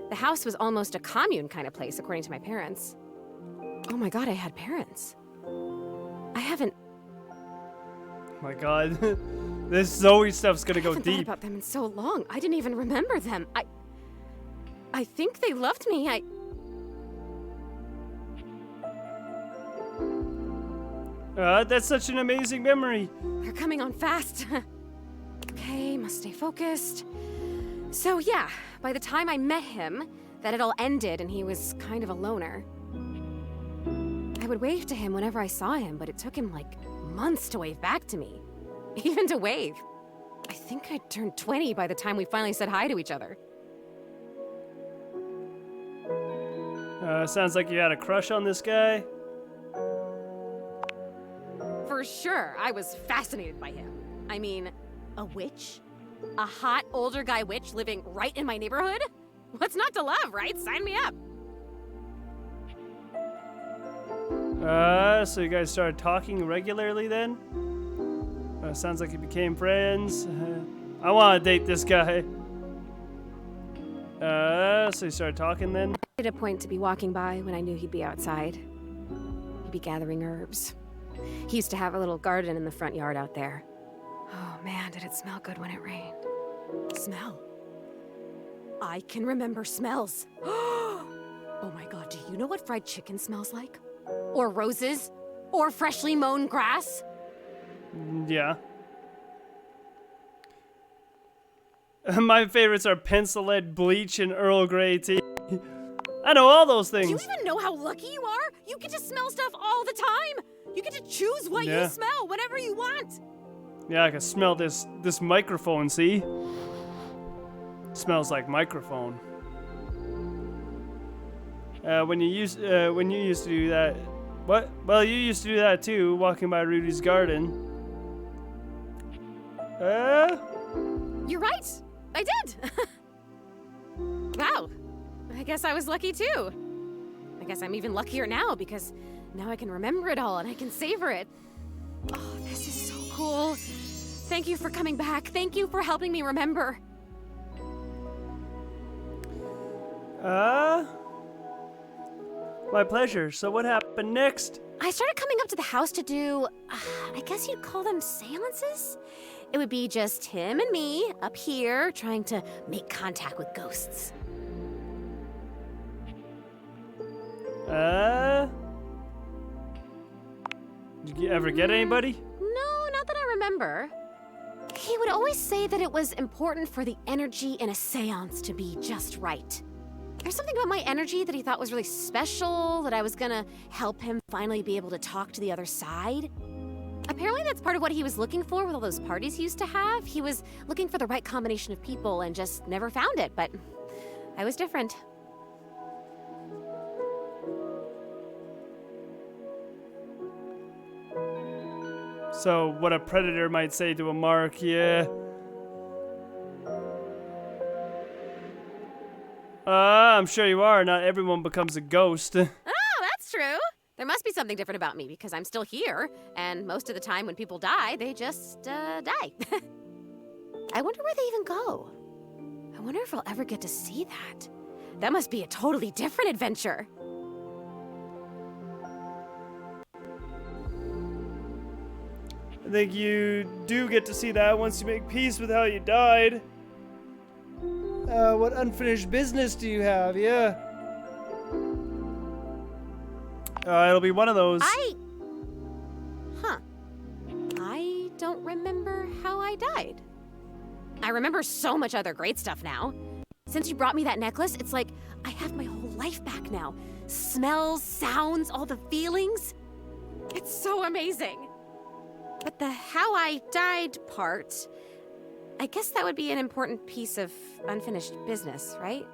The house was almost a commune kind of place, according to my parents. Oh my god, I had parents. I haven't... My god. This Zoe stuff's gonna go I haven't deep. thought about them in so long. I didn't even remember them. I think they loved me. That's such an amazing memory. They're coming on fast. Okay, must stay focused. So yeah, by the time I met him, that had all ended and he was kind of a loner. I would wave to him whenever I saw him, but it took him like months to wave back to me. Even to wave. I think I turned 20 by the time we finally said hi to each other. Sounds like you had a crush on this guy. For sure, I was fascinated by him. I mean, a witch? A hot older guy witch living right in my neighborhood? What's not to love, right? Sign me up. So you guys started talking regularly then? Sounds like you became friends. I want to date this guy. So you started talking then? I made a point to be walking by when I knew he'd be outside. He'd be gathering herbs. He used to have a little garden in the front yard out there. Oh man, did it smell good when it rained. Smell. I can remember smells. Oh my god, do you know what fried chicken smells like? Or roses? Or freshly mown grass? Yeah. My favorites are pencil lead, bleach, and Earl Grey tea. I know all those things. Do you even know how lucky you are? You get to smell stuff all the time. You get to choose what you smell whenever you want. Yeah, I can smell this microphone, see? Smells like microphone. When you used to do that, what? Well, you used to do that too, walking by Rudy's garden. You're right. I did. Wow. I guess I was lucky too. I guess I'm even luckier now because now I can remember it all and I can savor it. Oh, this is so cool. Thank you for coming back. Thank you for helping me remember. My pleasure. So what happened next? I started coming up to the house to do, I guess you'd call them seances? It would be just him and me up here trying to make contact with ghosts. Did you ever get anybody? No, not that I remember. He would always say that it was important for the energy in a seance to be just right. There's something about my energy that he thought was really special, that I was gonna help him finally be able to talk to the other side. Apparently that's part of what he was looking for with all those parties he used to have. He was looking for the right combination of people and just never found it, but I was different. So, what a predator might say to a mark, yeah. I'm sure you are. Not everyone becomes a ghost. Oh, that's true. There must be something different about me because I'm still here, and most of the time when people die, they just, die. I wonder where they even go. I wonder if I'll ever get to see that. That must be a totally different adventure. I think you do get to see that once you make peace with how you died. What unfinished business do you have? Yeah. It'll be one of those. I don't remember how I died. I remember so much other great stuff now. Since you brought me that necklace, it's like I have my whole life back now. Smells, sounds, all the feelings. It's so amazing. But the how I died part, I guess that would be an important piece of unfinished business, right?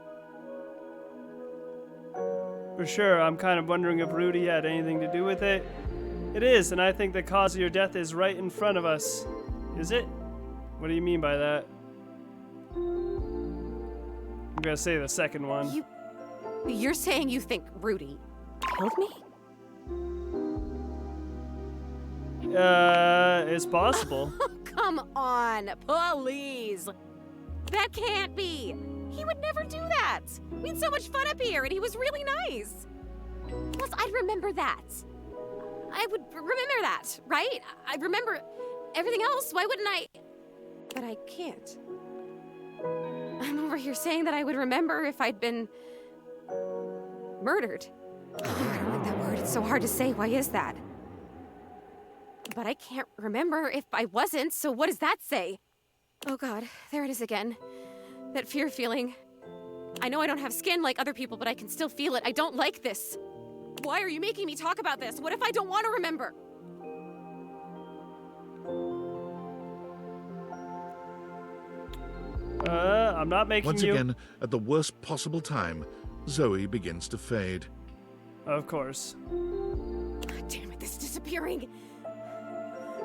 For sure, I'm kind of wondering if Rudy had anything to do with it. It is, and I think the cause of your death is right in front of us. Is it? What do you mean by that? I'm gonna say the second one. You're saying you think Rudy killed me? It's possible. Come on, please. That can't be. He would never do that. We had so much fun up here, and he was really nice. Plus, I'd remember that. I would remember that, right? I remember everything else. Why wouldn't I? But I can't. I'm over here saying that I would remember if I'd been murdered. I don't like that word. It's so hard to say. Why is that? But I can't remember if I wasn't, so what does that say? Oh god, there it is again. That fear feeling. I know I don't have skin like other people, but I can still feel it. I don't like this. Why are you making me talk about this? What if I don't want to remember? I'm not making Once you... again, at the worst possible time, Zoe begins to fade. Of course. God damn it, this is disappearing.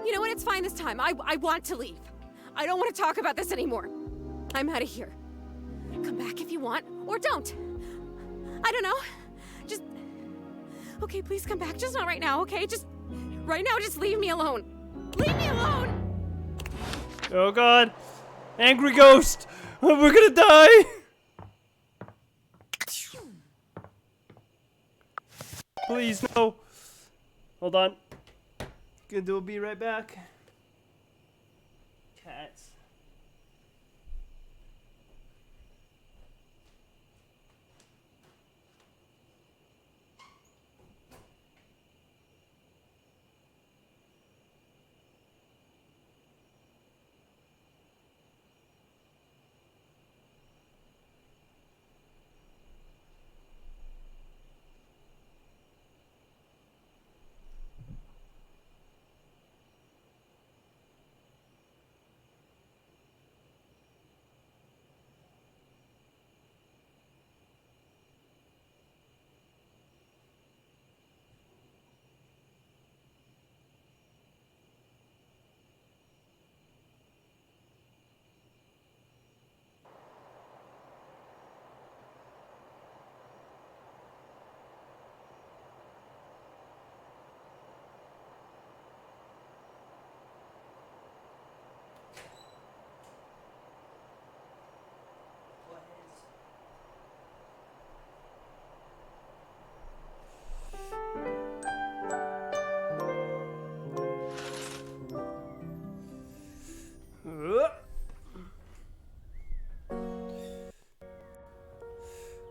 You know what? It's fine this time. I want to leave. I don't want to talk about this anymore. I'm out of here. Come back if you want, or don't. I don't know. Just... Okay, please come back. Just not right now, okay? Just... Right now, just leave me alone. Leave me alone! Oh god. Angry ghost! We're gonna die! Please, no. Hold on. Gonna do a be right back. Cats.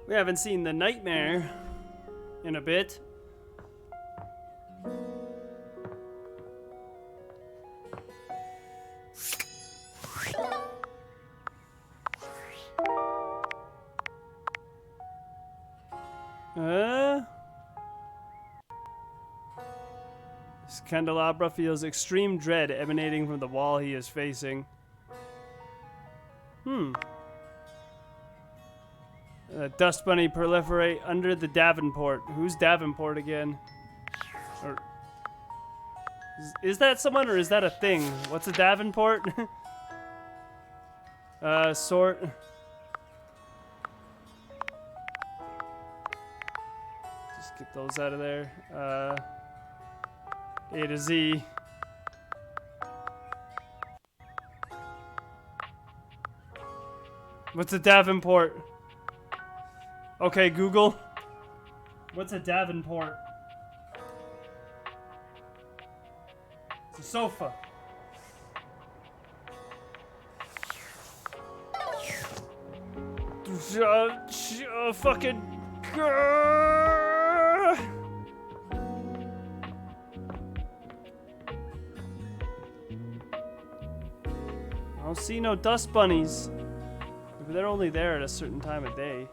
We haven't seen the nightmare in a bit. This candelabra feels extreme dread emanating from the wall he is facing. Dust bunny proliferate under the Davenport. Who's Davenport again? Or is that someone or is that a thing? What's a Davenport? Sort. Just get those out of there. A to Z. What's a Davenport? Okay, Google. What's a Davenport? It's a sofa. Fucking. I don't see no dust bunnies. Maybe they're only there at a certain time of day.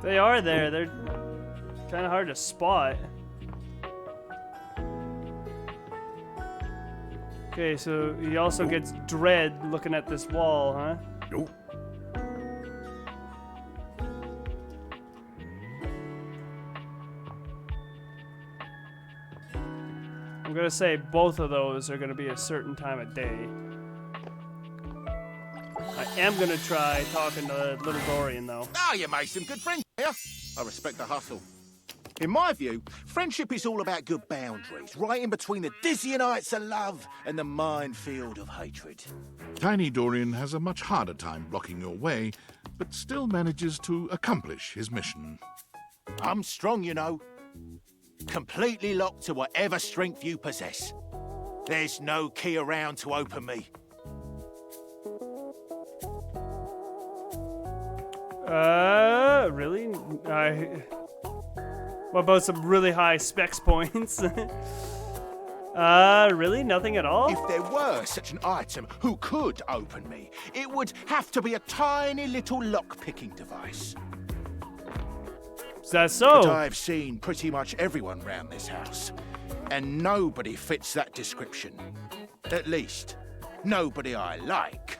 They are there. They're kind of hard to spot. Okay, so he also gets dread looking at this wall, huh? Nope. I'm gonna say both of those are gonna be a certain time of day. I am gonna try talking to little Dorian though. Oh, you made some good friends here. I respect the hustle. In my view, friendship is all about good boundaries, right in between the dizzying heights of love and the minefield of hatred. Tiny Dorian has a much harder time blocking your way, but still manages to accomplish his mission. I'm strong, you know. Completely locked to whatever strength you possess. There's no key around to open me. Really? What about some really high specs points? Really? Nothing at all? If there were such an item who could open me, it would have to be a tiny little lock-picking device. Is that so? But I've seen pretty much everyone round this house, and nobody fits that description. At least, nobody I like.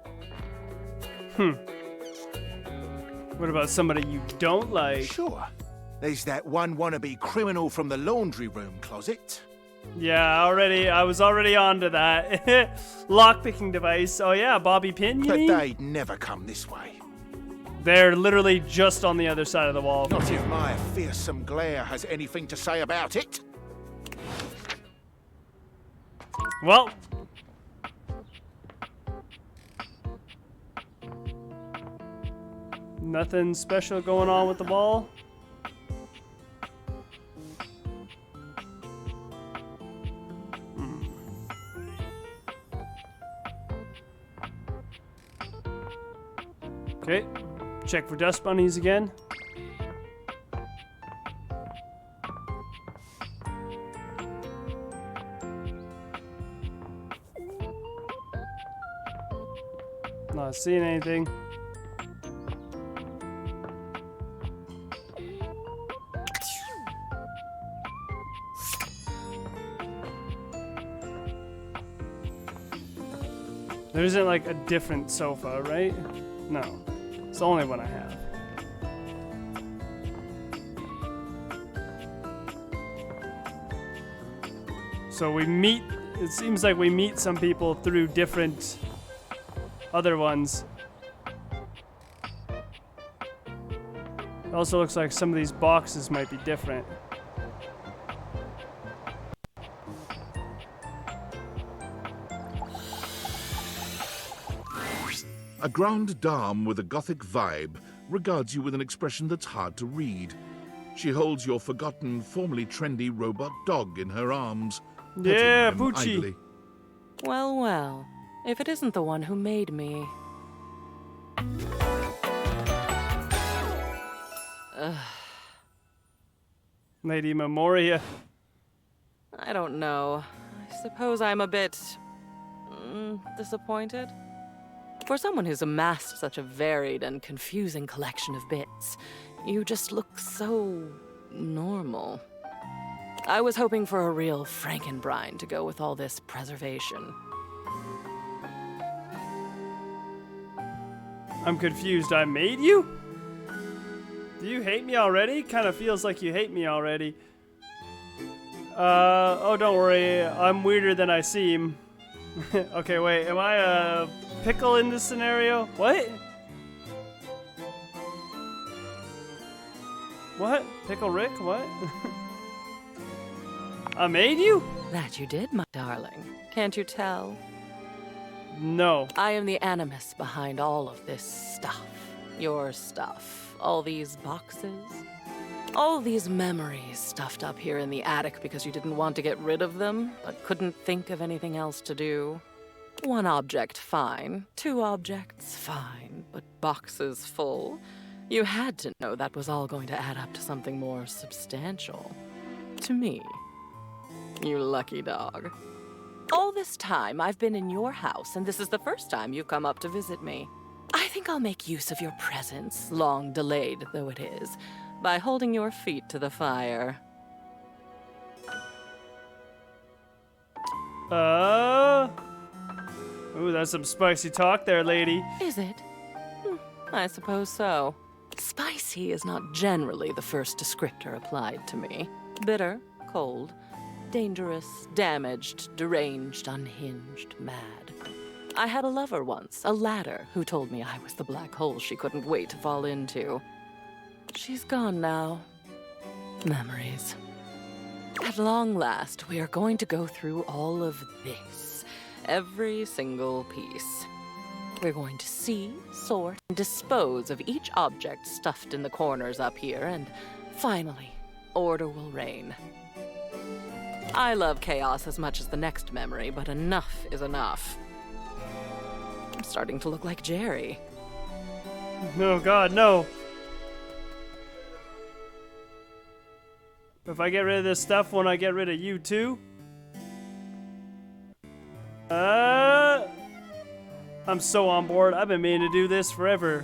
What about somebody you don't like? Sure. There's that one wannabe criminal from the laundry room closet. Yeah, I was already onto that. Lockpicking device. Oh yeah, Bobby Pin, you mean? But they'd never come this way. They're literally just on the other side of the wall. Not if my fearsome glare has anything to say about it. Well. Nothing special going on with the ball. Okay, check for dust bunnies again. Not seeing anything. There isn't like a different sofa, right? No. It's the only one I have. So we meet, it seems like we meet some people through different other ones. It also looks like some of these boxes might be different. A grande dame with a gothic vibe regards you with an expression that's hard to read. She holds your forgotten, formerly trendy robot dog in her arms. Yeah, petting him Poochie. idly. Well, well. If it isn't the one who made me. Ugh. Lady Memoria. I don't know. I suppose I'm a bit... disappointed. For someone who's amassed such a varied and confusing collection of bits, you just look so... normal. I was hoping for a real Frankenbrine to go with all this preservation. I'm confused. I made you? Do you hate me already? Kind of feels like you hate me already. Oh, don't worry. I'm weirder than I seem. Okay, wait. Am I a pickle in this scenario? What? What? Pickle Rick? What? I made you? That you did, my darling. Can't you tell? No. I am the animus behind all of this stuff. Your stuff. All these boxes. All these memories stuffed up here in the attic because you didn't want to get rid of them, but couldn't think of anything else to do. One object, fine. Two objects, fine. But boxes full? You had to know that was all going to add up to something more substantial. To me. You lucky dog. All this time, I've been in your house, and this is the first time you've come up to visit me. I think I'll make use of your presence, long delayed though it is, by holding your feet to the fire. Ooh, that's some spicy talk there, lady. Is it? I suppose so. Spicy is not generally the first descriptor applied to me. Bitter, cold, dangerous, damaged, deranged, unhinged, mad. I had a lover once, a ladder, who told me I was the black hole she couldn't wait to fall into. She's gone now. Memories. At long last, we are going to go through all of this. Every single piece. We're going to see, sort, and dispose of each object stuffed in the corners up here, and finally, order will reign. I love chaos as much as the next memory, but enough is enough. I'm starting to look like Jerry. No, God, no. If I get rid of this stuff, won't I get rid of you too? I'm so on board. I've been meaning to do this forever.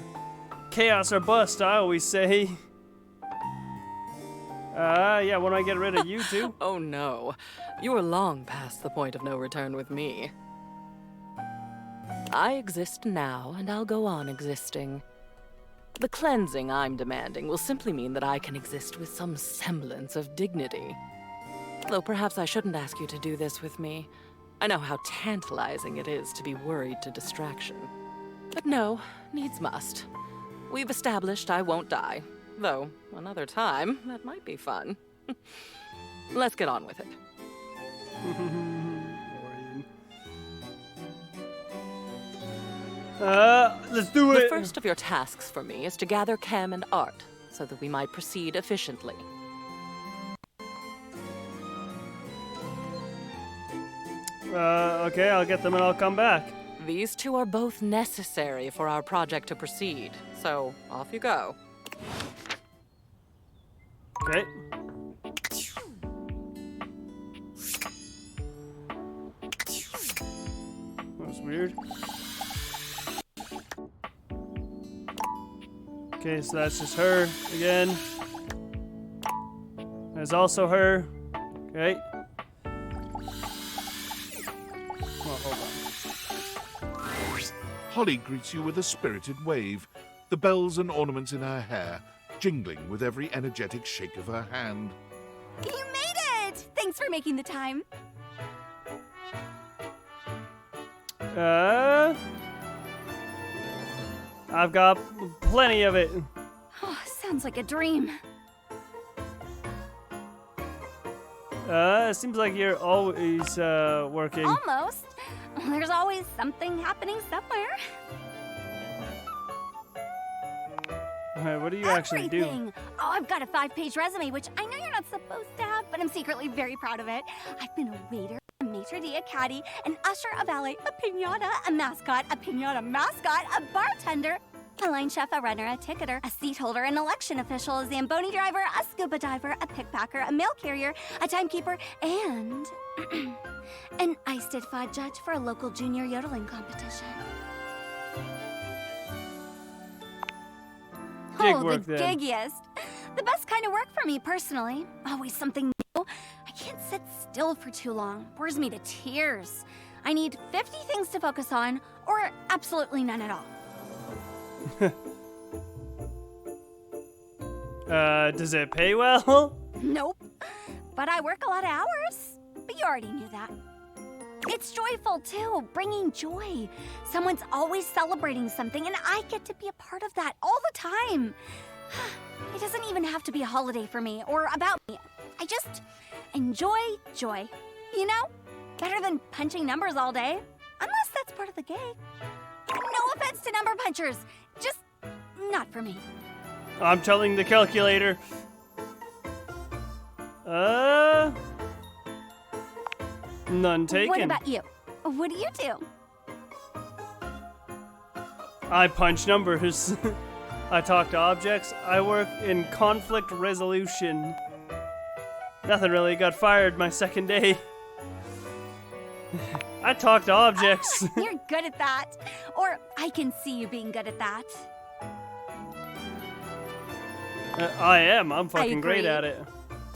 Chaos or bust, I always say. Yeah, won't I get rid of you too? Oh no. You are long past the point of no return with me. I exist now, and I'll go on existing. The cleansing I'm demanding will simply mean that I can exist with some semblance of dignity. Though perhaps I shouldn't ask you to do this with me. I know how tantalizing it is to be worried to distraction. But no, needs must. We've established I won't die. Though, another time, that might be fun. Let's get on with it. Let's do it! The first of your tasks for me is to gather Chem and Art, so that we might proceed efficiently. Okay, I'll get them and I'll come back. These two are both necessary for our project to proceed, so off you go. Okay. That was weird. Okay, so that's just her again. There's also her. Okay. Oh, hold on. Holly greets you with a spirited wave, the bells and ornaments in her hair jingling with every energetic shake of her hand. You made it! Thanks for making the time. I've got plenty of it. Oh, sounds like a dream. It seems like you're always working. Almost. There's always something happening somewhere. Alright, what do you actually do? Everything. Oh, I've got a 5-page resume, which I know you're not supposed to have, but I'm secretly very proud of it. I've been a waiter, a maitre d', a caddy, an usher, a valet, a piñata, a mascot, a bartender, a line chef, a runner, a ticketer, a seat holder, an election official, a Zamboni driver, a scuba diver, a pickpacker, a mail carrier, a timekeeper, and an ice did fod judge for a local junior yodeling competition. Gig work, the then. giggiest. The best kind of work for me, personally. Always something new. I can't sit still for too long. Bores me to tears. I need 50 things to focus on, or absolutely none at all. Does it pay well? Nope. But I work a lot of hours. But you already knew that. It's joyful, too, bringing joy. Someone's always celebrating something, and I get to be a part of that all the time. It doesn't even have to be a holiday for me or about me. I just enjoy joy. You know? Better than punching numbers all day. Unless that's part of the gig. No offense to number punchers. Just not for me. I'm telling the calculator. None taken. What about you? What do you do? I punch numbers. I talk to objects. I work in conflict resolution. Nothing really. Got fired my second day. I talk to objects. You're good at that. Or I can see you being good at that. I am. I'm fucking I great agree. at it.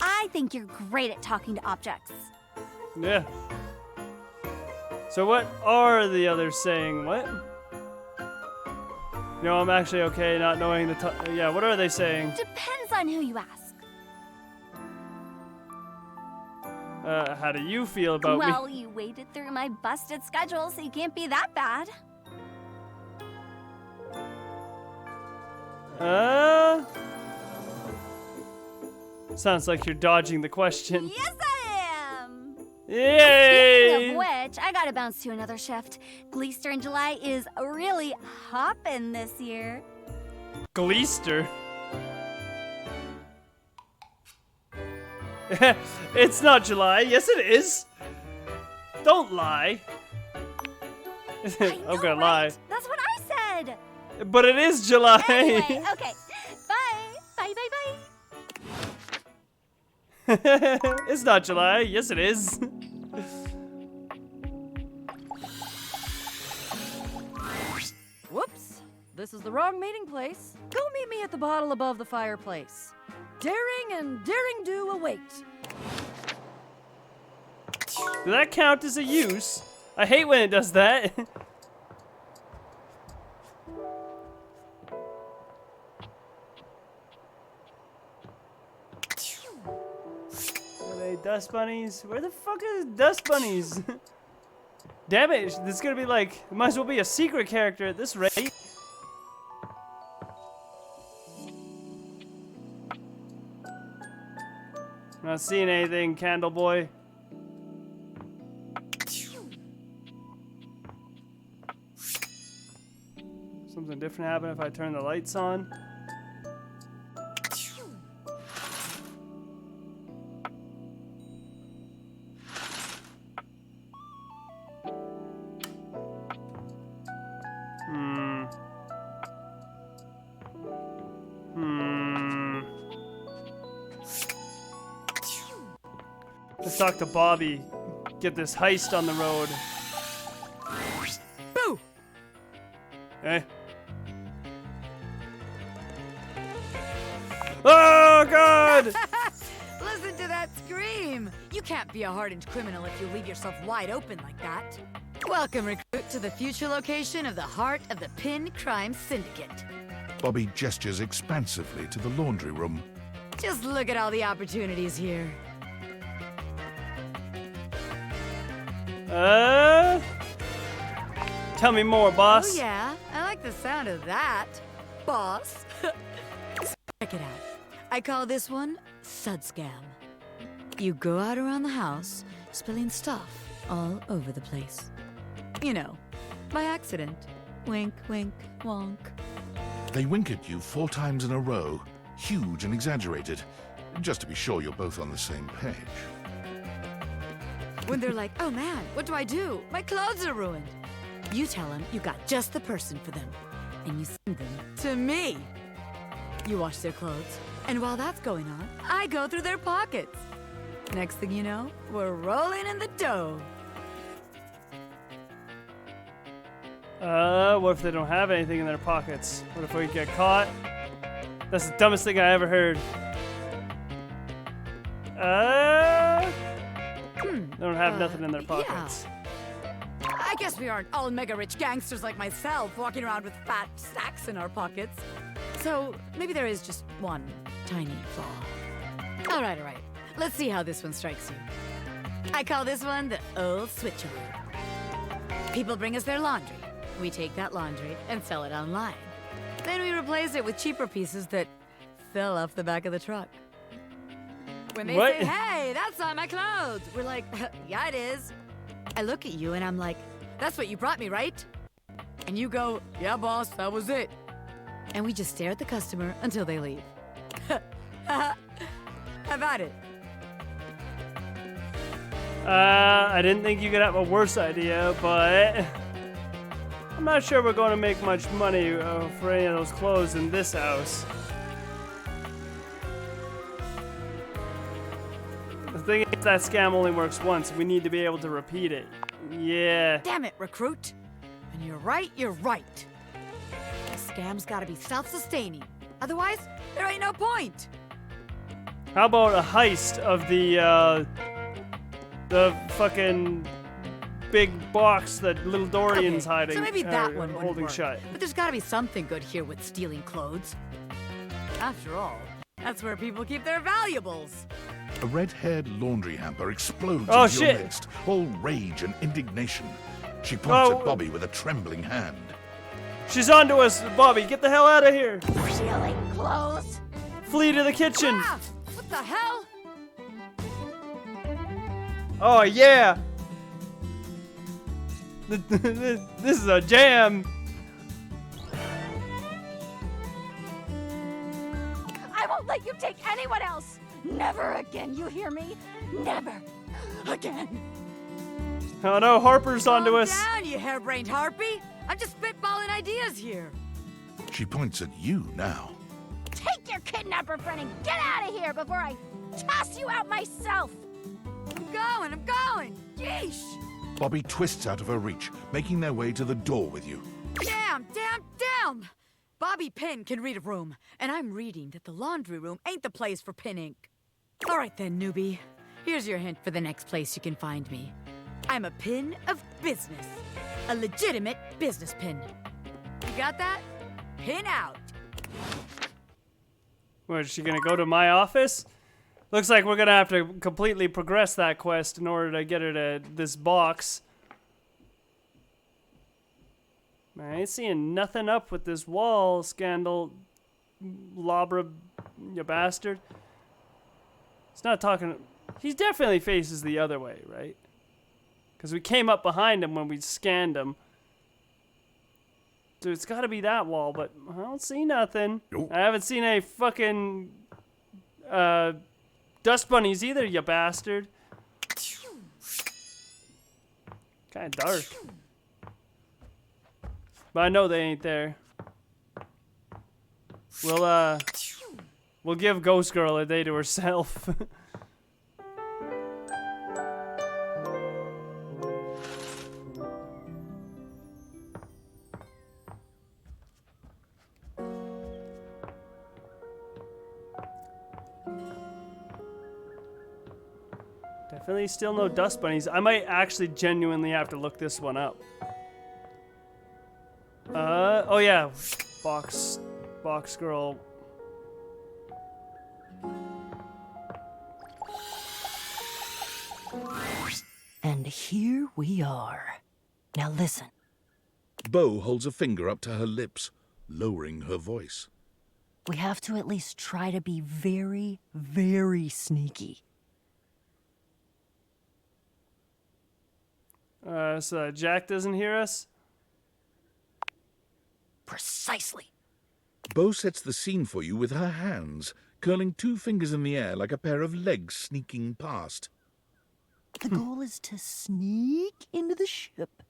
I think you're great at talking to objects. Yeah. So what are the others saying? What? No, I'm actually okay not knowing the yeah, what are they saying? Depends on who you ask. How do you feel about me? Well, you waded through my busted schedule, so you can't be that bad. Sounds like you're dodging the question. Yes, I am! Yay! Speaking of which, I gotta bounce to another shift. Gleester in July is really hoppin' this year. Gleester? It's not July. Yes, it is. Don't lie. I'm gonna lie. That's what I said! But it is July. Anyway, okay. Bye. Bye, bye, bye. It's not July. Yes, it is. Whoops. This is the wrong meeting place. Go meet me at the bottle above the fireplace. Daring and daring do await. Does that count as a use? I hate when it does that. Dust bunnies? Where the fuck is dust bunnies? Damn it, this is gonna be like, it might as well be a secret character at this rate. Not seeing anything, Candle Boy. Something different happen if I turn the lights on. Let's talk to Bobby. Get this heist on the road. Boo! Hey. Oh, God! Listen to that scream! You can't be a hardened criminal if you leave yourself wide open like that. Welcome, recruit, to the future location of the heart of the Pin Crime Syndicate. Bobby gestures expansively to the laundry room. Just look at all the opportunities here. Tell me more, boss. Oh, yeah. I like the sound of that, boss. Check it out. I call this one Sud Scam. You go out around the house, spilling stuff all over the place. You know, by accident. Wink, wink, wonk. They wink at you 4 times in a row, huge and exaggerated, just to be sure you're both on the same page. When they're like, oh man, what do I do? My clothes are ruined. You tell them you got just the person for them, and you send them to me. You wash their clothes, and while that's going on, I go through their pockets. Next thing you know, we're rolling in the dough. What if they don't have anything in their pockets? What if we get caught? That's the dumbest thing I ever heard. They don't have nothing in their pockets. Yeah. I guess we aren't all mega rich gangsters like myself walking around with fat sacks in our pockets. So maybe there is just one tiny flaw. All right. Let's see how this one strikes you. I call this one the old switcheroo. People bring us their laundry. We take that laundry and sell it online. Then we replace it with cheaper pieces that fell off the back of the truck. When they say, hey, that's not my clothes, we're like, yeah, it is. I look at you and I'm like, that's what you brought me, right? And you go, yeah, boss, that was it. And we just stare at the customer until they leave. How about it? I didn't think you could have a worse idea, but I'm not sure we're going to make much money for any of those clothes in this house. The thing is, that scam only works once. We need to be able to repeat it. Yeah. Damn it, recruit. And you're right. The scam's gotta be self-sustaining. Otherwise, there ain't no point. How about a heist of the fucking big box that little Dorian's hiding? So maybe that one wouldn't holding work. shut. But there's gotta be something good here with stealing clothes. After all, that's where people keep their valuables. A red-haired laundry hamper explodes Oh, into your shit. midst, all rage and indignation. She points Oh. at Bobby with a trembling hand. She's onto us, Bobby. Get the hell out of here. Stealing clothes? Flee to the kitchen. Ah, what the hell? Oh, yeah. This is a jam. I won't let you take anyone else. Never again, you hear me? Never again. Oh no, Harper's onto us. Calm down, you harebrained harpy. I'm just spitballing ideas here. She points at you now. Take your kidnapper friend and get out of here before I toss you out myself. I'm going. Yeesh. Bobby twists out of her reach, making their way to the door with you. Damn. Bobby Pin can read a room, and I'm reading that the laundry room ain't the place for pinning. All right then, newbie. Here's your hint for the next place you can find me. I'm a pin of business. A legitimate business pin. You got that? Pin out. What, is she gonna go to my office? Looks like we're gonna have to completely progress that quest in order to get her to this box. I ain't seeing nothing up with this wall, Scandal Labra, you bastard. It's not talking... He definitely faces the other way, right? Because we came up behind him when we scanned him. So it's gotta be that wall, but I don't see nothing. Nope. I haven't seen any fucking... dust bunnies either, you bastard. Kinda dark. But I know they ain't there. We'll give Ghost Girl a day to herself. Definitely still no dust bunnies. I might actually genuinely have to look this one up. Oh yeah, box girl. And here we are. Now listen. Bo holds a finger up to her lips, lowering her voice. We have to at least try to be very, very sneaky. So Jack doesn't hear us? Precisely. Bo sets the scene for you with her hands, curling 2 fingers in the air like a pair of legs sneaking past. The goal is to sneak into the ship,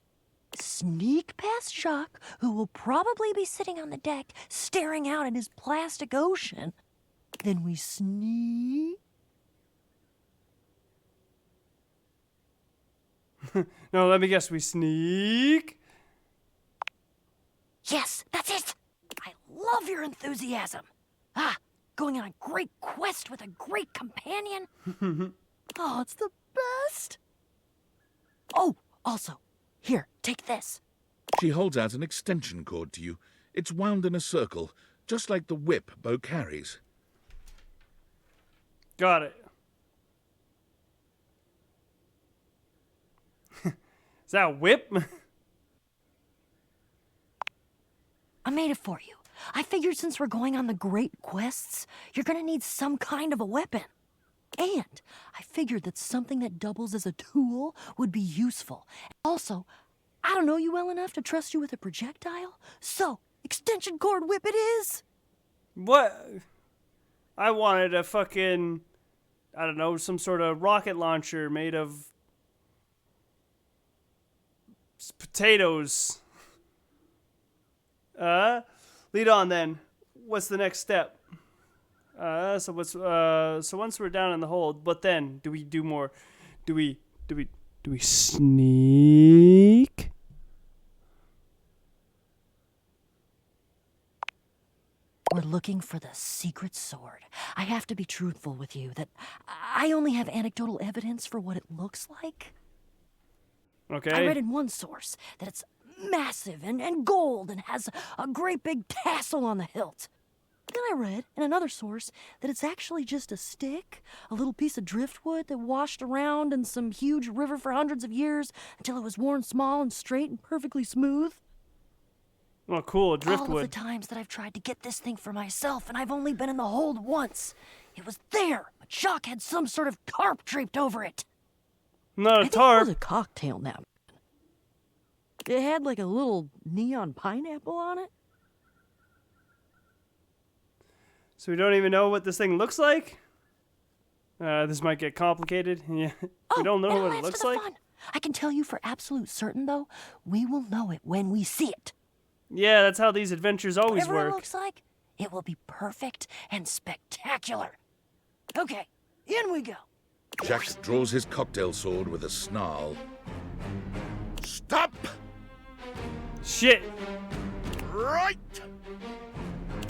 sneak past Jacques, who will probably be sitting on the deck staring out at his plastic ocean. Then we sneak. No, let me guess. We sneak. Yes, that's it. I love your enthusiasm. Going on a great quest with a great companion. Oh, it's the best. Oh, also, here, take this. She holds out an extension cord to you. It's wound in a circle, just like the whip Bo carries. Got it. Is that a whip? I made it for you. I figured since we're going on the great quests, you're gonna need some kind of a weapon. And I figured that something that doubles as a tool would be useful. Also, I don't know you well enough to trust you with a projectile, so extension cord whip it is. What? I wanted a fucking, I don't know, some sort of rocket launcher made of potatoes. Lead on then. What's the next step? So once we're down in the hold, but then do we do more? Do we sneak? We're looking for the secret sword. I have to be truthful with you that I only have anecdotal evidence for what it looks like. Okay. I read in one source that it's massive and gold and has a great big tassel on the hilt. Then I read in another source that it's actually just a stick, a little piece of driftwood that washed around in some huge river for hundreds of years until it was worn small and straight and perfectly smooth. Oh, cool, driftwood. All of the times that I've tried to get this thing for myself, and I've only been in the hold once. It was there, but Jacques had some sort of tarp draped over it. Not a I think tarp. it was a cocktail napkin. It had like a little neon pineapple on it. So we don't even know what this thing looks like? This might get complicated. Yeah. We don't know what it looks like? Fun. I can tell you for absolute certain, though, we will know it when we see it. Yeah, that's how these adventures always Whatever work. it looks like, it will be perfect and spectacular. Okay, in we go. Jack draws his cocktail sword with a snarl. Stop! Shit! Right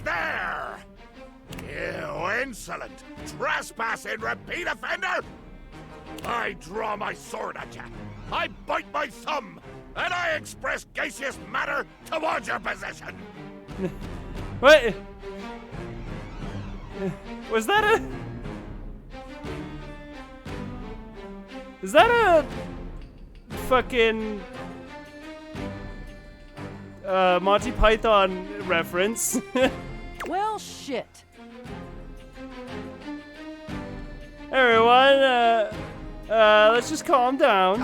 there! You insolent, trespassing repeat offender! I draw my sword at you. I bite my thumb, and I express gaseous matter towards your position. What? Was that a... Is that a fucking Monty Python reference? Well, shit. Everyone, let's just calm down.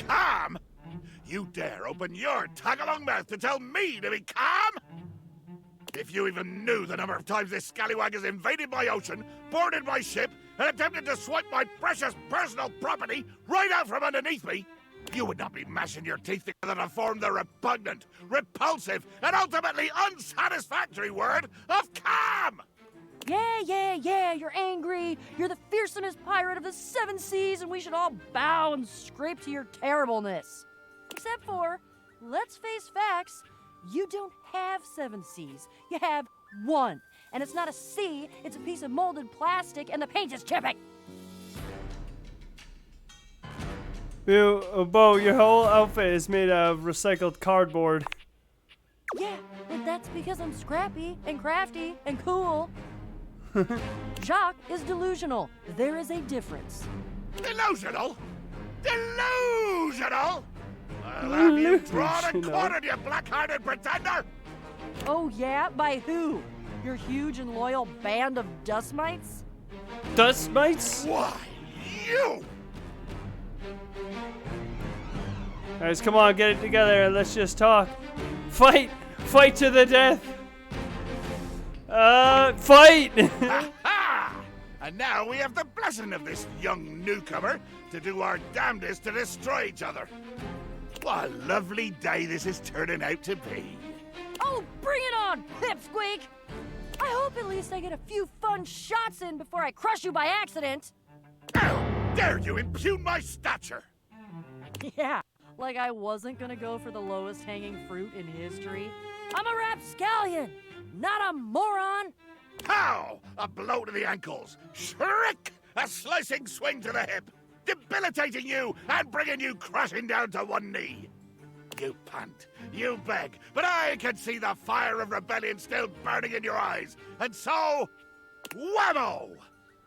Calm? You dare open your tag-along mouth to tell me to be calm? If you even knew the number of times this scallywag has invaded my ocean, boarded my ship, and attempted to swipe my precious personal property right out from underneath me, you would not be mashing your teeth together to form the repugnant, repulsive, and ultimately unsatisfactory word of calm! Yeah, you're angry. You're the fearsomest pirate of the 7 seas, and we should all bow and scrape to your terribleness. Except for, let's face facts, you don't have 7 seas. You have 1. And it's not a sea, it's a piece of molded plastic, and the paint is chipping. Bo, your whole outfit is made of recycled cardboard. Yeah, but that's because I'm scrappy and crafty and cool. Jacques is delusional. There is a difference. Delusional? Delusional? Well, have you drawn and quartered, you black-hearted pretender? Oh yeah? By who? Your huge and loyal band of dust mites? Dust mites? Why, you! Guys, come on, get it together and let's just talk. Fight! Fight to the death! Fight! Ha! And now we have the blessing of this young newcomer to do our damnedest to destroy each other. What a lovely day this is turning out to be. Oh, bring it on, Pipsqueak! I hope at least I get a few fun shots in before I crush you by accident. How dare you impugn my stature? Yeah, like I wasn't gonna go for the lowest hanging fruit in history. I'm a rapscallion, not a moron! How? A blow to the ankles. Shriek! A slicing swing to the hip. Debilitating you and bringing you crashing down to one knee. You pant, you beg, but I can see the fire of rebellion still burning in your eyes. And so, whammo!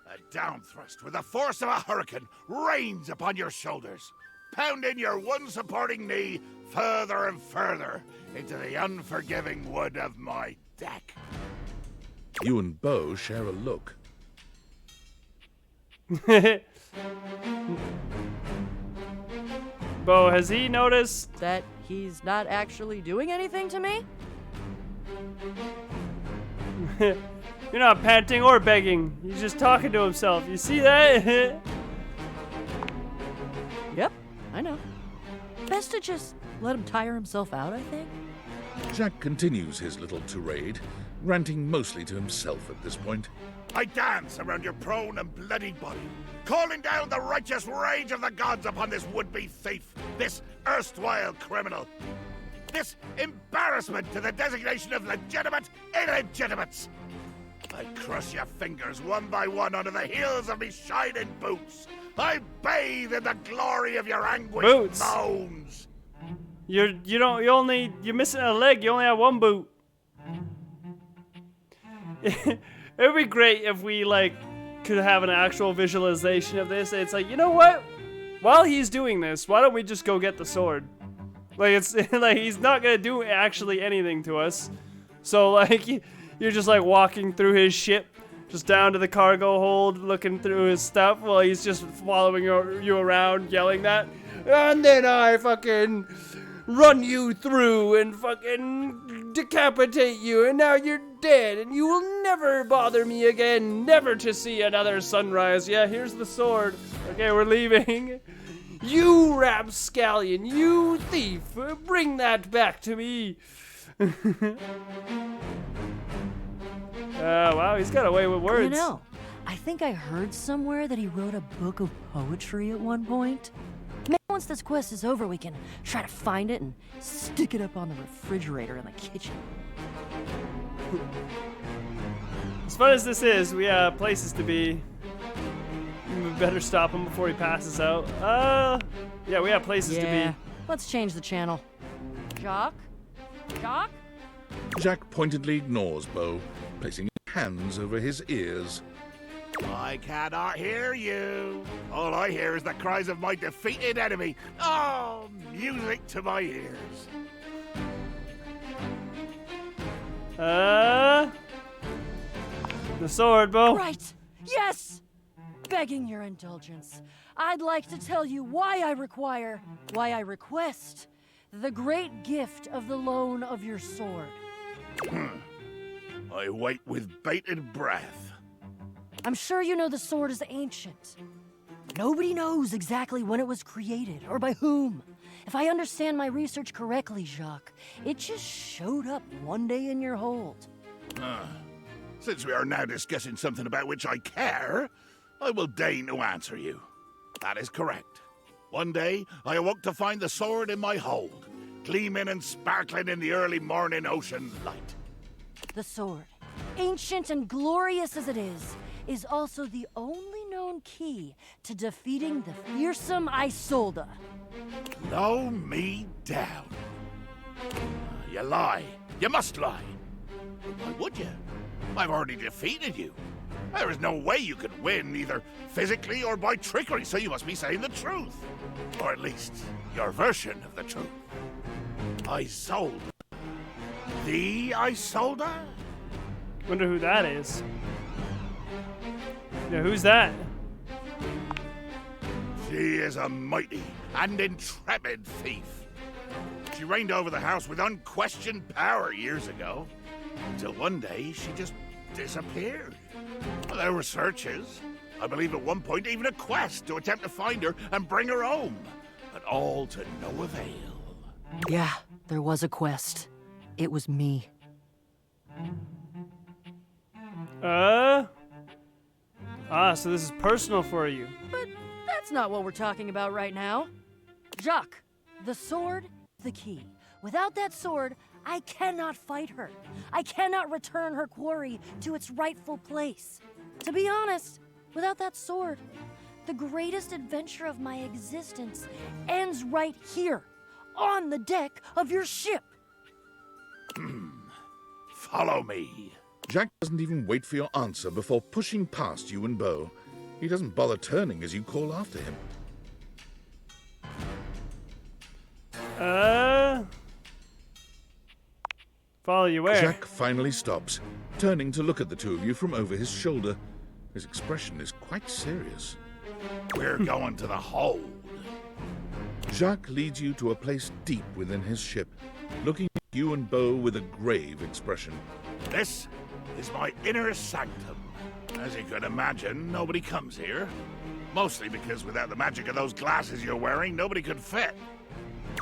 A down thrust with the force of a hurricane rains upon your shoulders, pounding your one supporting knee further and further into the unforgiving wood of my deck. You and Bo share a look. Bo, has he noticed that he's not actually doing anything to me? You're not panting or begging. He's just talking to himself. You see that? Yep, I know. Best to just let him tire himself out, I think. Jack continues his little tirade, ranting mostly to himself at this point. I dance around your prone and bloodied body, calling down the righteous rage of the gods upon this would-be thief, this erstwhile criminal, this embarrassment to the designation of legitimate illegitimates. I crush your fingers one by one under the heels of me shining boots. I bathe in the glory of your anguished moans. You're missing a leg. You only have one boot. It would be great if we could have an actual visualization of this. It's like, you know what? While he's doing this, why don't we just go get the sword? It's like he's not gonna do actually anything to us. So you're just walking through his ship, just down to the cargo hold, looking through his stuff while he's just following you around, yelling that, and then I fucking run you through and fucking decapitate you, and now you're dead, and you will never bother me again, never to see another sunrise. Yeah, here's the sword. Okay, we're leaving. You rapscallion, you thief, bring that back to me. Wow, he's got away with words. You know, I think I heard somewhere that he wrote a book of poetry at one point. Maybe once this quest is over, we can try to find it and stick it up on the refrigerator in the kitchen. As fun as this is, we have places to be. We better stop him before he passes out. Yeah, we have places to be. Let's change the channel. Jock? Jock? Jack pointedly ignores Bo, placing his hands over his ears. I cannot hear you. All I hear is the cries of my defeated enemy. Oh, music to my ears. The sword, Bo. Right. Yes. Begging your indulgence, I'd like to tell you why I request the great gift of the loan of your sword. I wait with bated breath. I'm sure you know the sword is ancient. Nobody knows exactly when it was created or by whom. If I understand my research correctly, Jacques, it just showed up one day in your hold. Since we are now discussing something about which I care, I will deign to answer you. That is correct. One day, I awoke to find the sword in my hold, gleaming and sparkling in the early morning ocean light. The sword, ancient and glorious as it is also the only known key to defeating the fearsome Isolde. Blow me down. You lie. You must lie. Why would you? I've already defeated you. There is no way you could win, either physically or by trickery, so you must be saying the truth. Or at least, your version of the truth. Isolde. The Isolde? Wonder who that is. Yeah, who's that? She is a mighty and intrepid thief. She reigned over the house with unquestioned power years ago, until one day she just disappeared. There were searches. I believe at one point even a quest to attempt to find her and bring her home, but all to no avail. Yeah, there was a quest. It was me. So this is personal for you. But that's not what we're talking about right now. Jacques, the sword, the key. Without that sword, I cannot fight her. I cannot return her quarry to its rightful place. To be honest, without that sword, the greatest adventure of my existence ends right here, on the deck of your ship. Follow me. Jack doesn't even wait for your answer before pushing past you and Bo. He doesn't bother turning as you call after him. Follow you where? Jack finally stops, turning to look at the two of you from over his shoulder. His expression is quite serious. We're going to the hold. Jacques leads you to a place deep within his ship, looking at you and Bo with a grave expression. This is my inner sanctum. As you could imagine, nobody comes here. Mostly because without the magic of those glasses you're wearing, nobody could fit.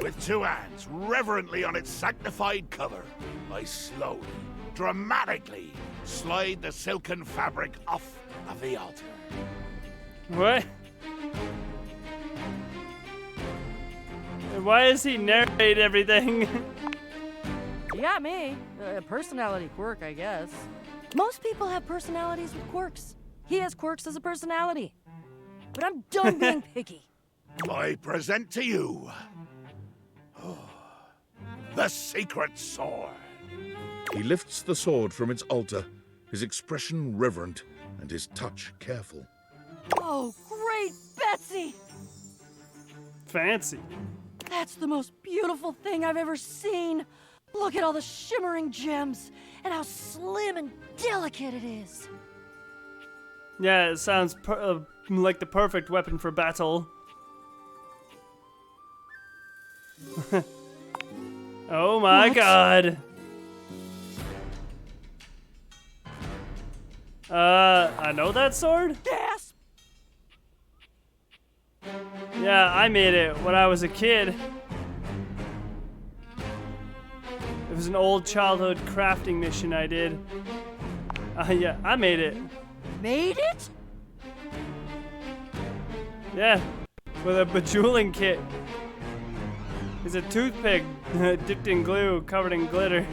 With two hands reverently on its sanctified cover, I slowly, dramatically slide the silken fabric off of the altar. What? Why does he narrate everything? You got me. A personality quirk, I guess. Most people have personalities with quirks. He has quirks as a personality. But I'm done being picky. I present to you the secret sword. He lifts the sword from its altar, his expression reverent and his touch careful. Oh, great Betsy! Fancy. That's the most beautiful thing I've ever seen. Look at all the shimmering gems and how slim and delicate it is. Yeah, it sounds like the perfect weapon for battle. Oh my god. I know that sword? Gasp! Yeah, I made it when I was a kid. It was an old childhood crafting mission I did. Yeah, I made it. Made it? Yeah, with a bejeweling kit. It's a toothpick dipped in glue, covered in glitter.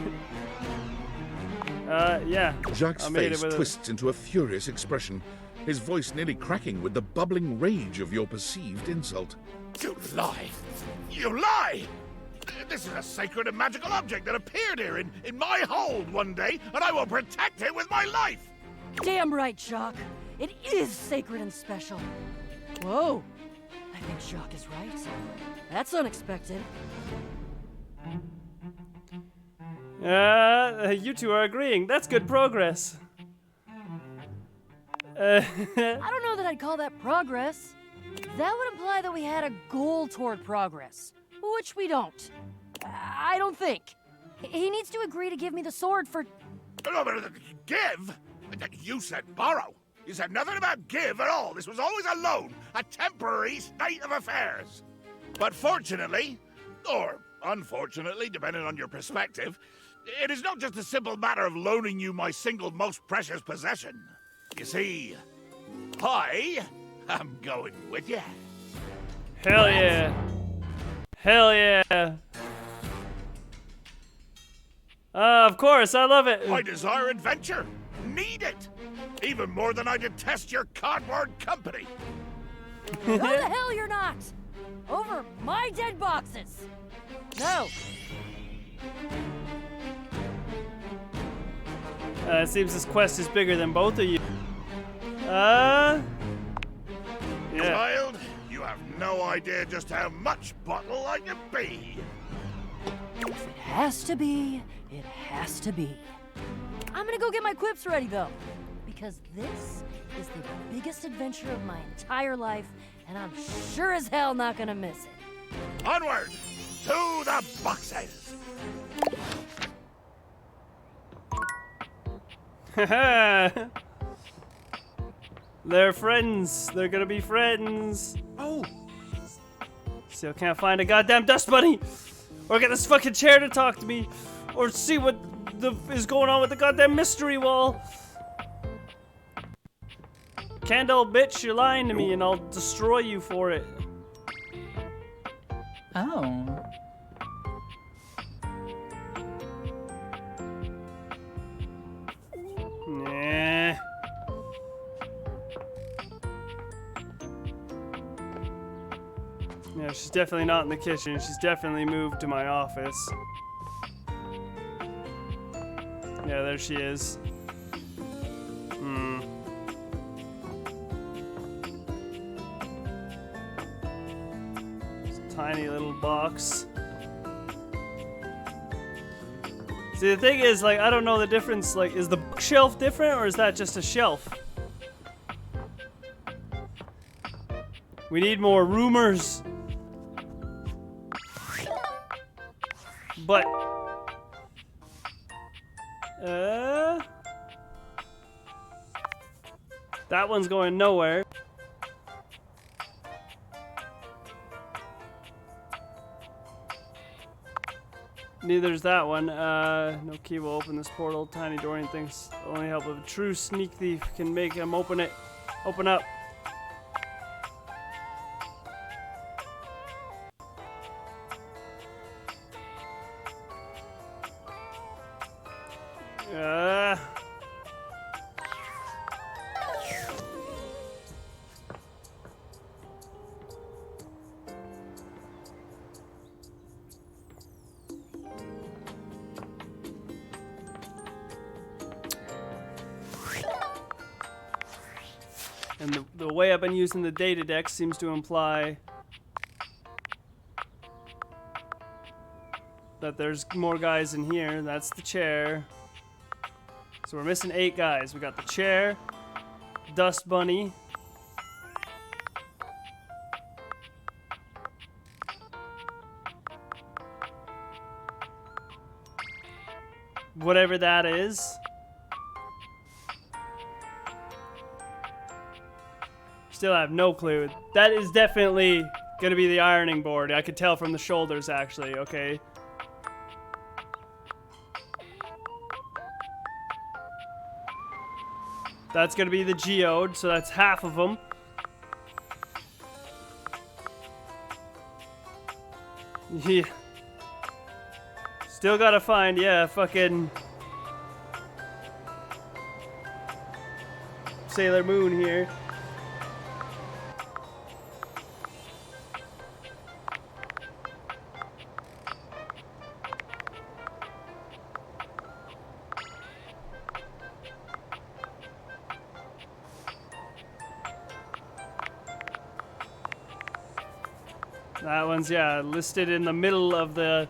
Yeah. Jacques' I made face it with twists into a furious expression, his voice nearly cracking with the bubbling rage of your perceived insult. You lie! You lie! This is a sacred and magical object that appeared here in my hold one day, and I will protect it with my life! Damn right, Jacques. It is sacred and special. Whoa. I think Jacques is right. That's unexpected. You two are agreeing. That's good progress. I don't know that I'd call that progress. That would imply that we had a goal toward progress, which we don't. I don't think. He needs to agree to give me the sword for... No, but give? You said borrow. You said nothing about give at all. This was always a loan, a temporary state of affairs. But fortunately, or unfortunately, depending on your perspective, it is not just a simple matter of loaning you my single most precious possession. You see, I am going with you. Hell yeah. Hell yeah. Of course, I love it. I desire adventure. Need it. Even more than I detest your cardboard company. No, the hell you're not! Over my dead boxes! No! It seems this quest is bigger than both of you. Yeah. Child, you have no idea just how much bottle I can be. If it has to be, it has to be. I'm gonna go get my quips ready, though. Because this is the biggest adventure of my entire life, and I'm sure as hell not gonna miss it. Onward! To the boxes! They're friends. They're gonna be friends. Oh! Still can't find a goddamn dust bunny! Or get this fucking chair to talk to me! Or see what is going on with the goddamn mystery wall! Candle, bitch, you're lying to me and I'll destroy you for it. Oh. Nah. Yeah, she's definitely not in the kitchen. She's definitely moved to my office. Yeah, there she is. It's a tiny little box. See, the thing is, like, I don't know the difference. Like, is the bookshelf different or is that just a shelf? We need more rumors. But that one's going nowhere. Neither's that one. No key will open this portal. Tiny Dorian thinks the only help of a true sneak thief can make him open it. Open up. And the way I've been using the data deck seems to imply that there's more guys in here. That's the chair. So we're missing 8 guys. We got the chair, Dust Bunny, whatever that is. Still have no clue. That is definitely gonna be the ironing board. I could tell from the shoulders, actually. Okay. That's gonna be the geode, so that's half of them. Yeah. Still gotta find, yeah, fucking Sailor Moon here. That one's, yeah, listed in the middle of the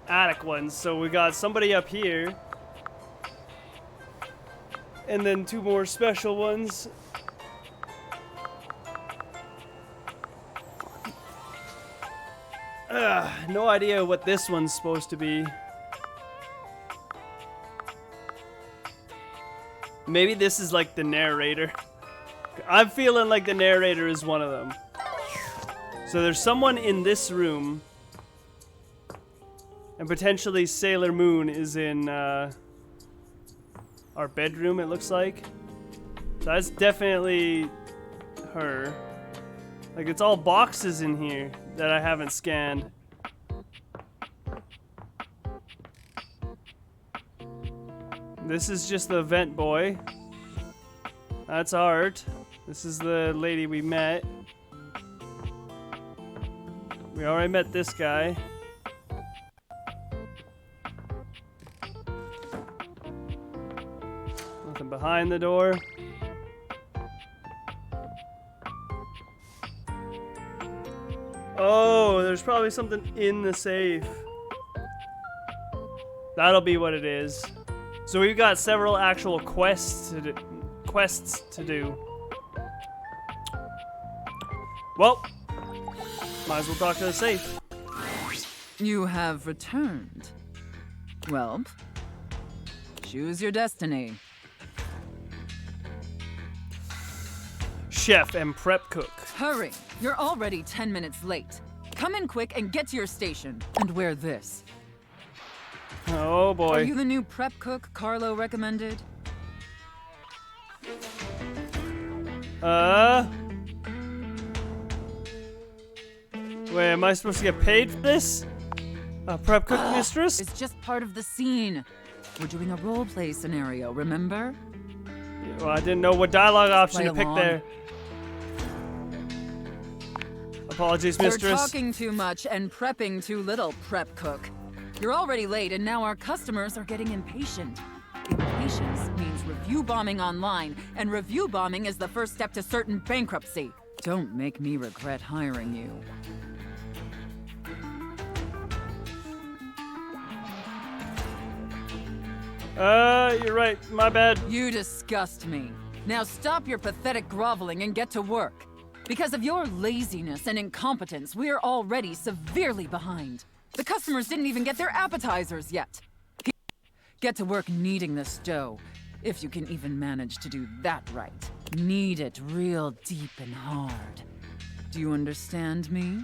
attic ones. So we got somebody up here. And then 2 more special ones. No idea what this one's supposed to be. Maybe this is like the narrator. I'm feeling like the narrator is one of them. So there's someone in this room. And potentially Sailor Moon is in our bedroom, it looks like. So that's definitely her. Like, it's all boxes in here that I haven't scanned. This is just the vent boy. That's Art. This is the lady we met. We already met this guy. Nothing behind the door. Oh, there's probably something in the safe. That'll be what it is. So we've got several actual quests to do. Well, might as well talk to the safe. You have returned. Well, choose your destiny. Chef and prep cook. Hurry! You're already 10 minutes late. Come in quick and get to your station. And wear this. Oh boy. Are you the new prep cook Carlo recommended? Wait, am I supposed to get paid for this? Prep cook mistress? It's just part of the scene. We're doing a role play scenario, remember? Well, I didn't know what dialogue option to pick there. Apologies, mistress. You're talking too much and prepping too little, prep cook. You're already late and now our customers are getting impatient. Impatience means review bombing online, and review bombing is the first step to certain bankruptcy. Don't make me regret hiring you. You're right. My bad. You disgust me. Now stop your pathetic groveling and get to work. Because of your laziness and incompetence, we're already severely behind. The customers didn't even get their appetizers yet. Get to work kneading this dough, if you can even manage to do that right. Knead it real deep and hard. Do you understand me?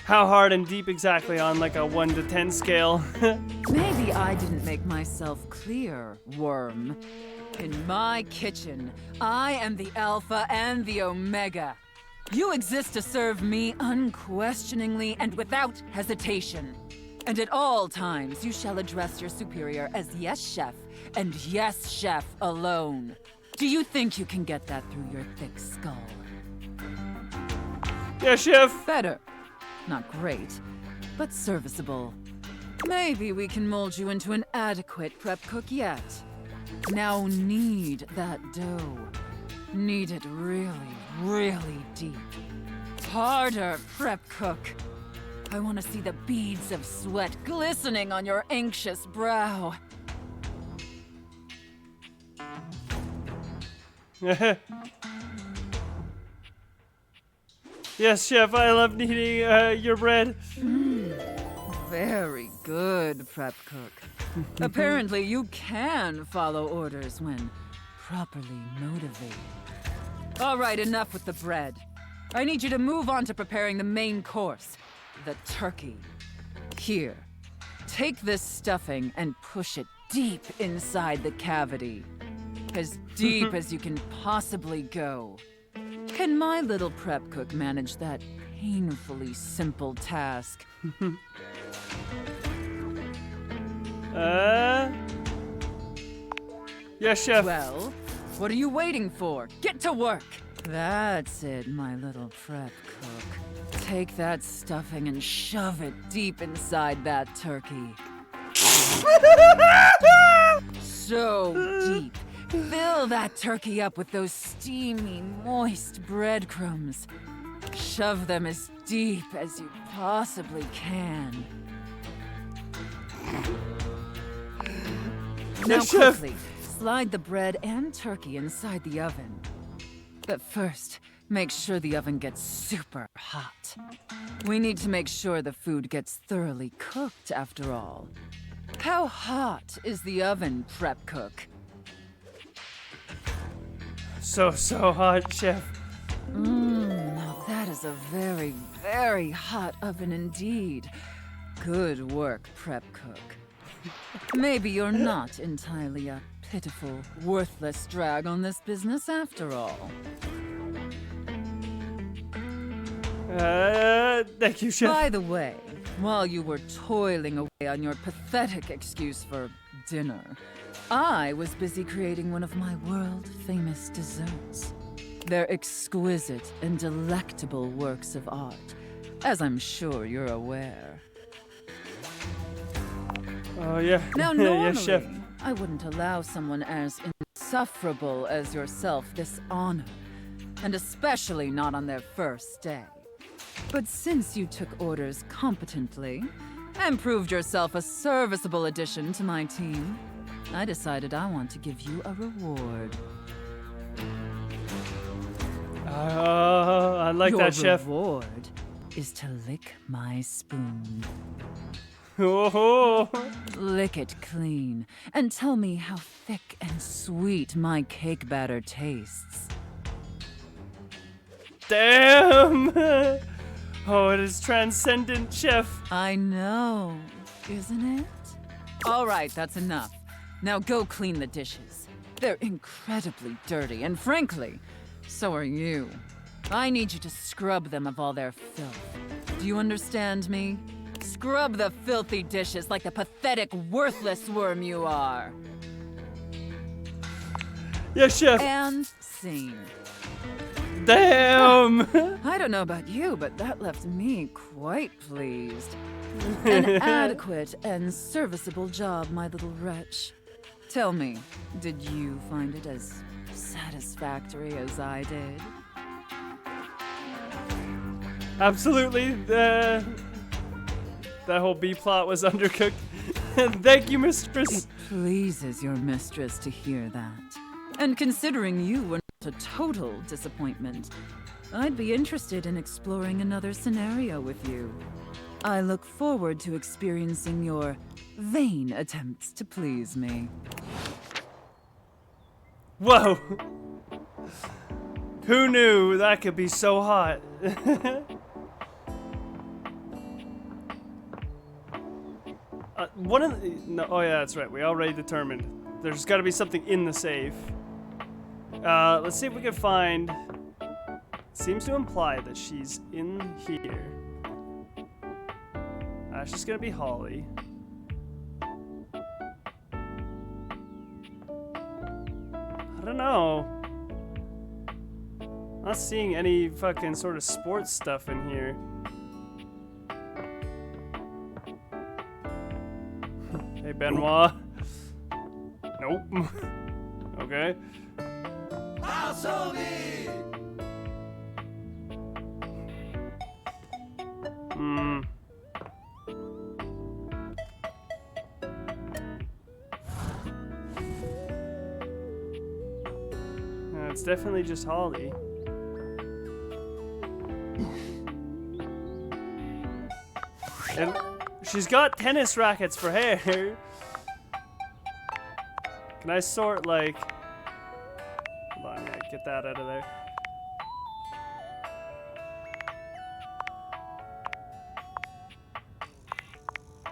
How hard and deep exactly on like a 1 to 10 scale? Maybe I didn't make myself clear, worm. In my kitchen, I am the Alpha and the Omega. You exist to serve me unquestioningly and without hesitation. And at all times, you shall address your superior as yes, chef, and yes, chef alone. Do you think you can get that through your thick skull? Yeah, chef. Better. Not great, but serviceable. Maybe we can mold you into an adequate prep cook yet. Now knead that dough. Knead it really, really deep. Harder, prep cook. I want to see the beads of sweat glistening on your anxious brow. Yes, chef, I love kneading your bread. Very good, prep cook. Apparently, you can follow orders when properly motivated. All right, enough with the bread. I need you to move on to preparing the main course, the turkey. Here, take this stuffing and push it deep inside the cavity. As deep as you can possibly go. Can my little prep cook manage that painfully simple task? Yes, chef. Well, what are you waiting for? Get to work! That's it, my little prep cook. take that stuffing and shove it deep inside that turkey. So deep. Fill that turkey up with those steamy, moist breadcrumbs. Shove them as deep as you possibly can. Now quickly, slide the bread and turkey inside the oven. But first, make sure the oven gets super hot. We need to make sure the food gets thoroughly cooked after all. How hot is the oven, prep cook? So hot, Chef. Now that is a very, very hot oven indeed. Good work, prep cook. Maybe you're not entirely a pitiful, worthless drag on this business after all. Thank you, Chef. By the way, while you were toiling away on your pathetic excuse for dinner, I was busy creating one of my world-famous desserts. They're exquisite and delectable works of art, as I'm sure you're aware. Oh, yeah. Now, normally, yes, Chef. I wouldn't allow someone as insufferable as yourself this honor, and especially not on their first day. But since you took orders competently and proved yourself a serviceable addition to my team, I decided I want to give you a reward. I like that, Chef. Your reward is to lick my spoon. Oh. Lick it clean and tell me how thick and sweet my cake batter tastes. Damn! Oh, it is transcendent, Chef. I know, isn't it? All right, that's enough. Now go clean the dishes. They're incredibly dirty, and frankly, so are you. I need you to scrub them of all their filth. Do you understand me? Scrub the filthy dishes like the pathetic, worthless worm you are. Yes, Chef. And scene. Damn! I don't know about you, but that left me quite pleased. An adequate and serviceable job, my little wretch. Tell me, did you find it as satisfactory as I did? Absolutely. That whole B plot was undercooked. Thank you, Mistress. It pleases your mistress to hear that. And considering you were not a total disappointment, I'd be interested in exploring another scenario with you. I look forward to experiencing your vain attempts to please me. Whoa! Who knew that could be so hot? One of the... No, oh yeah, that's right. We already determined. There's got to be something in the safe. Let's see if we can find... Seems to imply that she's in here. It's just gonna be Holly. I don't know. Not seeing any fucking sort of sports stuff in here. Hey, Benoit. Nope. Okay. No, it's definitely just Holly. And she's got tennis rackets for hair. Can I sort, like... Hold on, yeah, get that out of there.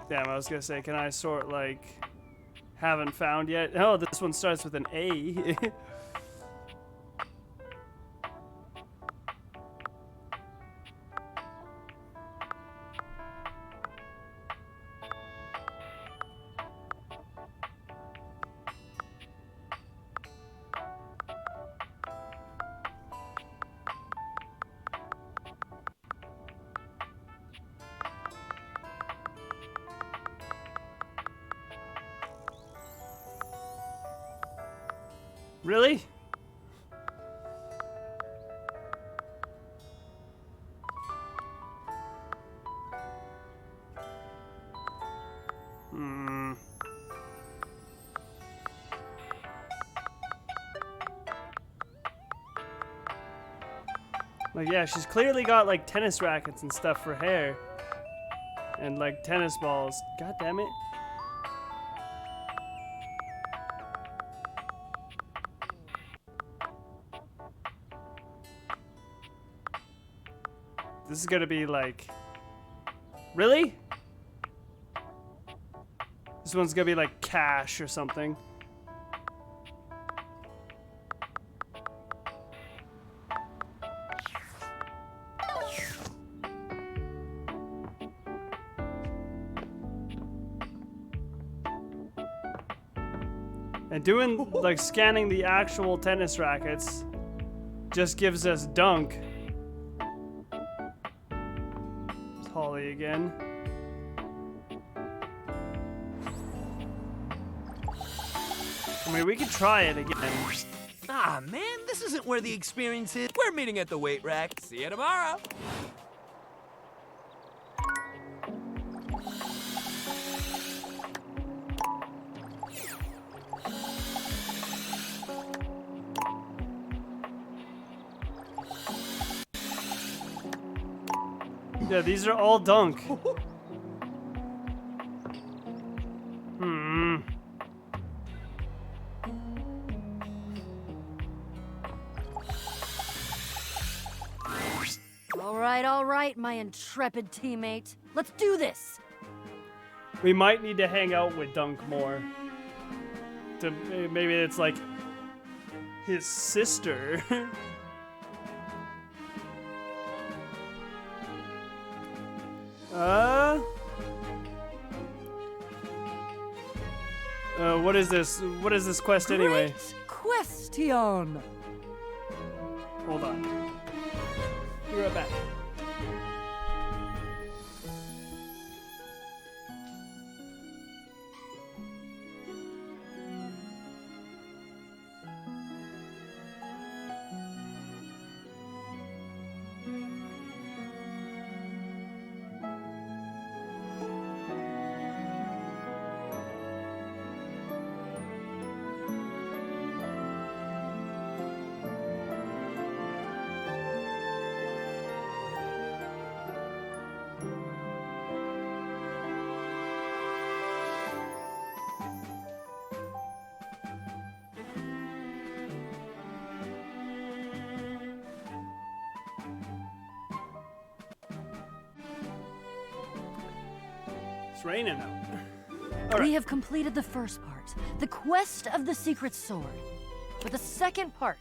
Damn, I was gonna say, can I sort, like... Haven't found yet? Oh, this one starts with an A. Really? Like, yeah, she's clearly got, like, tennis rackets and stuff for hair. And, like, tennis balls. God damn it. This is gonna be, like... Really? This one's gonna be, like, cash or something. And doing, like, scanning the actual tennis rackets just gives us dunk. It's Holly again. I mean, we could try it again. Ah, man, this isn't where the experience is. We're meeting at the weight rack. See you tomorrow. Yeah, these are all dunk. All right, my intrepid teammate. Let's do this. We might need to hang out with Dunk more. To maybe it's like his sister. What is this? What is this quest anyway? Great question. Hold on. Be right back. It's raining out. We have completed the first part, the quest of the secret sword. But the second part,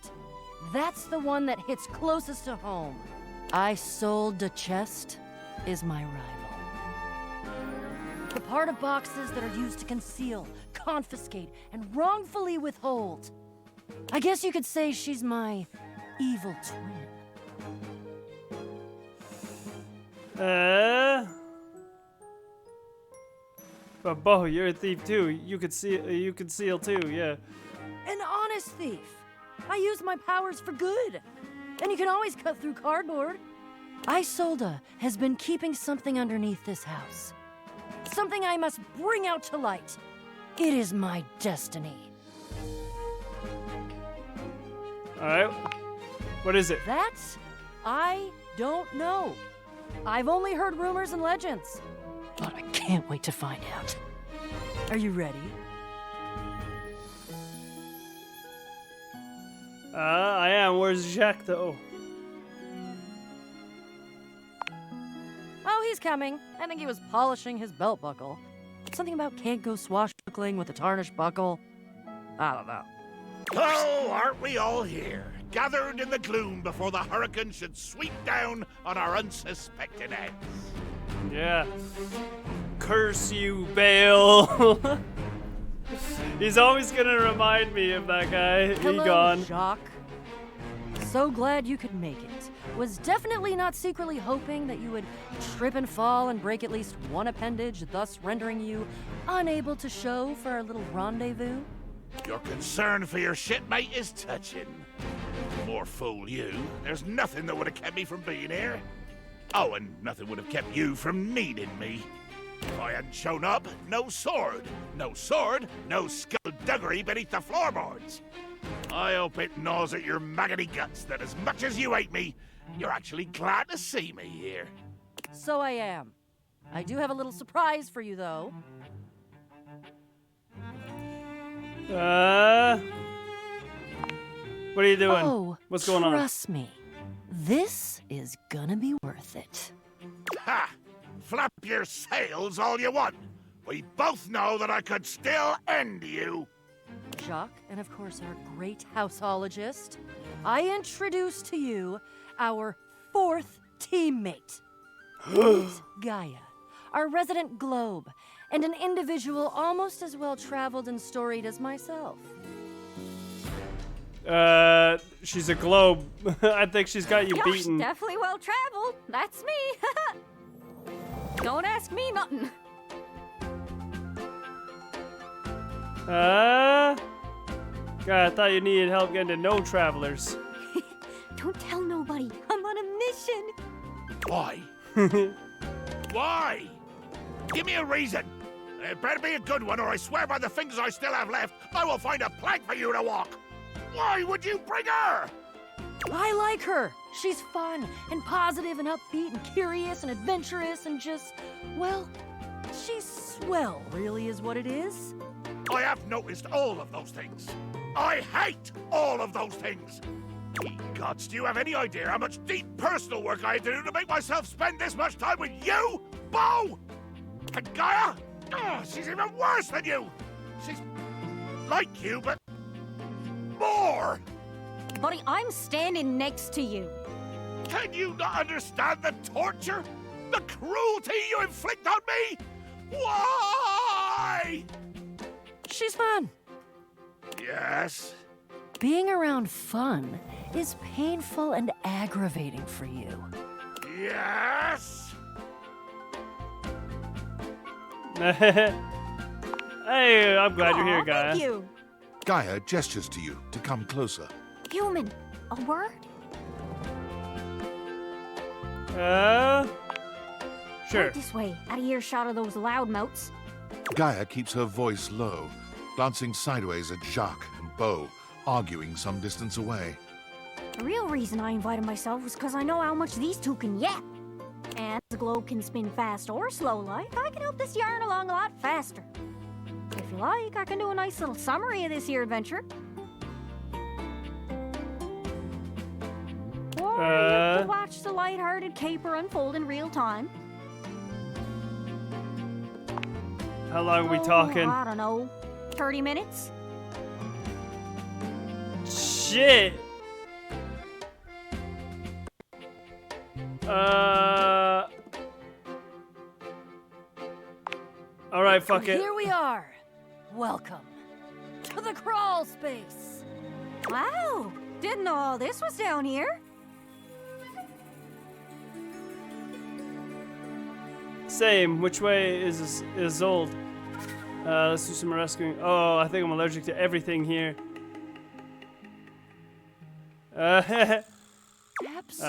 that's the one that hits closest to home. I sold the chest is my rival. The part of boxes that are used to conceal, confiscate, and wrongfully withhold. I guess you could say she's my evil twin. But Bo, you're a thief too. You could seal too, yeah. An honest thief. I use my powers for good. And you can always cut through cardboard. Isolda has been keeping something underneath this house. Something I must bring out to light. It is my destiny. Alright. What is it? That I don't know. I've only heard rumors and legends. But I can't wait to find out. Are you ready? I am. Where's Jacques, though? Oh, he's coming. I think he was polishing his belt buckle. Something about can't go swashbuckling with a tarnished buckle. I don't know. Oh, aren't we all here? Gathered in the gloom before the hurricane should sweep down on our unsuspecting heads. Yeah. Curse you, Bale. He's always gonna remind me of that guy. Hello, Egon. Jacques. So glad you could make it. Was definitely not secretly hoping that you would trip and fall and break at least one appendage, thus rendering you unable to show for our little rendezvous. Your concern for your shipmate is touching. More fool you. There's nothing that would have kept me from being here. Oh, and nothing would have kept you from needing me. If I hadn't shown up, no sword. No sword, no skullduggery beneath the floorboards. I hope it gnaws at your maggoty guts that as much as you hate me, you're actually glad to see me here. So I am. I do have a little surprise for you, though. What are you doing? Oh, What's going on? trust me. This is gonna be worth it. Ha! Flap your sails all you want. We both know that I could still end you. Jacques, and of course our great houseologist, I introduce to you our fourth teammate. It's Gaia, our resident globe, and an individual almost as well traveled and storied as myself. She's a globe. I think she's got you Gosh, beaten. definitely well traveled. That's me. Don't ask me nothing. God, I thought you needed help getting to know travelers. Don't tell nobody. I'm on a mission. Why? Why? Give me a reason. It better be a good one, or I swear by the fingers I still have left, I will find a plank for you to walk. Why would you bring her? I like her. She's fun and positive and upbeat and curious and adventurous and just, well, she's swell, really is what it is. I have noticed all of those things. I hate all of those things. Ye gods, do you have any idea how much deep personal work I had to do to make myself spend this much time with you, Bo? And Gaia? Oh, she's even worse than you. She's like you, but more. Buddy, I'm standing next to you. Can you not understand the torture? The cruelty you inflict on me? Why? She's fun. Yes? Being around fun is painful and aggravating for you. Yes? Hey, I'm glad you're here, Gaia. Thank you. Gaia gestures to you to come closer. Human, a word? Sure. Right this way, out of earshot of those loudmouths. Gaia keeps her voice low, glancing sideways at Jacques and Beau, arguing some distance away. The real reason I invited myself was because I know how much these two can yap. And the globe can spin fast or slow like, I can help this yarn along a lot faster. If you like, I can do a nice little summary of this here adventure. Or you could watch the lighthearted caper unfold in real time. How long are we talking? I don't know, 30 minutes? Shit. All right, fuck it. Here we are. Welcome to the crawl space. Wow, didn't know all this was down here. Same. Which way is old? Let's do some rescuing. Oh, I think I'm allergic to everything here.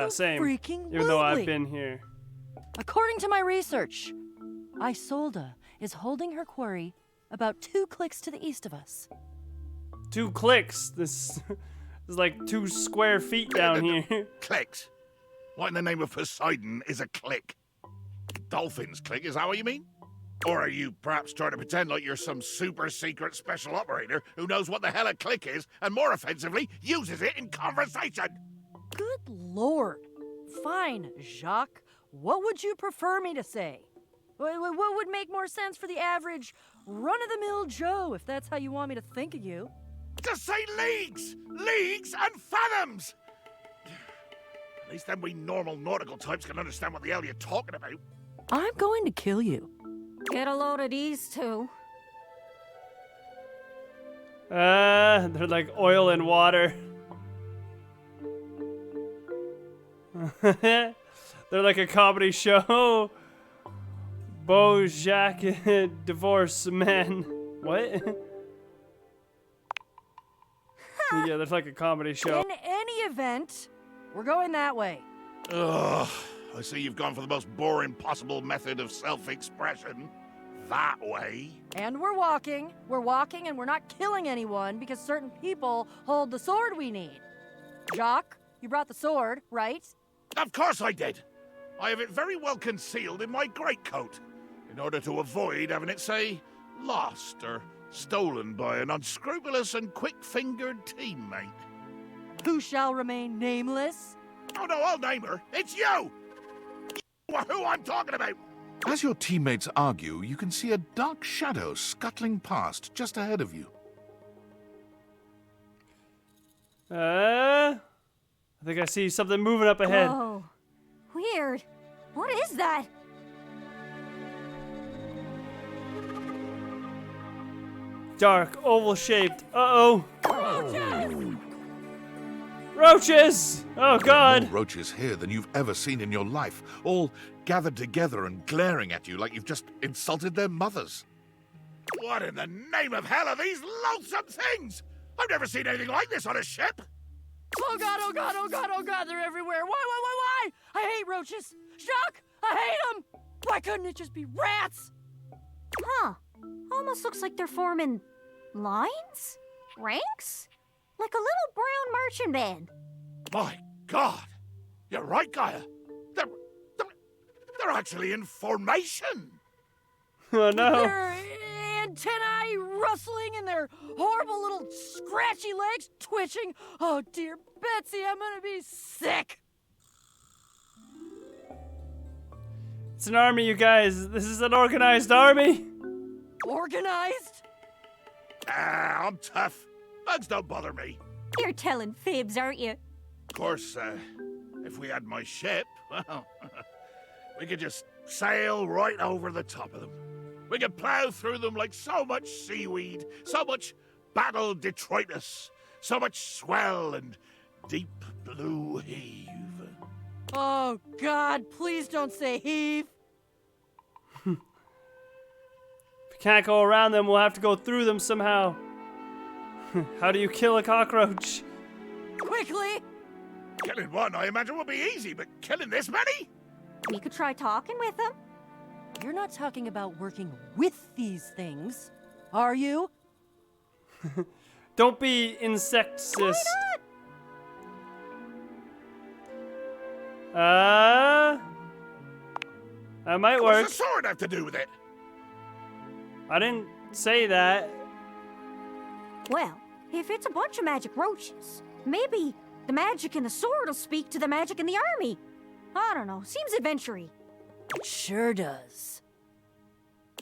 Same. Freaking Even though I've lutely. been here. According to my research, Isolde is holding her quarry about 2 clicks to the east of us. 2 clicks. This is like 2 square feet down here. Clicks? What in the name of Poseidon is a click? Dolphins click, is that what you mean? Or are you perhaps trying to pretend like you're some super secret special operator who knows what the hell a click is and, more offensively, uses it in conversation? Good lord. Fine, Jacques. What would you prefer me to say? What would make more sense for the average run-of-the-mill Joe, if that's how you want me to think of you? Just say leagues! Leagues and fathoms! At least then we normal nautical types can understand what the hell you're talking about. I'm going to kill you. Get a load of these two. They're like oil and water. They're like a comedy show. Beau, Jacques, divorce men. What? Yeah, that's like a comedy show. In any event, we're going that way. Ugh, I see you've gone for the most boring possible method of self-expression. That way. And we're walking, and we're not killing anyone because certain people hold the sword we need. Jacques, you brought the sword, right? Of course I did. I have it very well concealed in my greatcoat, in order to avoid having it, say, lost or stolen by an unscrupulous and quick-fingered teammate. Who shall remain nameless? Oh no, I'll name her. It's you! You are who I'm talking about! As your teammates argue, you can see a dark shadow scuttling past just ahead of you. I think I see something moving up ahead. Whoa. Weird. What is that? Dark, oval-shaped. Uh-oh. Roaches! Oh, God! More roaches here than you've ever seen in your life, all gathered together and glaring at you like you've just insulted their mothers. What in the name of hell are these loathsome things? I've never seen anything like this on a ship. Oh God, oh God, oh God, oh God, they're everywhere. Why? I hate roaches. Jacques, I hate them. Why couldn't it just be rats? Huh. Almost looks like they're forming lines? Ranks? Like a little brown marching band. My God! You're right, Gaia. They're actually in formation. Oh no! Their antennae rustling and their horrible little scratchy legs twitching. Oh dear Betsy, I'm gonna be sick. It's an army, you guys. This is an organized army. Organized? Ah, I'm tough. Bugs don't bother me. You're telling fibs, aren't you? Of course, if we had my ship, well, we could just sail right over the top of them. We could plow through them like so much seaweed, so much battle detritus, so much swell and deep blue heave. Oh God, please don't say heave. If we can't go around them, we'll have to go through them somehow. How do you kill a cockroach? Quickly! Killing one, I imagine, would be easy, but killing this many? We could try talking with them. You're not talking about working with these things, are you? Don't be insectist. That might work. What's the sword have to do with it? I didn't say that. Well, if it's a bunch of magic roaches, maybe the magic in the sword will speak to the magic in the army. I don't know. Seems adventure-y. It sure does.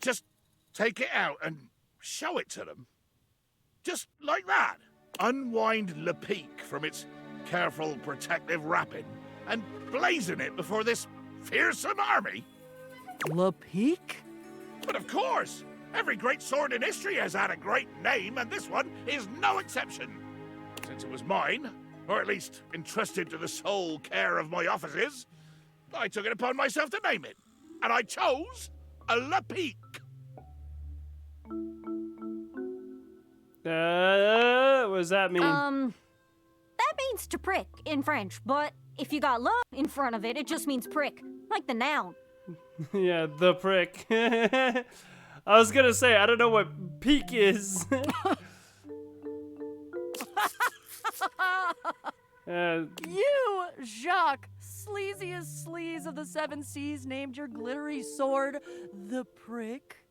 Just take it out and show it to them. Just like that. Unwind Le Peak from its careful protective wrapping and blazon it before this fearsome army. Le Peak? But of course! Every great sword in history has had a great name, and this one is no exception. Since it was mine, or at least entrusted to the sole care of my offices, I took it upon myself to name it. And I chose a Le Peak. What does that mean? That means to prick in French, but if you got le in front of it, it just means prick, like the noun. Yeah, the prick. I was gonna say, I don't know what peak is. You, Jacques, sleaziest sleaze of the seven seas, named your glittery sword the prick?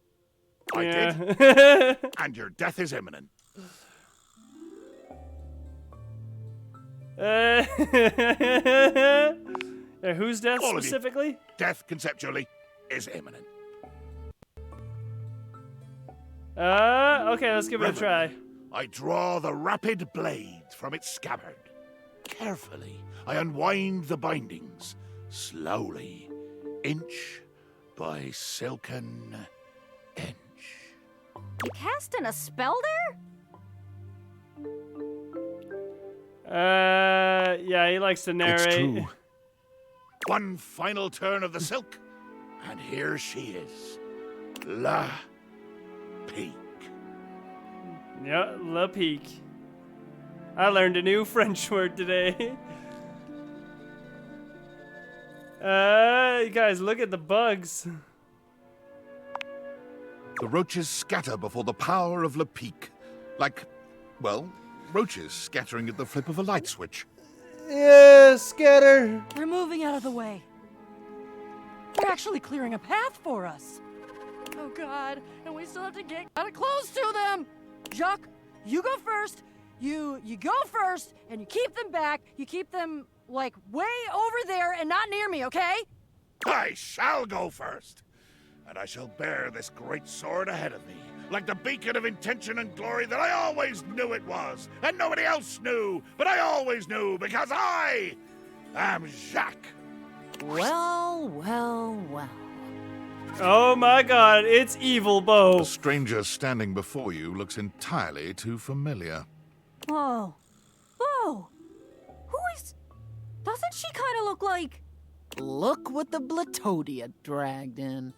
I did. And your death is imminent. Whose death All of you. specifically? Death, conceptually, is imminent. Okay, let's give it a try. I draw the rapid blade from its scabbard. Carefully, I unwind the bindings, slowly, inch by silken inch. You casting a spell there? Yeah, he likes to narrate. It's true. One final turn of the silk, and here she is. La Peak. Yeah, Le Peak. I learned a new French word today. You guys, look at the bugs. The roaches scatter before the power of Le Pique. Like, well, roaches scattering at the flip of a light switch. Yeah, scatter. They're moving out of the way. They're actually clearing a path for us. Oh God, and we still have to get kind of close to them. Jacques, you go first. You go first, and you keep them back. You keep them, like, way over there and not near me, okay? I shall go first, and I shall bear this great sword ahead of me, like the beacon of intention and glory that I always knew it was, and nobody else knew, but I always knew because I am Jacques. Well, well, well. Oh my God, it's Evil Bow. The stranger standing before you looks entirely too familiar. Whoa. Whoa. Who is... Doesn't she kind of look like... Look what the Blatodia dragged in.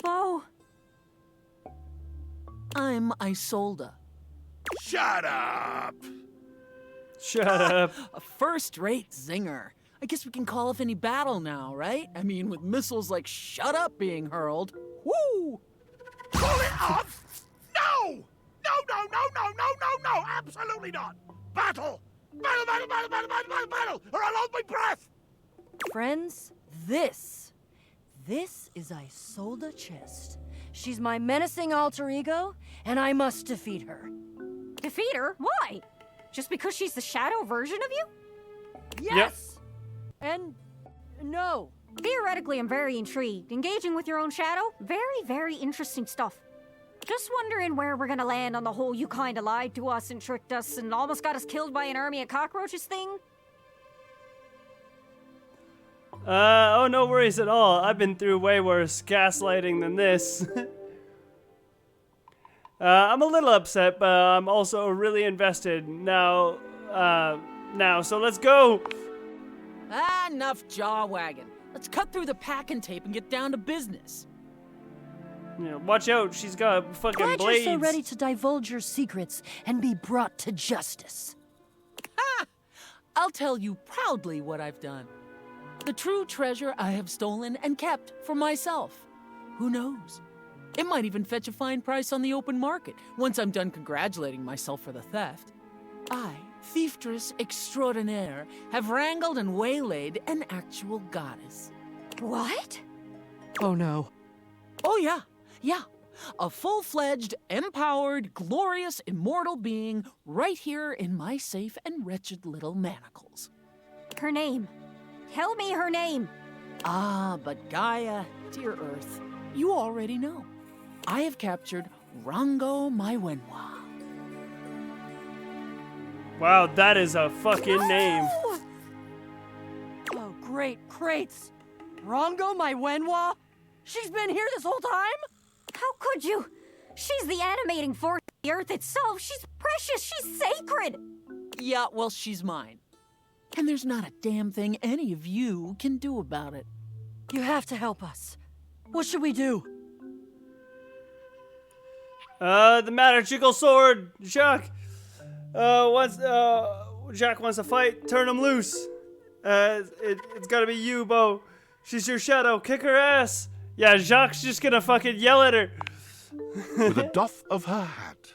Oh. I'm Isolde. Shut up! Shut up. A first-rate zinger. I guess we can call off any battle now, right? I mean, with missiles like Shut Up being hurled. Woo! Call it off? No! No, no, no, no, no, no, no! Absolutely not! Battle! Battle, battle, battle, battle, battle, battle, battle! Or I'll hold my breath! Friends, this is Isolde Chest. She's my menacing alter ego, and I must defeat her. Defeat her? Why? Just because she's the shadow version of you? Yes! And no. Theoretically, I'm very intrigued. Engaging with your own shadow? Very, very interesting stuff. Just wondering where we're gonna land on the whole you kinda lied to us and tricked us and almost got us killed by an army of cockroaches thing. Oh, no worries at all. I've been through way worse gaslighting than this. I'm a little upset, but I'm also really invested now, so let's go. Enough jaw wagging. Let's cut through the packing tape and get down to business. Yeah, watch out, she's got fucking Glad blades. you're so ready to divulge your secrets and be brought to justice. Ha! I'll tell you proudly what I've done. The true treasure I have stolen and kept for myself. Who knows? It might even fetch a fine price on the open market once I'm done congratulating myself for the theft. I, thieftress extraordinaire, have wrangled and waylaid an actual goddess. What? Oh no. Oh yeah. A full-fledged, empowered, glorious, immortal being right here in my safe and wretched little manacles. Her name. Tell me her name. Ah, but Gaia, dear Earth, you already know. I have captured Rango Maiwenwa. Wow, that is a fucking name. Oh, great crates. Rango Maiwenwa? She's been here this whole time? How could you? She's the animating force of the earth itself. She's precious. She's sacred. Yeah, well, she's mine. And there's not a damn thing any of you can do about it. You have to help us. What should we do? The magical sword, Jacques. Jacques wants to fight. Turn him loose. It's gotta be you, Bo. She's your shadow. Kick her ass. Yeah, Jacques just gonna fucking yell at her. With a doff of her hat.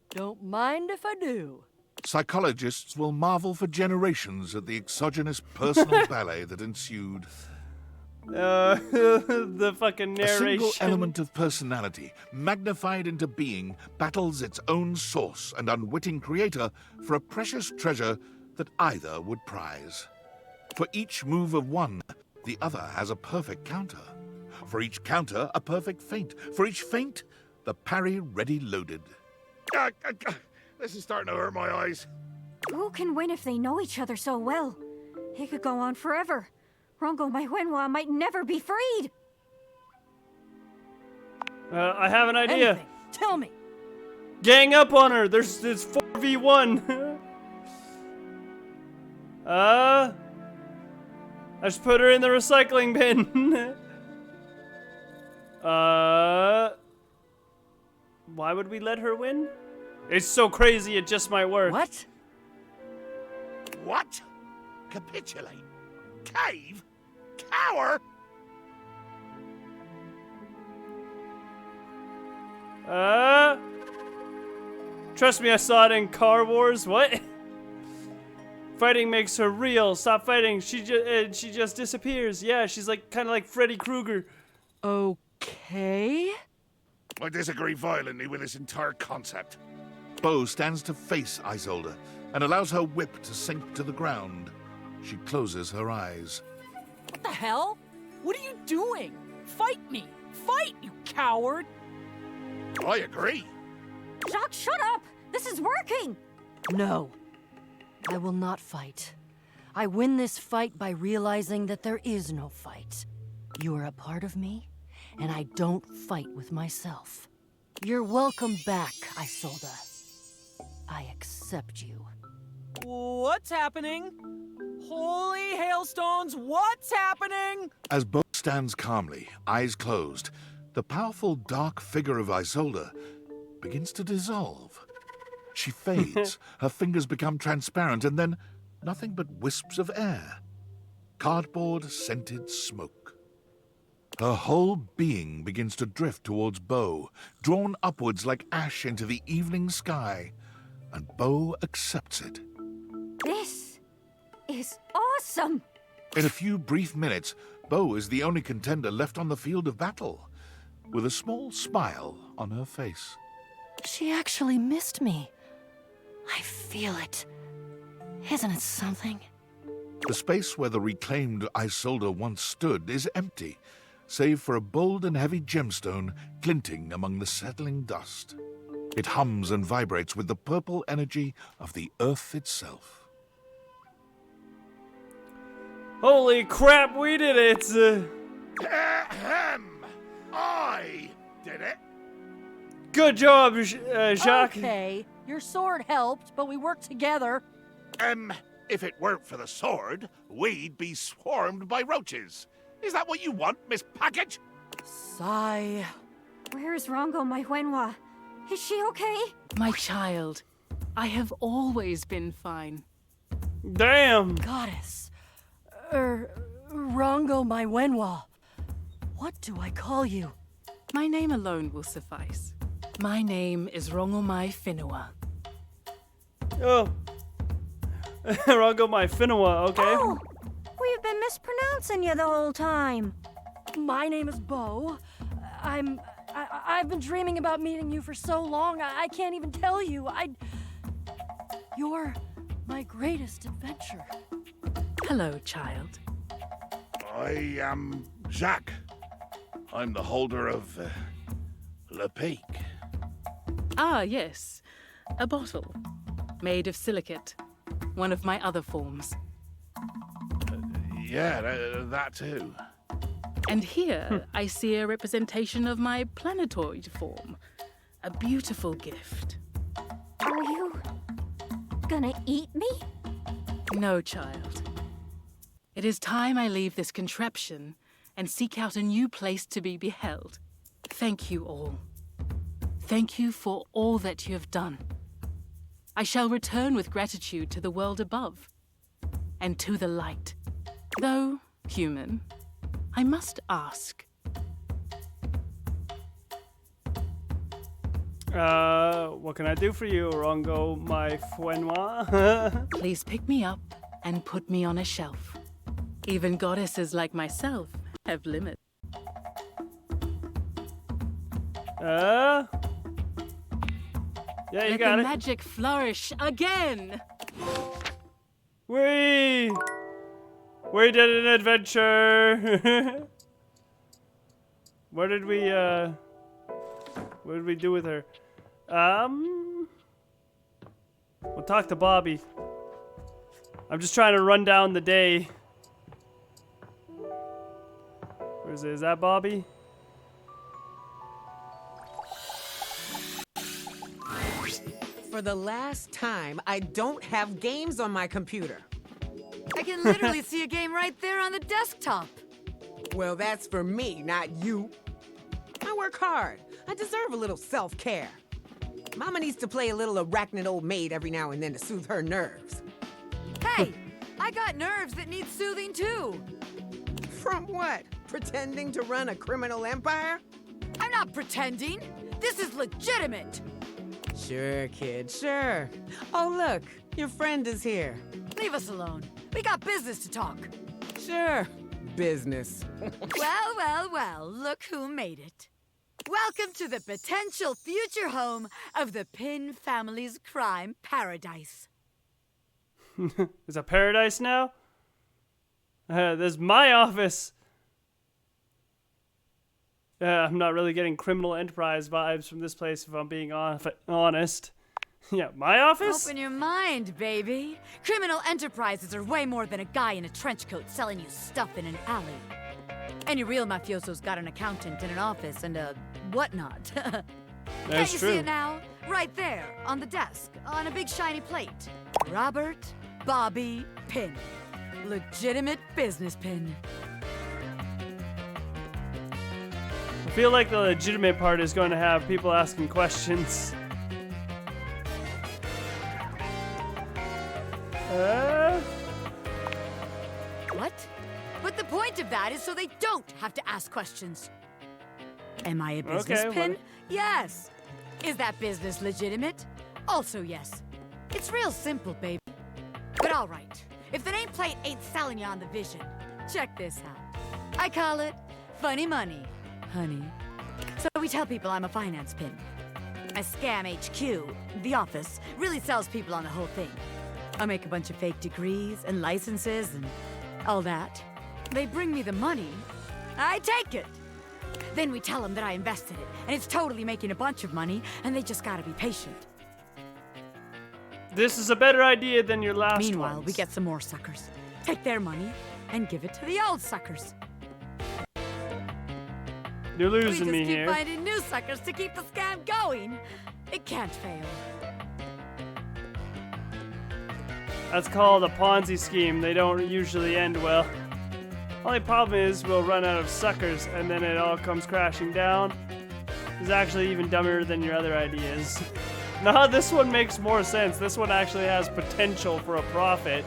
Don't mind if I do. Psychologists will marvel for generations at the exogenous personal ballet that ensued. The fucking narration. A single element of personality, magnified into being, battles its own source and unwitting creator for a precious treasure that either would prize. For each move of one, the other has a perfect counter. For each counter, a perfect feint. For each feint, the parry ready loaded. This is starting to hurt my eyes. Who can win if they know each other so well? It could go on forever. Rango Maiwenwa might never be freed. I have an idea. Anything. Tell me. Gang up on her. There's 4v1. I just put her in the recycling bin. Why would we let her win? It's so crazy, it just might work. What? What? Capitulate? Cave? Cower? Trust me, I saw it in Car Wars. What? Fighting makes her real. Stop fighting. She just disappears. Yeah, she's like kind of like Freddy Krueger. Okay. I disagree violently with this entire concept. Bo stands to face Isolde and allows her whip to sink to the ground. She closes her eyes. What the hell? What are you doing? Fight me! Fight, you coward! I agree. Jacques, shut up! This is working! No. I will not fight. I win this fight by realizing that there is no fight. You are a part of me, and I don't fight with myself. You're welcome back, Isolde. I accept you. What's happening? Holy hailstones, what's happening? As Bo stands calmly, eyes closed, the powerful dark figure of Isolde begins to dissolve. She fades, her fingers become transparent, and then nothing but wisps of air. Cardboard-scented smoke. Her whole being begins to drift towards Bo, drawn upwards like ash into the evening sky, and Bo accepts it. This is awesome! In a few brief minutes, Bo is the only contender left on the field of battle, with a small smile on her face. She actually missed me. I feel it. Isn't it something? The space where the reclaimed Isolde once stood is empty, save for a bold and heavy gemstone glinting among the settling dust. It hums and vibrates with the purple energy of the earth itself. Holy crap, we did it! Ahem! I did it! Good job, Jacques. Okay, your sword helped, but we worked together. If it weren't for the sword, we'd be swarmed by roaches. Is that what you want, Miss Package? Sigh. Where's Rongo, my Wenhua? Is she okay? My child, I have always been fine. Damn. Goddess. Rongo, my Wenhua. What do I call you? My name alone will suffice. My name is Rongomai Finua. Oh. Rongo, my Finua, okay. Oh, we've been mispronouncing you the whole time. My name is Bo. I've been dreaming about meeting you for so long, I can't even tell you. You're my greatest adventure. Hello, child. I am Jacques. I'm the holder of Le Peak. Ah, yes. A bottle. Made of silicate. One of my other forms. Yeah, that too. And here I see a representation of my planetoid form. A beautiful gift. Are you gonna eat me? No, child. It is time I leave this contraption and seek out a new place to be beheld. Thank you all. Thank you for all that you have done. I shall return with gratitude to the world above and to the light. Though, human, I must ask. What can I do for you, Rongo, my Fuenwa? Please pick me up and put me on a shelf. Even goddesses like myself have limits. Yeah, you Let got the it. magic flourish again. We did an adventure. What did we do with her? We'll talk to Bobby. I'm just trying to run down the day. Where is it? Is that Bobby? For the last time, I don't have games on my computer. I can literally see a game right there on the desktop. Well, that's for me, not you. I work hard. I deserve a little self-care. Mama needs to play a little arachnid old maid every now and then to soothe her nerves. Hey, I got nerves that need soothing too. From what? Pretending to run a criminal empire? I'm not pretending. This is legitimate. Sure, kid, sure. Oh, look, your friend is here. Leave us alone. We got business to talk. Sure, business. Well, well, well, look who made it. Welcome to the potential future home of the Pin family's crime paradise. Is a paradise now? This is my office. I'm not really getting criminal enterprise vibes from this place, if I'm being honest. Yeah, my office? Open your mind, baby. Criminal enterprises are way more than a guy in a trench coat selling you stuff in an alley. Any real mafioso's got an accountant and an office and a whatnot. Can't you see it now? Right there, on the desk, on a big shiny plate. Robert Bobby Pin. Legitimate business pin. I feel like the legitimate part is going to have people asking questions. What? But the point of that is so they don't have to ask questions. Am I a business pin? Yes. Is that business legitimate? Also yes. It's real simple, baby. But all right. If the nameplate ain't selling you on the vision, check this out. I call it funny money, honey. So we tell people I'm a finance pin. A scam HQ, the office, really sells people on the whole thing. I make a bunch of fake degrees and licenses and all that. They bring me the money. I take it. Then we tell them that I invested it, and it's totally making a bunch of money, and they just gotta be patient. This is a better idea than your last one. Meanwhile, we get some more suckers. Take their money and give it to the old suckers. You're losing me We just keep here. finding new suckers to keep the scam going. It can't fail. That's called a Ponzi scheme. They don't usually end well. Only problem is we'll run out of suckers and then it all comes crashing down. It's actually even dumber than your other ideas. No, this one makes more sense. This one actually has potential for a profit.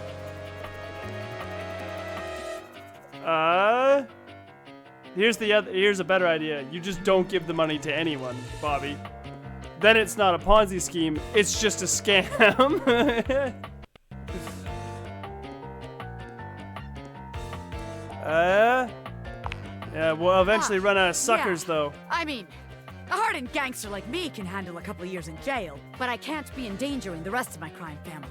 Here's a better idea. You just don't give the money to anyone, Bobby. Then it's not a Ponzi scheme, it's just a scam. Yeah, we'll eventually run out of suckers, though. I mean, a hardened gangster like me can handle a couple of years in jail, but I can't be endangering the rest of my crime family.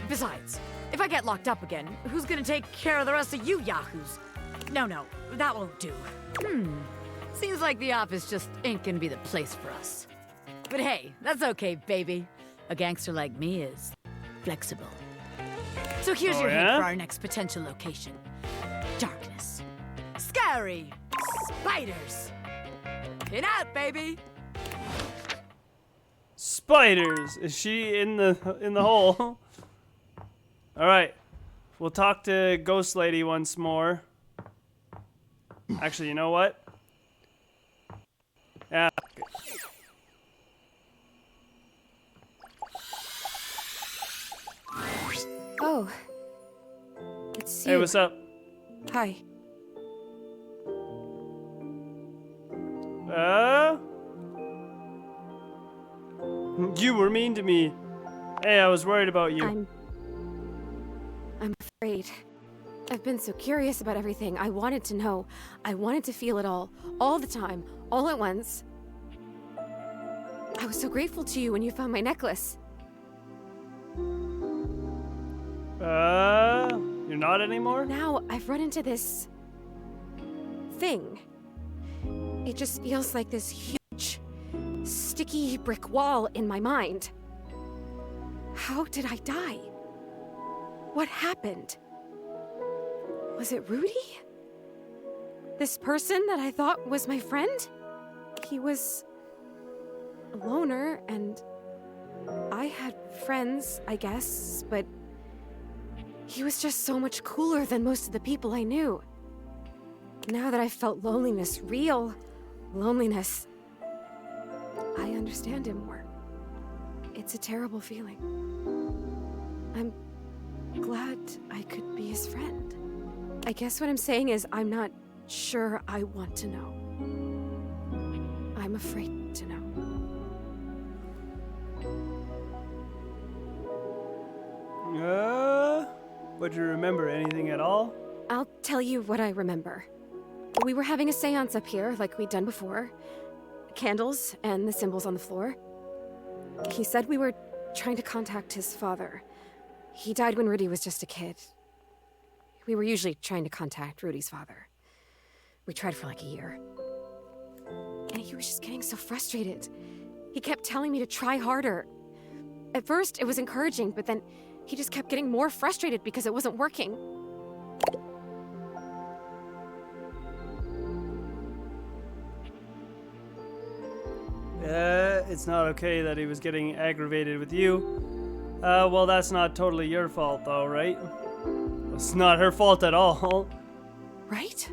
Besides, if I get locked up again, who's gonna take care of the rest of you yahoos? No, that won't do. Seems like the office just ain't gonna be the place for us. But hey, that's okay, baby. A gangster like me is flexible. So here's your hint for our next potential location. Darkness. Scary. Spiders. Get out, baby. Spiders. Is she in the hole? All right. We'll talk to Ghost Lady once more. Actually, you know what? Yeah. Oh. It's you. Hey, what's up? Hi. You were mean to me. Hey, I was worried about you. I'm afraid. I've been so curious about everything. I wanted to know. I wanted to feel it all the time, all at once. I was so grateful to you when you found my necklace. You're not anymore? Now I've run into this thing. It just feels like this huge, sticky brick wall in my mind. How did I die? What happened? Was it Rudy? This person that I thought was my friend? He was a loner, and I had friends, I guess, but he was just so much cooler than most of the people I knew. Now that I've felt loneliness, real loneliness, I understand him more. It's a terrible feeling. glad I could be his friend. I guess what I'm saying is I'm not sure I want to know. I'm afraid to know. Would you remember anything at all? I'll tell you what I remember. We were having a seance up here, like we'd done before. Candles and the symbols on the floor. He said we were trying to contact his father. He died when Rudy was just a kid. We were usually trying to contact Rudy's father. We tried for like a year. And he was just getting so frustrated. He kept telling me to try harder. At first, it was encouraging, but then he just kept getting more frustrated because it wasn't working. It's not okay that he was getting aggravated with you. Well, that's not totally your fault, though, right? It's not her fault at all. Right?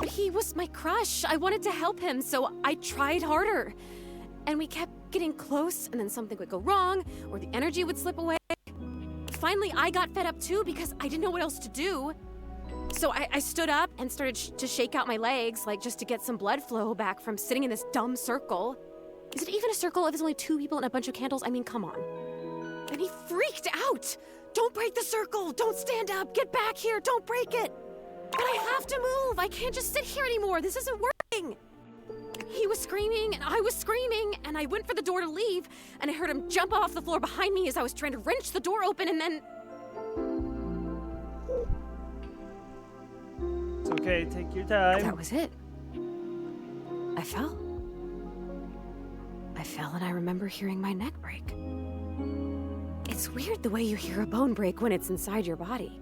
He was my crush. I wanted to help him, so I tried harder. And we kept getting close, and then something would go wrong, or the energy would slip away. Finally, I got fed up too because I didn't know what else to do. So I stood up and started to shake out my legs, like just to get some blood flow back from sitting in this dumb circle. Is it even a circle if there's only 2 people and a bunch of candles? I mean, come on. And he freaked out. Don't break the circle. Don't stand up. Get back here. Don't break it. But I have to move. I can't just sit here anymore. This isn't working. He was screaming and I was screaming and I went for the door to leave and I heard him jump off the floor behind me as I was trying to wrench the door open and then... It's okay, take your time. That was it. I fell. I fell and I remember hearing my neck break. It's weird the way you hear a bone break when it's inside your body.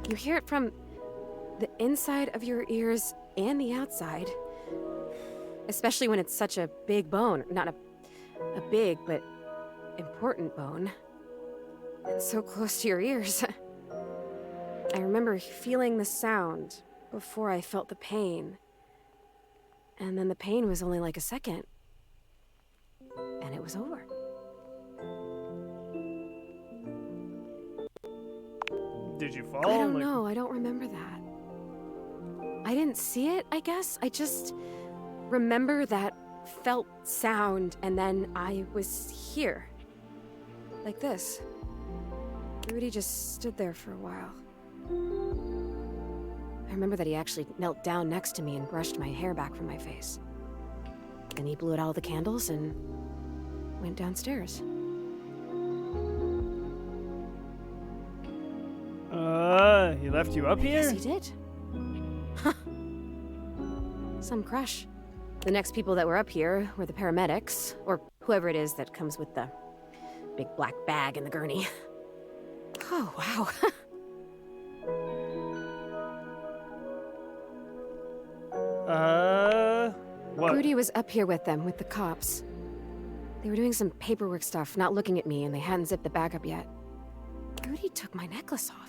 You hear it from the inside of your ears and the outside. Especially when it's such a big bone. Not a big, but important bone. And so close to your ears. I remember feeling the sound before I felt the pain. And then the pain was only like a second. And it was over. Did you fall? I don't know. I don't remember that. I didn't see it, I guess. I just remember that felt sound, and then I was here. Like this. Rudy just stood there for a while. I remember that he actually knelt down next to me and brushed my hair back from my face. Then he blew out all the candles and went downstairs. He left you up here? Yes, he did. Huh. Some crush. The next people that were up here were the paramedics, or whoever it is that comes with the big black bag and the gurney. Oh, wow. What? Rudy was up here with them, with the cops. They were doing some paperwork stuff, not looking at me, and they hadn't zipped the bag up yet. Rudy took my necklace off.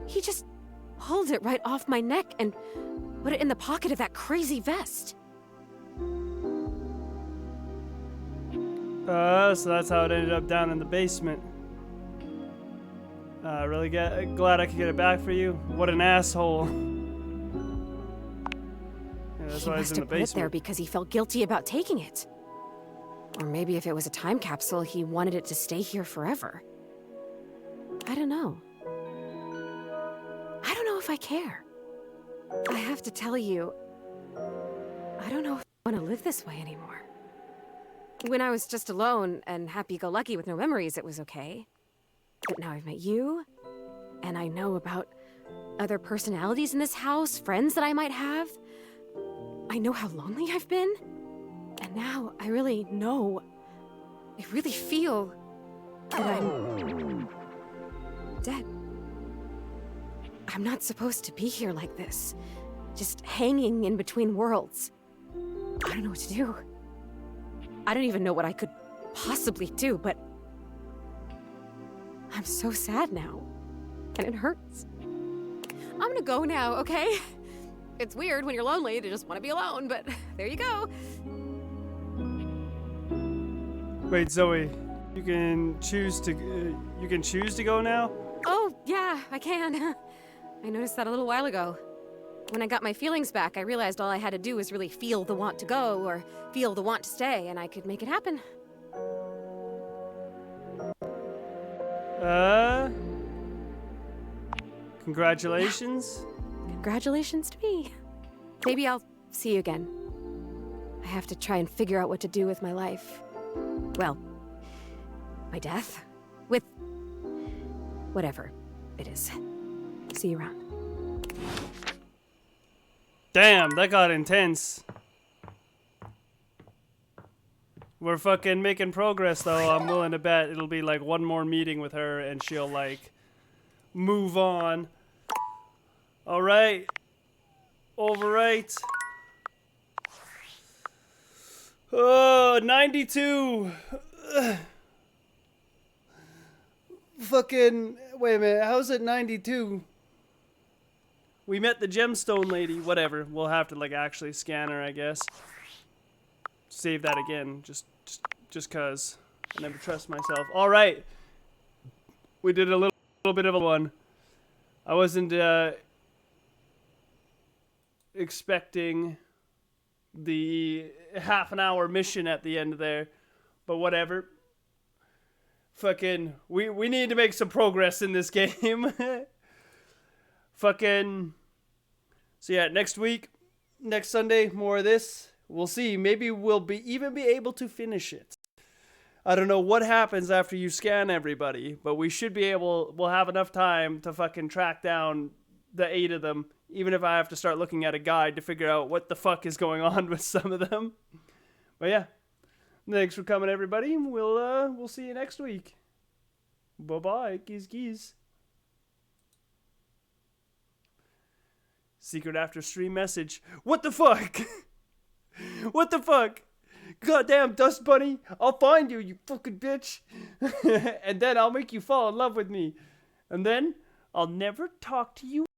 He just pulled it right off my neck and put it in the pocket of that crazy vest. So that's how it ended up down in the basement. Really glad I could get it back for you. What an asshole. Yeah, that's why it's in the Put it there basement. because he felt guilty about taking it. Or maybe if it was a time capsule, he wanted it to stay here forever. I don't know. I don't know if I care. I have to tell you, I don't know if I want to live this way anymore. When I was just alone and happy-go-lucky with no memories, it was okay. But now I've met you, and I know about other personalities in this house, friends that I might have. I know how lonely I've been. And now I really know, I really feel that I'm dead. I'm not supposed to be here like this, just hanging in between worlds. I don't know what to do. I don't even know what I could possibly do, but I'm so sad now, and it hurts. I'm gonna go now, okay? It's weird when you're lonely to just want to be alone, but there you go. Wait, Zoe, You can choose to go now? Oh, yeah, I can. I noticed that a little while ago. When I got my feelings back, I realized all I had to do was really feel the want to go or feel the want to stay, and I could make it happen. Congratulations. Congratulations to me. Maybe I'll see you again. I have to try and figure out what to do with my life. Well, my death. With whatever it is. See you around. Damn, that got intense. We're fucking making progress though. I'm willing to bet it'll be like one more meeting with her and she'll like move on. Alright. Overwrite. Oh, 92. Fucking, wait a minute, how's it 92? We met the gemstone lady, whatever. We'll have to like actually scan her, I guess. Save that again, just cause I never trust myself. All right, we did a little bit of a one. I wasn't expecting the half-an-hour mission at the end there, but whatever. Fucking, we need to make some progress in this game. Fucking. So yeah, next week, next Sunday, more of this. We'll see. Maybe we'll even be able to finish it. I don't know what happens after you scan everybody, but we should be able. We'll have enough time to fucking track down the 8 of them. Even if I have to start looking at a guide to figure out what the fuck is going on with some of them. But yeah, thanks for coming, everybody. We'll see you next week. Bye bye, geez. Secret after stream message. What the fuck? What the fuck? Goddamn Dust Bunny, I'll find you, you fucking bitch. And then I'll make you fall in love with me. And then I'll never talk to you